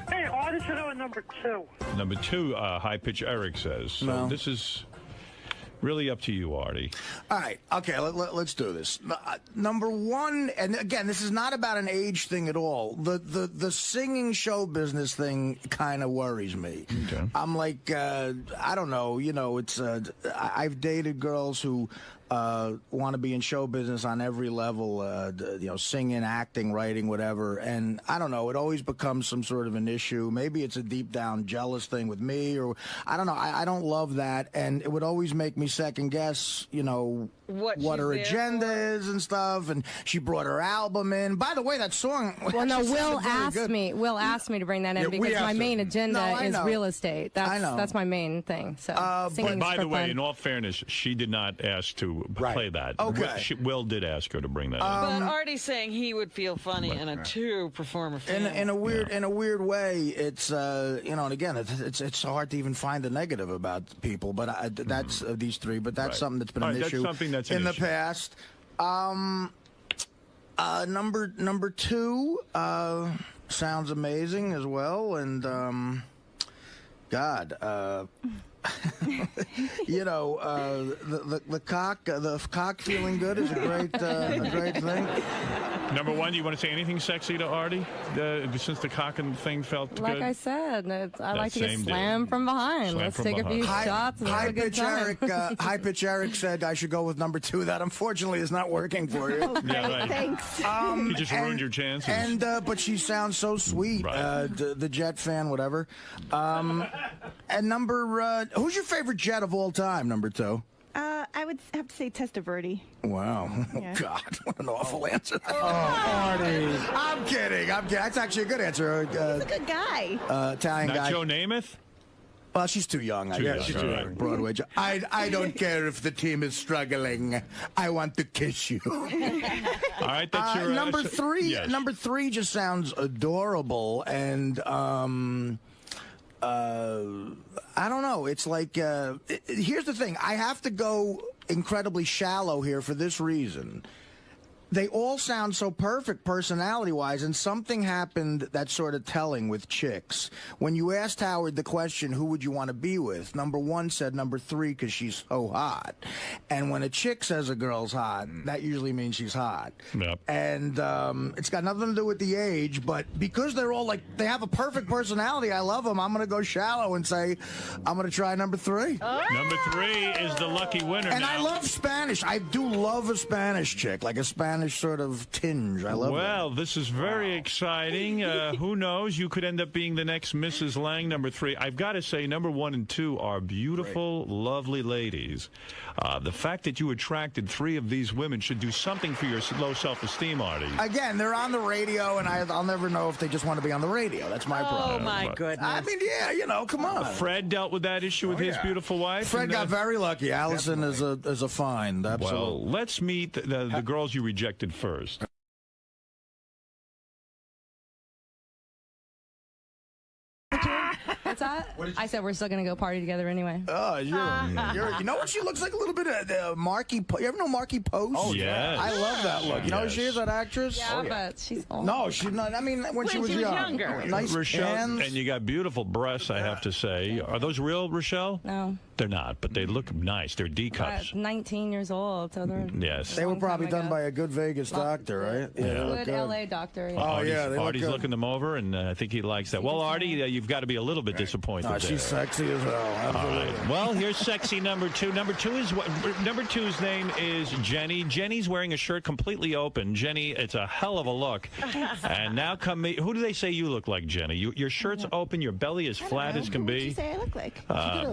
Hey, Artie should know at number 2. Number 2, high pitch Eric says. So No. this is really up to you, Artie. All right, okay, let's do this. Number 1, and again, this is not about an age thing at all. The singing show business thing kind of worries me. Okay. I'm like, I don't know, it's I've dated girls who want to be in show business on every level, singing, acting, writing, whatever. And I don't know, it always becomes some sort of an issue. Maybe it's a deep down jealous thing with me, or I don't know. I don't love that. And it would always make me second guess, what her agenda is and stuff. And she brought her album in. By the way, that song. Well, no, Will asked asked me. Will asked me to bring that in because my main agenda is real estate. That's my main thing. So, singing's By for the way, fun. in all fairness, she did not ask to play that. Okay. Will did ask her to bring that in. But Artie's saying he would feel funny in a 2-performer film. In a weird way, it's and again, it's hard to even find a negative about people. But that's these 3. But that's something that's been All an right, that's issue something that's in an the issue. past. Number 2 sounds amazing as well, and God. The cock feeling good is a great thing. Number 1, do you want to say anything sexy to Artie since the cocking thing felt Like good? I said, I like to get same slammed from behind. Slam Let's from take a few behind. shots and have a good time. High pitch Eric said I should go with number 2. That unfortunately is not working for you. Yeah, right. Thanks. You just ruined your chances. And but she sounds so sweet. Right. The Jet fan, whatever. And number who's your favorite Jet of all time? Number 2. I would have to say Testaverde. Wow. Yeah. Oh, God, what an awful answer. Artie. I'm kidding. That's actually a good answer. He's a good guy. Italian Not guy. Joe Namath? Well, she's too young. She's too young. Broadway. I don't care if the team is struggling. I want to kiss you. All right, that's your number 3. Yes. Number 3 just sounds adorable, and I don't know. It's like here's the thing. I have to go incredibly shallow here for this reason. They all sound so perfect personality-wise, and something happened that's sort of telling with chicks. When you asked Howard the question, who would you want to be with, number 1 said number 3 because she's so hot. And when a chick says a girl's hot, that usually means she's hot. Yep. And it's got nothing to do with the age, but because they're all they have a perfect personality, I love them, I'm going to go shallow and say, I'm going to try number 3. Number 3 is the lucky winner. And now. I love Spanish. I do love a Spanish chick, like a Spanish sort of tinge. I love Well, this is very exciting. Who knows? You could end up being the next Mrs. Lang, number 3. I've got to say, number 1 and 2 are beautiful, lovely ladies. The fact that you attracted 3 of these women should do something for your low self-esteem, Artie. Again, they're on the radio, and I'll never know if they just want to be on the radio. That's my problem. Oh, my goodness. I mean, yeah, come on. Fred dealt with that issue with his beautiful wife. Fred and, got very lucky. Allison is a find. Absolutely. Well, let's meet the girls you rejected first. What's that? I said we're still gonna go party together anyway. Oh, you know what she looks like? A little bit of Marky. You ever know Marky Post? Oh, yes. I love that look. You know who she is, that actress? Yeah, but she's old. No, she's not. I mean, when she was younger. Nice Rochelle, hands. and you got beautiful breasts, I have to say. Are those real, Rochelle? No. They're not, but they look nice. They're D cups. 19 years old, so they're. Yes. They were probably done by a good Vegas doctor, right? Good LA doctor. Yeah. Oh, yeah. They Artie's look looking them over, and I think he likes that. Well, Artie, you've got to be a little bit disappointed. Oh, she's sexy as hell. Absolutely. All right. Well, here's sexy number 2. Number 2's name is Jenny. Jenny's wearing a shirt completely open. Jenny, it's a hell of a look. And now who do they say you look like, Jenny? Your shirt's open, your belly is flat as can be. What would you say I look like?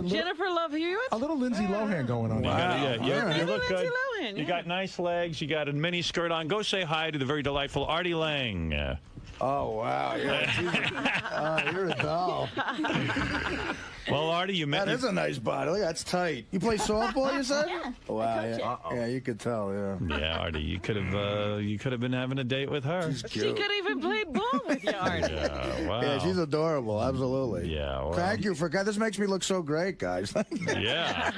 Jennifer Love Hewitt? A little Lindsay Lohan going on. You look good. Lindsay Lohan, You got nice legs. You got a mini skirt on. Go say hi to the very delightful Artie Lang. Oh, wow. Yeah, you're a doll. Well, Artie, you met. That is a nice body. Look, that's tight. You play softball, you said? Yeah. Wow, yeah, you could tell, yeah. Yeah, Artie, you could have been having a date with her. She's cute. She could even play ball with you, Artie. Yeah, wow. Yeah, she's adorable, absolutely. Yeah, well, thank you for this makes me look so great, guys. Yeah.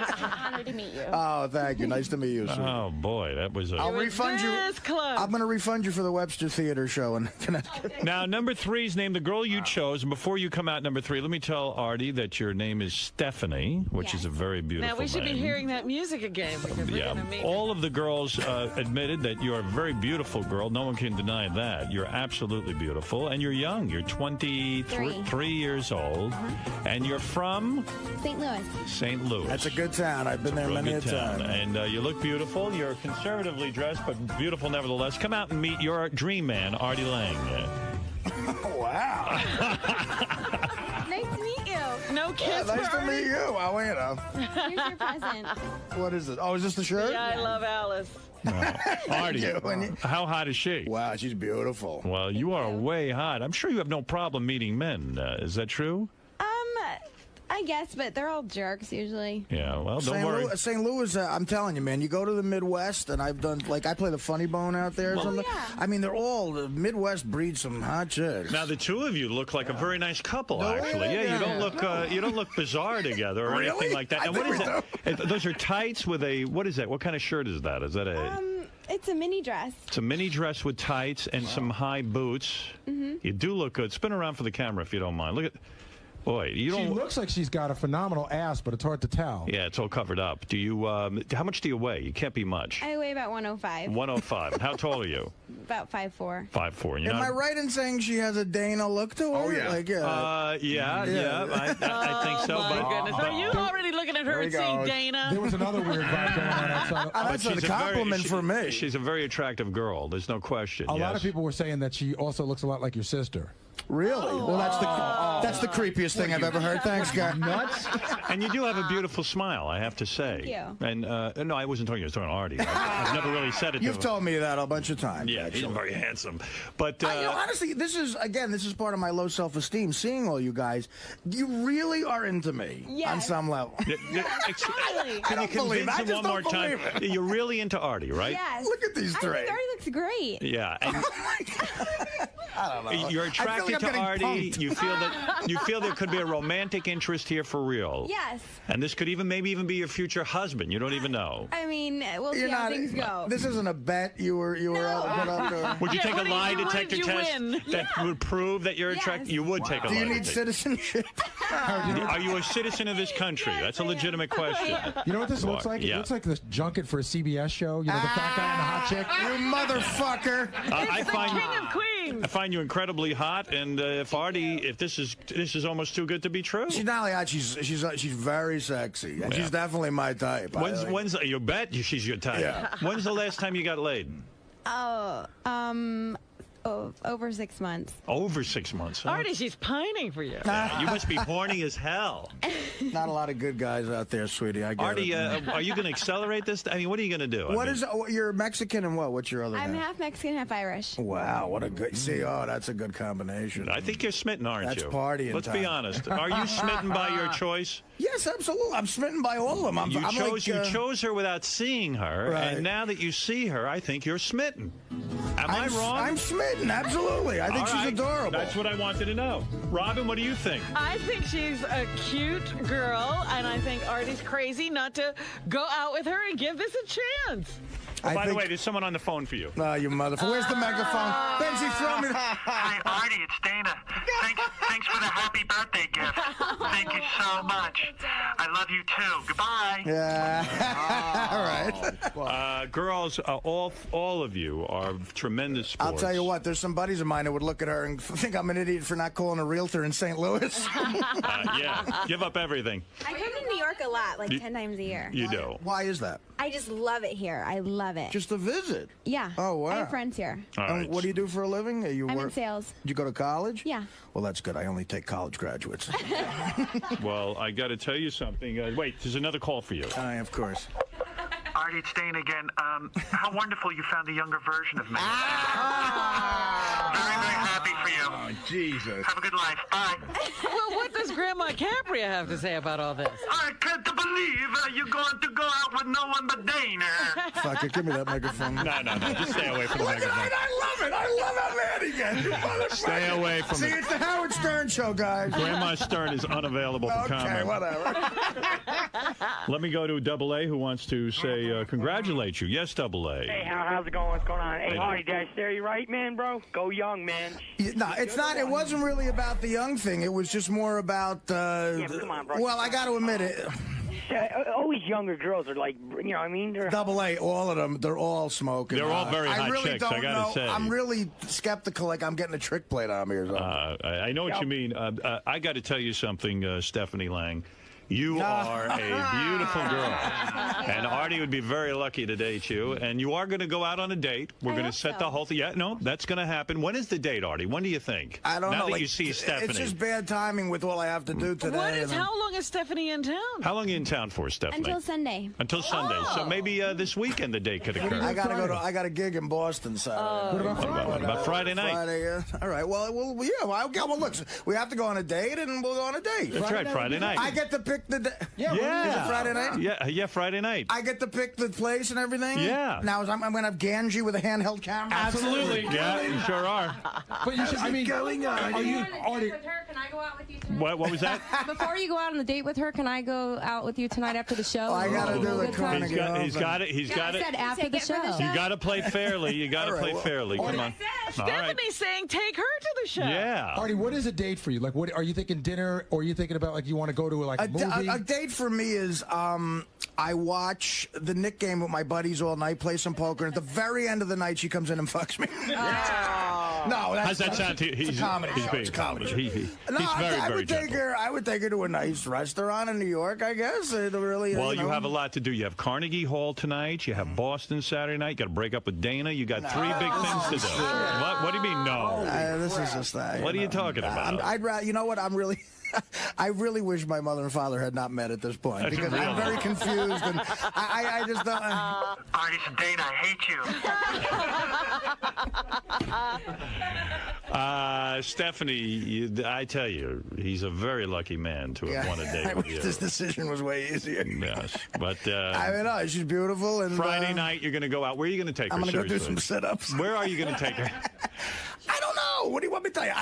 Honored to meet you. Oh, thank you. Nice to meet you, sir. Oh boy, that was a. I'll refund you. Close. I'm going to refund you for the Webster Theater show in Connecticut. Now, number 3's name, the girl you chose. And before you come out, number 3, let me tell Artie that your name is Stephanie, which is a very beautiful Now, we should name. be hearing that music again because we're going to meet. All of the girls admitted that you're a very beautiful girl. No one can deny that. You're absolutely beautiful. And you're young. You're 23 years old. And you're from? St. Louis. St. Louis. That's a good town. I've been there many a time. And you look beautiful. You're conservatively dressed, but beautiful nevertheless. Come out and meet your dream man, Artie Lang. Wow. Nice to meet you. No kiss Nice for to meet you. Well, you know. Here's your present. What is it? Oh, is this the shirt? Yeah, I love Alice. Artie, how hot is she? Wow, she's beautiful. Well, you are way hot. I'm sure you have no problem meeting men. Is that true? I guess, but they're all jerks usually. Yeah, well, don't worry. St. Louis, I'm telling you, man, you go to the Midwest, and I've done, I play the funny bone out there or something. Yeah. I mean, the Midwest breeds some hot chicks. Now, the two of you look like a very nice couple, actually. Yeah, you don't look bizarre together or anything like that. Now, what is that? Those are tights with what is that? What kind of shirt is that? Is that it's a mini dress. It's a mini dress with tights and some high boots. Mm-hmm. You do look good. Spin around for the camera if you don't mind. Look at... Boy, she looks like she's got a phenomenal ass, but it's hard to tell. Yeah, it's all covered up. Do you? How much do you weigh? You can't be much. I weigh about 105. 105. How tall are you? About 5'4". 5'4". Am I right in saying she has a Dana look to her? Oh yeah. I think so. My goodness, are you already looking at her and seeing Dana? There was another weird vibe going on outside. That's a compliment for me. She's a very attractive girl. There's no question. A lot of people were saying that she also looks a lot like your sister. Really? Oh. Well, that's the creepiest thing I've ever heard. Thanks, guy. Nuts. And you do have a beautiful smile, I have to say. Thank you. And no, I wasn't talking to you. I was talking to Artie. I've never really said it to You've him. told me that a bunch of times. Yeah, he's very handsome. But honestly, this is part of my low self-esteem. Seeing all you guys, you really are into me on some level. Can you convince him one more time? You're really into Artie, right? Yes. Look at these three. I think Artie looks great. Yeah. And I don't know. You're attracted to Artie. You feel there could be a romantic interest here for real. Yes. And this could maybe even be your future husband. You don't even know. I mean, we'll see how things go. This isn't a bet you were put up to. Would you take a lie detector test that would prove that you're attracted? You would take a lie detector. Do you need detector. citizenship? Are you a citizen of this country? That's a legitimate question. You know what this looks like? It looks like this junket for a CBS show. You know, the fat guy and the hot chick. You motherfucker! I find you incredibly hot, and if this is almost too good to be true. She's not only hot; she's very sexy, and she's definitely my type. When's you bet she's your type? Yeah. When's the last time you got laid? Over 6 months. Over 6 months. Huh? Artie, she's pining for you. Yeah, you must be horny as hell. Not a lot of good guys out there, sweetie. I get Artie, it. are you going to accelerate this? I mean, what are you going to do? You're Mexican and what? What's your other I'm name? half Mexican, half Irish. Wow, what a good... See, that's a good combination. I think you're smitten, aren't you? That's partying Let's time. be honest. Are you smitten by your choice? Yes, absolutely. I'm smitten by all of them. You chose her without seeing her, Right. and now that you see her, I think you're smitten. Am I wrong? I'm smitten, absolutely. I think she's adorable. That's what I wanted to know. Robin, what do you think? I think she's a cute girl, and I think Artie's crazy not to go out with her and give this a chance. Oh, by the way, there's someone on the phone for you. You motherfucker. Where's the megaphone? Benji, throw me. Hi, Artie. It's Dana. Thanks for the happy birthday gift. Thank you so much. I love you too. Goodbye. Yeah. All right. Girls, all of you are tremendous sports. I'll tell you what. There's some buddies of mine that would look at her and think I'm an idiot for not calling a realtor in St. Louis. Yeah. Give up everything. I come to New York a lot, like 10 times a year. You do. Why is that? I just love it here. I love it. Just a visit? Yeah. Oh, wow. I have friends here. All right. What do you do for a living? I'm in sales. Did you go to college? Yeah. Well, that's good. I only take college graduates. Well, I got to tell you something. Wait, there's another call for you. Of course. Artie, it's Dana again. How wonderful you found a younger version of me. Very, very happy for you. Oh, Jesus. Have a good life. Bye. Well, what does Grandma Capria have to say about all this? I can't believe you're going to go out with no one but Dana. Fuck it. Give me that microphone. No. Just stay away from the microphone. I love it. I love how mad he gets. You motherfucker. Stay away from See, it. it's the Howard Stern show, guys. Grandma Stern is unavailable for comment. Okay, whatever. Let me go to Double A, who wants to say congratulate you. Yes, Double A. Hey, how's it going? What's going on? Hey, Hey, Artie, did I stare you right, man, bro? Go young, man. No, it's not. It wasn't really about the young thing. It was just more about. Come on, bro. Well, I got to admit it. Always younger girls are like, you know what I mean? They're Double A, all of them, they're all smoking. They're all very hot really chicks, don't I gotta know. say. I'm really skeptical, like I'm getting a trick played on me or something. I know what you mean. I got to tell you something, Stephanie Lang. You are a beautiful girl. And Artie would be very lucky to date you. And you are going to go out on a date. We're going to set the whole thing. Yeah, no, that's going to happen. When is the date, Artie? When do you think? I don't know. Now that like, you see Stephanie. It's just bad timing with all I have to do today. How long is Stephanie in town? How long are you in town for, Stephanie? Until Sunday. Until Sunday. So maybe this weekend the date could occur. I gotta go to. I got a gig in Boston Saturday. What about Friday night? Friday, all right. Well, yeah. Well, look, we have to go on a date, and we'll go on a date. That's right, Friday night. I get to pick the day. Yeah. Is it Friday night? Yeah, Friday night. I get to pick the place and everything? Yeah. Now, I'm going to have Ganji with a handheld camera? Absolutely. Yeah, you sure are. But you should, I mean, going on? are you With her, can I go out with you tonight? What was that? Before you go out on a date with her, can I go out with you tonight after the show? I got to do the Carnegie. He's got it. I said after the show. You got to play fairly. You got to play fairly. Come on. Stephanie's saying take her to the show. Yeah. Artie, what is a date for you? Like, what are you thinking? Dinner, or are you thinking about like you want to go to like a movie? A date for me is I watch the Knick game with my buddies all night, play some poker, and at the very end of the night, she comes in and fucks me. No, how's that sound to you? It's a comedy show. It's a comedy show. He's very gentle. I would take her to a nice restaurant in New York, I guess. Well, you have a lot to do. You have Carnegie Hall tonight. You have Boston Saturday night. You got to break up with Dana. You got 3 big things to do. What do you mean, no? This is just that. What are you talking about? I'd rather. You know what? I really wish my mother and father had not met at this point because I'm very confused and I just don't. Artie, it's Dana. I hate you. Stephanie, I tell you, he's a very lucky man to have won a date I with wish you. this decision was way easier. Yes, but I mean, she's beautiful. And Friday night, you're going to go out. Where are you going to take her? I'm going to go do seriously? some sit-ups. Where are you going to take her? I don't know. What do you want me to tell you?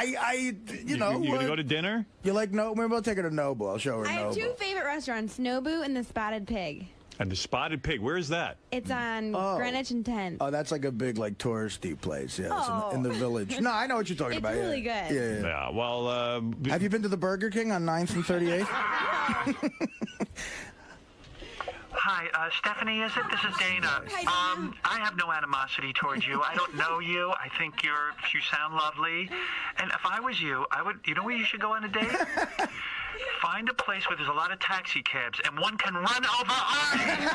You know. You going to go to dinner? You like no? Maybe I'll take her to Nobu. I'll show her I have Nobu. 2 favorite restaurants, Nobu and the Spotted Pig. And the Spotted Pig, where is that? It's on Greenwich and 10th. Oh, that's like a big, like, touristy place. Yeah, it's in the village. No, I know what you're talking about. It's really good. good. Yeah, well... have you been to the Burger King on 9th and 38th? Hi, Stephanie, is it? This is Dana. I have no animosity towards you. I don't know you. I think you sound lovely. And if I was you, I would. You know where you should go on a date? Find a place where there's a lot of taxi cabs and one can run over Artie.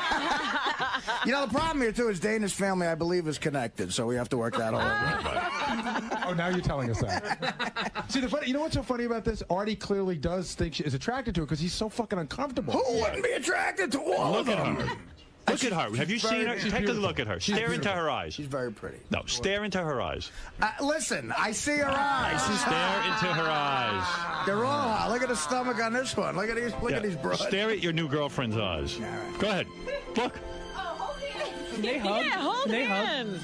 You know, the problem here, too, is Dana's family, I believe, is connected, so we have to work that whole Oh, now you're telling us that. See, you know what's so funny about this? Artie clearly does think she is attracted to her because he's so fucking uncomfortable. Who wouldn't be attracted to all of them? Look at her. Have you seen her? Take a look at her. Stare into her eyes. She's very pretty. No, stare into her eyes. Listen, I see her eyes. Stare into her eyes. They're all hot. Look at the stomach on this one. Look at these. Look at these broads. Stare at your new girlfriend's eyes. Go ahead. Look. They hug. Yeah, hold hands.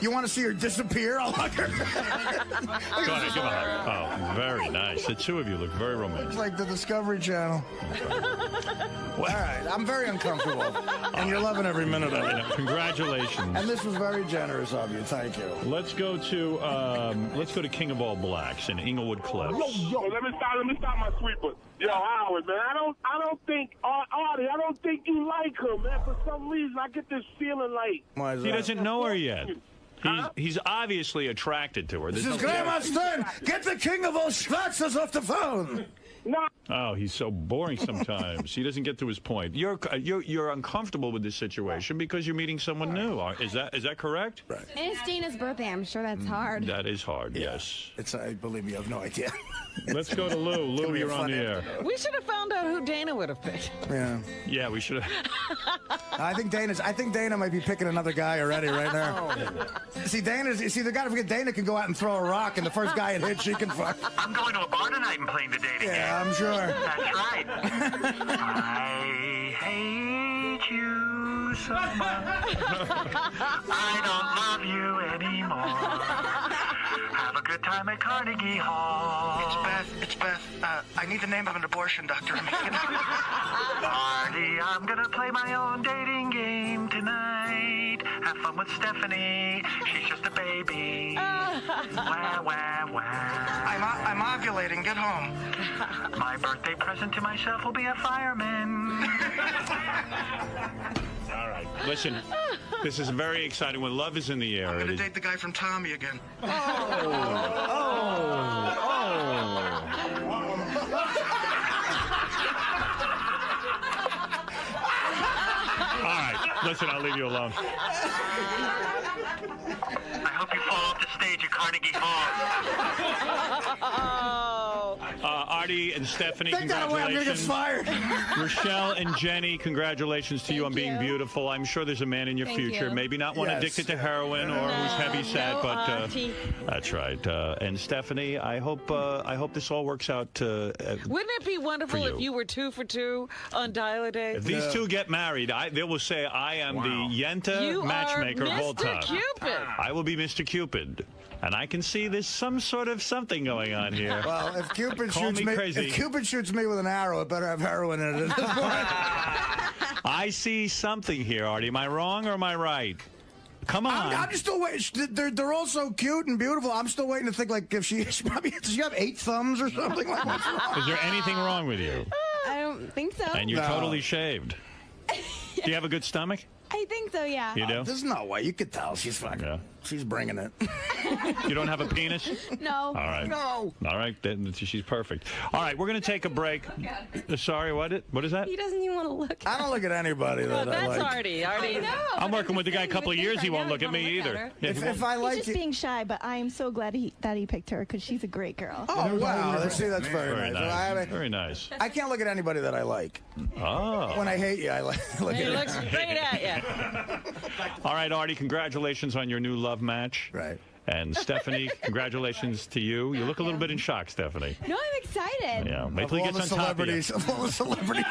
You want to see her disappear? I'll hug her. Go ahead, give a hug. Oh, very nice. The two of you look very romantic. It's like the Discovery Channel. All right, I'm very uncomfortable, and you're loving every minute of it. Congratulations. And this was very generous of you. Thank you. Let's go to King of All Blacks in Inglewood Cliffs. Yo, let me stop my sweeper. Yo, Howard, man, I don't think Artie, I don't think you like her, man. For some reason, I get this feeling like He doesn't know her yet. He's obviously attracted to her. This is Grandma Stern. Get the King of All Schwarzes off the phone. No. Oh, he's so boring sometimes. He doesn't get to his point. You're uncomfortable with this situation because you're meeting someone new. Is that correct? Right. And it's Dana's birthday. I'm sure that's hard. That is hard. Yes. It's. Believe me, you have no idea. Let's go to Lou. Lou, you're on the air. We should have found out who Dana would have picked. Yeah. Yeah, we should have. I think Dana might be picking another guy already right now. See, the guy to forget Dana can go out and throw a rock, and the first guy it hits, she can fuck. I'm going to a bar tonight and playing the dating game. Yeah, I'm sure. That's right. I hate you so much. I don't love you anymore. Have a good time at Carnegie Hall. It's Beth. I need the name of an abortion doctor. Artie, I'm gonna play my own dating game tonight. Have fun with Stephanie. She's just a baby. Wah, wah, wah. I'm ovulating. Get home. My birthday present to myself will be a fireman. All right. Listen, this is very exciting when love is in the air. I'm going to date the guy from Tommy again. All right. Listen, I'll leave you alone. I hope you fall off the stage at Carnegie Hall. Artie and Stephanie, Think that way I'm gonna get congratulations. fired. Rochelle and Jenny, congratulations to you on being beautiful. I'm sure there's a man in your Thank future, you. maybe not one Yes. addicted to heroin or who's heavy set, but Auntie. that's right. And Stephanie, I hope this all works out. Wouldn't it be wonderful For if you. you were 2 for 2 on Dial-A-Day? If these two get married, they will say I am the Yenta You matchmaker are of all time. Mr. Cupid. I will be Mr. Cupid. And I can see there's some sort of something going on here. Well, if Cupid Call shoots me crazy. if Cupid shoots me with an arrow, it better have heroin in it at this point. I see something here, Artie. Am I wrong or am I right? Come on. I'm just still waiting. They're all so cute and beautiful. I'm still waiting to think like if does she have 8 thumbs or something like that? Is there anything wrong with you? I don't think so. And you're totally shaved. Do you have a good stomach? I think so, yeah. You do? There's no way. You could tell she's fucking. Yeah. She's bringing it. You don't have a penis? No. All right. No. All right. Then she's perfect. All right. We're going to take a break. Sorry, what is that? He doesn't even want to look. I don't look at anybody that I That's like. Artie. Artie. I'm working with the guy a couple of years. He won't look at me either. Yeah, he won't- If I like He's just being shy, but I am so glad that he picked her because she's a great girl. Oh wow! See, that's very Very nice. nice. Very nice. I can't look at anybody that I like. Oh. When I hate you, I look He at looks you. straight at you. All right, Artie, congratulations on your new love match. Right. And Stephanie, congratulations to you. You look a little bit in shock, Stephanie. No, I'm excited. Yeah, wait Of till he all gets the on top of you. celebrities, of all the celebrities.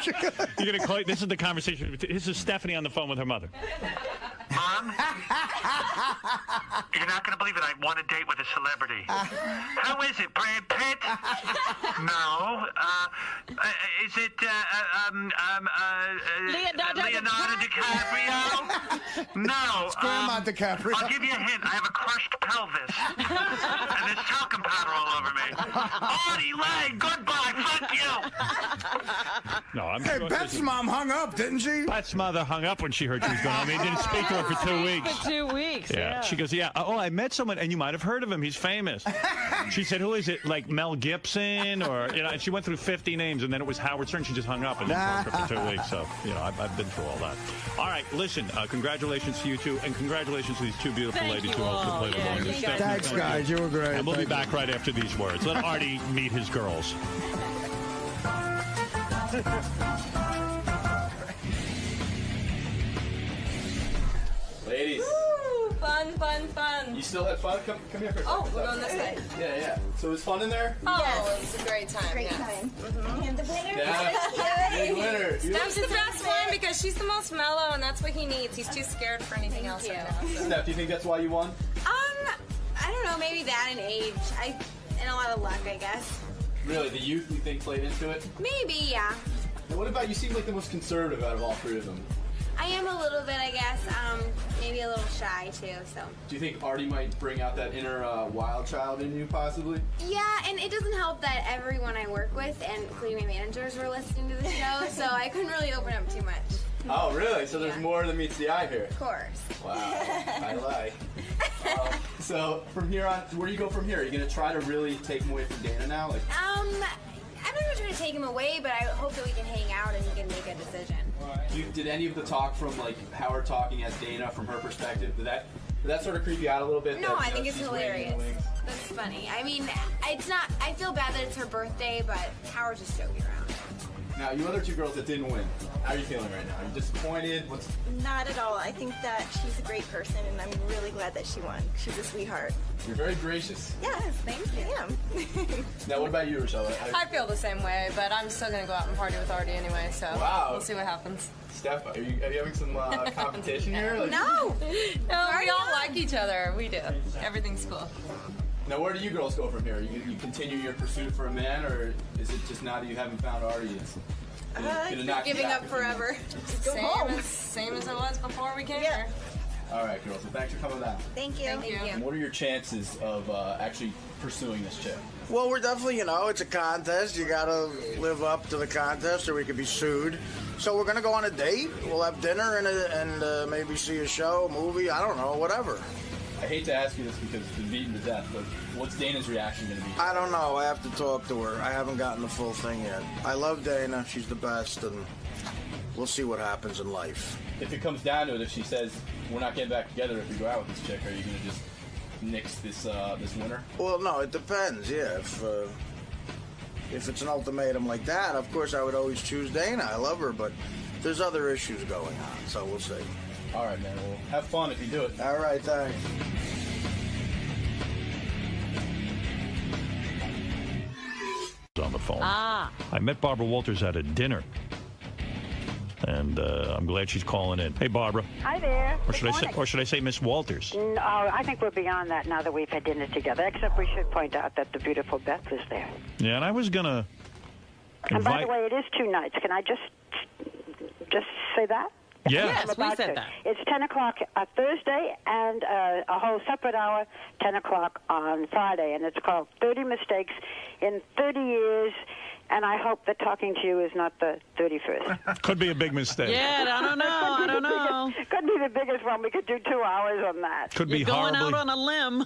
You're gonna call. This is the conversation. This is Stephanie on the phone with her mother. Mom? You're not going to believe it. I want a date with a celebrity. How is it, Brad Pitt? No. Is it Leonardo DiCaprio? No. It's Grandma DiCaprio. I'll give you a hint. I have a crushed pelvis. And there's talcum powder all over me. Artie Lang, goodbye. Fuck you. No, I'm Hey, sure. Beth's mom hung up, didn't she? Beth's mother hung up when she heard she was going on. They didn't speak to her for 2 weeks. For 2 weeks. Yeah. She goes, yeah. Oh, I met someone, and you might have heard of him. He's famous. She said, who is it? Like Mel Gibson? Or, and she went through 50 names, and then it was Howard Stern. She just hung up and didn't talk to her for 2 weeks. So, I've been through all that. All right, listen, congratulations to you two, and congratulations to these two beautiful Thank ladies you who also all. played Yeah, along. thank Stephanie, Thanks, thank guys. You were great. And we'll be Thank back right after these words. Let Artie meet his girls. Ladies, Woo! Fun, fun, fun. you still had fun? Come here for a Oh, second. we're going this way. Yeah. So it was fun in there? Oh, it's a great time. Great yes. time. And the winner Yeah. Big winner. Steph's the best one because she's the most mellow, and that's what he needs. He's too scared for anything else right now. So. Steph, do you think that's why you won? I don't know, maybe that and age. And a lot of luck, I guess. Really, the youth you think played into it? Maybe, yeah. And what about, you seem like the most conservative out of all three of them. I am a little bit, I guess. Maybe a little shy, too, so. Do you think Artie might bring out that inner wild child in you, possibly? Yeah, and it doesn't help that everyone I work with, and including my managers, were listening to the show, so I couldn't really open up too much. Oh, really? So there's more than meets the eye here. Of course. Wow, I like. So from here on, where do you go from here? Are you going to try to really take him away from Dana now? Like, I'm not going to try to take him away, but I hope that we can hang out and he can make a decision. did any of the talk from like Howard talking as Dana from her perspective, did that sort of creep you out a little bit? No, that, I think it's she's hilarious. waiting in the wings? That's funny. I mean, it's not. I feel bad that it's her birthday, but Howard's just joking around. Now, you other two girls that didn't win, how are you feeling right now? Are you disappointed? Not at all. I think that she's a great person, and I'm really glad that she won. She's a sweetheart. You're very gracious. Yes, thank you. Now, what about you, Rochelle? I feel the same way, but I'm still going to go out and party with Artie anyway, so we'll see what happens. Steph, are you having some competition here? Like, No, we all like each other. We do. Everything's cool. Now, where do you girls go from here? You continue your pursuit for a man, or is it just now that you haven't found Artie? It's gonna knock you Giving back up a few forever. minutes? Go home. Same as it was before we came here. All right, girls. Well, thanks for coming down. Thank you. Thank you. And what are your chances of actually pursuing this chick? Well, we're definitely, it's a contest. You gotta live up to the contest or we could be sued. So we're gonna go on a date. We'll have dinner and maybe see a show, a movie, I don't know, whatever. I hate to ask you this because it's been beaten to death, but what's Dana's reaction going to be? I don't know. I have to talk to her. I haven't gotten the full thing yet. I love Dana. She's the best, and we'll see what happens in life. If it comes down to it, if she says, we're not getting back together if we go out with this chick, are you going to just nix this winner? Well, no, it depends, yeah. If it's an ultimatum like that, of course I would always choose Dana. I love her, but there's other issues going on, so we'll see. All right, man. Well, have fun if you do it. All right, thanks. On the phone. Ah. I met Barbara Walters at a dinner, and I'm glad she's calling in. Hey, Barbara. Hi there. Or should I say Miss Walters? No, I think we're beyond that now that we've had dinner together. Except we should point out that the beautiful Beth was there. Yeah, and I was gonna. And by the way, it is 2 nights. Can I just say that? Yeah. Yes, we said that. It's 10 o'clock Thursday and a whole separate hour, 10 o'clock on Friday. And it's called 30 Mistakes in 30 Years. And I hope that talking to you is not the 31st. Could be a big mistake. Yeah, I don't know. I don't know. Could be the biggest one. We could do 2 hours on that. Could be You're going horribly. out on a limb.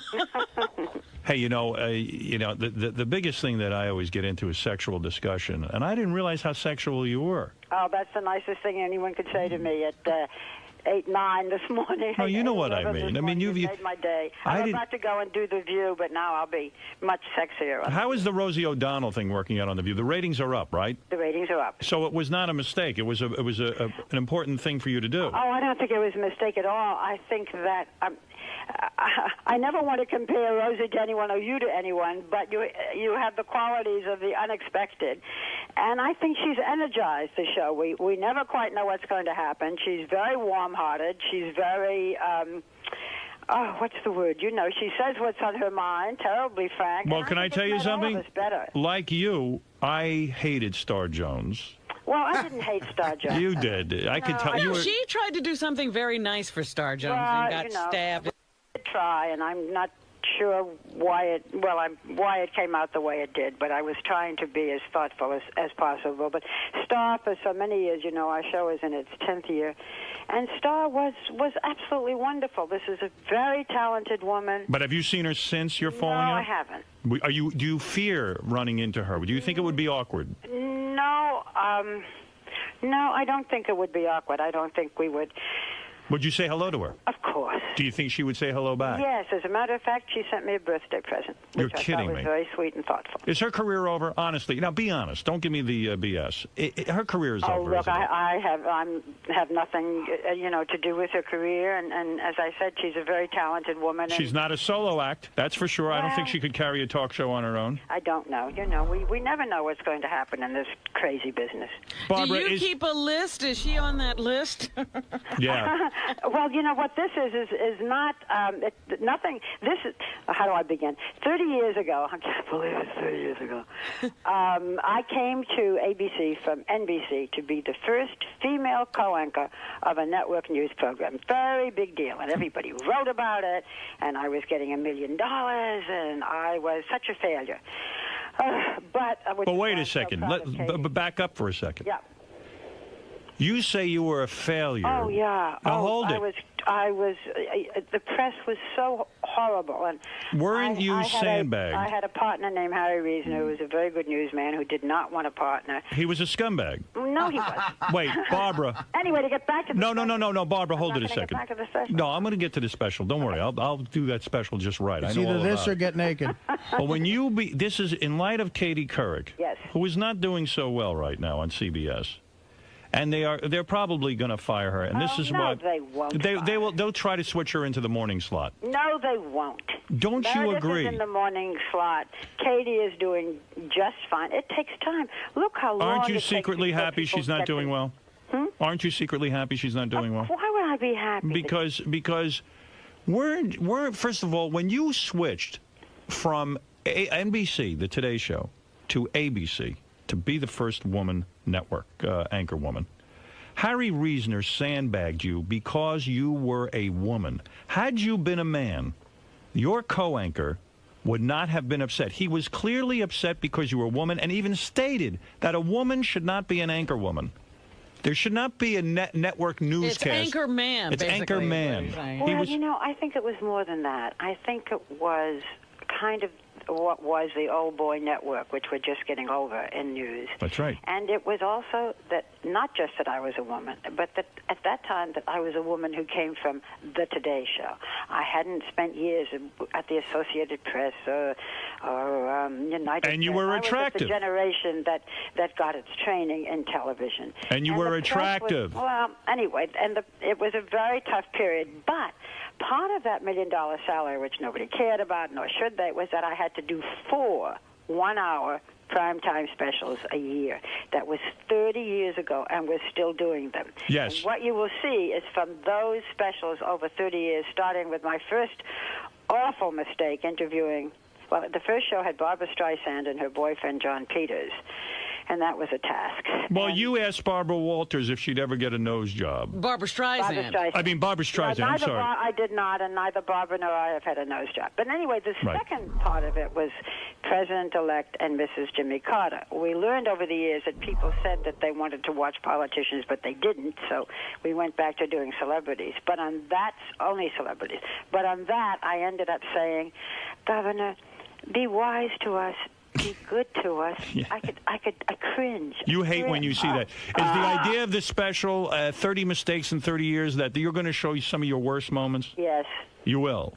Hey, the biggest thing that I always get into is sexual discussion, and I didn't realize how sexual you were. Oh, that's the nicest thing anyone could say to me at 8, 9 this morning. No, you know what I mean. I mean, you've made my day. I'm about to go and do The View, but now I'll be much sexier. How is the Rosie O'Donnell thing working out on The View? The ratings are up, right? The ratings are up. So it was not a mistake. It was an important thing for you to do. Oh, I don't think it was a mistake at all. I think that I never want to compare Rosie to anyone or you to anyone, but you have the qualities of the unexpected. And I think she's energized the show. We never quite know what's going to happen. She's very warm-hearted. She's very, what's the word? She says what's on her mind, terribly frank. Well, can I tell you something? All of us better. Like you, I hated Star Jones. Well, I didn't hate Star Jones. You did. I could tell you were... She tried to do something very nice for Star Jones and got stabbed. I did try, and I'm not sure why it came out the way it did, but I was trying to be as thoughtful as possible. But Star, for so many years, our show is in its 10th year, and Star was absolutely wonderful. This is a very talented woman. But have you seen her since you're falling out? No, I haven't. Do you fear running into her? Do you think it would be awkward? No, I don't think it would be awkward. I don't think we would. Would you say hello to her? Of course. Do you think she would say hello back? Yes, as a matter of fact, she sent me a birthday present, You're which I kidding thought was me. very sweet and thoughtful. Is her career over? Honestly, now be honest. Don't give me the BS. Her career is over. Look, isn't it? I have nothing, to do with her career, and as I said, she's a very talented woman. And She's not a solo act, that's for sure. I don't think she could carry a talk show on her own. I don't know. We never know what's going to happen in this crazy business. Barbara, Do you keep a list? Is she on that list? Yeah. Well, what this is not nothing. This is how do I begin? 30 years ago, I can't believe it's 30 years ago. I came to ABC from NBC to be the first female co-anchor of a network news program. Very big deal, and everybody wrote about it. And I was getting $1 million, and I was such a failure. But wait a second. Back up for a second. Yeah. You say you were a failure. Oh yeah. Now hold it. I was. The press was so horrible, and weren't you sandbagged? I had a partner named Harry Reason, who was a very good newsman, who did not want a partner. He was a scumbag. No, he wasn't. Wait, Barbara. Anyway, to get back to the No, Barbara, hold it a second. Get back to the special. No, I'm going to get to the special. Don't worry, I'll do that special just right. It's I know either all this about or it. get naked. Well, this is in light of Katie Couric, yes, who is not doing so well right now on CBS. And they're probably going to fire her, and this is no, what they won't. They'll try to switch her into the morning slot. No, they won't. Don't you Meredith agree? is in the morning slot. Katie is doing just fine. It takes time. Look how long. Aren't you it takes secretly before happy people she's not get doing to- well? Aren't you secretly happy she's not doing well? Why would I be happy? Because we're first of all, when you switched from NBC, the Today Show, to ABC to be the first woman network anchor woman, Harry Reasoner sandbagged you because you were a woman. Had you been a man, your co-anchor would not have been upset. He was clearly upset because you were a woman, and even stated that a woman should not be an anchor woman. There should not be a network newscast. It's anchor man. It's anchor man. Well, I think it was more than that. I think it was kind of what was the old boy network, which we're just getting over in news. That's right. And it was also that not just that I was a woman, but that at that time that I was a woman who came from the Today Show. I hadn't spent years at the Associated Press or United. And you Press. were I was attractive. of the generation that got its training in television. And you were the press attractive. Anyway, it was a very tough period, but part of that $1 million salary, which nobody cared about, nor should they, was that I had to do 4 one-hour primetime specials a year. That was 30 years ago, and we're still doing them. Yes. And what you will see is from those specials over 30 years, starting with my first awful mistake interviewing, well, the first show had Barbara Streisand and her boyfriend, John Peters. And that was a task. Well, you asked Barbara Walters if she'd ever get a nose job. Barbara Streisand. I mean, Barbara Streisand, I'm sorry. I did not, and neither Barbara nor I have had a nose job. But anyway, the second part of it was President-elect and Mrs. Jimmy Carter. We learned over the years that people said that they wanted to watch politicians, but they didn't, so we went back to doing celebrities. But on that, only celebrities. But on that, I ended up saying, Governor, be wise to us. Be good to us. Yeah. I cringe. You hate when you see that. Is the idea of the special 30 mistakes in 30 years that you're going to show you some of your worst moments? Yes. You will.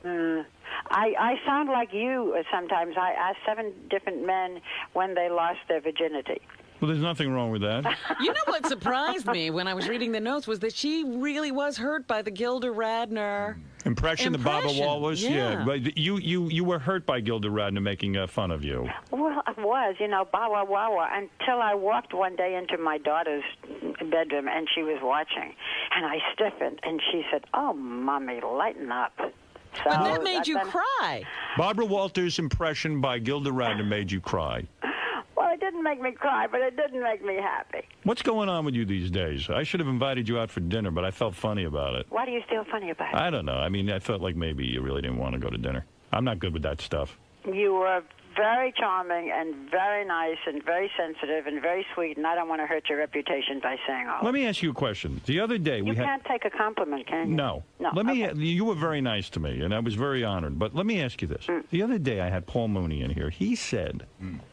I sound like you sometimes. I ask 7 different men when they lost their virginity. Well, there's nothing wrong with that. You know what surprised me when I was reading the notes was that she really was hurt by the Gilda Radner Impression that Barbara Wall was? Yeah. But you were hurt by Gilda Radner making fun of you. Well, I was, bawa wawa, until I walked one day into my daughter's bedroom, and she was watching. And I stiffened, and she said, "Oh, Mommy, lighten up." So but that made you cry. Barbara Walters' impression by Gilda Radner made you cry. Well, it didn't make me cry, but it didn't make me happy. What's going on with you these days? I should have invited you out for dinner, but I felt funny about it. Why do you feel funny about it? I don't know. I mean, I felt like maybe you really didn't want to go to dinner. I'm not good with that stuff. You were very charming and very nice and very sensitive and very sweet, and I don't want to hurt your reputation by saying all. Let me ask you a question. The other day You can't take a compliment, can you? No. You were very nice to me, and I was very honored. But let me ask you this. The other day I had Paul Mooney in here. He said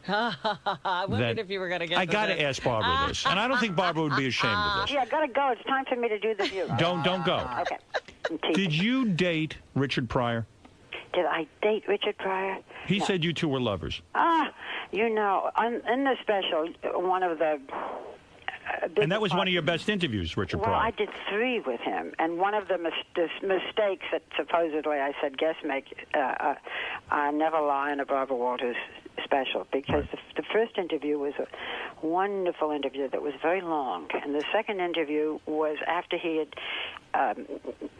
I wondered if you were going to get I got to ask Barbara this, and I don't think Barbara would be ashamed of this. Yeah, gotta go. It's time for me to do the view. Don't go. Okay. Did you date Richard Pryor? Did I date Richard Pryor? He No. said you two were lovers. In the special, one of the And that was one of your best interviews, Richard well, Pryor. I did 3 with him, and one of the mistakes that supposedly I said guests make, I never lie in a Barbara Walters special, because the first interview was a wonderful interview that was very long, and the second interview was after he had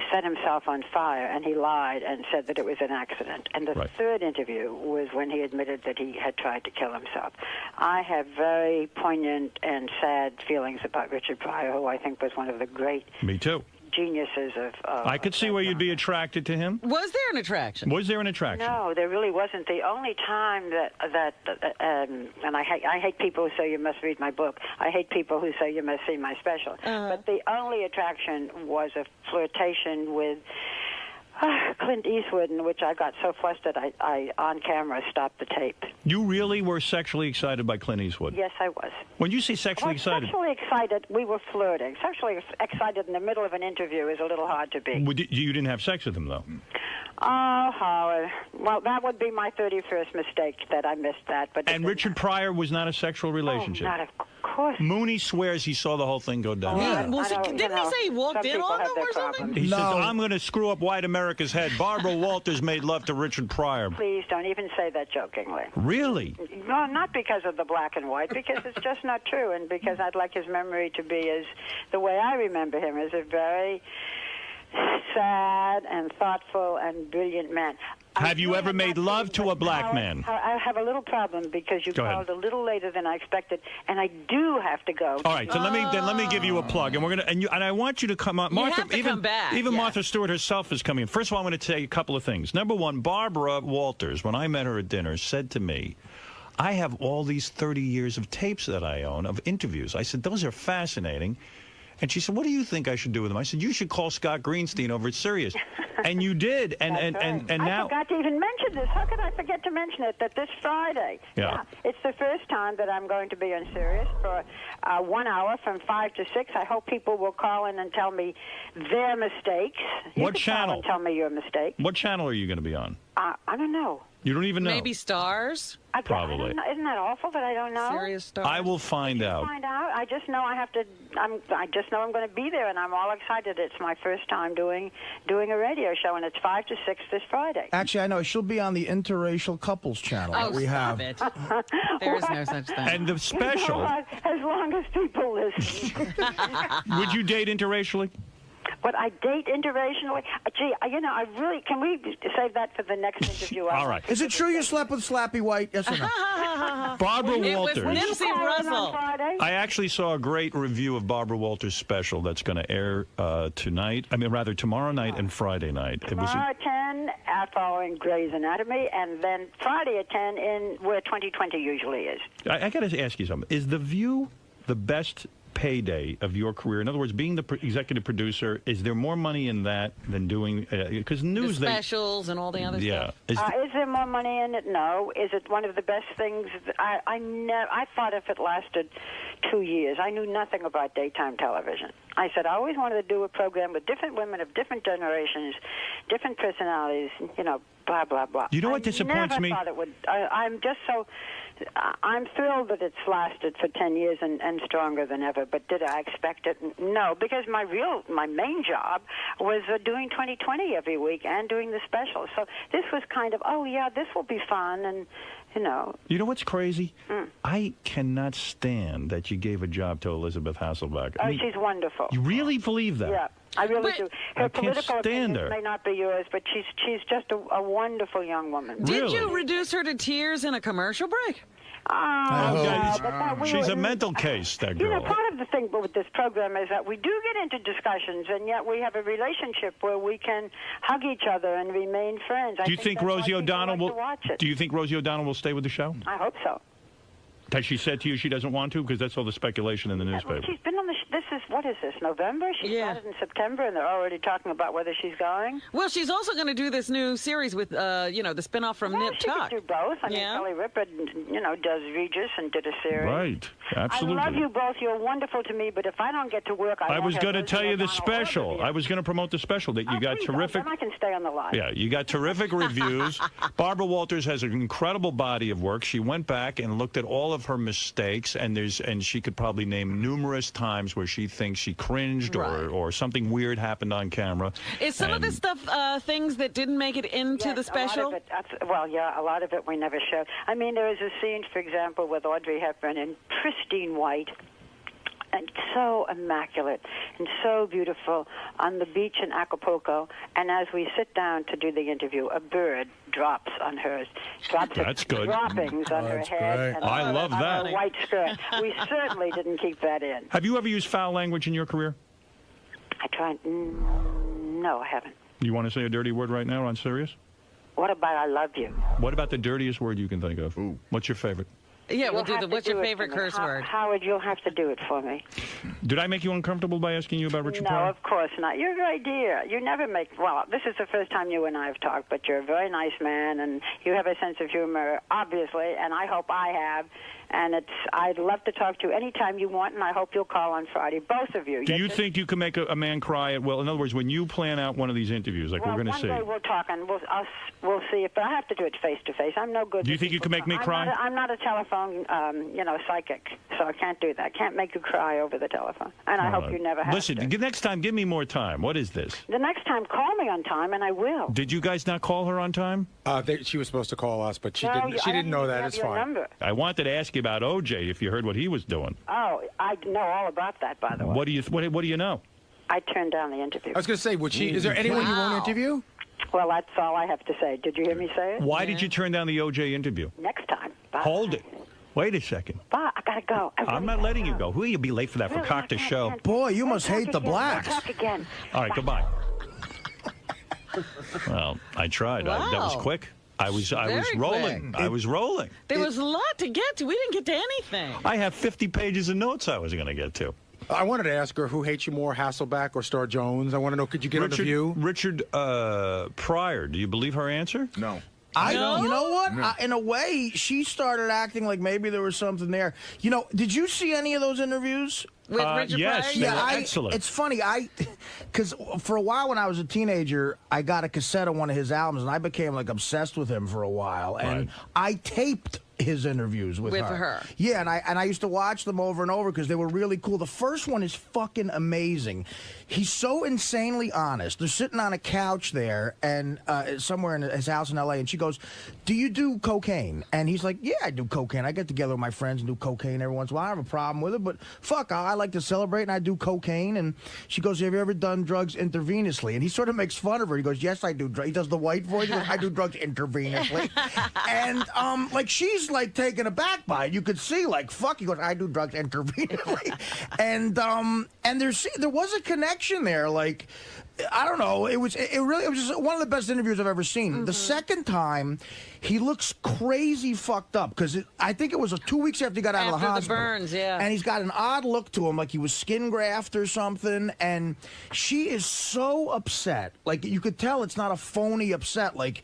set himself on fire, and he lied and said that it was an accident. And the third interview was when he admitted that he had tried to kill himself. I have very poignant and sad feelings about Richard Pryor, who I think was one of the great Me too. geniuses of I could see where you'd be attracted to him. Was there an attraction? Was there an attraction? No, there really wasn't. The only time that and I hate people who say you must read my book. I hate people who say you must see my special. But the only attraction was a flirtation with Clint Eastwood, in which I got so flustered I on camera stopped the tape. You really were sexually excited by Clint Eastwood? Yes, I was. When you say sexually excited, Sexually excited, we were flirting. Sexually excited in the middle of an interview is a little hard to be. you didn't have sex with him, though? Oh, Howard. Well, that would be my 31st mistake that I missed that. But And Richard Pryor was not a sexual relationship? not of course. Mooney swears he saw the whole thing go down. Didn't he say he walked in on them or something? He says, I'm going to screw up white America's head. Barbara Walters made love to Richard Pryor. Please don't even say that jokingly. Really? No, not because of the black and white, because it's just not true, and because I'd like his memory to be as the way I remember him, as a very sad and thoughtful and brilliant man. Have you ever made love to a black man? I have a little problem because you Go ahead. called a little later than I expected, and I do have to go. All right, so let me give you a plug, and we're gonna and I want you to come on. Martha, have to even come back, even yeah. Martha Stewart herself is coming in. First of all, I'm going to say a couple of things. Number one, Barbara Walters, when I met her at dinner, said to me, "I have all these 30 years of tapes that I own of interviews." I said, "Those are fascinating." And she said, "What do you think I should do with them?" I said, "You should call Scott Greenstein over at Sirius." And you did. And now I forgot to even mention this. How could I forget to mention it? That this Friday, Yeah. it's the first time that I'm going to be on Sirius for 1 hour from 5 to 6. I hope people will call in and tell me their mistakes. You What can call channel? and tell me your mistake. What channel are you going to be on? I don't know. You don't even know. Maybe Stars? I Probably. don't know. Isn't that awful that I don't know? Serious Stars? I will find out. Find out. I just know I have to. I just know I'm going to be there, and I'm all excited. It's my first time doing a radio show, and it's 5 to 6 this Friday. Actually, I know she'll be on the interracial couples channel that we have. It. There is no such thing. And the special. You know what? As long as people listen. Would you date interracially? But I date interracially. Gee, I really. Can we save that for the next interview? All right. Is it true you slept with Slappy White? Yes or no? Barbara It was Walters. Nipsey Russell. I actually saw a great review of Barbara Walters' special that's going to air tonight. I mean, rather tomorrow night and Friday night. Tomorrow at 10, following Grey's Anatomy, and then Friday at 10 in where 2020 usually is. I got to ask you something. Is The View the best payday of your career? In other words, being the executive producer, is there more money in that than doing because news the specials and all the other stuff? Is there more money in it? No. Is it one of the best things? I thought if it lasted 2 years, I knew nothing about daytime television. I said I always wanted to do a program with different women of different generations, different personalities, blah blah blah. You know what disappoints me? I never thought it would. I'm just so. I'm thrilled that it's lasted for 10 years and stronger than ever, but did I expect it? No, because my main job was doing 2020 every week and doing the specials. So this was kind of, this will be fun, and, You know what's crazy? I cannot stand that you gave a job to Elizabeth Hasselbeck. I mean, she's wonderful. You really believe that? Yeah. I really do. Her I can't political stand opinions her. may not be yours, but she's just a wonderful young woman. Did you reduce her to tears in a commercial break? She's a mental case, that You know, girl. part of the thing with this program is that we do get into discussions, and yet we have a relationship where we can hug each other and remain friends. Do you think Rosie O'Donnell will? Do you think Rosie O'Donnell will stay with the show? I hope so. Has she said to you she doesn't want to? Because that's all the speculation in the newspaper. She's been on the. What is this? November? She started in September, and they're already talking about whether she's going. Well, she's also going to do this new series with, the spinoff from Nip Tuck. She could do both. I mean, Kelly Ripa, does Regis and did a series. Right. Absolutely. I love you both. You're wonderful to me. But if I don't get to work, I was going to tell you the special. I was going to promote the special that you got terrific. Then I can stay on the line. Yeah, you got terrific reviews. Barbara Walters has an incredible body of work. She went back and looked at all of her mistakes, and she could probably name numerous times where she thinks she cringed or something weird happened on camera. Is some of this stuff things that didn't make it into the special? A lot of it, a lot of it we never showed. I mean, there is a scene, for example, with Audrey Hepburn in pristine white, and so immaculate and so beautiful on the beach in Acapulco. And as we sit down to do the interview, a bird drops on hers. That's good. Droppings on her head. And I love that. On her white skirt. We certainly didn't keep that in. Have you ever used foul language in your career? I tried. No, I haven't. You want to say a dirty word right now on Sirius? What about I love you? What about the dirtiest word you can think of? Ooh. What's your favorite? Yeah, we'll do the. What's your favorite curse word? Howard, you'll have to do it for me. Did I make you uncomfortable by asking you about Richard No, Pryor? of course not. You're a great dear. You never make. Well, this is the first time you and I have talked, but you're a very nice man, and you have a sense of humor, obviously, and I hope I have. And I'd love to talk to you anytime you want, and I hope you'll call on Friday, both of you. Do you think you can make a man cry at, well, in other words, when you plan out one of these interviews, like we're going to see? One day we'll talk, and we'll see. But I have to do it face-to-face. I'm no good. Do you think you can make me cry? I'm not a telephone, psychic, so I can't do that. I can't make you cry over the telephone, and I hope you never have Listen, next time, give me more time. What is this? The next time, call me on time, and I will. Did you guys not call her on time? She was supposed to call us, but she No, didn't. She didn't know that. It's fine. Number. I wanted to ask you about OJ, if you heard what he was doing. Oh, I know all about that, by the way. What do you know? I turned down the interview. I was going to say, is there anyone you won't interview? Well, that's all I have to say. Did you hear me say it? Why did you turn down the OJ interview? Next time. Bye. Hold it. Wait a second. Bye. I gotta go. I'm not letting you go. Who will you be late for that for cock to show? Boy, you must hate the blacks. We'll talk again. All right, goodbye. Well, I tried. Wow. That was quick. I was rolling. I was rolling. There was a lot to get to. We didn't get to anything. I have 50 pages of notes I was going to get to. I wanted to ask her who hates you more, Hasselbeck or Star Jones. I want to know, could you get her to view? Richard Pryor. Do you believe her answer? No. You know what? In a way, she started acting like maybe there was something there. Did you see any of those interviews? With Richard yes, Pryor? they were excellent. It's funny. Because for a while when I was a teenager, I got a cassette of one of his albums, and I became like obsessed with him for a while. And I taped his interviews with her. Yeah, and I used to watch them over and over because they were really cool. The first one is fucking amazing. He's so insanely honest. They're sitting on a couch there and somewhere in his house in L.A., and she goes, "Do you do cocaine?" And he's like, "Yeah, I do cocaine. I get together with my friends and do cocaine every once in a while. I don't have a problem with it, but fuck, I like to celebrate, and I do cocaine." And she goes, "Have you ever done drugs intravenously?" And he sort of makes fun of her. He goes, "Yes, I do." He does the white voice. He goes, "I do drugs intravenously." And she's like taken aback by it. You could see, like, fuck. He goes, "I do drugs intravenously." and there was a connection there. Like, I don't know. It was just one of the best interviews I've ever seen. Mm-hmm. The second time, he looks crazy fucked up because I think it was 2 weeks after he got out of the hospital. After the burns, yeah. And he's got an odd look to him, like he was skin graft or something. And she is so upset. Like, you could tell it's not a phony upset. Like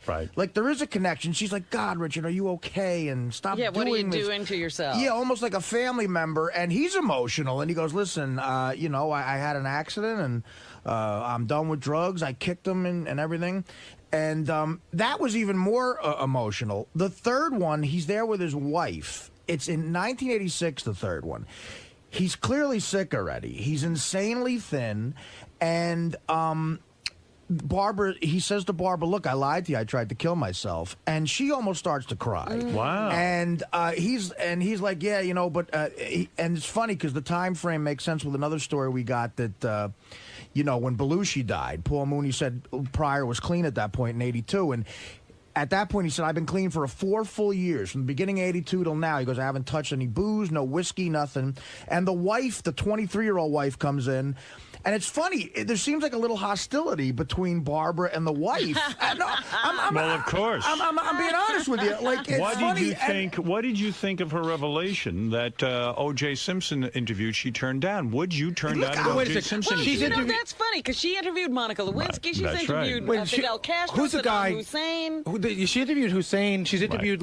there is a connection. She's like, "God, Richard, are you okay? And stop doing this." Yeah, what are you doing to yourself? Yeah, almost like a family member. And he's emotional. And he goes, "Listen, I had an accident and I'm done with drugs. I kicked him and everything." And that was even more emotional. The third one, he's there with his wife. It's in 1986, the third one. He's clearly sick already. He's insanely thin. And he says to Barbara, "Look, I lied to you. I tried to kill myself." And she almost starts to cry. Wow. And he's like, "Yeah, but and it's funny because the time frame makes sense with another story we got that when Belushi died, Paul Mooney said Pryor was clean at that point in '82, and at that point, he said, I've been clean for 4 full years, from the beginning of 82 till now. He goes, I haven't touched any booze, no whiskey, nothing. And the wife, the 23-year-old wife, comes in. And it's funny. There seems like a little hostility between Barbara and the wife. Well, of course. I'm being honest with you. Like, it's funny. What did you think of her revelation that O.J. Simpson interviewed? She turned down. Would you turn down an O.J. Simpson? Well, that's funny because she interviewed Monica Lewinsky. She's interviewed Fidel Castro. Who's the guy? Hussein. She interviewed Hussein. She's interviewed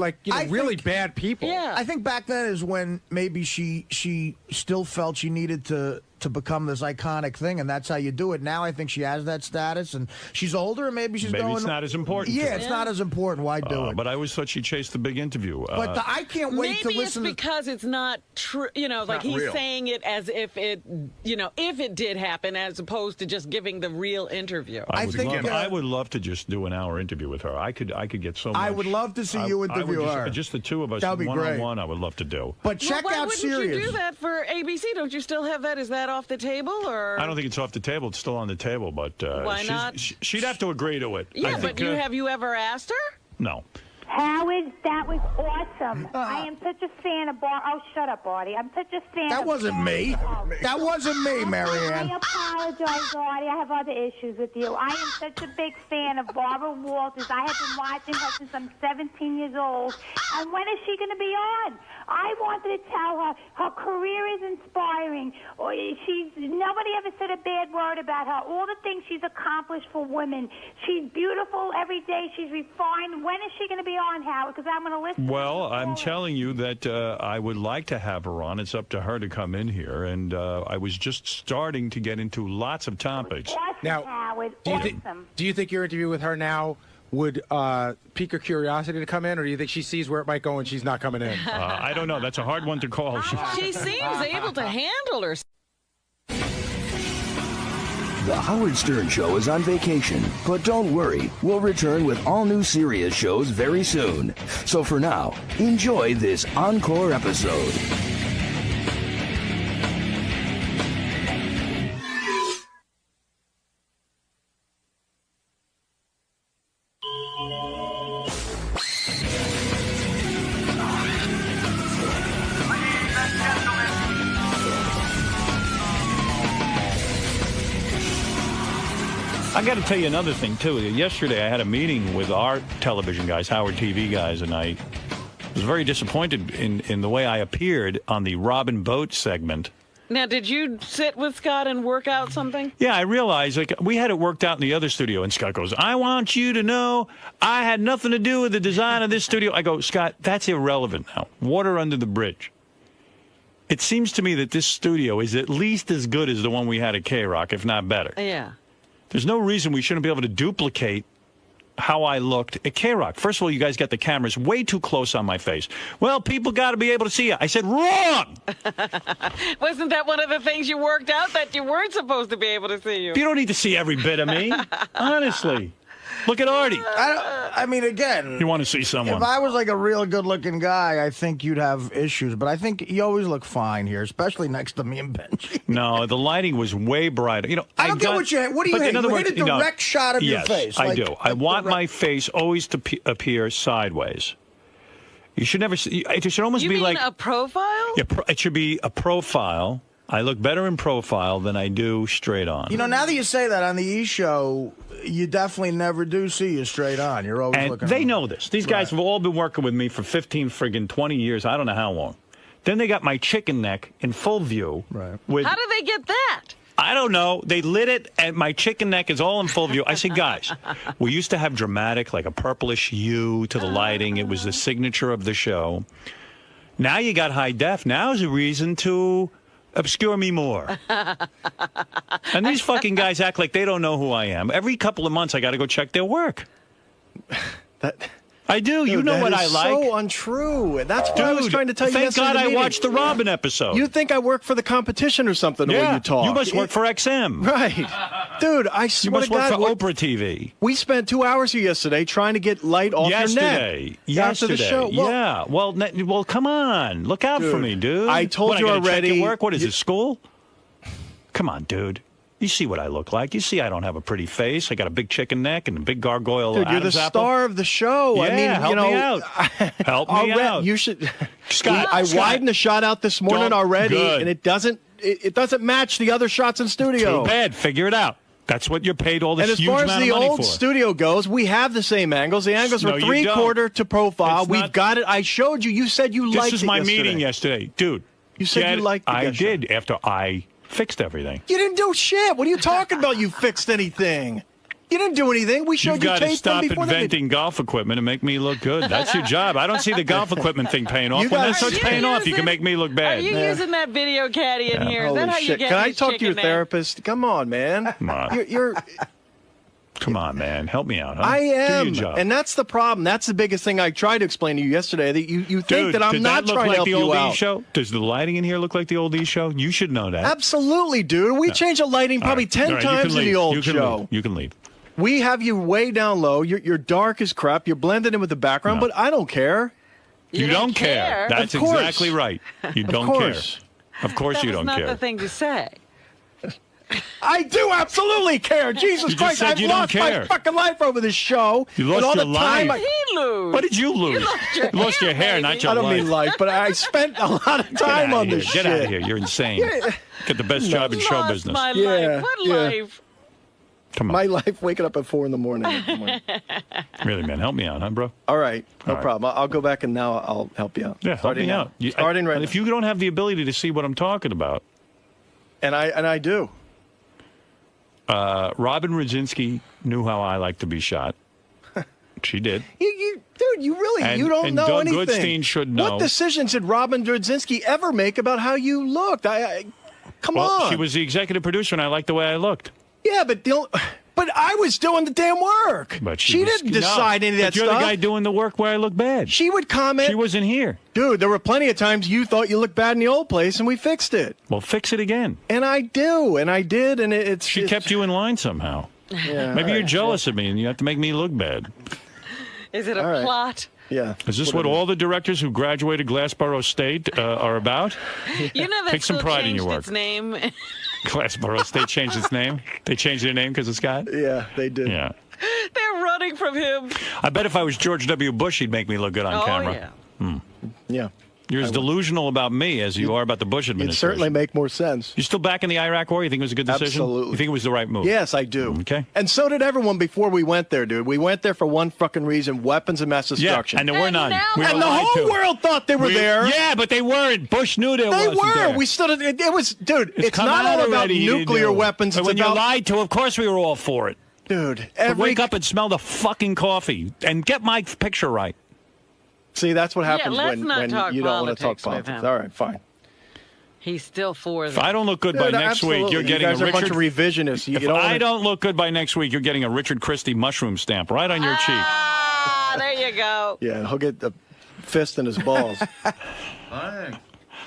really bad people. Yeah. I think back then is when maybe she still felt she needed to become this iconic thing, and that's how you do it. Now I think she has that status, and she's older, and maybe Maybe it's not as important. Yeah, it's not as important. Why do it? But I always thought she chased the big interview. But I can't wait to listen. Maybe it's because it's not true. You know, like he's saying it as if it, if it did happen, as opposed to just giving the real interview. I would love to just do an hour interview with her. I could get so much. I would love to see you interview her. Just the two of us, That'd be one-on-one, I would love to do. But check out Sirius. Why wouldn't you do that for ABC? Don't you still have that? Is that off the table? Or I don't think it's off the table. It's still on the table, but why not? She'd have to agree to it. Yeah, but have you ever asked her? No. Howard, that was awesome. I am such a fan of Oh, shut up, Artie. I'm such a fan That wasn't me. That wasn't me, Marianne. I apologize, Artie. I have other issues with you. I am such a big fan of Barbara Walters. I have been watching her since I'm 17 years old. And when is she going to be on? I wanted to tell her her career is inspiring. Nobody ever said a bad word about her. All the things she's accomplished for women. She's beautiful every day. She's refined. When is she going to be on, Howard? Because I'm going to listen. Well, I'm telling you that I would like to have her on. It's up to her to come in here. And I was just starting to get into lots of topics. Awesome, now, Howard. Do you think your interview with her now would pique her curiosity to come in, or do you think she sees where it might go and she's not coming in? I don't know. That's a hard one to call. She seems able to handle herself. The Howard Stern Show is on vacation, but don't worry, we'll return with all new Sirius shows very soon. So for now, enjoy this encore episode. I got to tell you another thing, too. Yesterday, I had a meeting with our television guys, Howard TV guys, and I was very disappointed in the way I appeared on the Robin Boat segment. Now, did you sit with Scott and work out something? Yeah, I realized, we had it worked out in the other studio, and Scott goes, I want you to know I had nothing to do with the design of this studio. I go, Scott, that's irrelevant now. Water under the bridge. It seems to me that this studio is at least as good as the one we had at K-Rock, if not better. Yeah. There's no reason we shouldn't be able to duplicate how I looked at K-Rock. First of all, you guys got the cameras way too close on my face. Well, people got to be able to see you. I said, wrong! Wasn't that one of the things you worked out, that you weren't supposed to be able to see you? You don't need to see every bit of me. Honestly. Look at Artie. I mean, again, you want to see someone. If I was like a real good-looking guy, I think you'd have issues. But I think you always look fine here, especially next to me and Benji. No, the lighting was way brighter. I don't get what you hate. What do you hate? You hate a direct shot of your face. Yes, I do. I want my face always to appear sideways. You should never see. It should almost be like a profile. Yeah, it should be a profile. I look better in profile than I do straight on. You know, now that you say that on the E! Show, you definitely never do see you straight on. You're always looking. They know this. These guys have all been working with me for 20 years. I don't know how long. Then they got my chicken neck in full view. Right. How did they get that? I don't know. They lit it, and my chicken neck is all in full view. I said, guys, we used to have dramatic, like a purplish hue to the lighting. It was the signature of the show. Now you got high def. Now's a reason to obscure me more. And these fucking guys act like they don't know who I am. Every couple of months, I got to go check their work. I do. You know what I like. So untrue. That's what I was trying to tell you. Thank God I watched the Robin episode. You think I work for the competition or something? Yeah, the way you talk. You must work for XM, right? Dude, I swear you must to God, work for Oprah TV. We spent 2 hours here yesterday trying to get light off your neck. After the show. Yeah. Well, come on. Look out for me, dude. I told you I gotta already. Check your work. What is it? School? Come on, dude. You see what I look like. You see I don't have a pretty face. I got a big chicken neck and a big gargoyle. Dude, you're the Adam's apple. star of the show. Yeah, I mean, help me out. Help me out. You should. Scott, I Scott, widened the shot out this morning already, good. and it doesn't match the other shots in studio. Too bad. Figure it out. That's what you're paid all this And as huge far as amount the of money old for. studio goes, we have the same angles. The angles No, were you three-quarter to profile. It's We've not- got it. I showed you. You said you liked it This is my yesterday. meeting yesterday. Dude. You said you liked it I yesterday. did after I fixed everything. You didn't do shit. What are you talking about? You fixed anything. You didn't do anything. We showed You've you got to tape stop them before they did. inventing golf equipment and make me look good. That's your job. I don't see the golf equipment thing paying off. You When guys- that starts Are you paying off, you using- can make me look bad. Are you using that video caddy in here? Is Holy that how you shit. get Can I this talk to your chicken neck? therapist? Come on, man. Come on. You're Come on, man. Help me out. Huh? I am. Do your job. And that's the problem. That's the biggest thing I tried to explain to you yesterday, that you think Dude, that I'm did not that look trying like to help the you old E out. show? Does the lighting in here look like the old E show? You should know that. Absolutely, dude. We changed the lighting probably All 10 right, you times can in the leave. old You can show. leave. You can leave. We have you way down low. You're dark as crap. You're blended in with the background, but I don't care. You don't care. That's Of course. exactly right. You Of don't course. care. Of course you don't That's not care. the thing to say. I do absolutely care. Jesus You just Christ, said I've you don't lost care. my fucking life over this show. You lost and all your the time life. He lose. What did you lose? You lost your hair, not your I don't life. mean life, but I spent a lot of Get time outta on here. this Get shit. out of here. You're insane. Yeah. Get the best job in show business. My Yeah, life. What yeah. life? Come on. My life waking up at 4 in the morning. every morning. Really, man. Help me out, huh, bro? All right, no All right. problem. I'll go back and now I'll help you out. Yeah, help Starting me now. out. Starting right If now. you don't have the ability to see what I'm talking about, And I do. Robin Rodzinski knew how I like to be shot. She did. Dude, you really And- you don't and know Doug anything. Goodstein should know. What decisions did Robin Drodzinski ever make about how you looked? Come Well, on. she was the executive producer, and I liked the way I looked. Yeah, but I was doing the damn work. But she was- didn't decide No, any of that but you're stuff. the guy doing the work where I look bad. She would comment. She wasn't here. Dude, there were plenty of times you thought you looked bad in the old place, and we fixed it. Well, fix it again. And I do, and I did, and it's. She kept you in line somehow. Yeah, Maybe all you're right. jealous of me, and you have to make me look bad. Is it a All right. plot? Yeah. Is this what all the directors who graduated Glassboro State are about? You know that Take some school pride in changed your work. its name. Glassboro State changed its name? They changed their name because of Scott? Yeah, they did. Yeah. They're running from him. I bet if I was George W. Bush, he'd make me look good on Oh, camera. yeah. Yeah. You're as delusional about me as you are about the Bush It'd administration. certainly make more sense. You still back in the Iraq War? You think it was a good decision? Absolutely. You think it was the right move? Yes, I do. Okay. And so did everyone before we went there, dude. We went there for one fucking reason: weapons of mass destruction. Yeah, and there were none. We were And the lied whole to. world thought they were there. Yeah, but they weren't. Bush knew there They wasn't were. there. We stood. It was, dude. It's come not out all about already, you nuclear do. weapons. But It's when about you're lied to, of course we were all for it. dude. But wake up and smell the fucking coffee and get my picture right. See, that's what Yeah, happens let's when, not when talk you don't want to talk politics with politics. him. All right, fine. He's still for If them. I don't look good by Dude, next week, absolutely. you're getting you guys a are a bunch Richard. of revisionists. You If don't I wanna- don't look good by next week, you're getting a Richard Christie mushroom stamp right on your cheek. Ah, there you go. Yeah, he'll get the fist in his balls.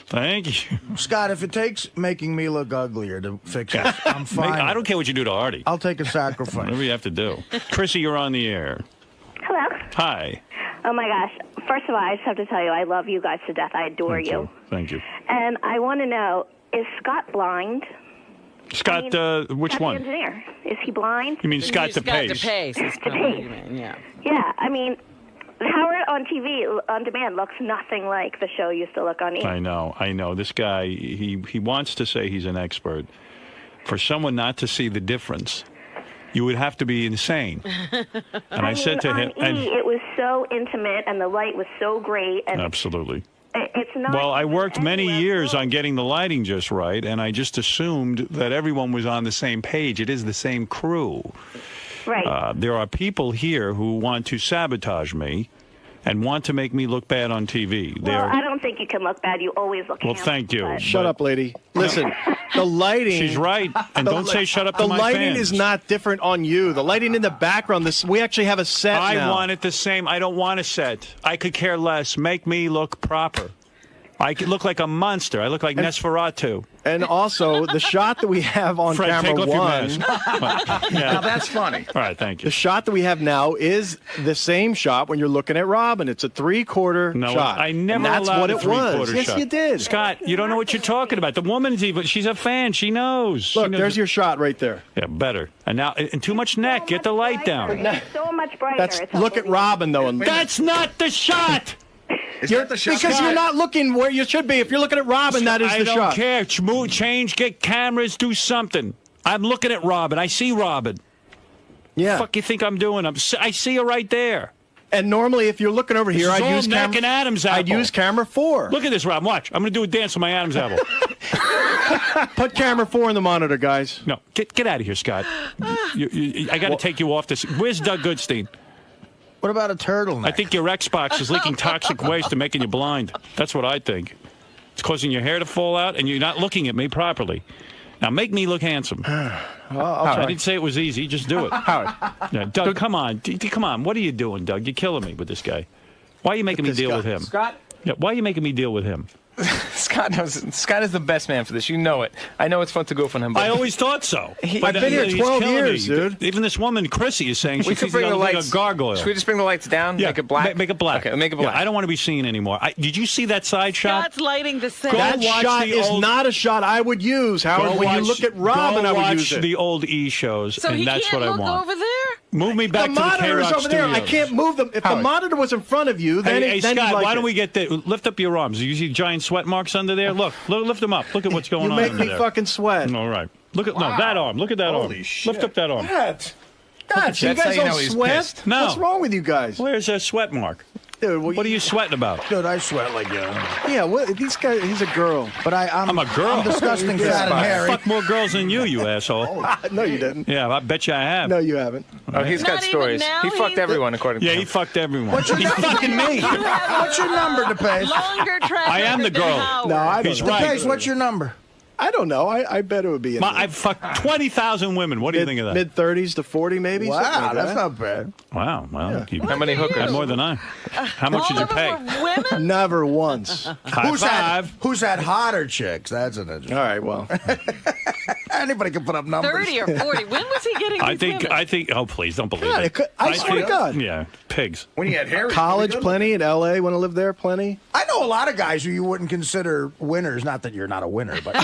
Thank you. Scott, if it takes making me look uglier to fix it, I'm fine. I don't care what you do to Artie. I'll take a sacrifice. Whatever you have to do. Chrissy, you're on the air. Hello. Hi. Oh my gosh. First of all, I just have to tell you, I love you guys to death. I adore you. Thank you. And I want to know, is Scott blind? Scott, which Scott the one? engineer. Is he blind? You mean Scott DePace? DePace. Is probably the man, yeah. Yeah, I mean, Howard on TV, on demand, looks nothing like the show used to look on E! I know. This guy, he wants to say he's an expert. For someone not to see the difference, you would have to be insane. And I said to him, on E! It was so intimate, and the light was so great, and absolutely. it's not. Well, I worked many years on getting the lighting just right, and I just assumed that everyone was on the same page. It is the same crew. Right. There are people here who want to sabotage me and want to make me look bad on TV. Well, I don't think you can look bad. You always look Well, handsome, thank you. but- Shut up, lady. Listen, the lighting. She's right. And the don't li- say shut up the to my lighting fans. is not different on you. The lighting in the background. We actually have a set now. I want it the same. I don't want a set. I could care less. Make me look proper. I look like a monster. I look like Nosferatu. And also, the shot that we have on Fred, camera take off your one. mask. Now that's funny. All right, thank you. The shot that we have now is the same shot when you're looking at Robin. It's a three-quarter No, shot. I never and that's allowed what a it three-quarter was. Yes, shot. you did. Scott, you don't know what you're talking about. The woman's even, she's a fan. She knows. Look, She knows there's your shot right there. Yeah, better. And now, and too much neck. Get the light down. It's so much brighter. It's Look at Robin, though. And That's not the shot. that the shot? Because you're not looking where you should be. If you're looking at Robin, that is the shot. I don't care. Move, change, get cameras, do something. I'm looking at Robin. I see Robin. Yeah. What the fuck you think I'm doing? I see her right there. And normally, if you're looking over here, This is I'd all use neck camera. and Adam's apple. I'd use camera 4. Look at this, Robin. Watch. I'm going to do a dance with my Adam's apple. Put camera 4 in the monitor, guys. No, get out of here, Scott. I got to take you off this. Where's Doug Goodstein? What about a turtleneck? I think your Xbox is leaking toxic waste and making you blind. That's what I think. It's causing your hair to fall out, and you're not looking at me properly. Now, make me look handsome. I didn't say it was easy. Just do it. Howard. Yeah, Doug, come on. Come on. What are you doing, Doug? You're killing me with this guy. Why are you making me deal with him? Scott? Yeah, why are you making me deal with him? Scott is the best man for this. You know it. I know it's fun to goof on him. But I always thought so. I've been here 12 years, me. dude. Even this woman, Chrissy, is saying we she could thinks bring I the look like lights. a gargoyle. Should we just bring the lights down? Yeah, Make it black. Make it black. Okay, make it black. Yeah, I don't want to be seen anymore. Did you see that side shot? Scott's lighting the set. That shot is not a shot I would use, Howard. When you look at Robin, I would use it. Watch the old E shows, So and he that's can't what I look want. over there? Move me back the to the monitor is K-Rock over there. I Studios. can't move them. If the monitor was in front of you, then Hey, then Scott, you'd like why don't it. we get lift up your arms? You see giant sweat marks under there? Look, lift them up. Look at what's going You on make under me there. fucking sweat. All right. Look at that arm. Look at that arm. Lift up that arm. What? God, so you That's how guys you don't know he's sweat? pissed. No. What's wrong with you guys? Where's that sweat mark? Dude, What are you sweating about? Dude, I sweat like you. Yeah, these guys, he's a girl. But I'm a girl. I'm disgusting fat and hairy. Fuck more girls than you asshole. No, you didn't. Yeah, I bet you I have. No, you haven't. Oh, he's got stories. He fucked everyone, according to Yeah, him. he fucked everyone. What's your He's fucking me. What's your number, DePace? Longer track I am the record than girl. Howard. No, I don't He's know. right. DePace, what's your number? I don't know. I bet it would be in I've fucked 20,000 women. What do you think of that? mid-30s to 40, maybe. something Wow, like that's that. not bad. Wow. Well, you How many hookers? had more than I. How much did you pay? Women? Never once. High five. Who's had hotter chicks? That's an All interesting. right, well. Anybody can put up numbers. 30 or 40. When was he getting these women? I think. Oh, please don't believe God, it. it could- I swear to think- God. Yeah, pigs. When you had hair, College, plenty. In L.A., when I lived there, plenty. I know a lot of guys who you wouldn't consider winners. Not that you're not a winner, but who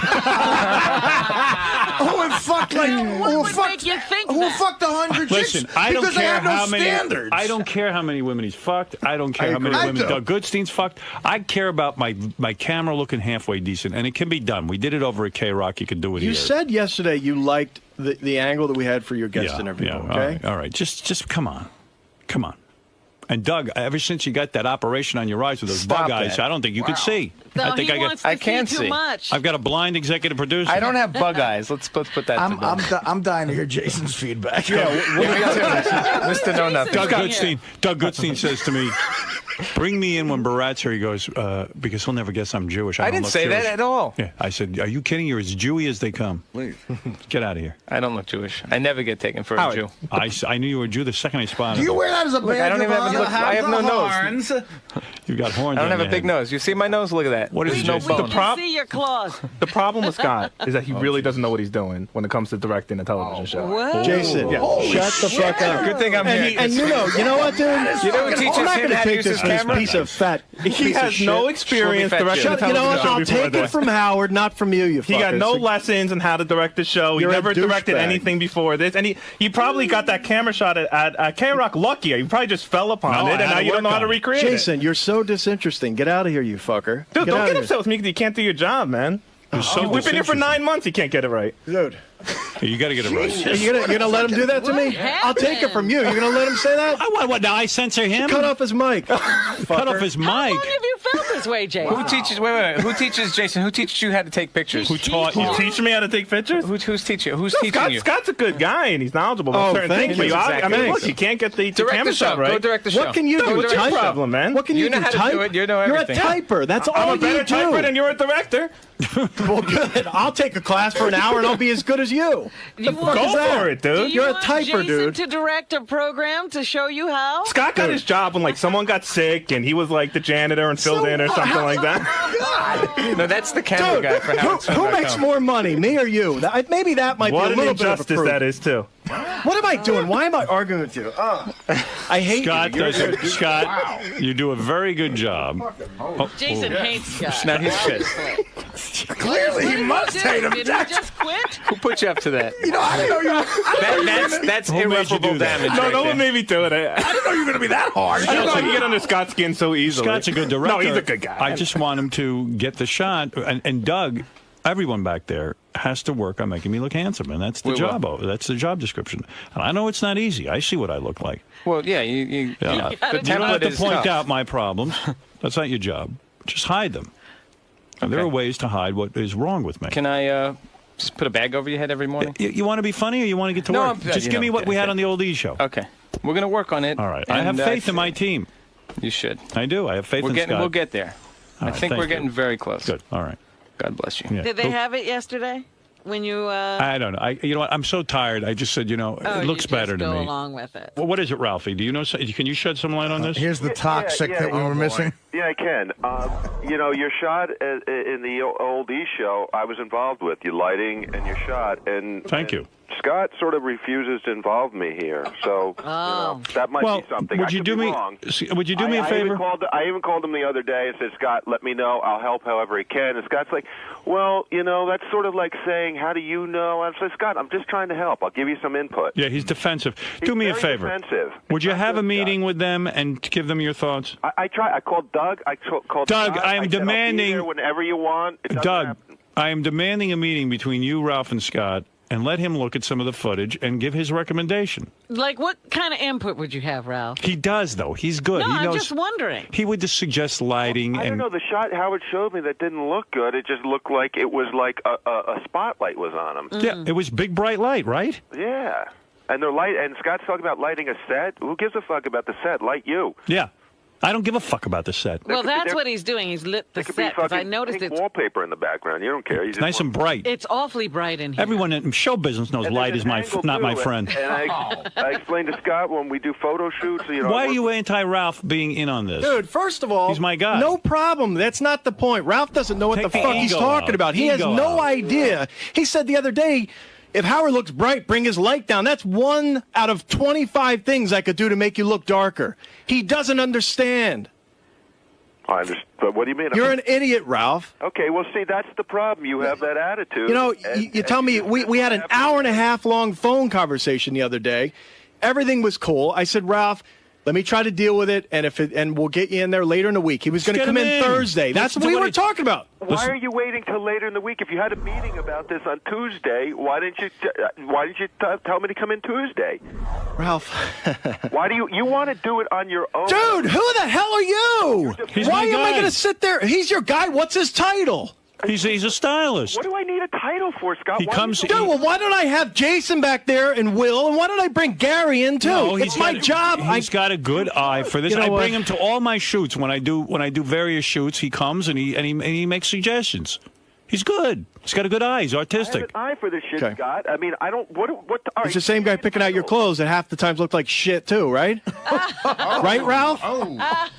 have fucked like who would fucked make you think who that? fucked 100 Listen, chicks I don't because they care have no how many. standards. I don't care how many women he's fucked. I don't care how many agree. women I do. Doug Goodstein's fucked. I care about my camera looking halfway decent, and it can be done. We did it over at K-Rock. You can do it You here. said yesterday you liked the angle that we had for your guest interview, Yeah, okay? all right. Just come on. And Doug, ever since you got that operation on your eyes with those Stop bug eyes, that. I don't think you could see. No, I think he wants to I can see too see. much. I've got a blind executive producer. I don't have bug eyes. Let's put that to bed. I'm dying to hear Jason's feedback. Yeah, me too. Mr. Know Nothing. Doug Goodstein says to me, bring me in when Barat's here. He goes, because he'll never guess I'm Jewish. I don't didn't look say that Jewish. at all. Yeah, I said, are you kidding? You're as Jewy as they come. Please. Get out of here. I don't look Jewish. I never get taken for a Jew. I knew you were a Jew the second I spotted Do you you. wear that as a badge Look, I don't of even have honor? a look. I have no nose. You got horns I don't on have a your big head. nose. You see my nose? Look at that. What is There's it, no Jason? bone. You can see your claws. The problem with Scott is that he really doesn't know what he's doing when it comes to directing a television show. What? Jason, shut the fuck up. Good thing I'm here. And you know what, dude? You know who teaches I'm not him gonna how to take use this his camera? piece of fat. He piece of has shit. no experience Shut- directing a You television know what? show I'll before take this. it from Howard, not from you. You He got fuckers. no lessons on how to direct the show. You're He a never directed douchebag. anything before this. And he probably got that camera shot at K-Rock lucky. You probably just fell upon No, I it, and had now to you don't work know how to on it. recreate Jason, you're so disinteresting. Get out of here, you fucker. it. Dude, don't out get of upset with me because you can't do your job, man. so We've been here for disinteresting. 9 months. You can't get it right. here. Dude. You got to get it right. You're gonna let him do that to me? I'll take it from you. You're gonna let him say that? What, now I censor him? Cut off his mic. Cut off his mic. How long have you felt this way, Jason? Who teaches? Wait. Who teaches Jason? Who teaches you how to take pictures? Who taught You you? teach me how to take pictures? Who's teaching? Who's No, teaching you? Scott's a good guy and he's knowledgeable Oh, about certain thank things. But you. I mean, Thanks. look, you can't get the Direct camera the show. shot right. Go direct the show. What can you do? What's your Type? problem, man? What can you You know do? how to Type? do it. You know You're a everything. typer. That's all I'm a you better do. typer than you're a director. Well, good. I'll take a class for an hour and I'll be as good as you. you. You The want- fuck is Go that? for it, dude. You're a Want typer, Jason dude. to direct a program to show you how? Scott got his job when like someone got sick and he was like the janitor and filled in or something like that. No, that's the camera guy for Who makes more money, me or you? Maybe that might What be a an little bit of a injustice proof. that is too. What am I doing? Why am I arguing with you? I hate Scott, you. Scott, you do a very good job. Oh, Jason oh. hates Scott. Now he's pissed. Clearly, he must hate him. Did he just quit? Who put you up to that? You know, I didn't know you. That's Who made you irreparable do that? damage. No, right no there. one made me do it. I didn't know you were going to be that hard. I don't know you get under Scott's skin so easily. Scott's a good director. No, he's a good guy. I just want him to get the shot. And Doug, everyone back there has to work on making me look handsome, and that's the We job. will. That's the job description. And I know it's not easy. I see what I look like. Well, yeah, you Yeah. the You don't have template to is point tough. out my problems. That's not your job. Just hide them. And there are ways to hide what is wrong with me. Can I just put a bag over your head every morning? You want to be funny or you want to get to No, work? Just you give me know, what we had okay. on the old E show. Okay, we're gonna work on it. All right. I have and, faith in my team. You should. I do. I have faith in Scott. We'll get there. All I right, think thank we're you. getting very close. Good. All right. God bless you. Yeah. Did they have it yesterday? When you I don't know. You know what? I'm so tired. I just said, it looks better to go me. along with it. Well, what is it, Ralphie? Do you know? Can you shed some light on this? Here's the toxic that we were missing. Yeah, I can. Your shot in the old E show, I was involved with your lighting and your shot, and Thank you. Scott sort of refuses to involve me here, so that might be something. Would I you could do be me? wrong. Would you do me a favor? I even called him the other day and said, Scott, let me know. I'll help however he can. And Scott's like, well, that's sort of like saying, how do you know? I said, Scott, I'm just trying to help. I'll give you some input. Yeah, he's defensive. He's do me a very favor. defensive. Would you have a meeting with them and give them your thoughts? I tried. I called Doug. I called Doug, Scott. I am said, I'll be demanding. there whenever you want. It doesn't Doug, happen. I am demanding a meeting between you, Ralph, and Scott, and let him look at some of the footage and give his recommendation. Like, what kind of input would you have, Ralph? He does, though. He's good. No, he I'm knows. just wondering. He would just suggest lighting I don't and. know. The shot Howard showed me that didn't look good. It just looked like it was like a spotlight was on him. Yeah, it was big bright light, right? Yeah. And they're light. And Scott's talking about lighting a set. Who gives a fuck about the set? Light you. Yeah. I don't give a fuck about the set. Well, that's what he's doing. He's lit the There could be set because I fucking noticed pink it's wallpaper in the background. You don't care. You It's just nice and bright. it's awfully bright in here. Everyone in show business knows And light there's is an my angle, not too, my friend. And I explained to Scott when we do photo shoots. Why are you anti-Ralph being in on this? Dude, first of all, He's my guy. No problem. That's not the point. Ralph doesn't know what Take the the fuck he's ego talking out. about. He has Ego no out. idea. He said the other day, if Howard looks bright, bring his light down. That's one out of 25 things I could do to make you look darker. He doesn't understand. I understand. But what do you mean? You're an idiot, Ralph. Okay, well, see, that's the problem. You have that attitude. You know, you tell me, we had an hour and a half long phone conversation the other day. Everything was cool. I said, Ralph, let me try to deal with it, and we'll get you in there later in the week. He was going to Get come him in in. Thursday. That's what we were talking about. Why are you waiting till later in the week? If you had a meeting about this on Tuesday, why didn't you tell me to come in Tuesday? Ralph. Why do you want to do it on your own? Dude, who the hell are you? He's Why my am I guy. going to sit there? He's your guy. What's his title? He's a stylist. What do I need a title for, Scott? He Why comes. do Dude, well, why don't I have Jason back there and Will, and why don't I bring Gary in too? No, it's my job. He's got a good eye for this. You know I what? bring him to all my shoots when I do various shoots. He comes and he makes suggestions. He's good. He's got a good eye. He's I artistic. have an eye for this shit, Okay. Scott. I mean, I don't. What? All right, It's the same guy picking out your clothes that half the times look like shit too, right? Right, Ralph?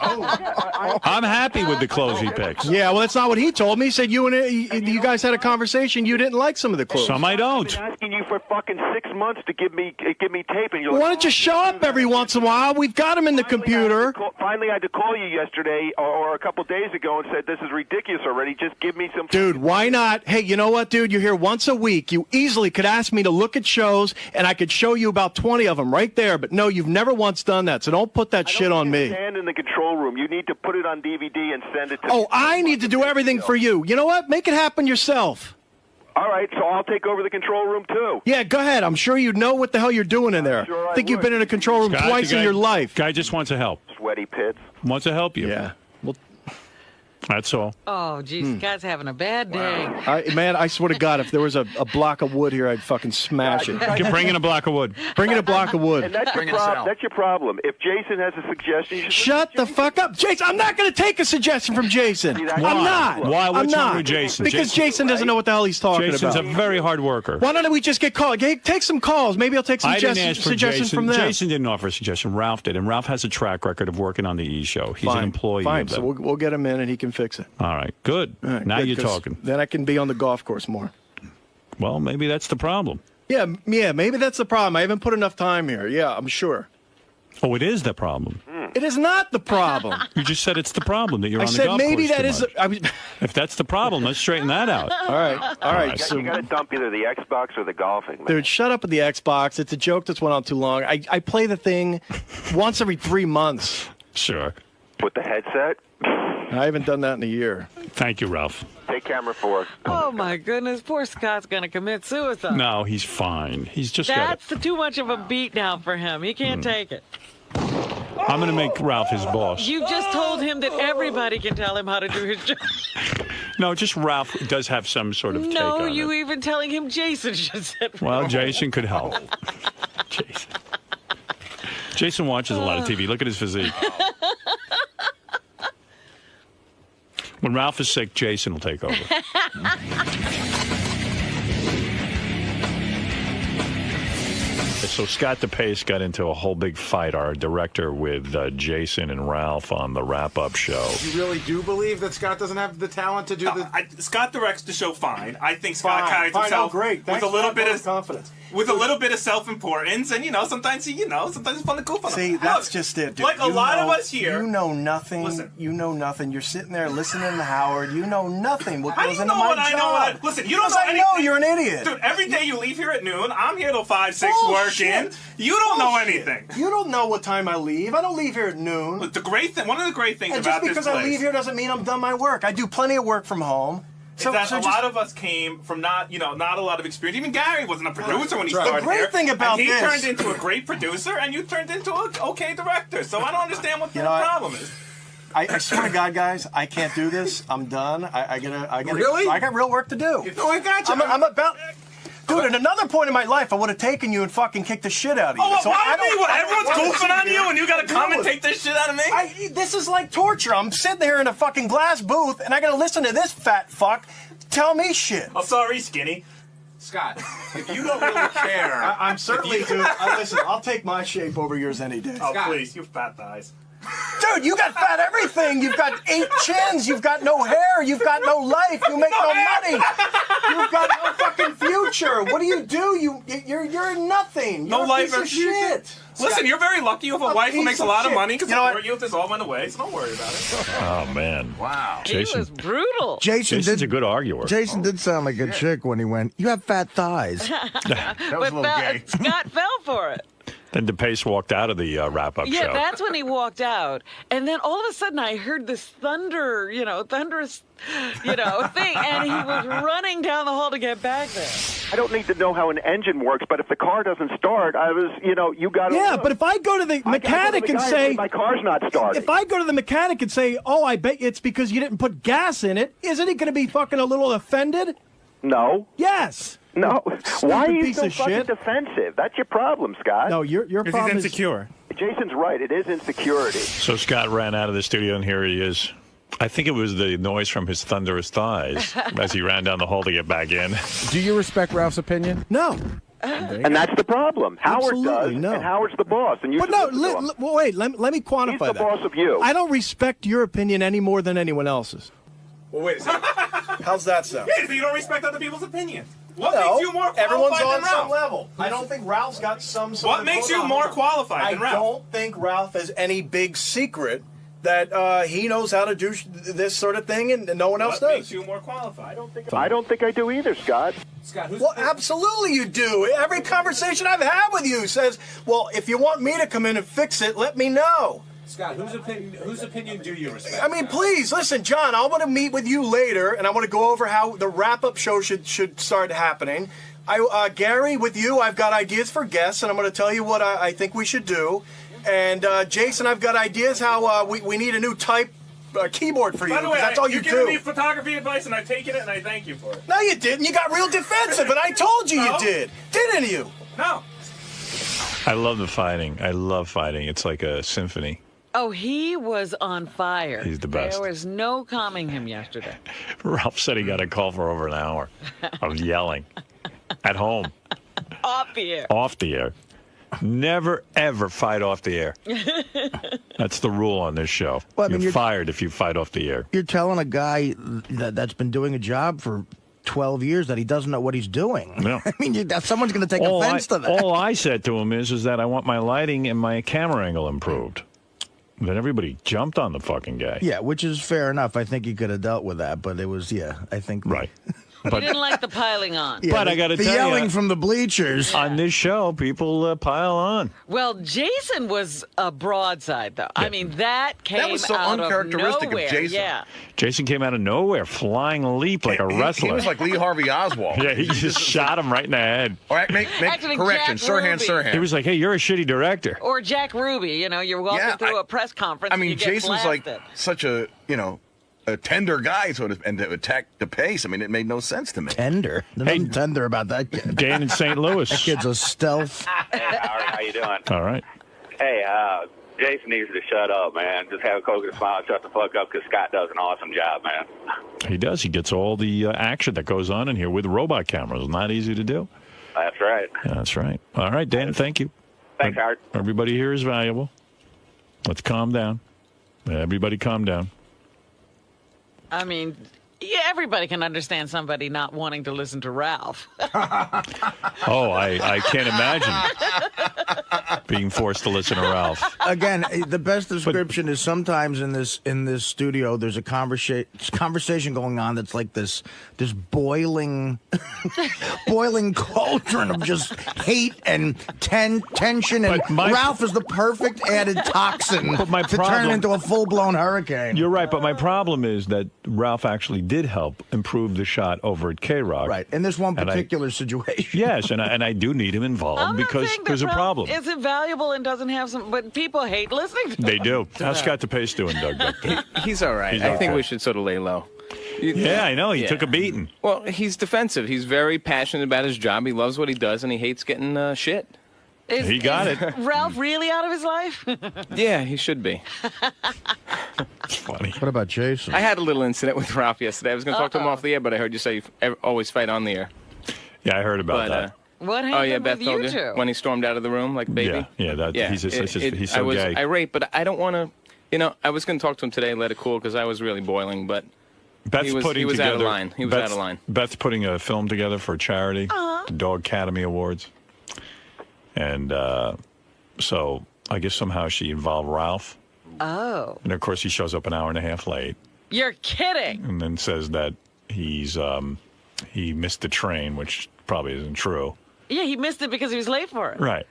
I'm happy with the clothes he picks. Yeah, well, that's not what he told me. He said you guys had a conversation. You didn't like some of the clothes. Some I don't. I've been asking you for fucking 6 months to give me tape, and you're Well, like, why don't you show up every once in a while? We've got him in the computer. Finally, I had to call you yesterday or a couple days ago and said, this is ridiculous already. Just give me some... Dude, why not? Hey, you know what, dude? You're here once a week. You easily could ask me to look at shows, and I could show you about 20 of them right there. But no, you've never once done that, so don't put that shit on me. Stand in the control room. You need to put it on DVD and send it to Oh, me. I need to do everything for you. You know what? Make it happen yourself. All right, so I'll take over the control room, too. Yeah, go ahead. I'm sure you know what the hell you're doing in there. sure I I think you've would. been in a control room Scott, twice the in guy- your life. Guy just wants to help. Sweaty pits. Wants to help you. Yeah. Well, That's all. Oh, geez, Scott's having a bad day. I swear to God, if there was a block of wood here, I'd fucking smash it. Bring in a block of wood. Bring in a block of wood. And that's that's your problem. If Jason has a suggestion, you should Shut the fuck up, Jason. I'm not going to take a suggestion from Jason. I'm not. Why? What's I'm wrong not. with Jason? Because Jason doesn't know what the hell he's talking Jason's about. a very hard worker. Why don't we just get called? Take some calls. Maybe I'll take some I didn't ask for suggestions Jason. from them. Jason didn't offer a suggestion. Ralph did, and Ralph has a track record of working on the E! Show. He's an employee. Fine. Of them. So we'll get him in, and he can fix it. All right, good. All right, now good, you're 'cause talking. Then I can be on the golf course more. Well, maybe that's the problem. Yeah, maybe that's the problem. I haven't put enough time here. Yeah, I'm sure. Oh, it is the problem. It is not the problem. You just said it's the problem that you're I on the said golf maybe course that too is. much. If that's the problem, let's straighten that out. All right. You got to dump either the Xbox or the golfing. Man. Dude, shut up with the Xbox. It's a joke that's went on too long. I play the thing once every 3 months. Sure. With the headset? I haven't done that in a year. Thank you, Ralph. Take camera 4. Oh, my goodness. Poor Scott's going to commit suicide. No, he's fine. He's just That's too much of a beat down for him. He can't take it. I'm going to make Ralph his boss. You just told him that everybody can tell him how to do his job. No, just Ralph does have some sort of take on No, it. you even telling him Jason should sit. Well, Jason could help. Jason watches a lot of TV. Look at his physique. When Ralph is sick, Jason will take over. So Scott DePace got into a whole big fight, our director, with Jason and Ralph on the wrap-up show. You really do believe that Scott doesn't have the talent to do the... Scott directs the show fine. I think Scott carries Fine, himself great. with a little bit of confidence. With a little bit of self-importance, and sometimes sometimes it's fun to goof on him. See, that's just it, dude. Like a lot of us here. You know nothing. Listen. You know nothing. You're sitting there listening to Howard. You know nothing. What How do goes you into know my what job? I know? What listen, you don't know I anything. know you're an idiot. Dude, every day you leave here at noon, I'm here till 5, 6 Bullshit. working. You don't know Bullshit. anything. You don't know what time I leave. I don't leave here at noon. But one of the great things And about just this because place I leave here doesn't mean I'm done my work. I do plenty of work from home. is that a lot of us came from not a lot of experience. Even Gary wasn't a producer when he started. The great here, thing about and he this- turned into a great producer, and you turned into an okay director. So I don't understand what the problem is. I swear to God, guys, I can't do this. I'm done. I gotta. Really? I got real work to do. No, I got you. I'm about. Dude, at another point in my life, I would have taken you and fucking kicked the shit out of you. Oh, So why I me? don't- What, I don't everyone's wanna goofing on sit you here and you gotta come and take this shit out of me? This is like torture. I'm sitting there in a fucking glass booth, and I gotta listen to this fat fuck tell me shit. Oh, sorry, Skinny. Scott, if you don't really care... I'm certainly, dude. Listen, I'll take my shape over yours any day. Oh, please, you fat thighs. Dude, you got fat everything. You've got 8 chins. You've got no hair. You've got no life. You make no money. You've got no fucking future. What do? You're nothing. No You're a life piece or of future. shit. Listen, you're very lucky. You have a wife who piece makes a of lot of shit. money because You know what? this all went away, so don't worry about it. Oh, man. Wow. He was brutal. Jason's a good arguer. Jason did sound like a chick when he went, "You have fat thighs." That was a little But gay. Scott fell for it. Then DePace walked out of the wrap-up Yeah, show. that's when he walked out. And then all of a sudden I heard this thunderous, thing. And he was running down the hall to get back there. I don't need to know how an engine works, but if the car doesn't start, you got to. Yeah, but if I go to the mechanic and say my car's not starting. If I go to the mechanic and say, "Oh, I bet it's because you didn't put gas in it," isn't he going to be fucking a little offended? No. Yes. No. Why are you piece so of fucking shit. defensive? That's your problem, Scott. No, your problem is insecure. Jason's right. It is insecurity. So Scott ran out of the studio, and here he is. I think it was the noise from his thunderous thighs as he ran down the hall to get back in. Do you respect Ralph's opinion? No. And that's the problem. Howard does, no. and Howard's the boss. And you But no, wait, let me quantify He's the that. boss of you. I don't respect your opinion any more than anyone else's. Well, wait a second. How's that sound? Yeah, so you don't respect other people's opinions. What No, makes you more qualified everyone's than on Ralph? some level. I don't think Ralph's got some sort What of... makes hold you on, more hold on. qualified than Ralph? I don't think Ralph has any big secret that he knows how to do this sort of thing and no one else What does. makes you more qualified? I don't think I do either, Scott. Scott, Well, absolutely you do. Every conversation I've had with you says, well, if you want me to come in and fix it, let me know. Scott, whose opinion do you respect? I mean, please, listen, John, I want to meet with you later, and I want to go over how the wrap-up show should start happening. Gary, with you, I've got ideas for guests, and I'm going to tell you what I think we should do. And Jason, I've got ideas how we need a new type keyboard for you. By the way, 'cause that's all you you giving do. me photography advice, and I've taken it, and I thank you for it. No, you didn't. You got real defensive, and I told you No. you did. Didn't you? No. I love the fighting. I love fighting. It's like a symphony. Oh, he was on fire. He's the best. There was no calming him yesterday. Ralph said he got a call for over an hour of yelling at home, Off the air. off the air. Never, ever fight off the air. That's the rule on this show. Well, I mean, you're you're- fired if you fight off the air. You're telling a guy that's been doing a job for 12 years that he doesn't know what he's doing. No. I mean, someone's going to take offense to that. All I said to him is that I want my lighting and my camera angle improved. Then everybody jumped on the fucking guy. Yeah, which is fair enough. I think he could have dealt with that, but it was, I think. Right. He didn't like the piling on. But I got to the tell yelling you, from the bleachers. on this show, people pile on. Well, Jason was a broadside, though. I mean, that came was so out uncharacteristic of nowhere. Jason. Yeah. Jason came out of nowhere, flying leap like a wrestler. He was like Lee Harvey Oswald. Yeah, he just shot him right in the head. All right, make Actually, correction. Jack Sirhan, Ruby. Sirhan. He was like, "Hey, you're a shitty director." Or Jack Ruby, you're walking through a press conference. I mean, and you get Jason's blasted. like such a a tender guy, and to attack DePace. I mean, it made no sense to me. Tender? There's nothing tender about that kid. Dan in St. Louis. That kid's a stealth. Hey, Howard, how you doing? All right. Hey, Jason needs to shut up, man. Just have a coconut smile and shut the fuck up, because Scott does an awesome job, man. He does. He gets all the action that goes on in here with robot cameras. Not easy to do. That's right. Yeah, that's right. All right, Dan, thank you. Thanks, Howard. Everybody here is valuable. Let's calm down. Everybody calm down. I mean, yeah, everybody can understand somebody not wanting to listen to Ralph. Oh, I can't imagine being forced to listen to Ralph. Again, the best description is sometimes in this studio there's a conversation going on that's like this boiling cauldron of just hate and tension, and Ralph is the perfect added toxin to turn into a full-blown hurricane. You're right, but my problem is that Ralph actually did help improve the shot over at K-Rock. Right, in this one particular situation. Yes, and I do need him involved because there's a problem. Is it valuable and doesn't have some? But people hate listening to They him. do. How's Scott DePace doing, Doug? He's all right. He's I okay. think we should sort of lay low. Yeah, I know. He took a beating. Well, he's defensive. He's very passionate about his job. He loves what he does, and he hates getting shit. He got it. Ralph really out of his life? Yeah, he should be. It's funny. What about Jason? I had a little incident with Ralph yesterday. I was going to talk to him off the air, but I heard you say you always fight on the air. Yeah, I heard about that. What happened Oh yeah, Beth with told you you two? when he stormed out of the room like a baby. Yeah, he's so I was gay. irate, but I don't want to. I was going to talk to him today, let it cool, because I was really boiling, but Beth's he was putting out together, of line. He was out of line. Beth's putting a film together for a charity, the Dog Academy Awards, and so I guess somehow she involved Ralph, Oh. and of course he shows up an hour and a half late, You're kidding. and then says that he missed the train, which probably isn't true. Yeah, he missed it because he was late for it. Right.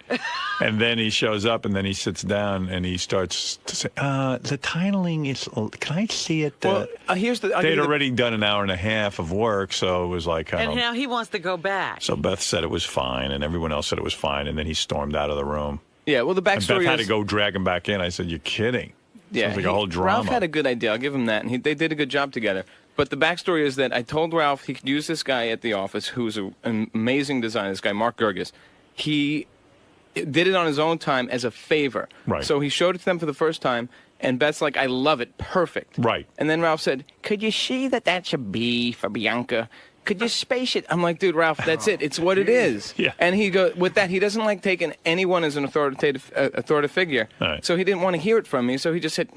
And then he shows up, and then he sits down, and he starts to say, the titling is, can I see it? Well, here's the. They'd already done an hour and a half of work, so it was like, And now he wants to go back. So Beth said it was fine, and everyone else said it was fine, and then he stormed out of the room. Yeah, well, the And backstory Beth had is. to go drag him back in. I said, "You're kidding." Yeah, Sounds like a whole drama. Ralph had a good idea. I'll give him that, and they did a good job together. But the backstory is that I told Ralph he could use this guy at the office, who's an amazing designer. This guy, Mark Gerges. He did it on his own time as a favor. Right. So he showed it to them for the first time, and Beth's like, "I love it, perfect." Right. And then Ralph said, "Could you see that that's a B for Bianca? Could you space it?" I'm like, "Dude, Ralph, that's it. It's what it is." Yeah. And he goes with that. He doesn't like taking anyone as an authoritative figure. All right. So he didn't want to hear it from me. So he just said,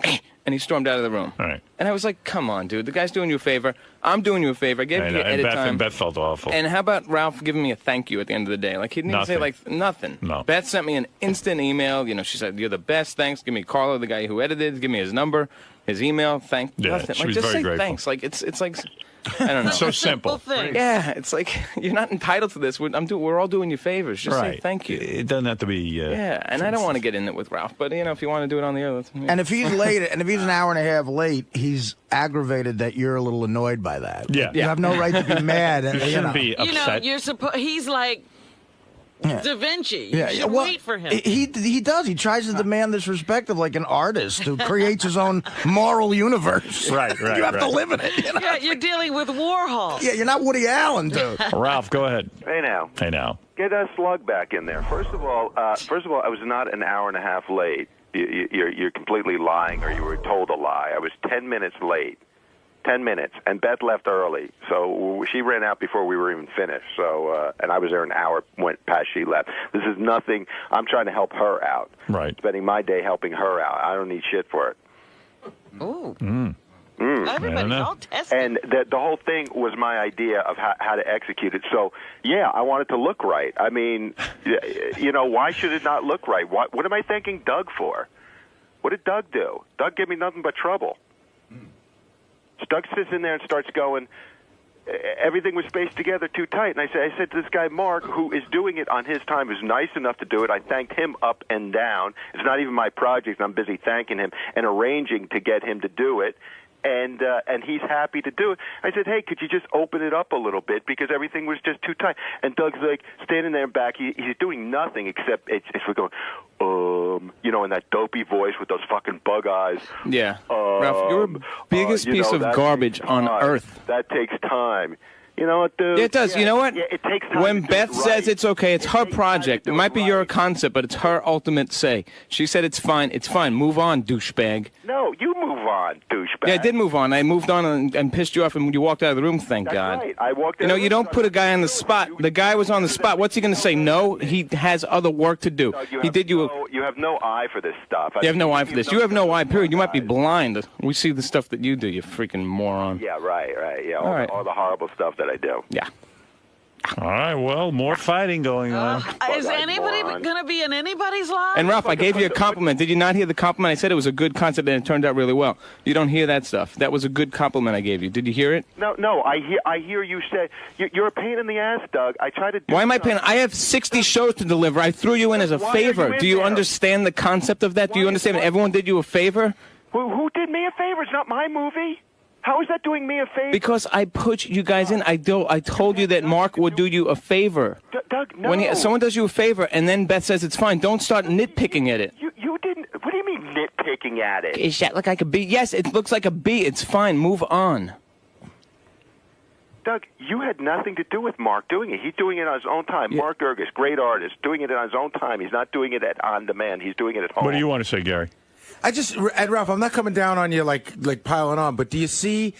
and he stormed out of the room. All right. And I was like, "Come on, dude. The guy's doing you a favor. I'm doing you a favor. I gave you edit time." And Beth felt awful. And how about Ralph giving me a thank you at the end of the day? Like, he didn't even say, Nothing. nothing. No. Beth sent me an instant email. She said, "You're the best. Thanks. Give me Carlo, the guy who edited. Give me his number, his email. Yeah, Nothing. she Like, was just very say grateful. thanks. Like, it's like, I don't know. So simple. Yeah, it's like, you're not entitled to this. We're all doing you favors. Just say Right. thank you. It doesn't have to be. Yeah, and I don't want to get in it with Ralph, but, if you want to do it on the air, let's. And if he's late, and if he's an hour and a half late, he's aggravated that you're a little annoyed by that. Yeah. You have no right to be mad. You shouldn't be You're he's like Da Vinci. You Yeah, should well, wait for him. He does. He tries to demand this respect of like an artist who creates his own moral universe. Right. You have to live in it. You know? Yeah, you're dealing with Warhol. Yeah, you're not Woody Allen, dude. Ralph, go ahead. Hey now. Hey now. Get that slug back in there. First of all, I was not an hour and a half late. You're completely lying, or you were told a lie. I was 10 minutes late. 10 minutes, and Beth left early, so she ran out before we were even finished. So, and I was there an hour went past she left. This is nothing. I'm trying to help her out. Right. Spending my day helping her out. I don't need shit for it. Ooh. Everybody's all tested. And the whole thing was my idea of how to execute it. So, yeah, I want it to look right. I mean, why should it not look right? What am I thanking Doug for? What did Doug do? Doug gave me nothing but trouble. So Doug sits in there and starts going, everything was spaced together too tight. And I said to this guy, Mark, who is doing it on his time, who's nice enough to do it. I thanked him up and down. It's not even my project. I'm busy thanking him and arranging to get him to do it. And he's happy to do it. I said, hey, could you just open it up a little bit because everything was just too tight. And Doug's like standing there back. He's doing nothing except it's we're going, in that dopey voice with those fucking bug eyes. Yeah. Ralph, you're the biggest piece of garbage on earth. That takes time. You know what, dude? Yeah, it does. Yeah, you know what? Yeah, it takes time when to Beth do it says right. it's okay, it's her project. It might be your concept, but it's her ultimate say. She said it's fine. It's fine. Move on, douchebag. No, you move on, douchebag. Yeah, I did move on. I moved on and pissed you off, and you walked out of the room. Thank God. Right. I walked. You don't put a guy on the spot. The guy was on the spot. What's he going to say? No, he has other work to do. He did you. You have no eye for this stuff. You have no eye for this. You have no eye. Period. You might be blind. We see the stuff that you do. You freaking moron. Yeah, right. Yeah, All right. all the horrible stuff that I do. Yeah. All right, well, more fighting going on. Is anybody going to be in anybody's life? And Ralph, I gave you a compliment. Did you not hear the compliment? I said it was a good concept and it turned out really well. You don't hear that stuff. That was a good compliment I gave you. Did you hear it? No. I hear you say you're a pain in the ass, Doug. I try to. Why am I paying? I have 60 shows to deliver. I threw you in as a favor. Do you understand the concept of that? Do you understand that everyone did you a favor? Who did me a favor? It's not my movie. How is that doing me a favor? Because I put you guys in. I told you that Mark would do you a favor. Doug, no. When someone does you a favor and then Beth says it's fine, don't start nitpicking at it. You didn't. What do you mean nitpicking at it? Is that look like a B? Yes, it looks like a B. It's fine. Move on. Doug, you had nothing to do with Mark doing it. He's doing it on his own time. Yeah. Mark Gerges, great artist, doing it on his own time. He's not doing it on demand. He's doing it at home. What do you want to say, Gary? And Ralph, I'm not coming down on you like piling on, but do you see?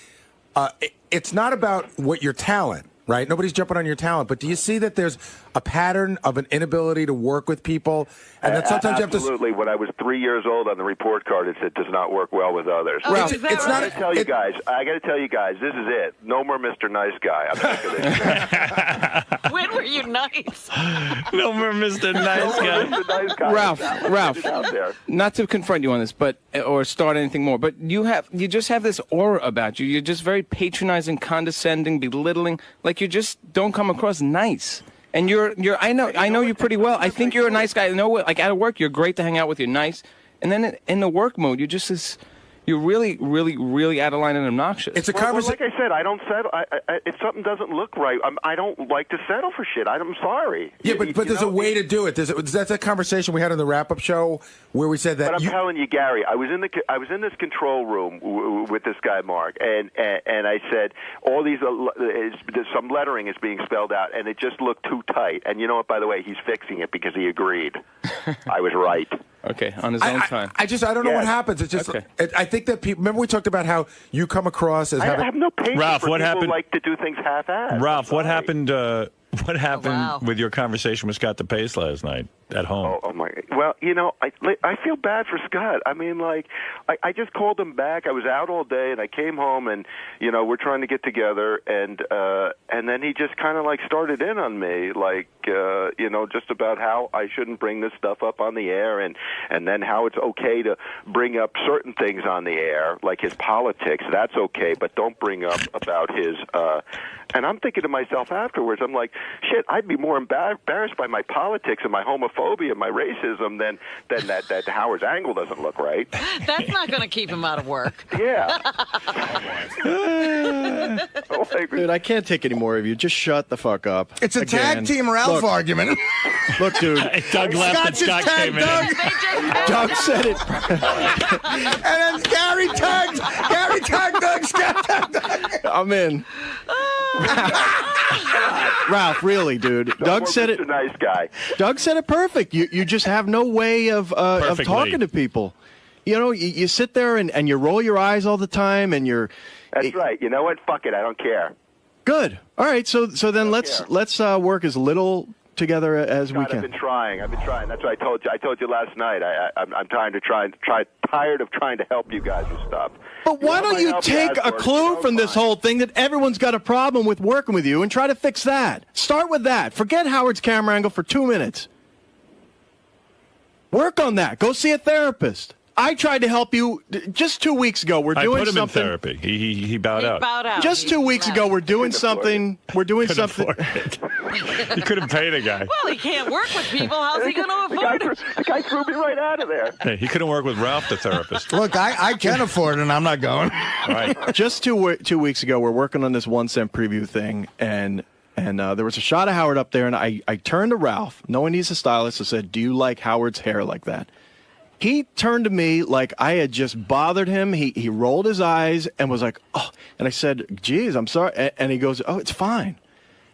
It's not about what your talent, right? Nobody's jumping on your talent, but do you see that there's a pattern of an inability to work with people, and that sometimes you have to. Absolutely. When I was 3 yeyears old, on the report card, it said does not work well with others. Ralph, it's not. I got to tell you guys, this is it. No more Mr. Nice Guy. I'm sick of this. When were you nice? No more Mr. Nice Guy. Mr. Nice Guy. Ralph, not to confront you on this, or start anything more, but you just have this aura about you. You're just very patronizing, condescending, belittling. Like you just don't come across nice. And I know you pretty well. I think you're a nice guy. I know, like at work, you're great to hang out with. You're nice, and then in the work mode, you're just this. You're really, really, really out of line and obnoxious. It's a conversation. Like I said, I don't settle. If something doesn't look right, I don't like to settle for shit. I'm sorry. Yeah, but there's a way to do it. That's a conversation we had on the wrap-up show where we said that. But I'm telling you, Gary, I was in this control room with this guy Mark, and I said all these some lettering is being spelled out, and it just looked too tight. And you know what? By the way, he's fixing it because he agreed. I was right. Okay, on his own time. I don't know what happens. It's just I think that people. Remember we talked about how you come across as having. I have no patience Ralph, for what people happened? who like to do things half-assed. Ralph, what happened? What happened with your conversation with Scott DePace last night at home? Oh my! Well, I feel bad for Scott. I mean, I just called him back. I was out all day, and I came home, and we're trying to get together, and then he just kind of started in on me, just about how I shouldn't bring this stuff up on the air, and then how it's okay to bring up certain things on the air, like his politics. That's okay, but don't bring up about his. And I'm thinking to myself afterwards, I'm like, shit, I'd be more embarrassed by my politics and my homophobia homophobia, my racism, then that Howard's angle doesn't look right. That's not going to keep him out of work. Yeah. Dude, I can't take any more of you. Just shut the fuck up. It's a tag team Ralph argument. Look, dude. Doug left and Scott came in. Doug said it. And then Gary tagged Doug. Scott tagged Doug. I'm in. Ralph, really, dude. Doug said it. A nice guy. Doug said it perfect. You just have no way of talking to people. You know, you sit there and you roll your eyes all the time, and you're. That's right. You know what? Fuck it. I don't care. Good. All right. So then let's work as little together as we can. I've been trying. That's what I told you. I told you last night. I'm tired of trying to help you guys with stuff. But why don't you take a clue from this whole thing that everyone's got a problem with working with you and try to fix that? Start with that. Forget Howard's camera angle for 2 minutes. Work on that. Go see a therapist. I tried to help you just 2 weeks ago. We're doing something. I put him something. in therapy. He bowed out. Just 2 weeks ago, we're doing something. We're doing something. He couldn't pay the guy. Well, he can't work with people. How's he going to afford it? The guy threw me right out of there. Hey, he couldn't work with Ralph, the therapist. Look, I can afford it, and I'm not going. Right. Just 2 weeks ago, we're working on this 1 cent preview thing, and there was a shot of Howard up there, and I turned to Ralph, knowing he's a stylist, and said, "Do you like Howard's hair like that?" He turned to me like I had just bothered him. He rolled his eyes and was like, "Oh," and I said, "Geez, I'm sorry," and he goes, "Oh, it's fine."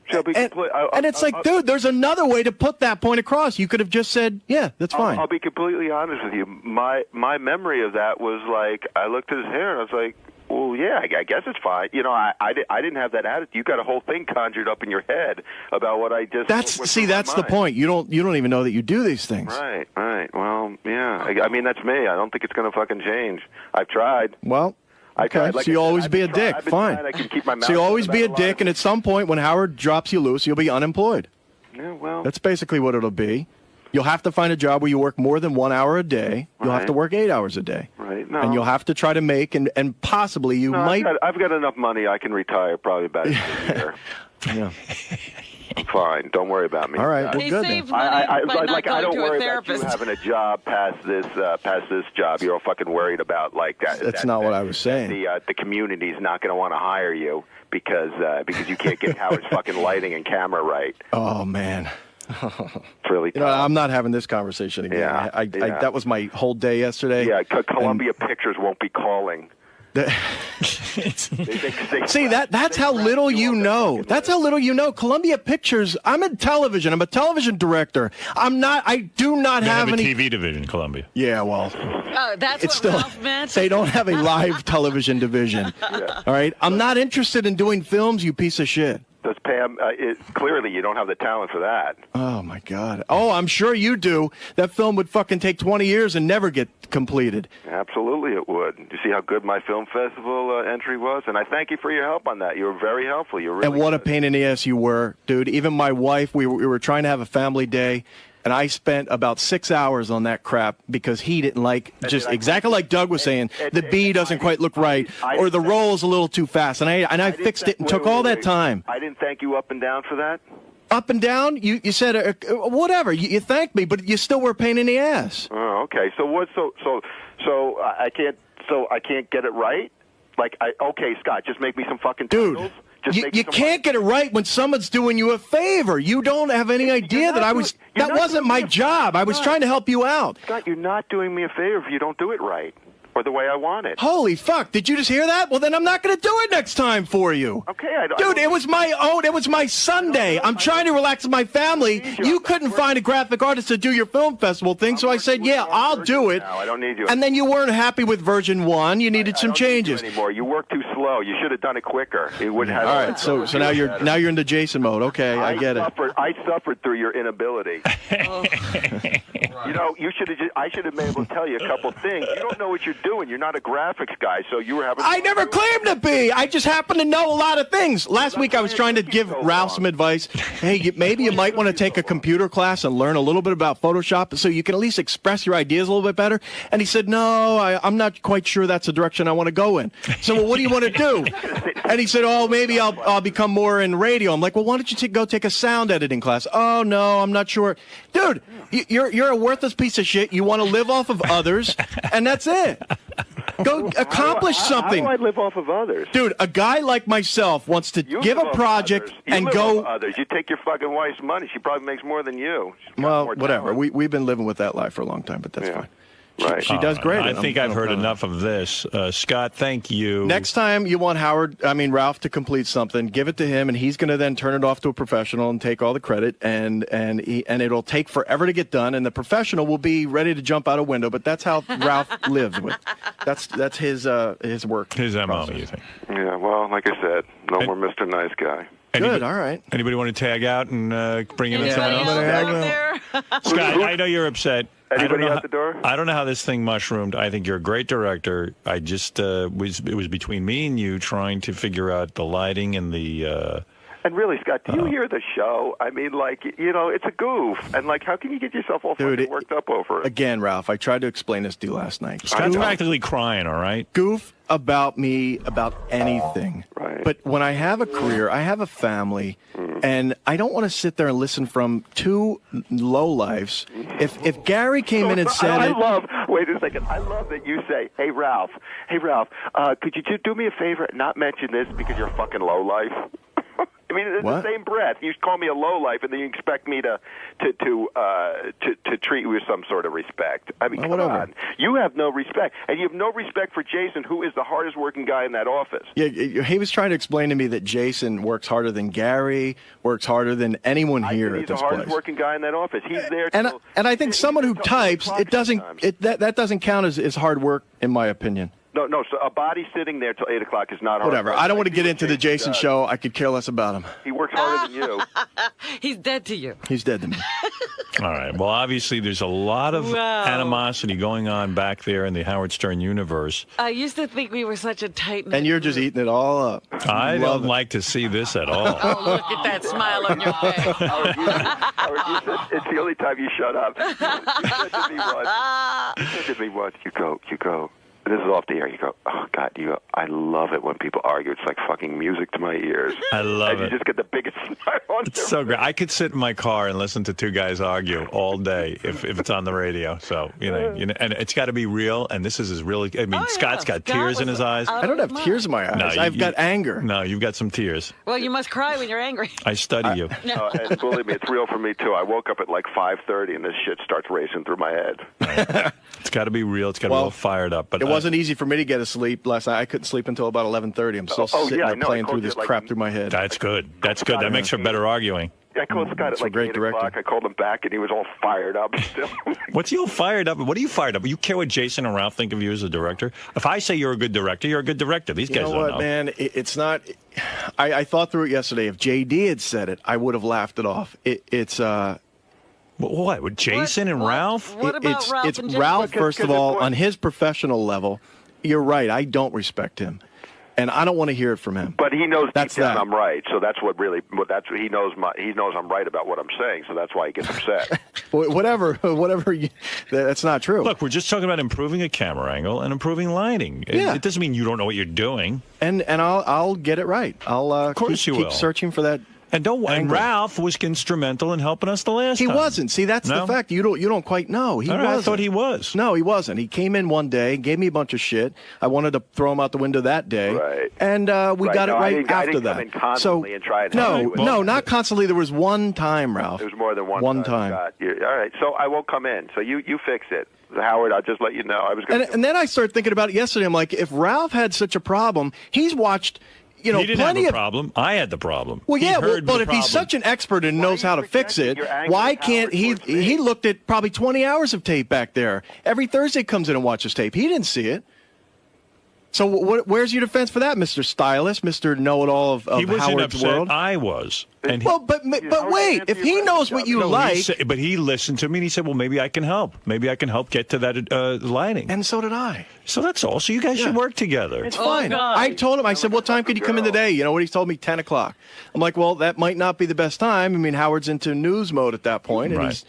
And it's like, dude, there's another way to put that point across. You could have just said, "Yeah, that's fine." I'll be completely honest with you. My memory of that was like, I looked at his hair and I was like, well, yeah, I guess it's fine. You know, I didn't have that attitude. You got a whole thing conjured up in your head about what I just. That's the point. You don't even know that you do these things. Right. Well, yeah. I mean, that's me. I don't think it's going to fucking change. I've tried. Well. Okay, so you'll always be a dick. Fine. I can keep my mouth so you'll always be a about dick, and at some point, when Howard drops you loose, you'll be unemployed. Yeah, well. That's basically what it'll be. You'll have to find a job where you work more than 1 hour a day. You'll have to work 8 hours a day. Right. No. And you'll have to try to make, and possibly you might. I've got enough money. I can retire probably about a year. Yeah. I'm fine. Don't worry about me. All right. Well, good then. I don't worry about you having a job past this job. You're all fucking worried about like that. That's not what I was saying. The community's not going to want to hire you because you can't get Howard's fucking lighting and camera right. Oh man. It's really tough. You know, I'm not having this conversation again. Yeah, I that was my whole day yesterday. Yeah, Columbia Pictures won't be calling. See, that's how little you know. That's how little you know. Columbia Pictures. I'm in television. I'm a television director. I do not have any TV division. Columbia. Yeah, well. Oh, that's it's what still, Ralph meant. They don't have a live television division. Yeah. All right. I'm not interested in doing films. You piece of shit. Does Pam? Clearly, you don't have the talent for that. Oh my God! Oh, I'm sure you do. That film would fucking take 20 years and never get completed. Absolutely, it would. You see how good my film festival entry was, and I thank you for your help on that. You were very helpful. You really. And what a pain in the ass you were, dude. Even my wife, we were trying to have a family day. And I spent about 6 hours on that crap because he didn't like, just exactly like Doug was saying, the B doesn't quite look right, or the roll's a little too fast. And I fixed it and took all that time. I didn't thank you up and down for that? Up and down? You said, whatever. You thanked me, but you still were a pain in the ass. Oh, okay. So what? So I can't get it right? Like, okay, Scott, just make me some fucking titles. You can't get it right when someone's doing you a favor. You don't have any idea that that wasn't my job. I was trying to help you out. Scott, you're not doing me a favor if you don't do it right or the way I want it. Holy fuck. Did you just hear that? Well, then I'm not going to do it next time for you. Okay. Dude, it was my Sunday. I'm trying to relax with my family. You couldn't find a graphic artist to do your film festival thing, so I said, yeah, I'll do it. I don't need you. And then you weren't happy with version 1. You needed some changes. Anymore. You work too slow. You should have done it quicker. It wouldn't have. All right, so now you're into Jason mode. Okay, I get it. I suffered through your inability. You know, I should have been able to tell you a couple things. You don't know what you're doing. You're not a graphics guy, so you were having. I never claimed to be. I just happen to know a lot of things. Last week I was trying to give Ralph some advice. Hey, maybe you might want to take a computer class and learn a little bit about Photoshop so you can at least express your ideas a little bit better. And he said, no, I'm not quite sure that's the direction I want to go in. So, well, what do you want to do? And he said, oh, maybe I'll become more in radio. I'm like, well, why don't you go take a sound editing class? Oh, no, I'm not sure. Dude, you're a worthless piece of shit. You want to live off of others, and that's it. Go accomplish something. How do I live off of others? Dude, a guy like myself wants to give a project and go. Others. You take your fucking wife's money. She probably makes more than you. Well, whatever. We've been living with that life for a long time, but that's fine. Right. She does great. I think I've heard enough of this. Scott, thank you. Next time you want Ralph to complete something, give it to him, and he's going to then turn it off to a professional and take all the credit, and it'll take forever to get done, and the professional will be ready to jump out a window. But that's how Ralph lives with. That's his work. His MO, you think? Yeah. Well, like I said, no more Mr. Nice Guy. Good. All right. Anybody want to tag out and bring in someone else? Scott, I know you're upset. Anybody out the door? I don't know how this thing mushroomed. I think you're a great director. I just it was between me and you trying to figure out the lighting and the. And really, Scott, do you hear the show? I mean, like, it's a goof. And, like, how can you get yourself all fucking worked up over it? Again, Ralph, I tried to explain this to you last night. Scott's practically crying, all right? Goof about me, about anything. Right. But when I have a career, I have a family, and I don't want to sit there and listen from two lowlifes. If Gary came in and said wait a second. I love that you say, hey, Ralph, could you just do me a favor and not mention this because you're a fucking lowlife? I mean, it's the same breath. You call me a lowlife, and then you expect me to treat you with some sort of respect. I mean, come on. You have no respect, and you have no respect for Jason, who is the hardest working guy in that office. Yeah, he was trying to explain to me that Jason works harder than Gary, works harder than anyone here at this place. He's the hardest working guy in that office. He's there. And I think someone who types, that doesn't count as hard work, in my opinion. No. So a body sitting there till 8 o'clock is not hard. Whatever. I don't want to get into the Jason show. I could care less about him. He works harder than you. He's dead to you. He's dead to me. All right. Well, obviously, there's a lot of animosity going on back there in the Howard Stern universe. I used to think we were such a tight knit. And you're just eating it all up. I don't like to see this at all. Oh, look at that smile on your face. Howard, it's the only time you shut up. You said to me once, you go. This is off the air. You go, oh, God, I love it when people argue. It's like fucking music to my ears. I love it. And you just get the biggest smile on It's so great. I could sit in my car and listen to two guys argue all day if it's on the radio. So, and it's got to be real. And this is as real. I mean, Scott's got tears in his eyes. I don't have tears in my eyes. No, I've got anger. No, you've got some tears. Well, you must cry when you're angry. I study you. And believe me, it's real for me, too. I woke up at like 5:30, and this shit starts racing through my head. It's got to be real. It's got to be all fired up. But it wasn't easy for me to get to sleep last night. I couldn't sleep until about 11:30. I'm still sitting there playing through this crap through my head. That's good. That's good. That makes for better arguing. I called Scott at like 8 o'clock. I called him back, and he was all fired up still. What's he all fired up? What are you fired up? You care what Jason and Ralph think of you as a director? If I say you're a good director, you're a good director. These guys don't know. Man? It's not. I thought through it yesterday. If JD had said it, I would have laughed it off. It's. What? With Jason and Ralph? What about Ralph? It's Ralph, first of all, on his professional level. You're right. I don't respect him. And I don't want to hear it from him. But he knows deep down I'm right, so that's what he knows. He knows I'm right about what I'm saying, so that's why he gets upset. whatever. That's not true. Look, we're just talking about improving a camera angle and improving lighting. Yeah. It doesn't mean you don't know what you're doing. And I'll get it right. I'll keep searching for that. And Ralph was instrumental in helping us the last time. He wasn't. See, that's the fact. You don't quite know. He wasn't. I thought he was. No, he wasn't. He came in one day, gave me a bunch of shit. I wanted to throw him out the window that day. Right. And we got it right after I didn't that. Come in constantly and try and No, not constantly. There was one time, Ralph. There was more than one time. All right. So I won't come in. So you fix it. Howard, I'll just let you know. And then I started thinking about it yesterday. I'm like, if Ralph had such a problem, he's watched... he didn't have a problem. I had the problem. Well, yeah, but if he's such an expert and knows how to fix it, why can't he? He looked at probably 20 hours of tape back there. Every Thursday comes in and watches tape. He didn't see it. So where's your defense for that, Mr. Stylist, Mr. Know-it-all of He wasn't Howard's upset. world? I was. And Well, but wait, if he knows what you like, but he listened to me and he said, "Well, maybe I can help. Maybe I can help get to that lighting." And so did I. So that's all. So you guys should work together. It's fine. I told him. I said, "What time could you come in today?" You know what he told me? 10 o'clock. I'm like, "Well, that might not be the best time. I mean, Howard's into news mode at that point, and Right.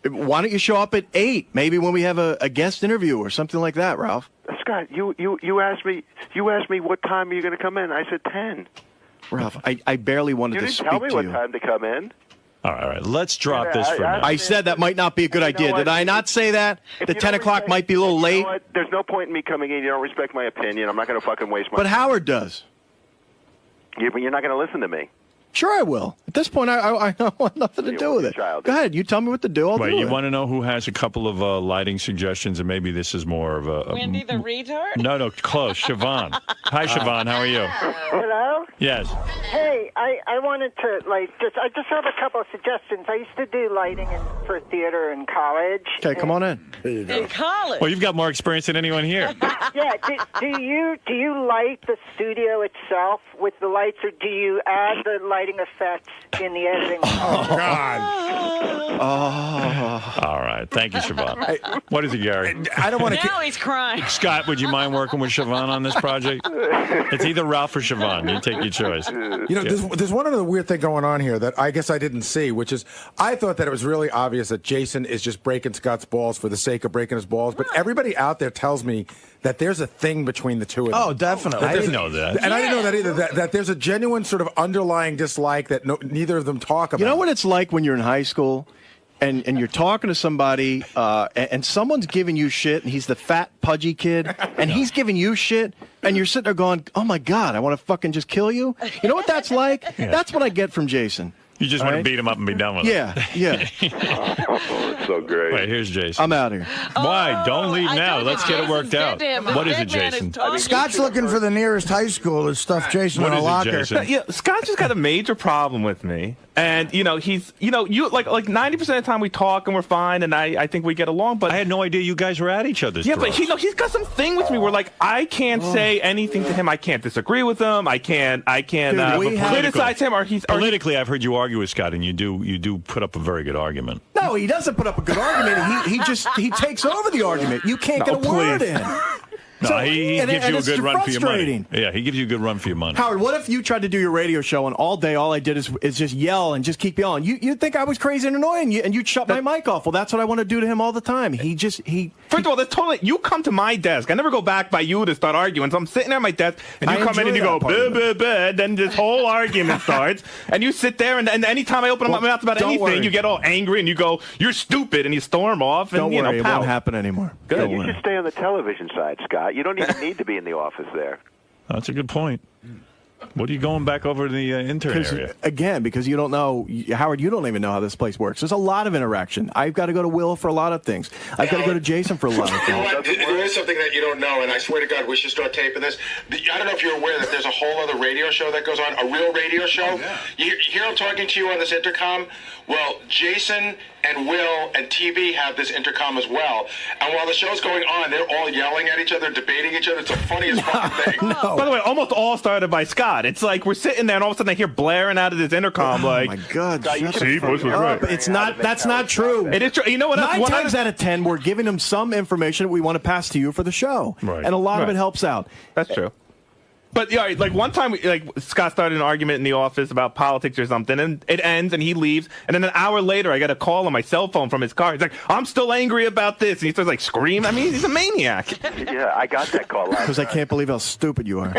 why don't you show up at 8? Maybe when we have a guest interview or something like that, Ralph." Scott, you asked me what time are you going to come in? I said 10. Ralph, I barely wanted You to didn't speak tell me to what you. time to come in. All right. Let's drop this for a minute. I said that might not be a good idea. Did I not say that? If The you 10 don't o'clock respect- might be a little you know late. what? There's no point in me coming in. You don't respect my opinion. I'm not going to fucking waste my But Howard does. But you're not going to listen to me. Sure, I will. At this point, I want nothing to do with it. Go ahead. You tell me what to do. I'll Wait, do you it. want to know who has a couple of lighting suggestions, and maybe this is more of a Wendy the retard? No, close. Siobhan. Hi, Siobhan. How are you? Hello? Yes. Hey, I wanted to, I just have a couple of suggestions. I used to do lighting for theater in college. Okay, come on in. In college? Well, you've got more experience than anyone here. Yeah, do you light the studio itself with the lights, or do you add the lighting effects in the editing? Oh, God. All right. Thank you, Siobhan. What is it, Gary? I don't want to. Now he's crying. Scott, would you mind working with Siobhan on this project? It's either Ralph or Siobhan. You take your choice. You know, there's one other weird thing going on here that I guess I didn't see, which is I thought that it was really obvious that Jason is just breaking Scott's balls for the sake of breaking his balls, but everybody out there tells me that there's a thing between the two of them. Oh, definitely. I didn't know that. And I didn't know that either, that there's a genuine sort of underlying dislike that neither of them talk about. You know what it's like when you're in high school and you're talking to somebody and someone's giving you shit, and he's the fat, pudgy kid, and he's giving you shit, and you're sitting there going, oh, my God, I want to fucking just kill you? You know what that's like? Yeah. That's what I get from Jason. You just All want right? to beat him up and be done with Yeah, yeah. It's so great. Wait, here's Jason. I'm out here. Why? Don't leave now. Let's get it worked out. What is it, Jason? Scott's looking for the nearest high school to stuff Jason What in a is it, locker. Jason? Yeah, Scott's just got a major problem with me. And, he's, you like 90% of the time we talk and we're fine, and I think we get along, but... I had no idea you guys were at each other's Yeah, throats. but he's got some thing with me where, I can't say anything to him. I can't disagree with him. I can't criticize him, or he's... Politically, I've heard you argue with Scott, and you do put up a very good argument. No, he doesn't put up a good argument. He takes over the argument. You can't get a word in. No, So- he and- gives and you a it's good run for your money. frustrating. Yeah, he gives you a good run for your money. Howard, what if you tried to do your radio show and all day all I did is just yell and just keep yelling? You'd think I was crazy and annoying, and you'd shut my mic off. Well, that's what I want to do to him all the time. First of all, that's totally... You come to my desk. I never go back by you to start arguing. So I'm sitting at my desk, and you I come in and you enjoy go, that part blah, of blah, blah, then this whole argument starts, and you sit there, and anytime I open my mouth about don't anything, worry. you get all angry, and you go, you're stupid, and you storm off, and, Don't worry, it pout. won't happen anymore. Good. You should stay on the television side, Scott. You don't even need to be in the office there. That's a good point. What are you going back over to the intern area? Again, because you don't know, Howard, you don't even know how this place works. There's a lot of interaction. I've got to go to Will for a lot of things. I've got to go to Jason for a lot of You know things. what? There is something that you don't know, and I swear to God, we should start taping this. I don't know if you're aware that there's a whole other radio show that goes on, a real radio show. You hear I'm talking to you on this intercom? Well, Jason and Will and TV have this intercom as well. And while the show's going on, they're all yelling at each other, debating each other. It's the funniest fucking thing. By the way, almost all started by Scott. It's like we're sitting there, and all of a sudden I hear blaring out of this intercom, like, my God, see, Bush was right. It's not. That's not true. It is true. You know what? 9 times out of 10, we're giving them some information we want to pass to you for the show, and a lot of it helps out. That's true. But yeah, like one time, Scott started an argument in the office about politics or something, and it ends, and he leaves, and then an hour later, I got a call on my cell phone from his car. He's like, "I'm still angry about this," and he starts screaming. I mean, he's a maniac. Yeah, I got that call last Because I can't believe how stupid you are.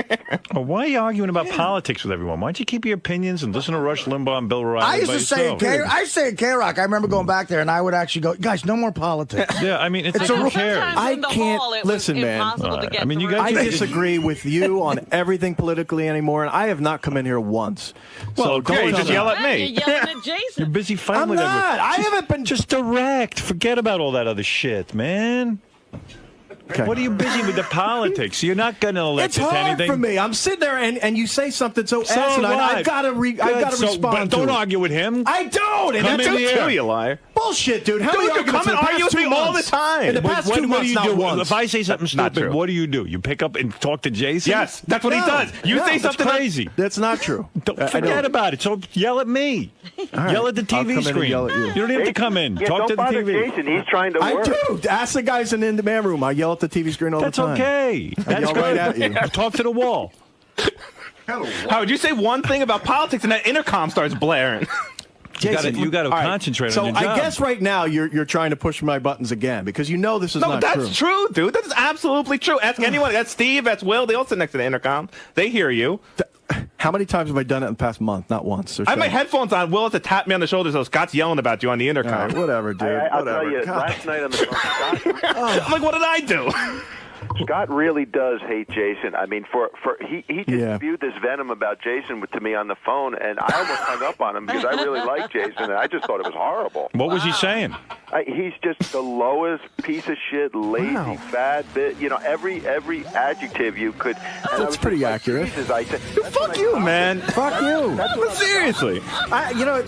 Well, why are you arguing about politics with everyone? Why don't you keep your opinions and listen to Rush Limbaugh and Bill O'Reilly? I used to say at K-Rock, I remember going back there, and I would actually go, guys, no more politics. Yeah, I mean, it's a who cares? I can't listen, man. I mean, you guys. I disagree with you on everything politically anymore, and I have not come in here once. Well, so okay, don't just yell at me. You're yelling at Jason. You're busy fighting I'm with not. everyone. I Just- haven't been just direct. Forget about all that other shit, man. Okay. What are you busy with the politics? You're not going to elect It's to hard anything. for me. I'm sitting there, and you say something so asinine. what? I've got to Good. respond But don't to it. argue with him. I don't. And Come that's in okay. here. You liar. Bullshit, dude. How Dude, many you arguments come and in the argue past with me 2 all the months? time. In the past 2 months, do you not do? once. If I say something Not stupid, true. what do? You pick up and talk to Jason? Yes, that's what he does. You say that's something crazy. That's not true. Forget about it. So yell at me. right. Yell at the I'll come in TV and screen. yell at you. You don't have to come in. Yeah, Talk don't to the bother TV. Jason. He's trying to I work. do. Ask the guys in the man room. I yell at the TV screen all That's the time. okay. I That's yell good. right at you. Talk to the wall. Howard, you say one thing about politics and that intercom starts blaring. You got to all right, concentrate so on your job. I guess right now you're trying to push my buttons again because you know this is No, not that's true, dude. That's absolutely true. Ask anyone. That's Steve. That's Will. They all sit next to the intercom. They hear you. How many times have I done it in the past month? Not once. I have my headphones on. Will has to tap me on the shoulder so Scott's yelling about you on the intercom. All right, whatever, dude. I'll whatever. tell you, God. last night on the phone, Scott, I'm like, what did I do? Scott really does hate Jason. I mean, he just Yeah. spewed this venom about Jason to me on the phone, and I almost hung up on him because I really like Jason, and I just thought it was horrible. What was he saying? He's just the lowest piece of shit, lazy, fat bit. You know, every adjective you could. And I That's was pretty just like, accurate. Jesus, I said, Fuck you, man. Fuck you. But seriously. You know.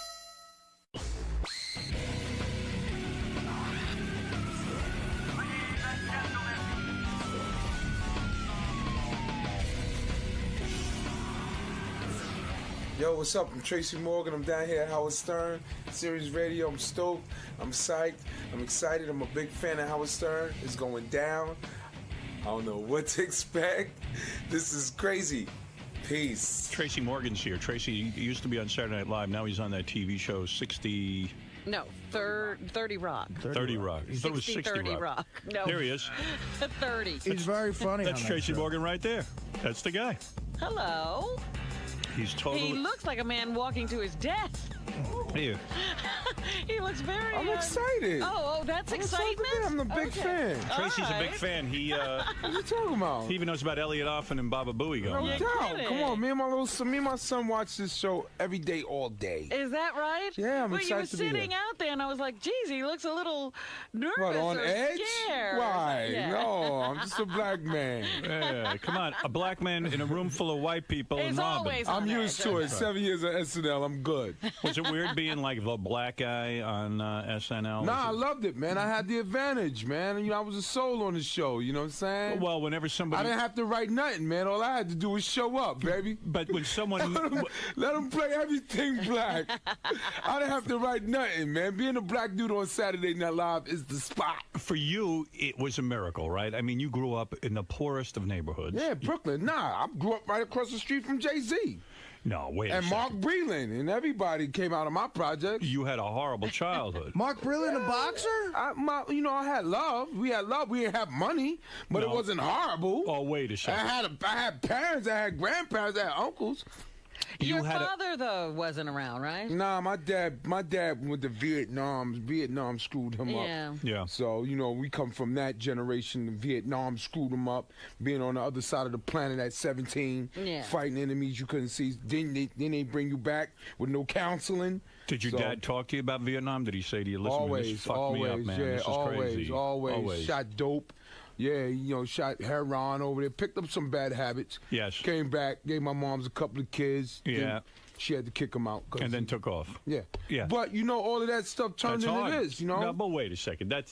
Yo, what's up? I'm Tracy Morgan. I'm down here at Howard Stern, Sirius Radio. I'm stoked. I'm psyched. I'm excited. I'm a big fan of Howard Stern. It's going down. I don't know what to expect. This is crazy. Peace. Tracy Morgan's here. Tracy used to be on Saturday Night Live. Now he's on that TV show 60... No, 30 Rock. 30 Rock. I thought it was 60 30 Rock. Rock. No. There he is. 30. He's very funny. That's on that Tracy show. Morgan right there. That's the guy. Hello. He's totally... He looks like a man walking to his death. Here. He looks very... I'm excited. Oh, that's excitement? I'm a big fan. Tracy's a big fan. He What are you talking about? he even knows about Elliot Offen and Baba Booey going No on. doubt. Come on, me and my son watch this show every day, all day. Is that right? Yeah, I'm But you were excited to be sitting here. out there, and I was like, geez, he looks a little nervous What, on or edge? scared. Why? Yeah. No, I'm just a black man. Yeah, come on. A black man in a room full of white people and Robin. I'm used to it. 7 years of SNL, I'm good. Was it weird being like the black guy on SNL? Nah, I loved it, man. I had the advantage, man. You know, I was a soul on the show. You know what I'm saying? Well, whenever somebody... I didn't have to write nothing, man. All I had to do was show up, baby. But when someone... Let them play everything black. I didn't have to write nothing, man. Being a black dude on Saturday Night Live is the spot. For you, it was a miracle, right? I mean, you grew up in the poorest of neighborhoods. Yeah, Brooklyn. Nah, I grew up right across the street from Jay-Z. No, wait And a Mark second. Breland, and everybody came out of my project. You had a horrible childhood. Mark Breland, a boxer? I had love. We had love. We didn't have money, but it No. wasn't horrible. Oh, wait a second. I had parents. I had grandparents. I had uncles. Your father, though, wasn't around, right? Nah, my dad went to Vietnam. Vietnam screwed him Yeah. up. Yeah. So, you know, we come from that generation. Vietnam screwed him up. Being on the other side of the planet at 17, Yeah. fighting enemies you couldn't see. Then they bring you back with no counseling. Did your So- dad talk to you about Vietnam? Did he say to you, listen, this Always, fucked always, me up, man. yeah, This is crazy. always. Shot dope. Yeah, you know, shot heroin over there. Picked up some bad habits. Yes. Came back, gave my mom's a couple of kids. Yeah. Then she had to kick him out. And then took off. Yeah. Yeah. But, you know, all of that stuff turned That's into hard. this, you know? No, but wait a second. That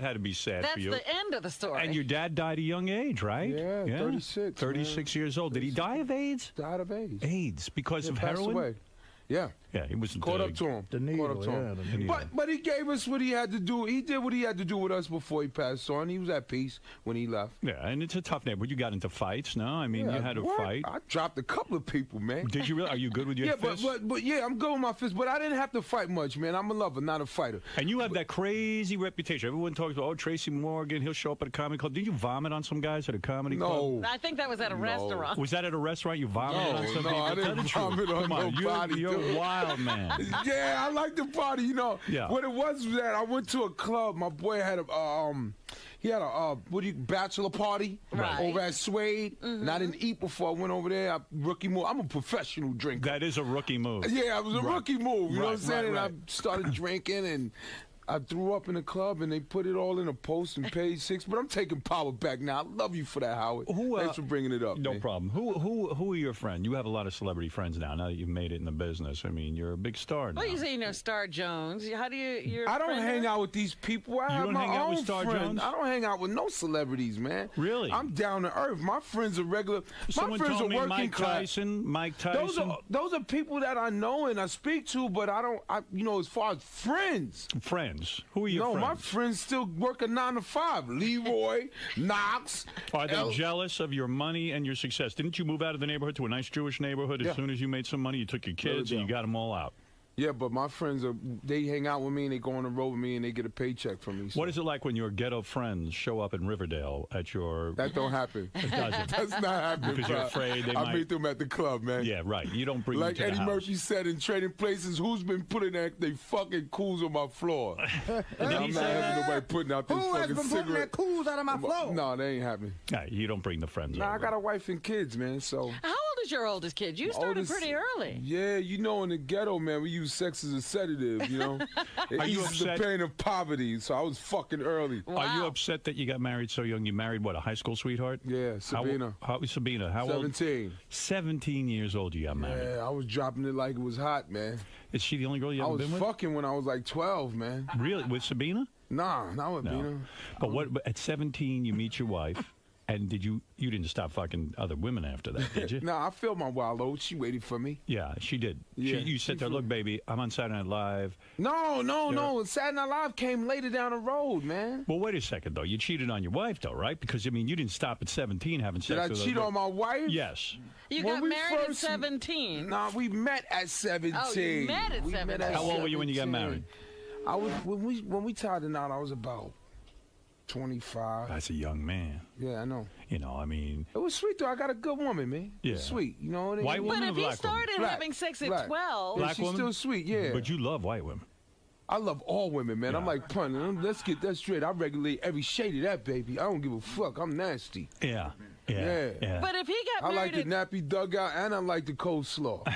had to be sad That's for you. the end of the story. And your dad died at a young age, right? Yeah, 36. 36 years old. Did he die of AIDS? Died of AIDS. AIDS because Yeah, of passed heroin? away. Yeah. Yeah, he was Caught up to him. The needle, Caught up to yeah, him. the needle. But he gave us what he had to do. He did what he had to do with us before he passed on. He was at peace when he left. Yeah, and it's a tough neighborhood. You got into fights, no? I mean, Yeah, you had a what? fight. I dropped a couple of people, man. Did you really? Are you good with your Yeah, fists? but yeah, I'm good with my fists. But I didn't have to fight much, man. I'm a lover, not a fighter. And you have that crazy reputation. Everyone talks about, oh, Tracy Morgan, he'll show up at a comedy club. Did you vomit on some guys at a comedy club? I think that was at a restaurant. Was that at a restaurant? You vomited on some people? I didn't Tell the truth. vomit on Come on, nobody. You're dude. a wild man. Yeah, I like to party, you know. Yeah. What it was that I went to a club. My boy had a bachelor party over at Suede, and I didn't eat before I went over there. Rookie move. I'm a professional drinker. That is a rookie move. Yeah, it was a rookie move. You know what I'm saying? Right. And I started drinking, and I threw up in the club, and they put it all in a post and page 6. But I'm taking power back now. I love you for that, Howard. Thanks for bringing it up. No man. problem. Who are your friends? You have a lot of celebrity friends now. Now that you've made it in the business, I mean, you're a big star now. Well, you say you know Star Jones. How do you? I don't hang out with these people. I have my own friends. Jones? I don't hang out with no celebrities, man. Really? I'm down to earth. My friends are regular. Someone my friends told are me working class. Mike Tyson. Those are people that I know and I speak to, but I don't. As far as friends. Friends. Who are your friends? No, my friends still work a 9 to 5. Leroy, Knox. Are they jealous of your money and your success? Didn't you move out of the neighborhood to a nice Jewish neighborhood as soon as you made some money? You took your kids and you got them all out. Yeah, but my friends they hang out with me and they go on the road with me and they get a paycheck from me. So. What is it like when your ghetto friends show up in Riverdale at your... That don't happen. It doesn't. That's not happening, because bro. you're afraid they might... I meet them at the club, man. Yeah, right. You don't bring like them to Eddie the house. Murphy said in Trading Places, who's been putting they fucking cools on my floor? And I'm not having nobody putting out this Who has fucking been putting cigarette. that cools out of my floor? No, they ain't happening. Nah, you don't bring the friends over. I got a wife and kids, man, so... How old is your oldest kid? You started pretty early. Yeah, in the ghetto, man, we use sex as a sedative, It Are you eases the upset? pain of poverty, so I was fucking early. Wow. Are you upset that you got married so young? You married, what, a high school sweetheart? Yeah, Sabina. Sabina, how 17. old? 17 years old you got married. Yeah, I was dropping it like it was hot, man. Is she the only girl you I ever was been with? fucking when I was like 12, man. Really? With Sabina? Nah, not with Bina. But at 17, you meet your wife, and you didn't stop fucking other women after that, did you? Nah, I felt my wild oats. She waited for me. Yeah, she did. Yeah, you said to her, look, baby, I'm on Saturday Night Live. No. Saturday Night Live came later down the road, man. Well, wait a second, though. You cheated on your wife, though, right? Because, I mean, you didn't stop at 17 having sex with Did I cheat on my wife? Yes. You When got we married at first- 17. Nah, we met at 17. Oh, you met at 17. How old were you when you got married? I was when we tied the knot. I was about 25. That's a young man. Yeah, I know. I mean... It was sweet, though. I got a good woman, man. Yeah. Sweet. You know what I mean? White woman But or if he black woman? started Black. having sex at Black. 12, Yeah, Black she's woman? still sweet, yeah. But you love white women. I love all women, man. Yeah. I'm like punting. Let's get that straight. I regulate every shade of that, baby. I don't give a fuck. I'm nasty. Yeah. But if he got I like married the nappy dugout and I like the coleslaw.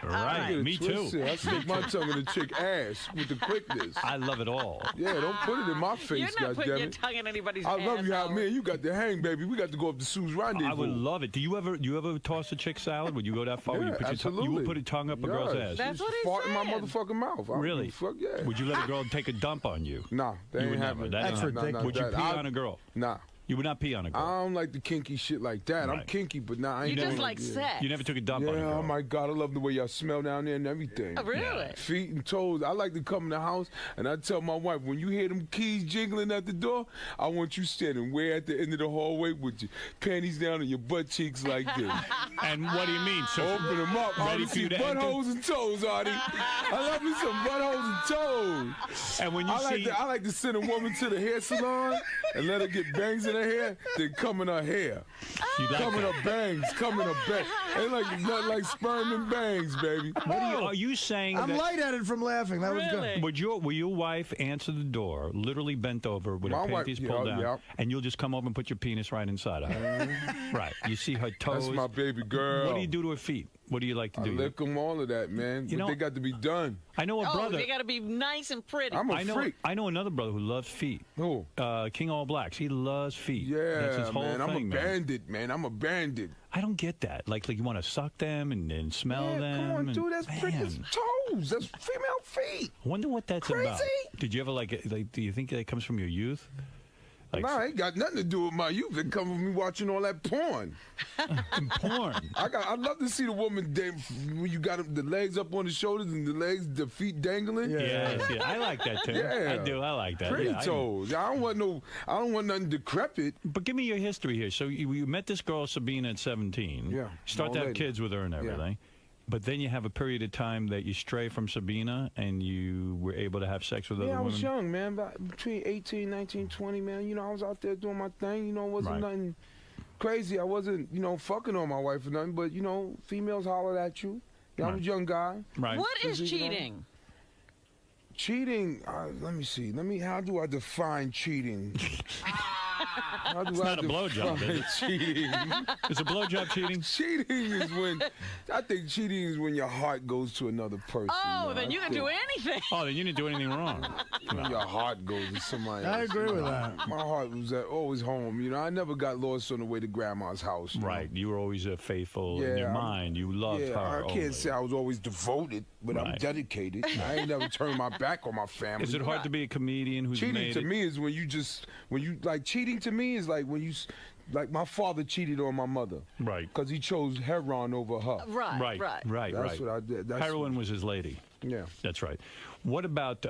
Right. Get it Me too. twisted. I stick my tongue in the chick ass with the quickness. I love it all. Yeah, don't put it in my face, you're not putting your goddammit. tongue in anybody's I love you, how asshole. man. You got the hang, baby. We got to go up to Sue's Rendezvous. I would love it. Do you ever toss a chick salad? Would you go that far? Yeah, Would you put absolutely. you would put a tongue up a girl's ass? That's what he fart in my said. motherfucking mouth. I don't Really? give a Fuck yeah. Would you let a girl take a dump on you? Nah, that You ain't would never. happening. That ain't Nah, happening. nah, Would you that- pee I- on a girl? Nah. You would not pee on a girl. I don't like the kinky shit like that. I'm Right. kinky, but nah, I ain't You doing just it. like Yeah. sex. You never took a dump on a Yeah, girl. oh my God, I love the way y'all smell down there and everything. Oh, really? Feet and toes. I like to come in the house and I tell my wife, when you hear them keys jingling at the door, I want you standing way at the end of the hallway with your panties down and your butt cheeks like this. And what do you mean? So Open them up. I ready want for to you see to enter? buttholes and toes, Artie. I love me some buttholes and toes. And when you I like to send a woman to the hair salon and let her get bangs in her hair, then come in her hair. You like Come in that? her bangs. Come in her bangs. Ain't like nothing like sperm and bangs, baby. Are you saying I'm that? lightheaded from laughing. That was good. Will your wife answer the door, literally bent over with My her wife- panties yeah, pulled down, yeah. and you'll just come over and put your penis right inside of her? Right. You see her toes. That's my baby girl. What do you do to her feet? What do you like to I do? lick them, all of that, man. You But know- they got to be done. I know a Oh, brother. they got to be nice and pretty. I'm a I know. freak. I know another brother who loves feet. Who? King All Blacks. He loves feet. Yeah, That's his whole man. thing, I'm a man. bandit, man. I'm a bandit. I don't get that. Like you want to suck them and smell Yeah, them. come on, and- dude. That's Man. freaking toes. That's female feet. I wonder what that's Crazy? about. Did you ever like? Do you think that comes from your youth? Like Nah, it ain't got nothing to do with my youth. It come with me watching all that porn. porn. I'd love to see the woman when you got the legs up on the shoulders and the feet dangling. Yes, yeah, I like that too. Yeah, I do. I like that. Pretty Yeah, toes. I don't want nothing decrepit. But give me your history here. So you met this girl Sabina at 17. Yeah, Start old to have lady. kids with her and everything. But then you have a period of time that you stray from Sabina and you were able to have sex with other Yeah, I women. was young, man. Between 18, 19, 20, man. You know, I was out there doing my thing. You know, it wasn't Right. nothing crazy. I wasn't, fucking on my wife or nothing. But, females hollered at you. Yeah, I was a young guy. Right. What is You know? cheating? Cheating, let me see. How do I define cheating? It's not a blowjob, is it? Cheating. Is a blowjob cheating? Cheating is when I think cheating is when your heart goes to another person. Oh, then you can do anything. Oh, then you didn't do anything wrong. When your heart goes to somebody else. I agree with that. My heart was always home. I never got lost on the way to grandma's house. Right. You were always faithful in your mind. You loved her. I can't say I was always devoted, but I'm dedicated. I ain't never turned my back on my family. Is it hard to be a comedian who's cheating made to me is when you cheating to me is like when you like my father cheated on my mother, right? Because he chose heroin over her. Right. That's what I did. Heroin was his lady. Yeah, that's right. What about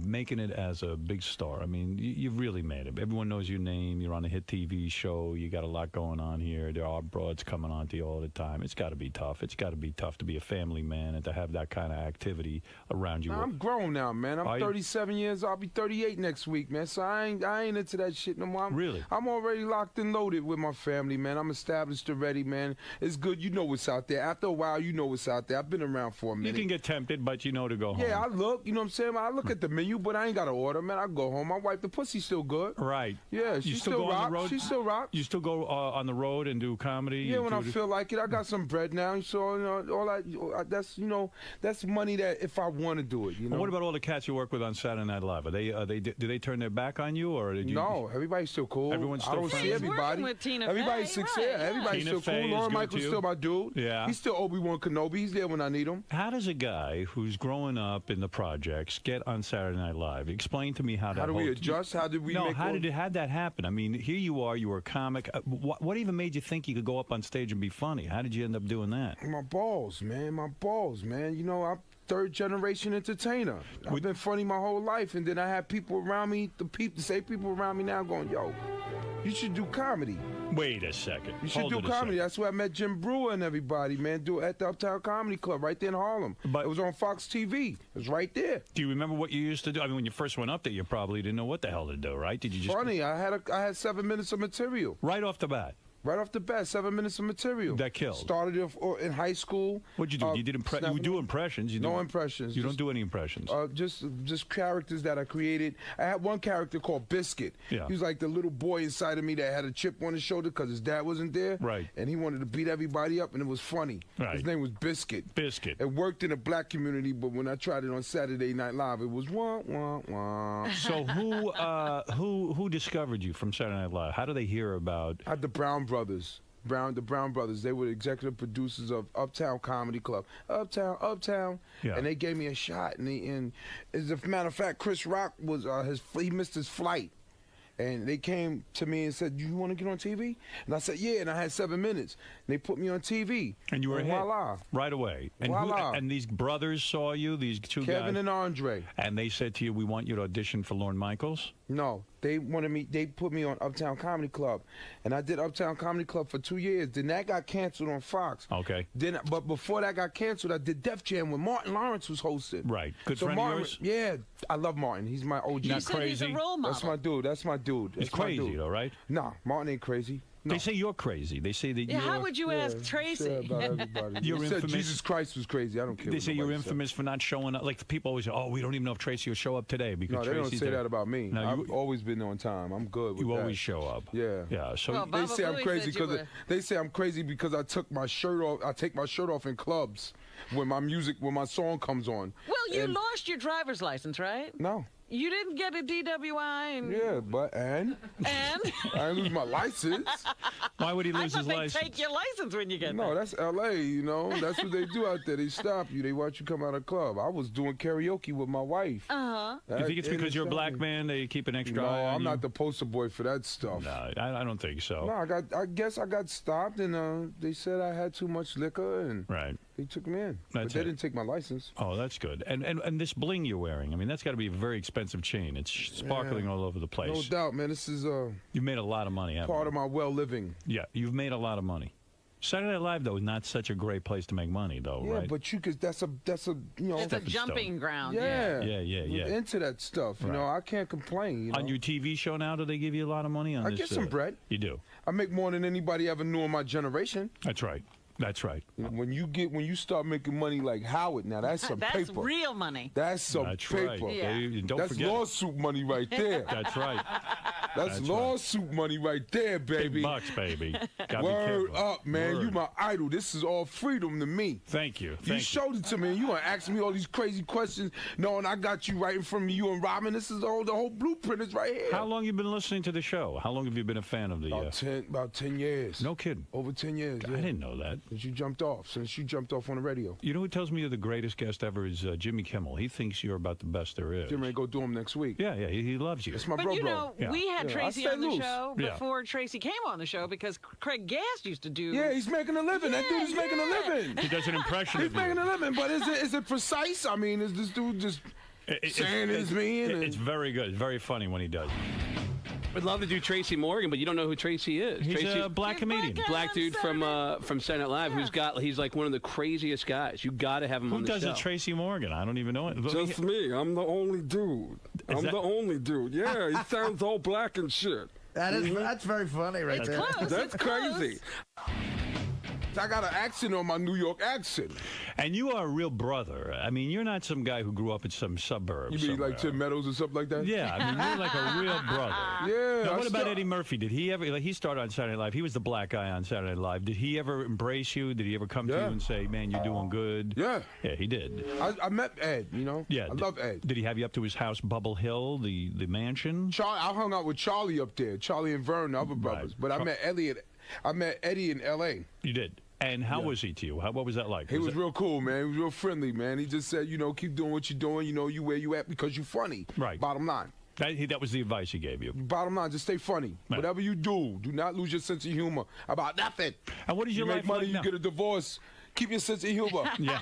making it as a big star? I mean, you've really made it. Everyone knows your name. You're on a hit TV show. You got a lot going on here. There are broads coming on to you all the time. It's got to be tough. It's got to be tough to be a family man and to have that kind of activity around you. I'm grown now, man. I'm 37 years. I'll be 38 next week, man. So I ain't into that shit no more. Really? I'm already locked and loaded with my family, man. I'm established already, man. It's good. You know what's out there. After a while, you know what's out there. I've been around for a minute. You can get tempted, but you know to go home. Yeah, I look. You know what I'm saying? I look at the menu, but I ain't got to order, man. I go home. My wife, the pussy's still good. Right. Yeah, she still go rock. on the road? She still rock. You still go on the road and do comedy? Yeah, when I feel like it. I got some bread now, so all that. That's money that if I want to do it. Well, what about all the cats you work with on Saturday Night Live? Do they turn their back on you, or did you? No, everybody's still cool. Everyone's still I don't friends. see everybody. With Tina everybody's Fey, success. right, Everybody's Tina still Fey cool. is Lauren good Michael's to you? still my dude. Yeah. He's still Obi-Wan Kenobi. He's there when I need him. How does a guy who's growing up in the projects get on Saturday Night Live? Explain to me how that. How do we adjust? How did we? No, make how'd that happen? I mean, here you are. You were a comic. What even made you think you could go up on stage and be funny? How did you end up doing that? My balls, man. I'm I'm third generation entertainer. I've been funny my whole life, and then I have people around me. The same people around me now going, "Yo, you should do comedy." Wait a second. You should do comedy. That's where I met Jim Brewer and everybody, man. Do it at the Uptown Comedy Club right there in Harlem. But it was on Fox TV. It was right there. Do you remember what you used to do? I mean, when you first went up there, you probably didn't know what the hell to do, right? Did you just funny? I had 7 minutes of material right off the bat. Right off the bat, 7 minutes of material. That killed. Started in high school. What'd you do? You did you do impressions? No impressions. You don't do any impressions. Just characters that I created. I had one character called Biscuit. Yeah. He was like the little boy inside of me that had a chip on his shoulder because his dad wasn't there. Right. And he wanted to beat everybody up, and it was funny. Right. His name was Biscuit. Biscuit. It worked in the black community, but when I tried it on Saturday Night Live, it was wah wah wah. So who discovered you from Saturday Night Live? How do they hear about? The Brown Brothers. The Brown Brothers, they were the executive producers of Uptown Comedy Club. Uptown. Yeah. And they gave me a shot. And as a matter of fact, Chris Rock was he missed his flight. And they came to me and said, "You want to get on TV?" And I said, "Yeah." And I had 7 minutes. And they put me on TV. And you were a hit voila. right away. And, voila. And these brothers saw you, these two guys. Kevin and Andre. And they said to you, "We want you to audition for Lorne Michaels." No, they wanted me. They put me on Uptown Comedy Club, and I did Uptown Comedy Club for 2 years. Then that got canceled on Fox. Okay. But before that got canceled, I did Def Jam when Martin Lawrence was hosting. Right. Good so friend Martin, of yours? Yeah, I love Martin. He's my OG. Not crazy. He's a role model. That's my dude. He's crazy though, right? Nah, Martin ain't crazy. No. They say you're crazy. They say that you're... How would you ask Tracy? Say about everybody. You're They said infamous. Jesus Christ was crazy. I don't care. They say you're infamous for not showing up. Like people always say, "Oh, we don't even know if Tracy will show up today because No, they don't Tracy's say there." that about me. No, I've always been on time. I'm good with You that. always show up. Yeah. Yeah. So Well, They say I'm Booey crazy said you because were- they say I'm crazy because I took my shirt off. I take my shirt off in clubs when my song comes on. Well, you And- lost your driver's license, right? No. You didn't get a DWI. And... Yeah, but and I didn't lose my license. Why would he I lose thought his they license? take your license when you get No, there. that's L.A., you know. That's what they do out there. They stop you. They watch you come out of the club. I was doing karaoke with my wife. Uh-huh. You think it's because you're a black man they keep an extra No, eye on I'm you? not the poster boy for that stuff. No, I don't think so. No, I guess I got stopped, and they said I had too much liquor, and Right. they took me in. That's but they it. didn't take my license. Oh, that's good. And this bling you're wearing, I mean, that's got to be a very expensive chain. It's sparkling all over the place. No doubt, man. This is You've made a lot of money, haven't part you? of my well living. Yeah, you've made a lot of money. Saturday Night Live, though, is not such a great place to make money, though, Yeah, right? but you could. That's a you know. It's a Stepping jumping stone. ground. Yeah, Yeah. Into that stuff, you know. Right. I can't complain. You know? On your TV show now, do they give you a lot of money on I this? get some bread. You do? I make more than anybody ever knew in my generation. That's right. That's right. When you start making money like Howard, now that's some That's paper. real money. That's some That's paper. right. Yeah. Don't That's forget. lawsuit money right there. That's right. That's lawsuit money right there, baby. $10, baby. Gotta Word be careful. up, man. Word. You my idol. This is all freedom to me. Thank you. You showed it to me. You want to ask me all these crazy questions, knowing I got you right in front of you and Robin. This is the whole blueprint is right here. How long you been listening to the show? How long have you been a fan of the? About 10 years. No kidding. Over 10 years. I didn't know that. Since you jumped off on the radio. You know who tells me you're the greatest guest ever is Jimmy Kimmel. He thinks you're about the best there is. Jimmy, go do him next week. Yeah, he loves you. It's my But bro. you know, we had Tracy on the show Yeah. before Tracy came on the show because Craig Gass used to do. Yeah, he's making a living. That dude is making a living. He does an impression He's of you. making a living, but is it precise? I mean, is this dude just saying his mean? It's very good. It's very funny when he does. I'd love to do Tracy Morgan, but you don't know who Tracy is. He's Tracy, a black comedian. Black dude from Saturday Night Live he's like one of the craziest guys. You got to have him on Who the does show. a Tracy Morgan? I don't even know it. Just me. I'm the only dude. I'm the only dude. Yeah, he sounds all black and shit. That's very funny right there. That's crazy. I got an accent on my New York accent. And you are a real brother. I mean, you're not some guy who grew up in some suburb. You mean somewhere. like Tim Meadows or something like that? Yeah, I mean, you're like a real brother. Yeah. Now, what about Eddie Murphy? Did he ever, he started on Saturday Night Live. He was the black guy on Saturday Night Live. Did he ever embrace you? Did he ever come to you and say, man, you're doing good? Yeah. Yeah, he did. I met Ed, you know? Yeah. I love Ed. Did he have you up to his house, Bubble Hill, the mansion? I hung out with Charlie up there, Charlie and Vern, the other brothers. But I met Eddie in L.A. You did. And how was he to you? What was that like? He was real cool, man. He was real friendly, man. He just said, keep doing what you're doing. You where you at because you're funny. Right. Bottom line. That was the advice he gave you. Bottom line, just stay funny. Right. Whatever you do not lose your sense of humor about nothing. And what is your you life make money, like you now? get a divorce. Keep your sense of humor. Yeah,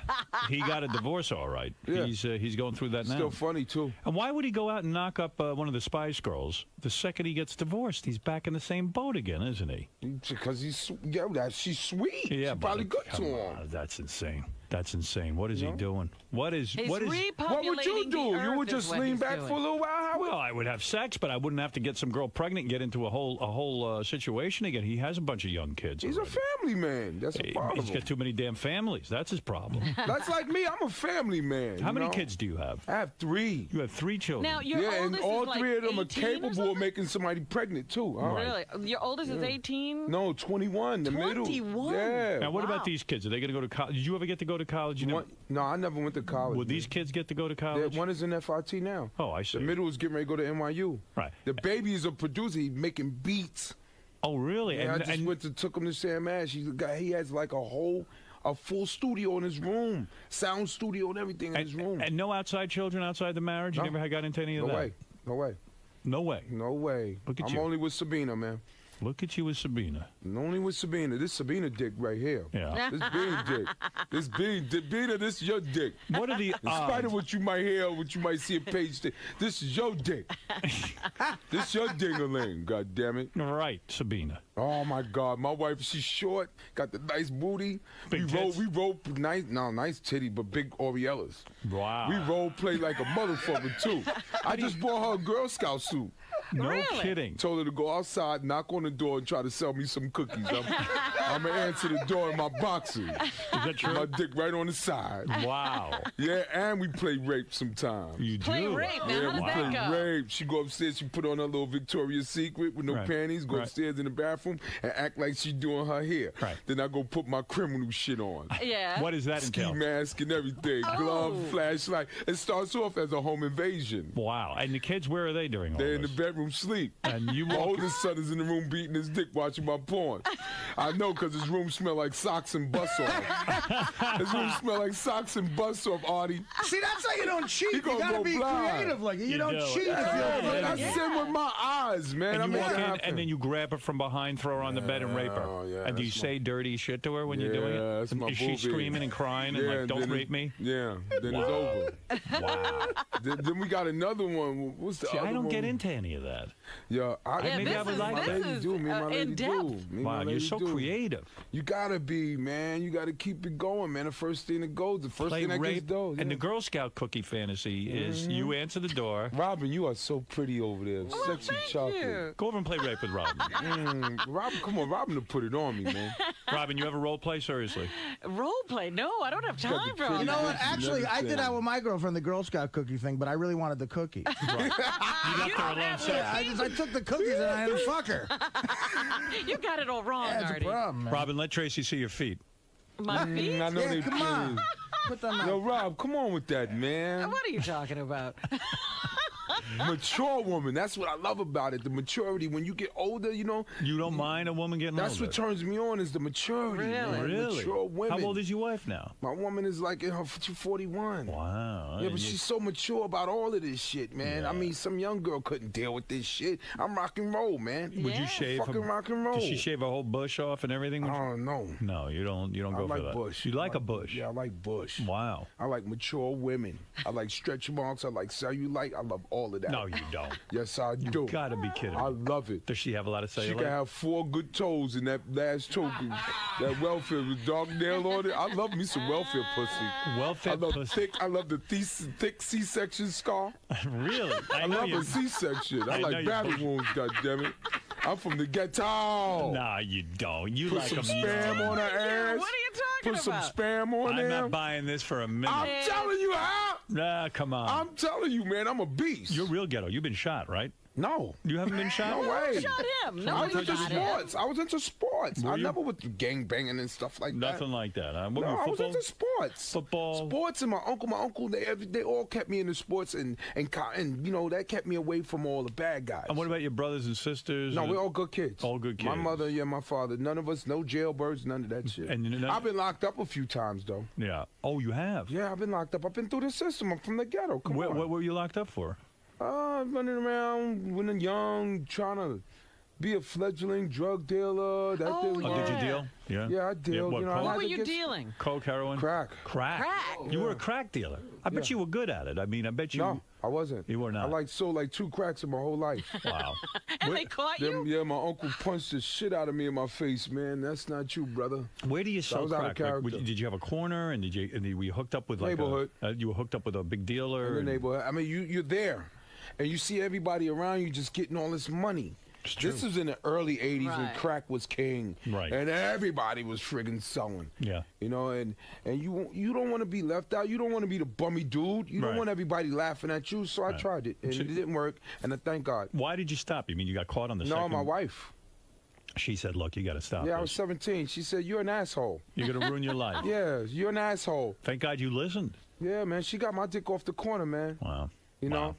he got a divorce, all right. Yeah. He's going through that now. Still funny too. And why would he go out and knock up one of the Spice Girls the second he gets divorced? He's back in the same boat again, isn't he? Because she's sweet. Yeah, she's probably good to come him. on, that's insane. That's insane. What is he doing? What is? He's What would repopulating you do? the You earth would is just what lean he's back doing. for a little while. Well, I would have sex, but I wouldn't have to get some girl pregnant and get into a whole situation again. He has a bunch of young kids. He's a family man. That's a problem. He's got too many damn families. That's his problem. That's like me. I'm a family man. How many kids do you have? I have 3. You have 3 children. Now, your and oldest all is like 3 of them are 18 or capable of making somebody pregnant too. Huh? Really? Your oldest is 18? No, 21. The middle. 21? Yeah. Now, what about these kids? Are they going to go to college? Did you ever get to go to college? No, I never went to college. Will these kids get to go to college? One is in FIT now. Oh, I see. The middle is getting ready to go to NYU. Right. The baby is a producer. He's making beats. Oh, really? Yeah, And- I just took him to Sam Ash. He's a guy. He has like a full studio in his room, sound studio and everything in his room. And no outside children outside the marriage? You No. never got into any of No that? way. No way. No way. No way. Look at I'm you. only with Sabina, man. Look at you with Sabina. Only with Sabina. This Sabina dick right here. Yeah. This big dick. This big dick. Bina, this is your dick. What are the In spite of what you might hear, what you might see a page, this is your dick. This your ding-a-ling, God damn it. Right, Sabina. Oh my God, my wife, she's short, got the nice booty. Big we role nice titty, but big Orielas. Wow. We role play like a motherfucker too. I just bought her a Girl Scout suit. No kidding. Told her to go outside, knock on the door, and try to sell me some cookies. I'm gonna answer the door in my boxers. Is that true? My dick right on the side. Wow. Yeah, and we play rape sometimes. You Play do? rape? Now, Yeah, how we does play that go? rape. She go upstairs, she put on her little Victoria's Secret with no Right. panties, go Right. upstairs in the bathroom and act like she doing her hair. Right. Then I go put my criminal shit on. Yeah. What does that Ski entail? mask and everything, Oh. glove, flashlight. It starts off as a home invasion. Wow. And the kids, where are they during all They're in the this? bedroom sleep. And you My walk... oldest son is in the room beating his dick watching my porn. I know because his room smell like socks and bus off. His room smell like socks and bus off, Artie. See, that's how you don't cheat. He You gonna gotta go be blind. creative. Like you You don't do. cheat. Yeah, if I you're sin with my eyes, man. I And you make walk it in, happen. and then you grab her from behind, throw her on the bed, and rape her. Yeah, and do you that's say dirty shit to her when you're doing it? Yeah, that's my Is she boo-bee. screaming and crying and like, "Don't then rape me"? Yeah, then Wow. it's over. Wow. Then we got another one. What's the See, other I don't one? get into any of that. Yeah, maybe I would like my that. lady do. Me and my lady do. Me and Wow, my you're lady so do. creative. You gotta be, man. You gotta keep it going, man. The first thing that goes, the first Play thing that gets rape, dough. and the Girl Scout cookie fantasy is you answer the door. Robin, you are so pretty over there. Sexy chocolate. Go over and play rape with Robin. Robin, come on, Robin to put it on me, man. Robin, you ever role play? Seriously. Role play? No, I don't have time for all You know what? that. Actually, I did that with my girlfriend, the Girl Scout cookie thing, but I really wanted the cookie. You left her alone have sex. Yeah, I took the cookies and I had to fuck her. You got it all wrong, That's Artie. a problem, man. Robin, let Tracy see your feet. My feet? I know Yeah, they come on. please. Put them Yo, out. Rob, come on with that, man. What are you talking about? Mature woman. That's what I love about it. The maturity. When you get older, you know. You don't mind a woman getting That's older? what turns me on is the maturity. Man. Really? Mature women. How old is your wife now? My woman is like in her 41. Wow. Yeah, but she's so mature about all of this shit, man. Yeah. I mean, some young girl couldn't deal with this shit. I'm rock and roll, man. Would you shave fucking rock and roll? Does she shave a whole bush off and everything? I don't know. No, you don't. You don't I go like for that. bush. You like a bush? Yeah, I like bush. Wow. I like mature women. I like stretch marks. I like cellulite. I love all of that. No, you don't. Yes, I do. You gotta be kidding me. I love it. Does she have a lot of She cellulite? can have 4 good toes in that last token. That welfare with dark nail on it. I love me some welfare pussy. Welfare I love pussy. thick. I love the thick C-section scar. Really? I love a C-section. I I know like you- battle wounds. Goddammit. I'm from the ghetto. Nah, you don't. You Put like some them spam young. on her ass. What are you talking Put some about? spam on I'm there. not buying this for a minute. I'm telling you how. Nah, come on. I'm telling you, man. I'm a beast. You're real ghetto. You've been shot, right? No. You haven't been shot? No way. Shot him. I Nobody was into shot him. sports. I was into sports. Were I you? never with gang banging and stuff like that. Nothing like that. Huh? What, No, I was football? into sports. Football. Sports and my uncle, they all kept me into sports and you know that kept me away from all the bad guys. And what about your brothers and sisters? No, we're all good kids. All good kids. My mother, yeah, my father. None of us, no jailbirds, none of that shit. And I've been locked up a few times though. Yeah. Oh, you have? Yeah, I've been locked up. I've been through the system. I'm from the ghetto. Come on. What were you locked up for? Running around when I'm young, trying to be a fledgling drug dealer. That didn't Oh, work. did you deal? Yeah. Yeah, I deal. what, you know, I coke? had What were to you get dealing? Coke, heroin? Crack. Crack. You were a crack dealer. I bet you were good at it. I mean, I bet you. No, I wasn't. You were not. I sold like 2 cracks in my whole life. Wow. And they caught you? Yeah, my uncle punched the shit out of me in my face, man. That's not you, brother. Where do you So I sell was out of crack? character. Did you have a corner, and were you hooked up with like Neighborhood. you were hooked up with a big dealer? In the and- neighborhood. I mean, you're there, and you see everybody around you just getting all this money. This was in the early 80s when Right. crack was king. Right. And everybody was friggin' selling. Yeah. You know, and you don't want to be left out. You don't want to be the bummy dude. You don't Right. want everybody laughing at you. So I Right. tried it, and So- it didn't work. And I thank God. Why did you stop? You mean you got caught on the No, second? my wife. She said, "Look, you got to stop. Yeah, I this. was 17. She said, "You're an asshole." You're gonna ruin your life." Yeah, you're an asshole. Thank God you listened. Yeah, man. She got my dick off the corner, man. Wow. You know?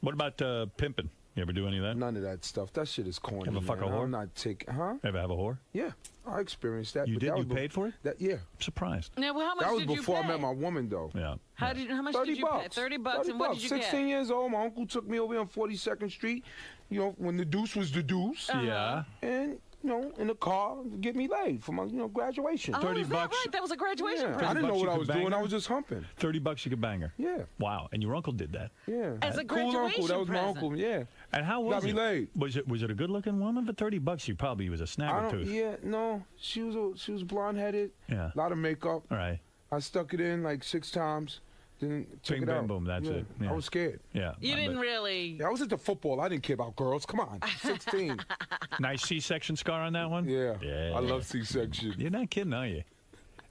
What about pimping? You ever do any of that? None of that stuff. That shit is corny. Ever fuck a man. whore? I'm not taking. Huh? Ever have a whore? Yeah, I experienced that. You but did? that You was paid for it? That yeah. I'm surprised. Now, well, how much That was did you before pay? I met my woman, though. Yeah. How much 30 did you pay? bucks. 30 bucks. And what did you 16 get? years old. My uncle took me over on 42nd Street. You know, when the deuce was the deuce. Yeah. And you know, in the car, to get me laid for my graduation. Oh, is that right? That was a graduation Yeah. present. I didn't know $30 what I you was could bang doing. I her? was just humping. 30 bucks you could bang her. Yeah. Wow. And your uncle did that. Yeah. As a Cool uncle. graduation That was my present. uncle. Yeah. And how was Got me it? laid. Was it a good looking woman for 30 bucks? She probably was a I snagger don't. tooth. Yeah. No. She was blonde headed. Yeah. A lot of makeup. All right. I stuck it in like 6 times. Then took Bing, it bam, out. boom. That's Yeah. it. Yeah. I was scared. Yeah. You didn't really. Yeah, I was into football. I didn't care about girls. Come on. 16. Nice C-section scar on that one? Yeah. Yeah. I love C-section. You're not kidding, are you?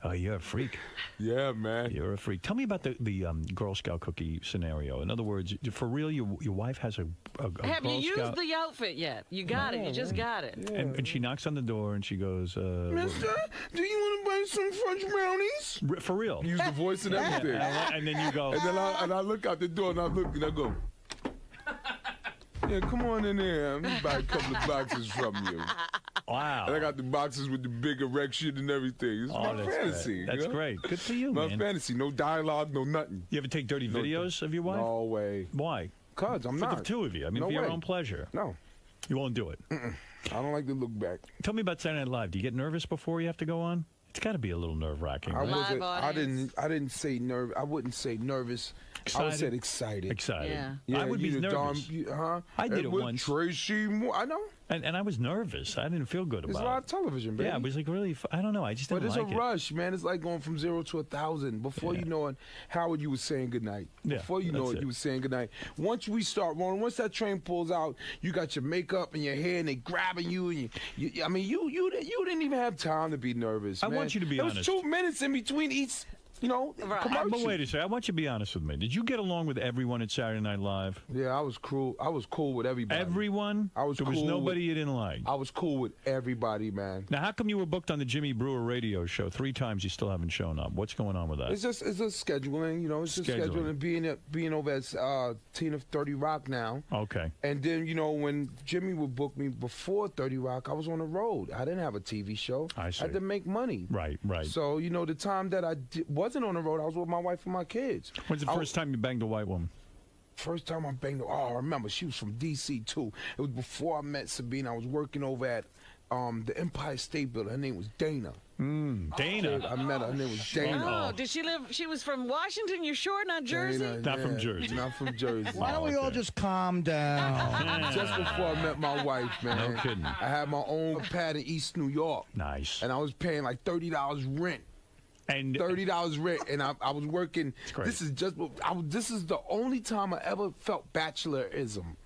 Oh, you're a freak. Yeah, man. You're a freak. Tell me about the Girl Scout cookie scenario. In other words, for real, your wife has a Have Girl you used Scout, the outfit yet? You got it. You just got it. and she knocks on the door and she goes, Mister, do you want to buy some French brownies? For real. Use the voice and everything. And then you go. And then I look out the door and I look and I go, yeah, come on in there. Let me buy a couple of boxes from you. Wow. And I got the boxes with the big erection and everything. It's my that's fantasy. great. That's you know? great. Good for you, My man. fantasy. No dialogue, no nothing. You ever take dirty videos of your wife? No way. Why? Cause I'm for not. the two of you. I mean, No for your way. own pleasure. No. You won't do it. I don't like to look back. Tell me about Saturday Night Live. Do you get nervous before you have to go on? It's got to be a little nerve-wracking. I Right? wasn't. I didn't say nervous. I wouldn't say nervous. I would say excited. Excited. Yeah. I would be you the nervous. Huh? I did it with once. Tracy Moore. I know. And I was nervous. I didn't feel good There's a about lot it. of television, baby. Yeah, it was like really. I don't know. I just But didn't it's like a it. rush, man. It's like going from 0 to 1,000. Before you know it, Howard, you was saying goodnight. Yeah, Before you know that's it, it. you was saying goodnight. Once we start rolling, once that train pulls out, you got your makeup and your hair, and they grabbing you, and you didn't even have time to be nervous. I man. want you to be There honest. was 2 minutes in between each But wait a second. I want you to be honest with me. Did you get along with everyone at Saturday Night Live? Yeah, I was cool. I was cool with everybody. Everyone? I was. There was cool nobody with, you didn't like. I was cool with everybody, man. Now, how come you were booked on the Jimmy Brewer radio show 3 times? You still haven't shown up. What's going on with that? It's just scheduling. It's just scheduling. Being over at Tina 30 Rock now. Okay. And then when Jimmy would book me before 30 Rock, I was on the road. I didn't have a TV show. I see. I had to make money. Right. So the time that I wasn't on the road, I was with my wife and my kids. When's the first time you banged a white woman? First time I banged her. Oh, I remember. She was from D.C. too. It was before I met Sabine. I was working over at the Empire State Building. Her name was Dana. Dana. I met her. Her name was Dana. Oh, did she live? She was from Washington. You sure, not Jersey? Dana, Not from Jersey. Not from Jersey. Why don't we all just calm down? Just before I met my wife, man. No kidding. I had my own pad in East New York. Nice. And I was paying like $30 rent. And $30 rent, and I was working. This is the only time I ever felt bachelorism.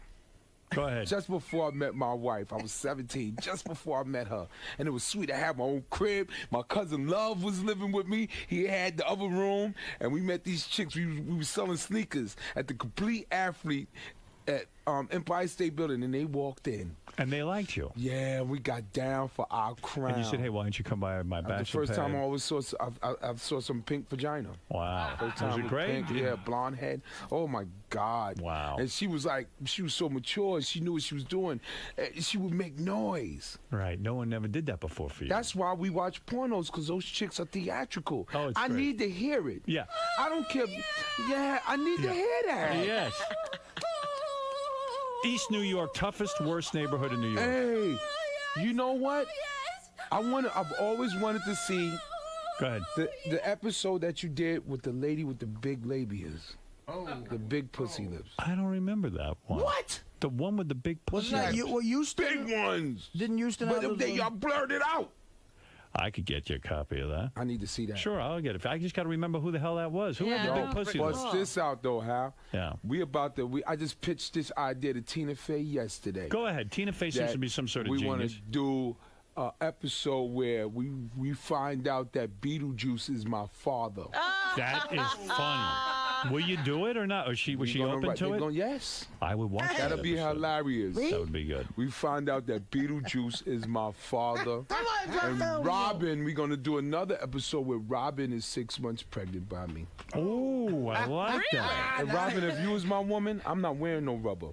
Go ahead. Just before I met my wife, I was 17. Just before I met her, and it was sweet. I had my own crib. My cousin Love was living with me. He had the other room, and we met these chicks. We were selling sneakers at the Complete Athlete at Empire State Building, and they walked in. And they liked you. Yeah, we got down for our crown. And you said, hey, why don't you come by my bachelor The first pad? time I always saw, I saw some pink vagina. Wow. First time Was it great? Pink, yeah, blonde head. Oh, my God. Wow. And she was so mature. She knew what she was doing. She would make noise. Right. No one ever did that before for you. That's why we watch pornos, because those chicks are theatrical. Oh, it's I great. need to hear it. Yeah. I don't care. Yeah, I need to hear that. Yes. East New York, toughest, worst neighborhood in New York. Hey, you know what? I've always wanted to see. Go ahead. The episode that you did with the lady with the big labias. Oh. The big pussy lips. I don't remember that one. What? The one with the big pussy. Wasn't that you? Well, Houston. Big ones. Didn't Houston have those? Y'all blurred it out. I could get you a copy of that. I need to see that. Sure, I'll get it. I just got to remember who the hell that was. Who had the big pussy? Bust this out, though, Hal. Yeah. I just pitched this idea to Tina Fey yesterday. Go ahead. Tina Fey seems to be some sort of we genius. Want to do an episode where we find out that Beetlejuice is my father. That is funny. Will you do it or not? Was she open to it? Yes. I would watch that. That'll be hilarious. That would be good. We find out that Beetlejuice is my father. And Robin, we're going to do another episode where Robin is 6 months pregnant by me. Oh, I like that. And Robin, if you was my woman, I'm not wearing no rubber.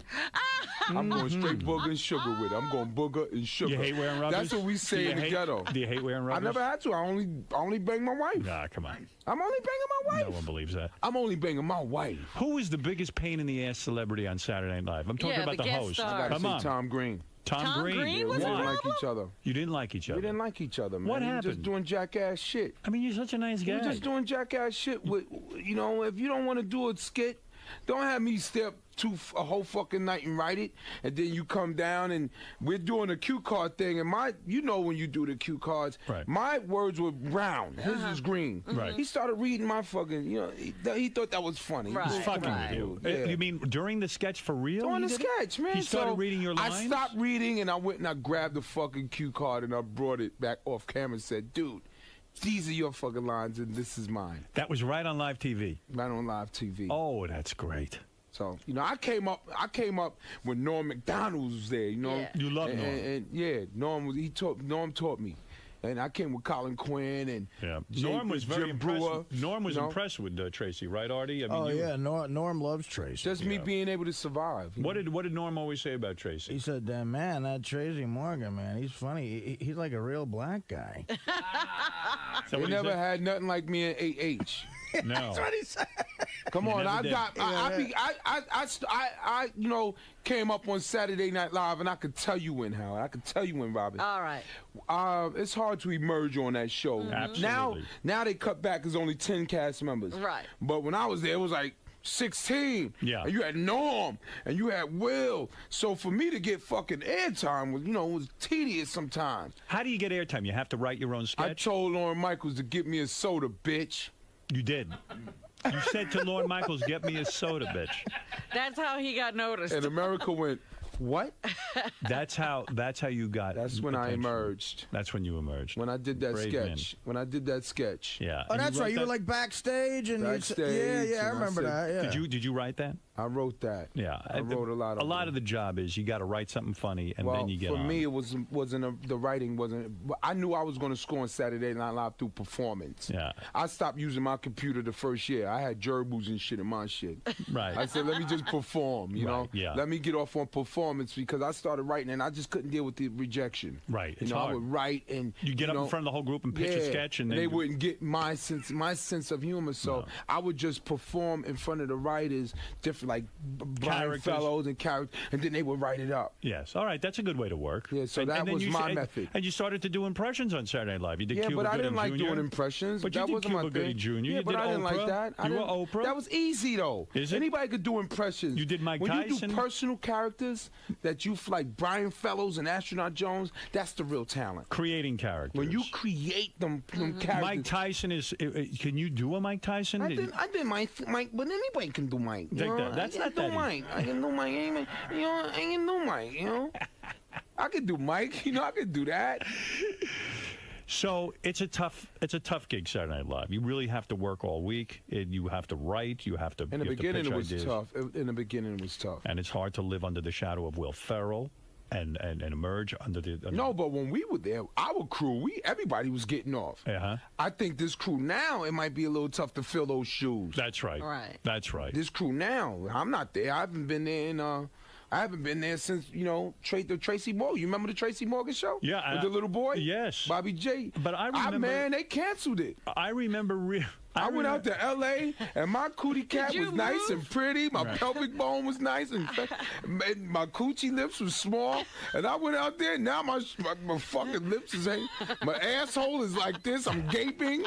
I'm going straight booger and sugar with it. I'm going booger and sugar. You hate wearing rubbers? That's what we say in the ghetto. Do you hate wearing rubbers? I never had to. I only bang my wife. Nah, come on. I'm only banging my wife. No one believes that. I'm only banging my wife. Who is the biggest pain in the ass celebrity on Saturday Night Live? I'm talking about the host. I gotta say Tom Green. Tom Green? Yeah, we didn't like each other. You didn't like each other? We didn't like each other, man. What We were happened? just doing jackass shit. I mean, you're such a nice guy. We're just doing jackass shit. With, if you don't want to do a skit, don't have me stay up a whole fucking night and write it, and then you come down and we're doing a cue card thing. And when you do the cue cards, right. My words were brown, his was green. Right. He started reading my fucking. He thought that was funny. He's fucking with you. Yeah. You mean during the sketch for real? During the He did it? sketch, man. He started So reading your lines? I stopped reading and I went and I grabbed the fucking cue card and I brought it back off camera and said, dude, these are your fucking lines and this is mine. That was right on live TV? Right on live TV. Oh, that's great. So, I came up when Norm McDonald was there, Yeah. You love Norm. And yeah, Norm taught me. And I came with Colin Quinn and Norm was very Jim Brewer. impressed. Norm was impressed with Tracy, right, Artie? I mean, Norm loves Tracy. Just me being able to survive. What did Norm always say about Tracy? He said, man, that Tracy Morgan, man, he's funny. He's like a real black guy. They never had nothing like me in 8H. No. That's what he said. Come on, I came up on Saturday Night Live, and I could tell you when, Howard. I could tell you when, Robin. All right. It's hard to emerge on that show. Absolutely. Now they cut back. There's only 10 cast members. Right. But when I was there, it was like 16. Yeah. And you had Norm, and you had Will. So for me to get fucking airtime was tedious sometimes. How do you get airtime? You have to write your own sketch? I told Lorne Michaels to get me a soda, bitch. You did. You said to Lorne Michaels, get me a soda, bitch. That's how he got noticed. And America went, What? That's how you got. That's when I emerged. That's when you emerged. When I did that Brave sketch. man. When I did that sketch. Yeah. Oh, that's right. You were like backstage and Backstage, I remember that. Yeah. Did you write that? I wrote that. Yeah, I wrote a lot of. A lot of the job is you got to write something funny and well, then you get for on. me, it wasn't the writing wasn't. I knew I was going to score on Saturday Night Live through performance. Yeah. I stopped using my computer the first year. I had gerbils and shit in my shit. Right. I said, let me just perform. You know. Yeah. Let me get off on performance because I started writing and I just couldn't deal with the rejection. Right. You know, I would write and you get up in front of the whole group and pitch a sketch and then they wouldn't get my sense of humor. So I would just perform in front of the writers, different like Brian Fellows and characters, and then they would write it up. Yes. All right. That's a good way to work. Yeah. So that was my method. And you started to do impressions on Saturday Night Live. You did yeah, Cuba but I didn't Gooding like Jr. doing impressions. But that you did wasn't Cuba my Gooding thing. Jr. Yeah, You but did I didn't Oprah. like that. You were Oprah. That was easy though. Is it? Anybody could do impressions. You did Mike when Tyson. When you do personal characters that you like Brian Fellows and Astronaut Jones, that's the real talent. Creating characters. When you create them characters. Mike Tyson is. Can you do a Mike Tyson? I did Mike, but anybody can do Mike. You know? That's not I can do Mike. I can do Mike. I can do Mike. You know. I can do Mike. You know, I can do that. So it's a tough gig, Saturday Night Live. You really have to work all week. You have to write. You have to. In the beginning, it was tough. In the beginning, it was tough. And it's hard to live under the shadow of Will Ferrell and emerge under the. No, but when we were there, our crew, everybody was getting off. I think this crew now, it might be a little tough to fill those shoes. That's right. Right. That's right. This crew now, I'm not there. I haven't been there I haven't been there since, the Tracy Morgan. You remember the Tracy Morgan show? Yeah. With the little boy? Yes. Bobby J. But I remember. Man, they canceled it. I remember. I went out to L.A. and my cootie cat was nice and pretty. My pelvic bone was nice and my coochie lips was small. And I went out there. Now my fucking lips is hanging. My asshole is like this. I'm gaping.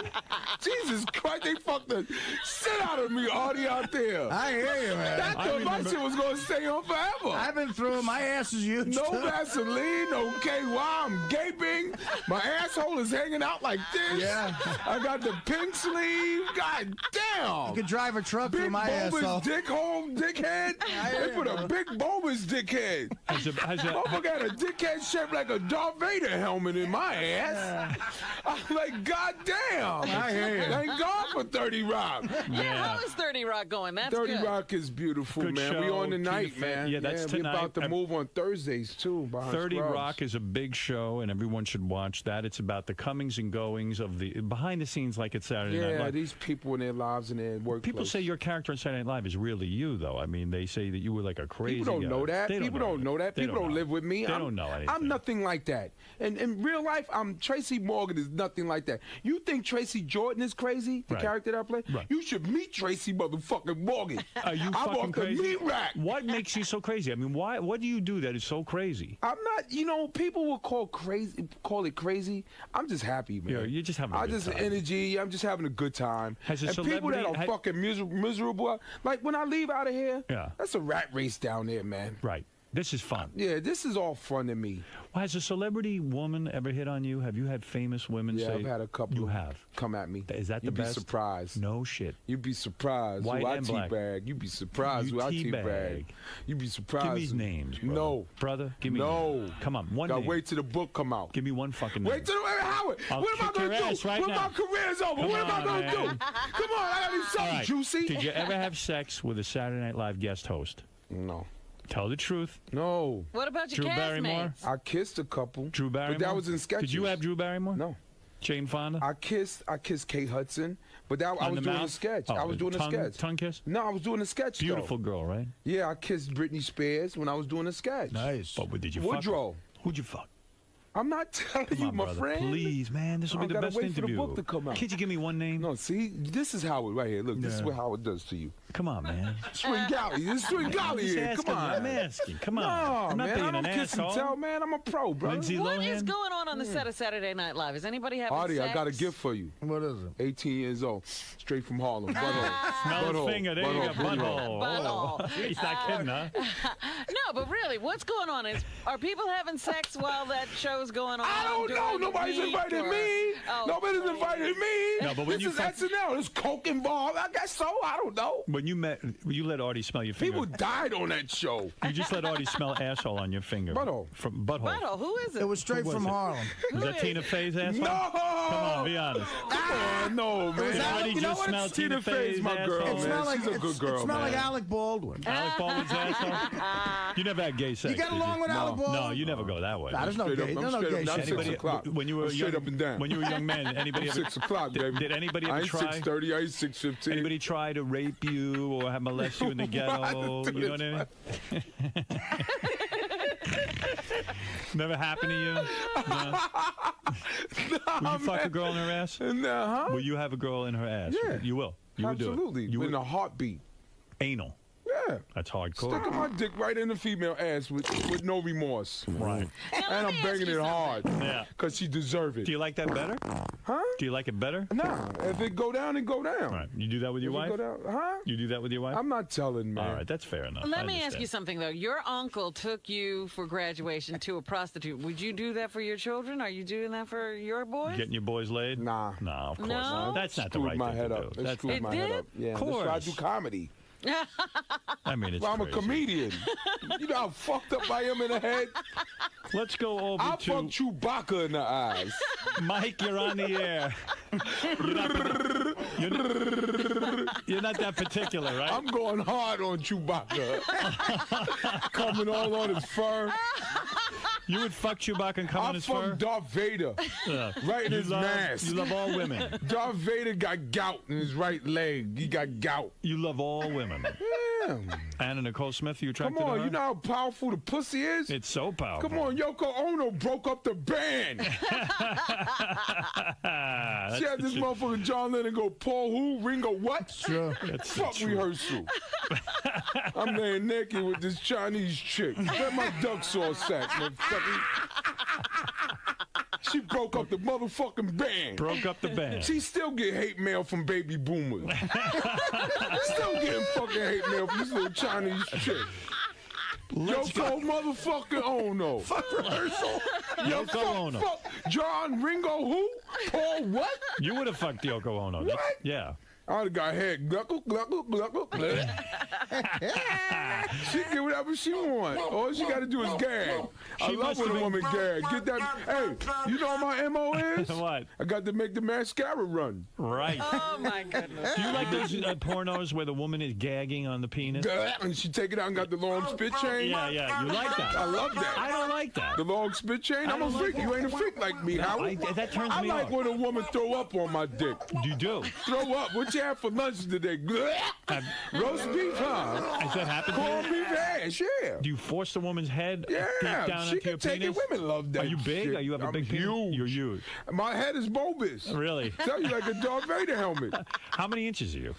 Jesus Christ, they fucked the shit out of me, Artie, out there. I hear you, man. My shit was going to stay on forever. I've been through it. My ass is huge. No Vaseline, no KY. I'm gaping. My asshole is hanging out like this. Yeah. I got the pink sleeve. God damn! You could drive a truck big through my asshole. Dickhead. They put a big bulbous dickhead. Motherfucker had a dickhead shaped like a Darth Vader helmet in my ass. I'm like, God damn! I hear you. Thank God for 30 Rock. How is 30 Rock going? That's 30 good. Rock is beautiful, Good man. show. We on tonight, Keep it man. Yeah, that's we tonight. about to move on Thursdays too. 30 Scrubs. Rock is a big show, and everyone should watch that. It's about the comings and goings of the behind the scenes, like it's Saturday Night Yeah, Live. these people in their lives and their workplace. People say your character on Saturday Night Live is really you, though. I mean, they say that you were like a crazy People don't guy. know that. They People don't know that. People don't live with me. They don't know anything. I'm nothing like that. And in real life, Tracy Morgan is nothing like that. You think Tracy Jordan is crazy, the character that I play? Right. You should meet Tracy motherfucking Morgan. Are you I'm fucking off the crazy? meat rack. What makes you so crazy? I mean, why? What do you do that is so crazy? I'm not, people will call it crazy. I'm just happy, man. Yeah, you're just having a good time. Energy. I'm just having a good time. Has a and people that celebrity are fucking miserable, like when I leave out of here, Yeah. that's a rat race down there, man. Right. This is fun. Yeah, this is all fun to me. Well, has a celebrity woman ever hit on you? Have you had famous women Yeah, say? I've had a couple. You have. Come at me. Is that the You'd best? be surprised. No shit. You'd be surprised White who I and black. teabag. You'd be surprised You who I teabag. teabag. You'd be surprised. Give me names, brother. No. Brother, give me No. names. Come on, one Gotta name. wait till the book come out. Give me one fucking name. Wait till Howard. I'll What am I kick your gonna ass do? right when now. my career's over, Come what am I on, gonna man. do? Come on, I gotta do All something right. juicy. Did you ever have sex with a Saturday Night Live guest host? No. Tell the truth. No. What about your Drew Barrymore? castmates? I kissed a couple. Drew Barrymore? But that was in sketches. Did you have Drew Barrymore? No. Jane Fonda? I kissed Kate Hudson, but I On was the doing a mouth? sketch. Oh, I was doing a tongue- sketch. Tongue kiss? No, I was doing a sketch. Beautiful though. girl, right? Yeah, I kissed Britney Spears when I was doing a sketch. Nice. But did you fuck her? Woodrow. Who'd you fuck? I'm not telling Come you, on, my brother. friend. Please, man. This will be I the gotta best wait interview. for the book to come out. Can't you give me one name? No, see, this is Howard right here. Look, this is Yeah. what Howard does to you. Come on, man. Swingali. This is Swingali Just here. asking, Come on. I'm asking. Come on. No, I'm not man, being I don't an kiss and asshole. tell, man. I'm a pro, bro. Lindsay What Lohan? is going on the set of Saturday Night Live? Is anybody having Artie, sex? I got a gift for you. What is it? 18 years old, straight from Harlem. Butthole. Smell his Butthole. finger. There you go. Butthole. Butthole. He's not kidding, huh? No, but really, what's going on? Are people having sex while that show's shows going on? I don't know. Nobody's invited me. Nobody's invited me. No, but when this is SNL. There's coke involved. I guess so. I don't know. When you let Artie smell your finger. People died on that show. You just let Artie smell asshole on your finger. Butthole. From butthole. Butthole, who is it? It was straight from Harlem. Was that Tina Fey's asshole? No! Come on, be honest. Come on, no, man. You know what? It's Tina Fey's my girl, It smelled man. like, She's a good girl, It smelled man. like Alec Baldwin. Alec Baldwin's asshole? You never had gay sex. You get did along with Alec Baldwin? No, you never go that way. Nah, there's no gay. There's no gay shit. Anybody, 6 o'clock. When you were straight young, up and down. When you were a young man, anybody I'm ever 6 o'clock, baby. Did anybody I ever ain't try? 6:30. I ain't 6:15. Anybody try to rape you or have molest you in the ghetto? You know what I mean? Never happened to you? No? Will you fuck a girl in her ass? Huh? Will you have a girl in her ass? Yeah. You will. You would do it. Absolutely. You In would. a heartbeat. Anal. Yeah. That's hardcore. Sticking my dick right in the female ass with no remorse. Right. And I'm banging it hard. Yeah. Because she deserve it. Do you like that better? Huh? Do you like it better? Nah. If it go down, it go down. Right. You do that with your If it wife? go down, huh? You do that with your wife? I'm not telling, man. All right, that's fair enough. Let me ask you something, though. Your uncle took you for graduation to a prostitute. Would you do that for your children? Are you doing that for your boys? Getting your boys laid? Nah. No, of course No? not. That's not the Screwed right my thing head to up. do. It That's, screwed my head up. Yeah. Of That's why I course. do comedy. I mean, it's Well, I'm a crazy. comedian. You know how fucked up I am in the head? Let's go over I'll to fuck Chewbacca in the eyes. Mike. You're on the air. You're not that particular, right? I'm going hard on Chewbacca. Coming all on his fur. You would fuck Chewbacca and come on I his fuck fur? Darth Vader. Right in You his love- mask. You love all women. Darth Vader got gout in his right leg. He got gout. You love all women. Yeah. Anna Nicole Smith, you attracted Come to on, her? you know how powerful the pussy is? It's so powerful. Come on, Yoko Ono broke up the band. She had this motherfucker John Lennon go, Paul who? Ringo what? Sure. Fuck rehearsal. I'm laying naked with this Chinese chick. Where my duck sauce at, motherfucker? She broke up the motherfucking band. Broke up the band. She still get hate mail from baby boomers. Still getting fucking hate mail from this little Chinese chick. Yoko motherfucking Ono. Fuck rehearsal. Yoko Ono. Fuck John Ringo who? Paul what? You would have fucked Yoko Ono. What? Yeah. I would have got head gluckle, gluckle, gluckle, gluckle. She get whatever she want. All she got to do is gag. I love when a woman gag. Get that. Hey, you know what my MO is? What? I got to make the mascara run. Right. Oh, my goodness. Do you like those pornos where the woman is gagging on the penis? And she take it out and got the long spit chain? Yeah, yeah. You like that? I love that. I don't like that. The long spit chain? I'm a freak. You ain't a freak like me, Howard. That turns I me like off. when a woman throw up on my dick. You do? Throw up. What you have for lunch today? Roast beef, huh? Has that happened Corned to you? beef hash, yeah. Do you force the woman's head Yeah, deep down she into can your take penis? it. Women love that. Are you big? shit. Are you have a I'm big penis? huge. You're huge. My head is bulbous. Really? Tell you like a Darth Vader helmet. How many inches are you?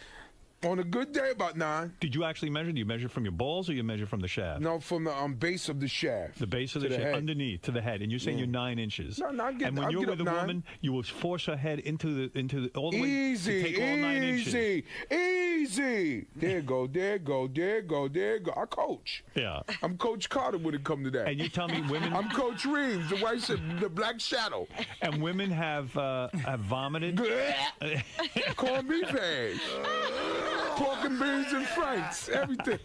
On a good day, about 9. Did you actually measure? Do you measure from your balls or you measure from the shaft? No, from the base of the shaft. The base of the To the shaft, head. underneath to the head, and you're saying you're 9 inches. No, I get- and when I'll you're get with a up 9. woman, you will force her head into the all the way Easy, to take all 9 inches. easy. There go, there go, there go, there go. I coach. Yeah. I'm Coach Carter when it come to that. And you tell me women. I'm Coach Reeves, the white, the black shadow. And women have vomited. Corned beef hash. Pork and beans and franks, everything.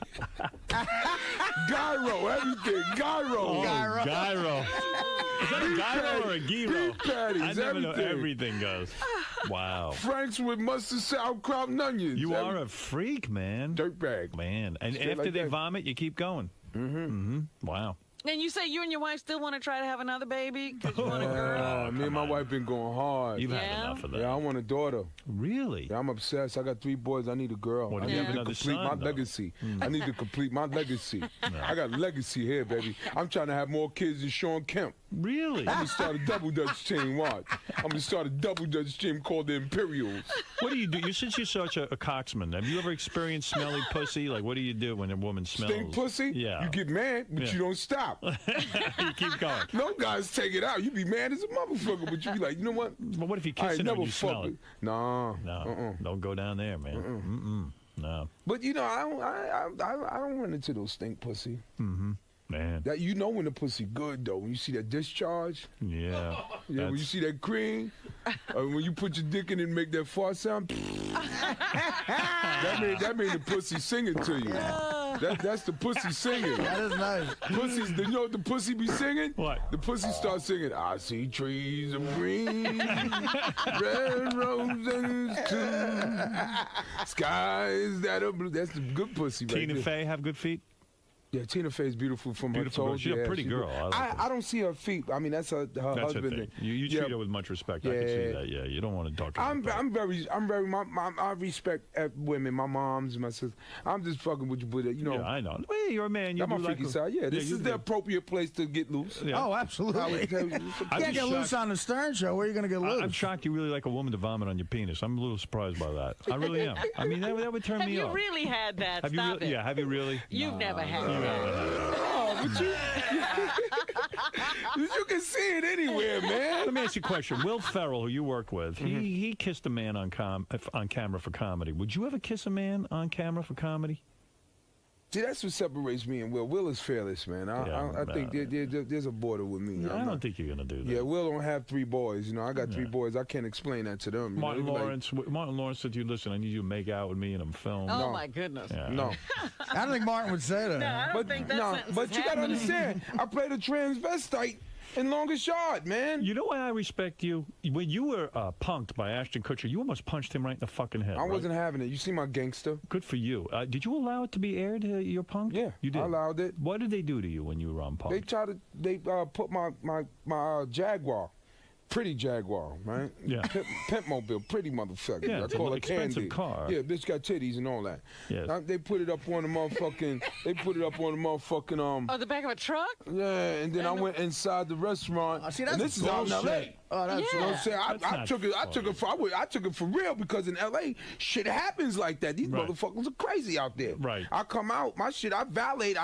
Gyro, everything. Gyro. Oh, gyro. Is that a gyro or a gyro? Beef patties, I never know. everything. Everything goes. Wow. Franks with mustard, sauerkraut, and onions. You are a freak, man. Dirtbag. Man. And Shit after like they that. vomit, you keep going. Mm-hmm. Wow. And you say you and your wife still want to try to have another baby because you want a girl? Me and my wife been going hard. You've had enough of that. Yeah, I want a daughter. Really? Yeah, I'm obsessed. I got 3 boys. I need a girl. What, I do you need have to another complete son, my though? legacy. I need to complete my legacy. I got legacy here, baby. I'm trying to have more kids than Sean Kemp. Really? I'm going to start a double Dutch team. Watch. I'm going to start a double Dutch team called the Imperials. What do you do? Since you're such a cocksman, have you ever experienced smelly pussy? Like, what do you do when a woman smells? Stink pussy? Yeah. You get mad, but Yeah. you don't stop. You keep going. No guys take it out. You be mad as a motherfucker, but you be like, you know what? But what if you I kiss ain't it never and you smell fuck it? it. Nah. No, don't go down there, man. Mm-mm. No. But you know, I don't run into those stink pussy. Mm-hmm. Man. That you know when the pussy good though. When you see that discharge. Yeah. Yeah. When you see that cream. When you put your dick in it and make that fart sound. that mean the pussy singing to you. That's the pussy singing. That is nice. Pussies, you know what the pussy be singing? What? The pussy starts singing, I see trees of green, red roses too, skies that are blue. That's the good pussy right Tina there. Fey have good feet? Yeah, Tina Fey's beautiful from Beautiful her girl. toes. She's a Yeah, pretty girl. I don't see her feet. I mean, that's her That's her husband. thing. You treat her with much respect. I can see that. Yeah, you don't want to talk. I'm very. I respect women, my moms, my sisters. I'm just fucking with you, but you know. Yeah, I know. Well, you're a man. You That's my do freaky like side. Yeah, this is the appropriate place to get loose. Yeah. Oh, absolutely. You can't get loose on the Stern Show. Where are you going to get loose? I'm shocked you really like a woman to vomit on your penis. I'm a little surprised by that. I really am. I mean, that would turn me Have on. you really had that? Have Stop you it. Yeah, have you really? You've never had You that. haven't had it. Oh, but you can see it anywhere, man. Let me ask you a question. Will Ferrell, who you work with, he kissed a man on camera for comedy. Would you ever kiss a man on camera for comedy? See, that's what separates me and Will. Will is fearless, man. I think there's a border with me. I don't think you're going to do that. Yeah, Will don't have 3 boys. You know, I got 3 boys. I can't explain that to them. Martin Lawrence said to you, listen, I need you to make out with me in a film. Oh, my goodness. Yeah. No. I don't think Martin would say that. No, I don't think that sentence but is you got to happening. understand, I played a transvestite in Longest Yard, man. You know why I respect you? When you were punked by Ashton Kutcher, you almost punched him right in the fucking head. I wasn't having it. You see my gangster? Good for you. Did you allow it to be aired, your punk? Yeah, you did. I allowed it. What did they do to you when you were on punk? They put my Jaguar. Pretty Jaguar, right? Yeah. Pimp mobile, pretty motherfucker. Yeah, I it's call an her expensive Candy. car. Yeah, bitch got titties and all that. Yes. They put it up on the motherfucking. Oh, the back of a truck? Yeah, and then I went inside the restaurant. See, that's and this is out in bullshit. L.A. Oh, that's You know what I'm saying? I That's took not I took it for real because in L.A. shit happens like that. These Right. motherfuckers are crazy out there. Right. I come out, my shit, I valet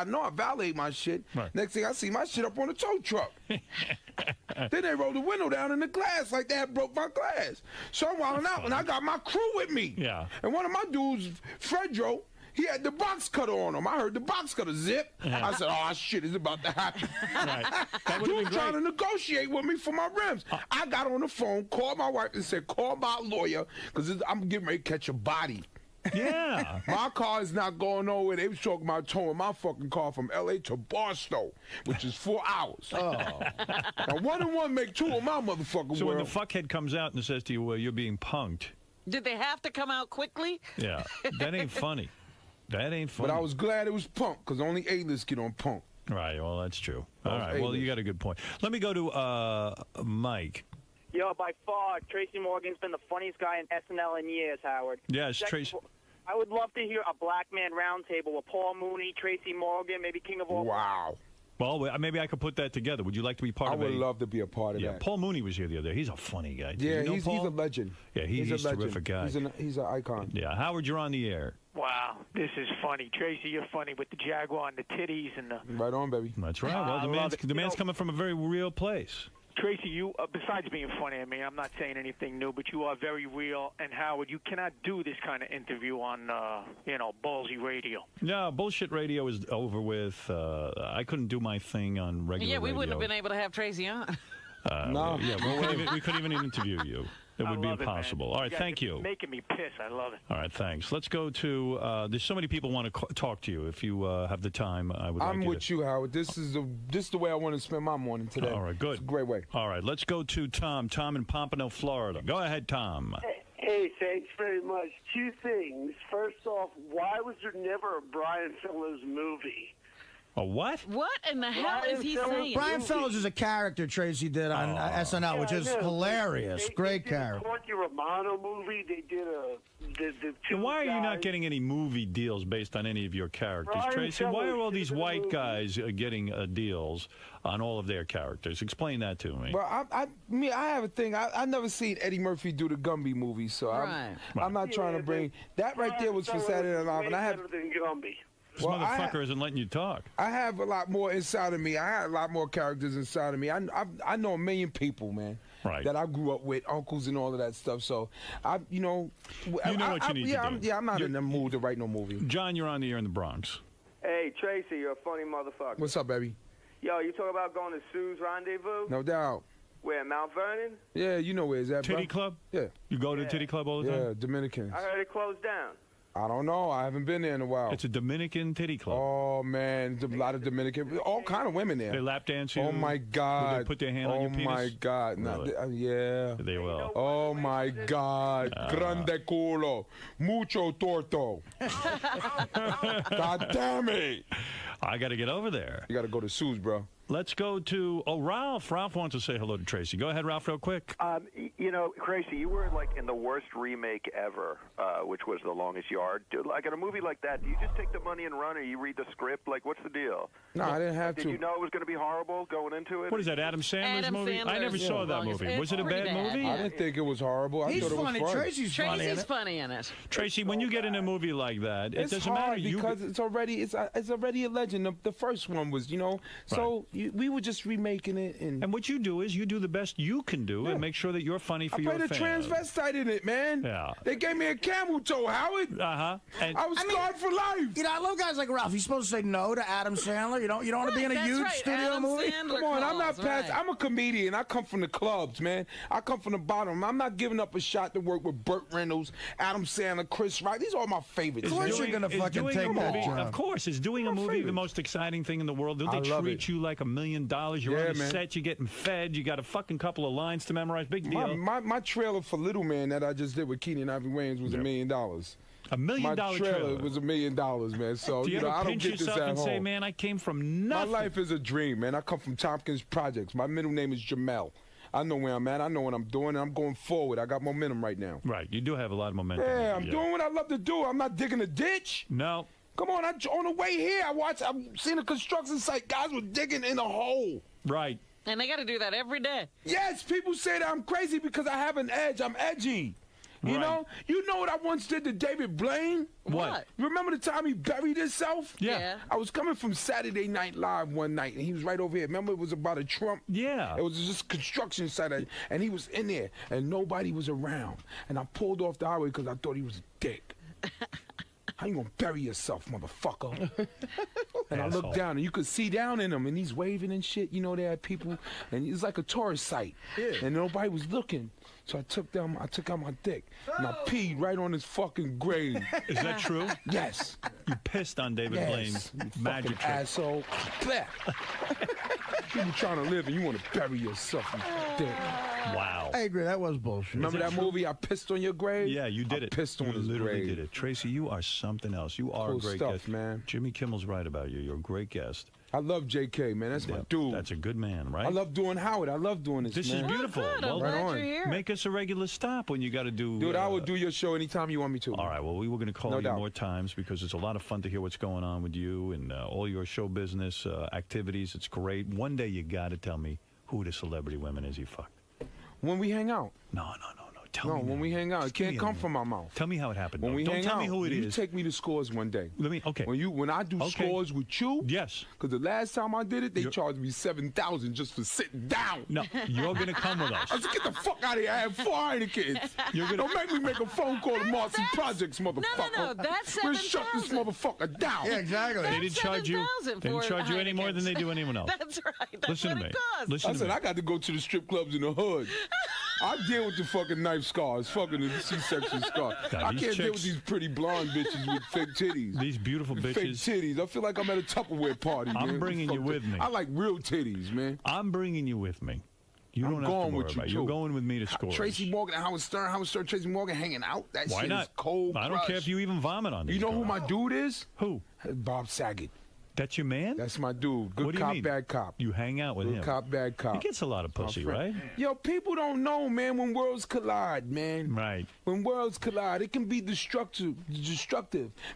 my shit. Right. Next thing I see my shit up on a tow truck. Then they rolled the window down in the glass like they had broke my glass. So I'm wilding out and I got my crew with me. Yeah. And one of my dudes, Fredro, he had the box cutter on him. I heard the box cutter zip. I said, oh, shit is about to happen. Right. That would Dude have been trying to great. negotiate with me for my rims. I got on the phone, called my wife and said, call my lawyer because I'm getting ready to catch a body. Yeah. My car is not going nowhere. They was talking about towing my fucking car from L.A. to Barstow, which is 4 hours. Oh. Now, 1 and 1 make 2 of my motherfucking So when the world. fuckhead comes out and says to you, well, you're being punked. Did they have to come out quickly? Yeah. That ain't funny. That ain't funny. But I was glad it was Punk, because only A-list get on Punk. Right. Well, that's true. All was right. Well, A-list. you got a good point. Let me go to Mike. Yo, by far, Tracy Morgan's been the funniest guy in SNL in years, Howard. Yes, Tracy. I would love to hear a black man roundtable with Paul Mooney, Tracy Morgan, maybe King of All. Wow. Well, maybe I could put that together. Would you like to be part I of would it? love to be a part of that. Paul Mooney was here the other day. He's a funny guy. Do Yeah, you know he's Paul? a legend. Yeah, he's a a legend. terrific guy. He's an icon. Yeah, Howard, you're on the air. Wow, this is funny. Tracy, you're funny with the Jaguar and the titties and the... Right on, baby. That's right. Well, I the love man's, it. the man's coming from a very real place. Tracy, you, besides being funny, I mean, I'm not saying anything new, but you are very real. And Howard, you cannot do this kind of interview on, ballsy radio. No, bullshit radio is over with. I couldn't do my thing on regular Yeah, we radio. wouldn't have been able to have Tracy on. No. Yeah, we couldn't even interview you. It would be impossible. All right, thank you. Making me piss. I love it. All right, thanks. Let's go to. There's so many people want to talk to you. If you have the time, I would. I'm like with you, Howard. This is the way I want to spend my morning today. All right, good. It's a great way. All right, let's go to Tom. Tom in Pompano, Florida. Go ahead, Tom. Hey, thanks very much. 2 things. First off, why was there never a Brian Fellows movie? A what? What in the hell is he saying? Brian Fellows is a character Tracy did on SNL, which is hilarious. Great character. Corky Romano movie. They did the Then why are you not getting any movie deals based on any of your characters, Brian Tracy? Why are all Fellows these did a white movie. guys getting deals on all of their characters? Explain that to me. But I have a thing. I never seen Eddie Murphy do the Gumby movie, so I'm not trying to bring that right there was for Saturday Night Live, and I have. Better than Gumby. This motherfucker isn't letting you talk. I have a lot more inside of me. I have a lot more characters inside of me. I know a million people, man. Right. That I grew up with, uncles and all of that stuff. So what you need to do. I'm not in the mood to write no movie. John, you're on the air in the Bronx. Hey, Tracy, you're a funny motherfucker. What's up, baby? Yo, you talk about going to Sue's Rendezvous? No doubt. Where, Mount Vernon? Yeah, you know where it's at, bro. Titty Club? Yeah. You go to the Titty Club all the time? Yeah, Dominicans. I heard it closed down. I don't know. I haven't been there in a while. It's a Dominican titty club. Oh, man. A lot of Dominican. All kind of women there. They lap dance you? Oh, my God. Will they put their hand on your penis? Oh, my God. Really? Yeah. They will. Oh, my God. Grande culo. Mucho torto. God damn it. I got to get over there. You got to go to Sue's, bro. Let's go to Ralph. Ralph wants to say hello to Tracy. Go ahead, Ralph, real quick. You know, Tracy, you were like in the worst remake ever, which was The Longest Yard. Dude, like in a movie like that, do you just take the money and run, or you read the script? Like, what's the deal? No, I didn't have Did to. you know it was going to be horrible going into it? What is that, Adam Sandler's Adam movie? I Sandler's never saw that Longest- movie. Was it a It's bad pretty movie? I didn't think it was horrible. I thought it was fun. Tracy's funny in it. Tracy, when you get in a movie like that, it It's doesn't hard matter. because it's already a legend. The first one was, so we were just remaking it. And what you do is you do the best you can do and make sure that you're funny for I your played a fans. transvestite in it, man. Yeah. They gave me a camel toe, Howard. Uh-huh. I was scarred for life. You know, I love guys like Ralph. You're supposed to say no to Adam Sandler. You don't want to be in a huge studio movie? Come on, I'm not past. I'm a comedian. I come from the clubs, man. I come from the bottom. I'm not giving up a shot to work with Burt Reynolds, Adam Sandler, Chris Rock. These are all my favorites. Of course you're going to fucking take that job. Of course. Is doing a movie the most exciting thing in the world? Don't I they love treat it. you like $1 million? You're Yeah, on the man. set, you're getting fed, you got a fucking couple of lines to memorize. Big deal. My trailer for Little Man that I just did with Keenan Ivory Wayans was $1 million. $1 million My trailer was $1 million, man. So Do you ever I don't pinch get this yourself at and home. say, man, I came from My nothing? life is a dream, man. I come from Tompkins Projects. My middle name is Jamel. I know where I'm at. I know what I'm doing, and I'm going forward. I got momentum right now. Right. You do have a lot of momentum. Yeah, I'm doing what I love to do. I'm not digging a ditch. No. Come on, on the way here, I'm seeing a construction site. Guys were digging in a hole. Right. And they got to do that every day. Yes, people say that I'm crazy because I have an edge. I'm edgy. You know what I once did to David Blaine? What? Remember the time he buried himself? Yeah. I was coming from Saturday Night Live one night, and he was right over here. Remember, it was about a Trump? Yeah. It was just construction site, and he was in there, and nobody was around. And I pulled off the highway because I thought he was a dick. How you gonna bury yourself, motherfucker? And I looked down, and you could see down in him, and he's waving and shit. You know, they had people, and it's like a tourist site, and nobody was looking. So I took out my dick, and I peed right on his fucking grave. Is that true? Yes. You pissed on David Yes. Blaine's You magic fucking trick. asshole. Blah. People trying to live, and you want to bury yourself, you dick. Wow. I agree. That was bullshit. Remember that movie, I Pissed on Your Grave? Yeah, you did I it. pissed on You his literally grave. did it. Tracy, you are something else. You are Cool a great stuff, guest. man. Jimmy Kimmel's right about you. You're a great guest. I love JK, man. That's my dude. That's a good man, right? I love doing Howard. I love doing this, This man. is beautiful. good. I'm Well, glad right on. you're here. Make us a regular stop when you got to do. Dude, I will do your show anytime you want me to. All right. Well, we were going to call No you doubt. more times because it's a lot of fun to hear what's going on with you and all your show business activities. It's great. One day you got to tell me who the celebrity women is you fucked. When we hang out. No. Tell me. When we hang out. It give me can't a come name. from my mouth. Tell me how it happened. When though. we Don't hang tell out, me who it you is. take me to scores one day. Okay. When I do Okay. scores with you, Yes. because the last time I did it, they charged me $7,000 just for sitting down. No, you're going to come with us. I said, get the fuck out of here. I have 4 Heinekens. You're gonna- Don't make me make a phone call to Marcy Projects, motherfucker. No, that's We'll shut this $7,000. motherfucker down. Yeah, exactly. They didn't charge you. $7,000 They didn't for charge you any more than they do anyone else. That's right. That's Listen what to it me. costs. Listen I to said, me. I got to go to the strip clubs in the hood. I deal with the fucking knife scars, fucking the C-section scar. I these can't deal with chicks- these pretty blonde bitches with fake titties. These beautiful Fake bitches. titties. I feel like I'm at a Tupperware party, man. I'm bringing you Fuck with that. me. I like real titties, man. I'm bringing you with me. You I'm don't have going to worry with you, about it. too. You're going with me to score. Tracy Morgan and Howard Stern, Tracy Morgan hanging out. That Why shit not? is cold. I don't care if you even vomit on these You know who guys. my dude is? Who? Bob Saget. That's your man? That's my dude. Good What do you cop, mean? bad cop. You hang out with Good him. cop, bad cop. He gets a lot of pussy, My right? friend. Yo, people don't know, man, when worlds collide, man. Right. When worlds collide, it can be destructive.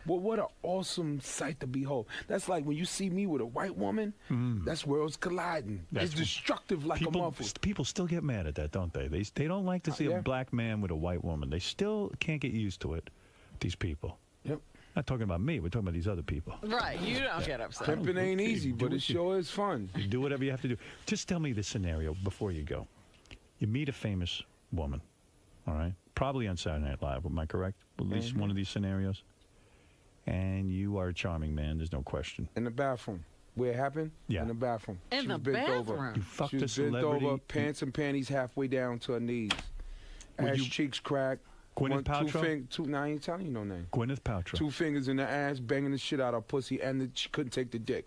But what an awesome sight to behold. That's like when you see me with a white woman, that's worlds colliding. That's it's destructive like a motherfucker. People still get mad at that, don't they? They don't like to see yeah. a black man with a white woman. They still can't get used to it, these people. Yep. Not talking about me. We're talking about these other people. Right. You don't get upset. Pimping ain't easy, Do but it what you- sure is fun. You do whatever you have to do. Just tell me the scenario before you go. You meet a famous woman, all right? Probably on Saturday Night Live. Am I correct? At least one of these scenarios. And you are a charming man. There's no question. In the bathroom. Where it happened? Yeah. In the bathroom. In She the was bent bathroom? over. You fucked She was a bent celebrity. over, pants and panties halfway down to her knees. Ass cheeks cracked. Gwyneth Paltrow? Nah, I ain't telling you no name. Gwyneth Paltrow. 2 fingers in the ass, banging the shit out of her pussy, and she couldn't take the dick.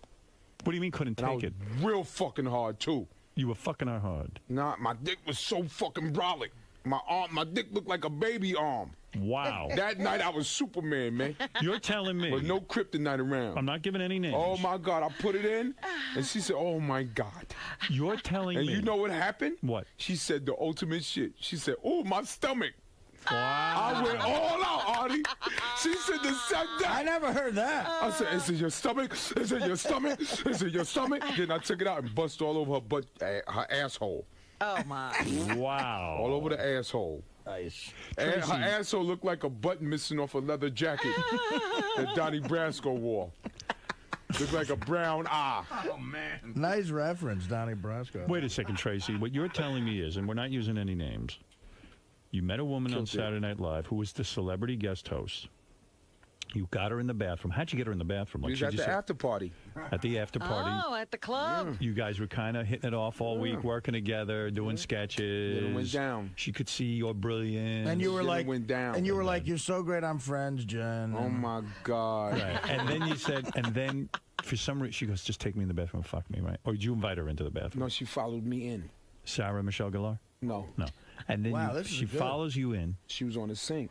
What do you mean couldn't And I take it? was real fucking hard, too. You were fucking her hard. Nah, my dick was so fucking brolic. My dick looked like a baby arm. Wow. That night I was Superman, man. You're telling me. With no kryptonite around. I'm not giving any names. Oh my God, I put it in, and she said, "Oh my God." You're telling and me. you know what happened? What? She said the ultimate shit. She said, "Oh, my stomach." Wow. I went all out, Artie. She said the same thing. I never heard that. I said, "Is it your stomach? Is it your stomach? Is it your stomach?" Then I took it out and bust all over her butt, her asshole. Oh my! Wow! All over the asshole. Nice. And her asshole looked like a button missing off a leather jacket that Donnie Brasco wore. Looked like a brown eye. Oh man! Nice reference, Donnie Brasco. Wait a second, Tracy. What you're telling me is, and we're not using any names, you met a woman on Saturday Night Live who was the celebrity guest host. You got her in the bathroom. How'd you get her in the bathroom? We was at the after party. At the after party. Oh, at the club. You guys were kind of hitting it off all week, working together, doing sketches. It went down. She could see your brilliance. And you were like, went down. And you were like, "You're so great. I'm friends, Jen." Oh my God! Right. And then you said, and then for some reason she goes, "Just take me in the bathroom and fuck me," right? Or did you invite her into the bathroom? No, she followed me in. Sarah Michelle Gellar? No. No. And then she follows you in. She was on the sink.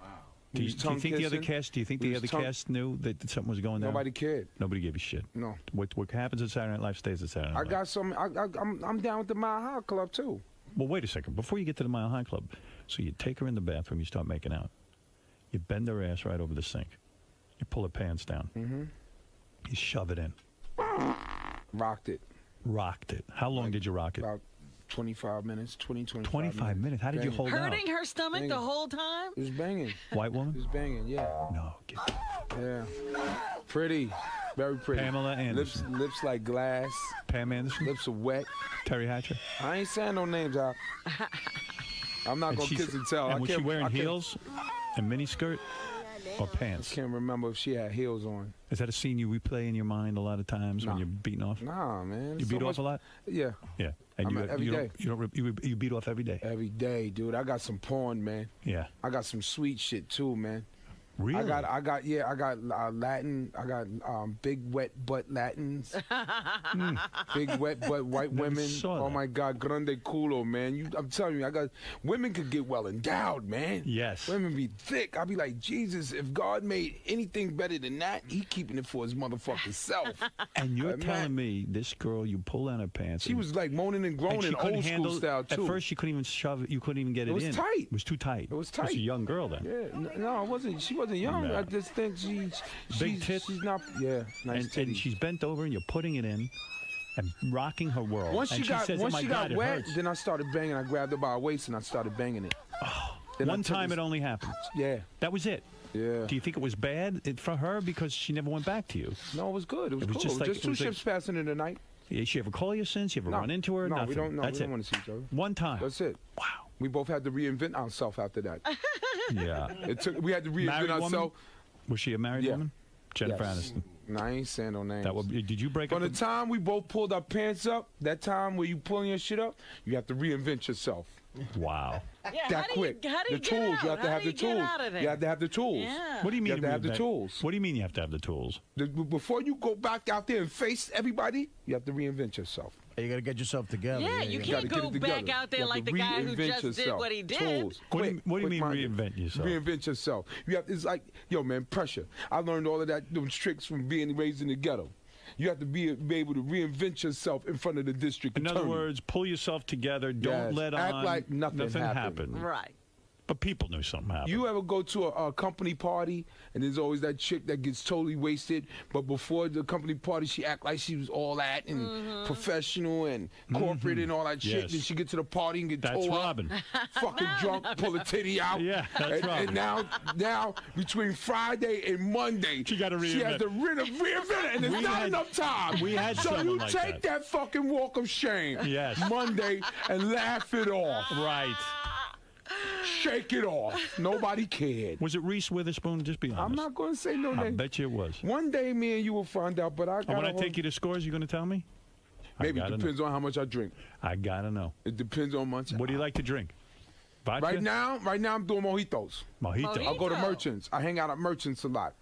Do you think the other cast? Do you think the other cast knew that something was going on? Nobody cared. Nobody gave a shit. No. What happens at Saturday Night Live stays at Saturday Night Live. I got some. I'm down with the Mile High Club too. Well, wait a second. Before you get to the Mile High Club, so you take her in the bathroom, you start making out. You bend her ass right over the sink. You pull her pants down. Mm-hmm. You shove it in. Rocked it. Rocked it. How long did you rock it? About 25 minutes. 25 25 minutes. How did you hold out? Hurting her stomach Banging. the whole time? It was banging. White woman? It was banging, yeah. No. Yeah. Pretty. Very pretty. Pamela Anderson. Lips like glass. Pam Anderson? Lips are wet. Terry Hatcher? I ain't saying no names out. I'm not going to kiss and tell. And was she wearing heels and mini skirt or pants? I can't remember if she had heels on. Is that a scene you replay in your mind a lot of times when you're beating off? Nah, man. You beat off a lot? Yeah. Yeah. And every day. You beat off every day? Every day, dude. I got some porn, man. Yeah. I got some sweet shit too, man. Really? I got Latin. I got big wet butt Latins. Big wet butt white women. Oh my God, grande culo, man. I'm telling you, I got women could get well endowed, man. Yes. Women be thick. I'll be like, Jesus, if God made anything better than that, he keeping it for his motherfucking self. And you're telling me this girl, you pull down her pants. She was like moaning and groaning, old school style too. At first, she couldn't even shove it. You couldn't even get it in. It was tight. It was too tight. It was tight. She was a young girl then. Yeah. No, it wasn't. She wasn't young. No. I just think Big tits. She's not. Yeah. Nice and she's bent over and you're putting it in and rocking her world. Once and she got says, "Oh my God, it wet, hurts." then I started banging. I grabbed her by her waist and I started banging it. One time it only happened. Yeah. That was it. Yeah. Do you think it was bad for her because she never went back to you? No, it was good. It was cool. Just like, just two ships passing in the night. Did she ever call you since? You ever run into her? No, Nothing. we don't know. That's We don't it. want to see each other. One time. That's it. Wow. We both had to reinvent ourselves after that. Yeah. We had to reinvent Married woman? ourselves. Was she a married woman? Jennifer Yes. Aniston. No, I ain't saying no names. Did you break From up? the time we both pulled our pants up, that time where you pulling your shit up, you have to reinvent yourself. Wow. Yeah, that quick. How do you the get tools. out? You have to How have do the you get tools. out of there? You have to have the tools. Yeah. What do you mean? You have to have the tools. What do you mean you have to have the tools? Before you go back out there and face everybody, you have to reinvent yourself. You got to get yourself together. Yeah, you can't go back out there like the guy who just did what he did. Tools. What do you mean Quick-minded. reinvent yourself? Reinvent yourself. It's like, yo, man, pressure. I learned all of those tricks from being raised in the ghetto. You have to be able to reinvent yourself in front of the district In attorney. other words, pull yourself together. Don't Yes. let Act on like nothing happened. Right. But people knew something happened. You ever go to a company party and there's always that chick that gets totally wasted, but before the company party she act like she was all that and professional and corporate and all that shit. Yes. Then she get to the party and get That's tore Robin. up, fucking drunk, pull a titty out. Yeah, that's Robin. And now between Friday and Monday, She gotta she has reinvent. to reinvent it, and there's not enough time. we had so someone you like take that fucking walk of shame Yes. Monday and laugh it off. Right. shake it off. Nobody cared. Was it Reese Witherspoon? Just be honest. I'm not going to say no I name. bet you it was. One day, me and you will find out, but I got When I take you to Scores, you going to tell me? Maybe it depends on how much I drink. I got to know. It depends on much. What do you like to drink? Vodka? Right now, I'm doing mojitos. Mojito. I'll go to Merchants. I hang out at Merchants a lot.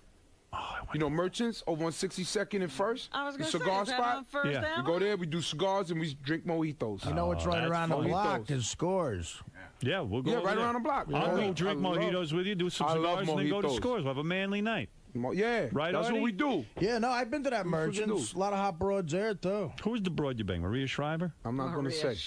You know Merchants over on 62nd and First? I was the going to say, cigar is that spot? on First We Avenue? go there, we do cigars, and we drink mojitos. You know what's right around the block is Scores. Yeah, we'll go. Yeah, over right there. around the block. I'll Yeah. go drink I love- mojitos with you, do some I love cigars, and then go to mojitos. Scores. We'll have a manly night. Yeah, Right, that's Artie? what we do. Yeah, no, I've been to that What we Merchants. do. A lot of hot broads there, too. Who's the broad you bang? Maria Shriver? I'm not going to say.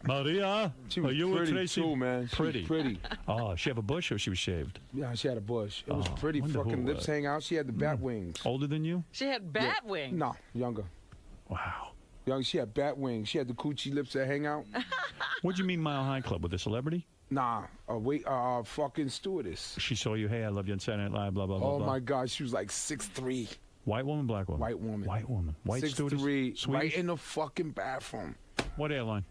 Maria? She was Are you pretty with Tracy? too, man. She was Pretty. pretty. Oh, she have a bush or she was shaved? Yeah, she had a bush. It was Oh, pretty. wonder who Fucking it lips was. hang out. She had the bat wings. Older than you? She had bat wings. No, younger. Wow. Young, she had bat wings. She had the coochie lips that hang out. What'd you mean Mile High Club with a celebrity? Nah, fucking stewardess. She saw you, hey, I love you on Saturday Night Live, blah, blah, blah, Oh blah. my God, she was like 6'3". White woman, black woman? White woman. White woman. White 6'3", stewardess? right Swedish? in the fucking bathroom. What airline?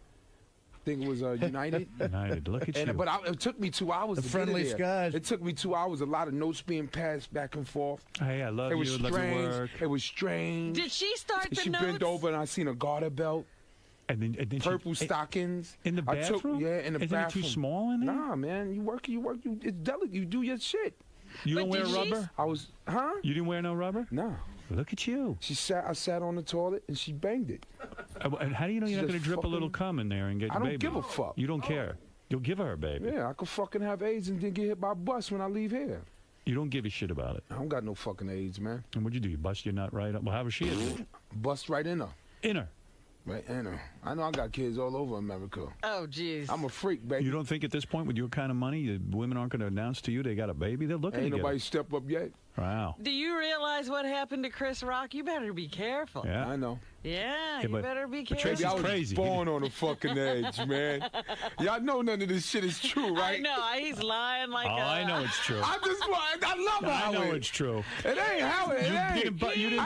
I think it was United. United. Look at you. But it took me 2 hours. The to Friendly get Skies. It took me 2 hours. A lot of notes being passed back and forth. Hey, I love It was you. Love your strange. work. It was strange. Did she start And the she notes? bent over and I seen a garter belt, And then purple stockings. In the I took- bathroom? yeah, in the Isn't bathroom. it too small in there? Nah, man, you work. It's delicate. You do your shit. You don't But wear did she- rubber? I was, huh? You didn't wear no rubber? No. Look at you. I sat on the toilet and she banged it. And how do you know She you're not going just to drip a fucking- little cum in there and get I your don't baby? give a fuck. You don't care. You'll give her a baby. Yeah, I could fucking have AIDS and then get hit by a bus when I leave here. You don't give a shit about it. I don't got no fucking AIDS, man. And what'd you do? You bust your nut right up? Well, how was she? Bust right in her. In her. Right in her. I know I got kids all over America. Oh, jeez. I'm a freak, baby. You don't think at this point, with your kind of money, women aren't going to announce to you they got a baby? They're looking Ain't to get nobody it. step up yet. Wow. Do you realize what happened to Chris Rock? You better be careful. Yeah. I know. Yeah, Yeah, you but- better be but careful. Tracy's I was crazy. born on a fucking edge, man. Y'all know none of this shit is true, right? I know. He's lying like Oh, I know it's true. I love I Howard. know it's true. It ain't Howard. It ain't. You didn't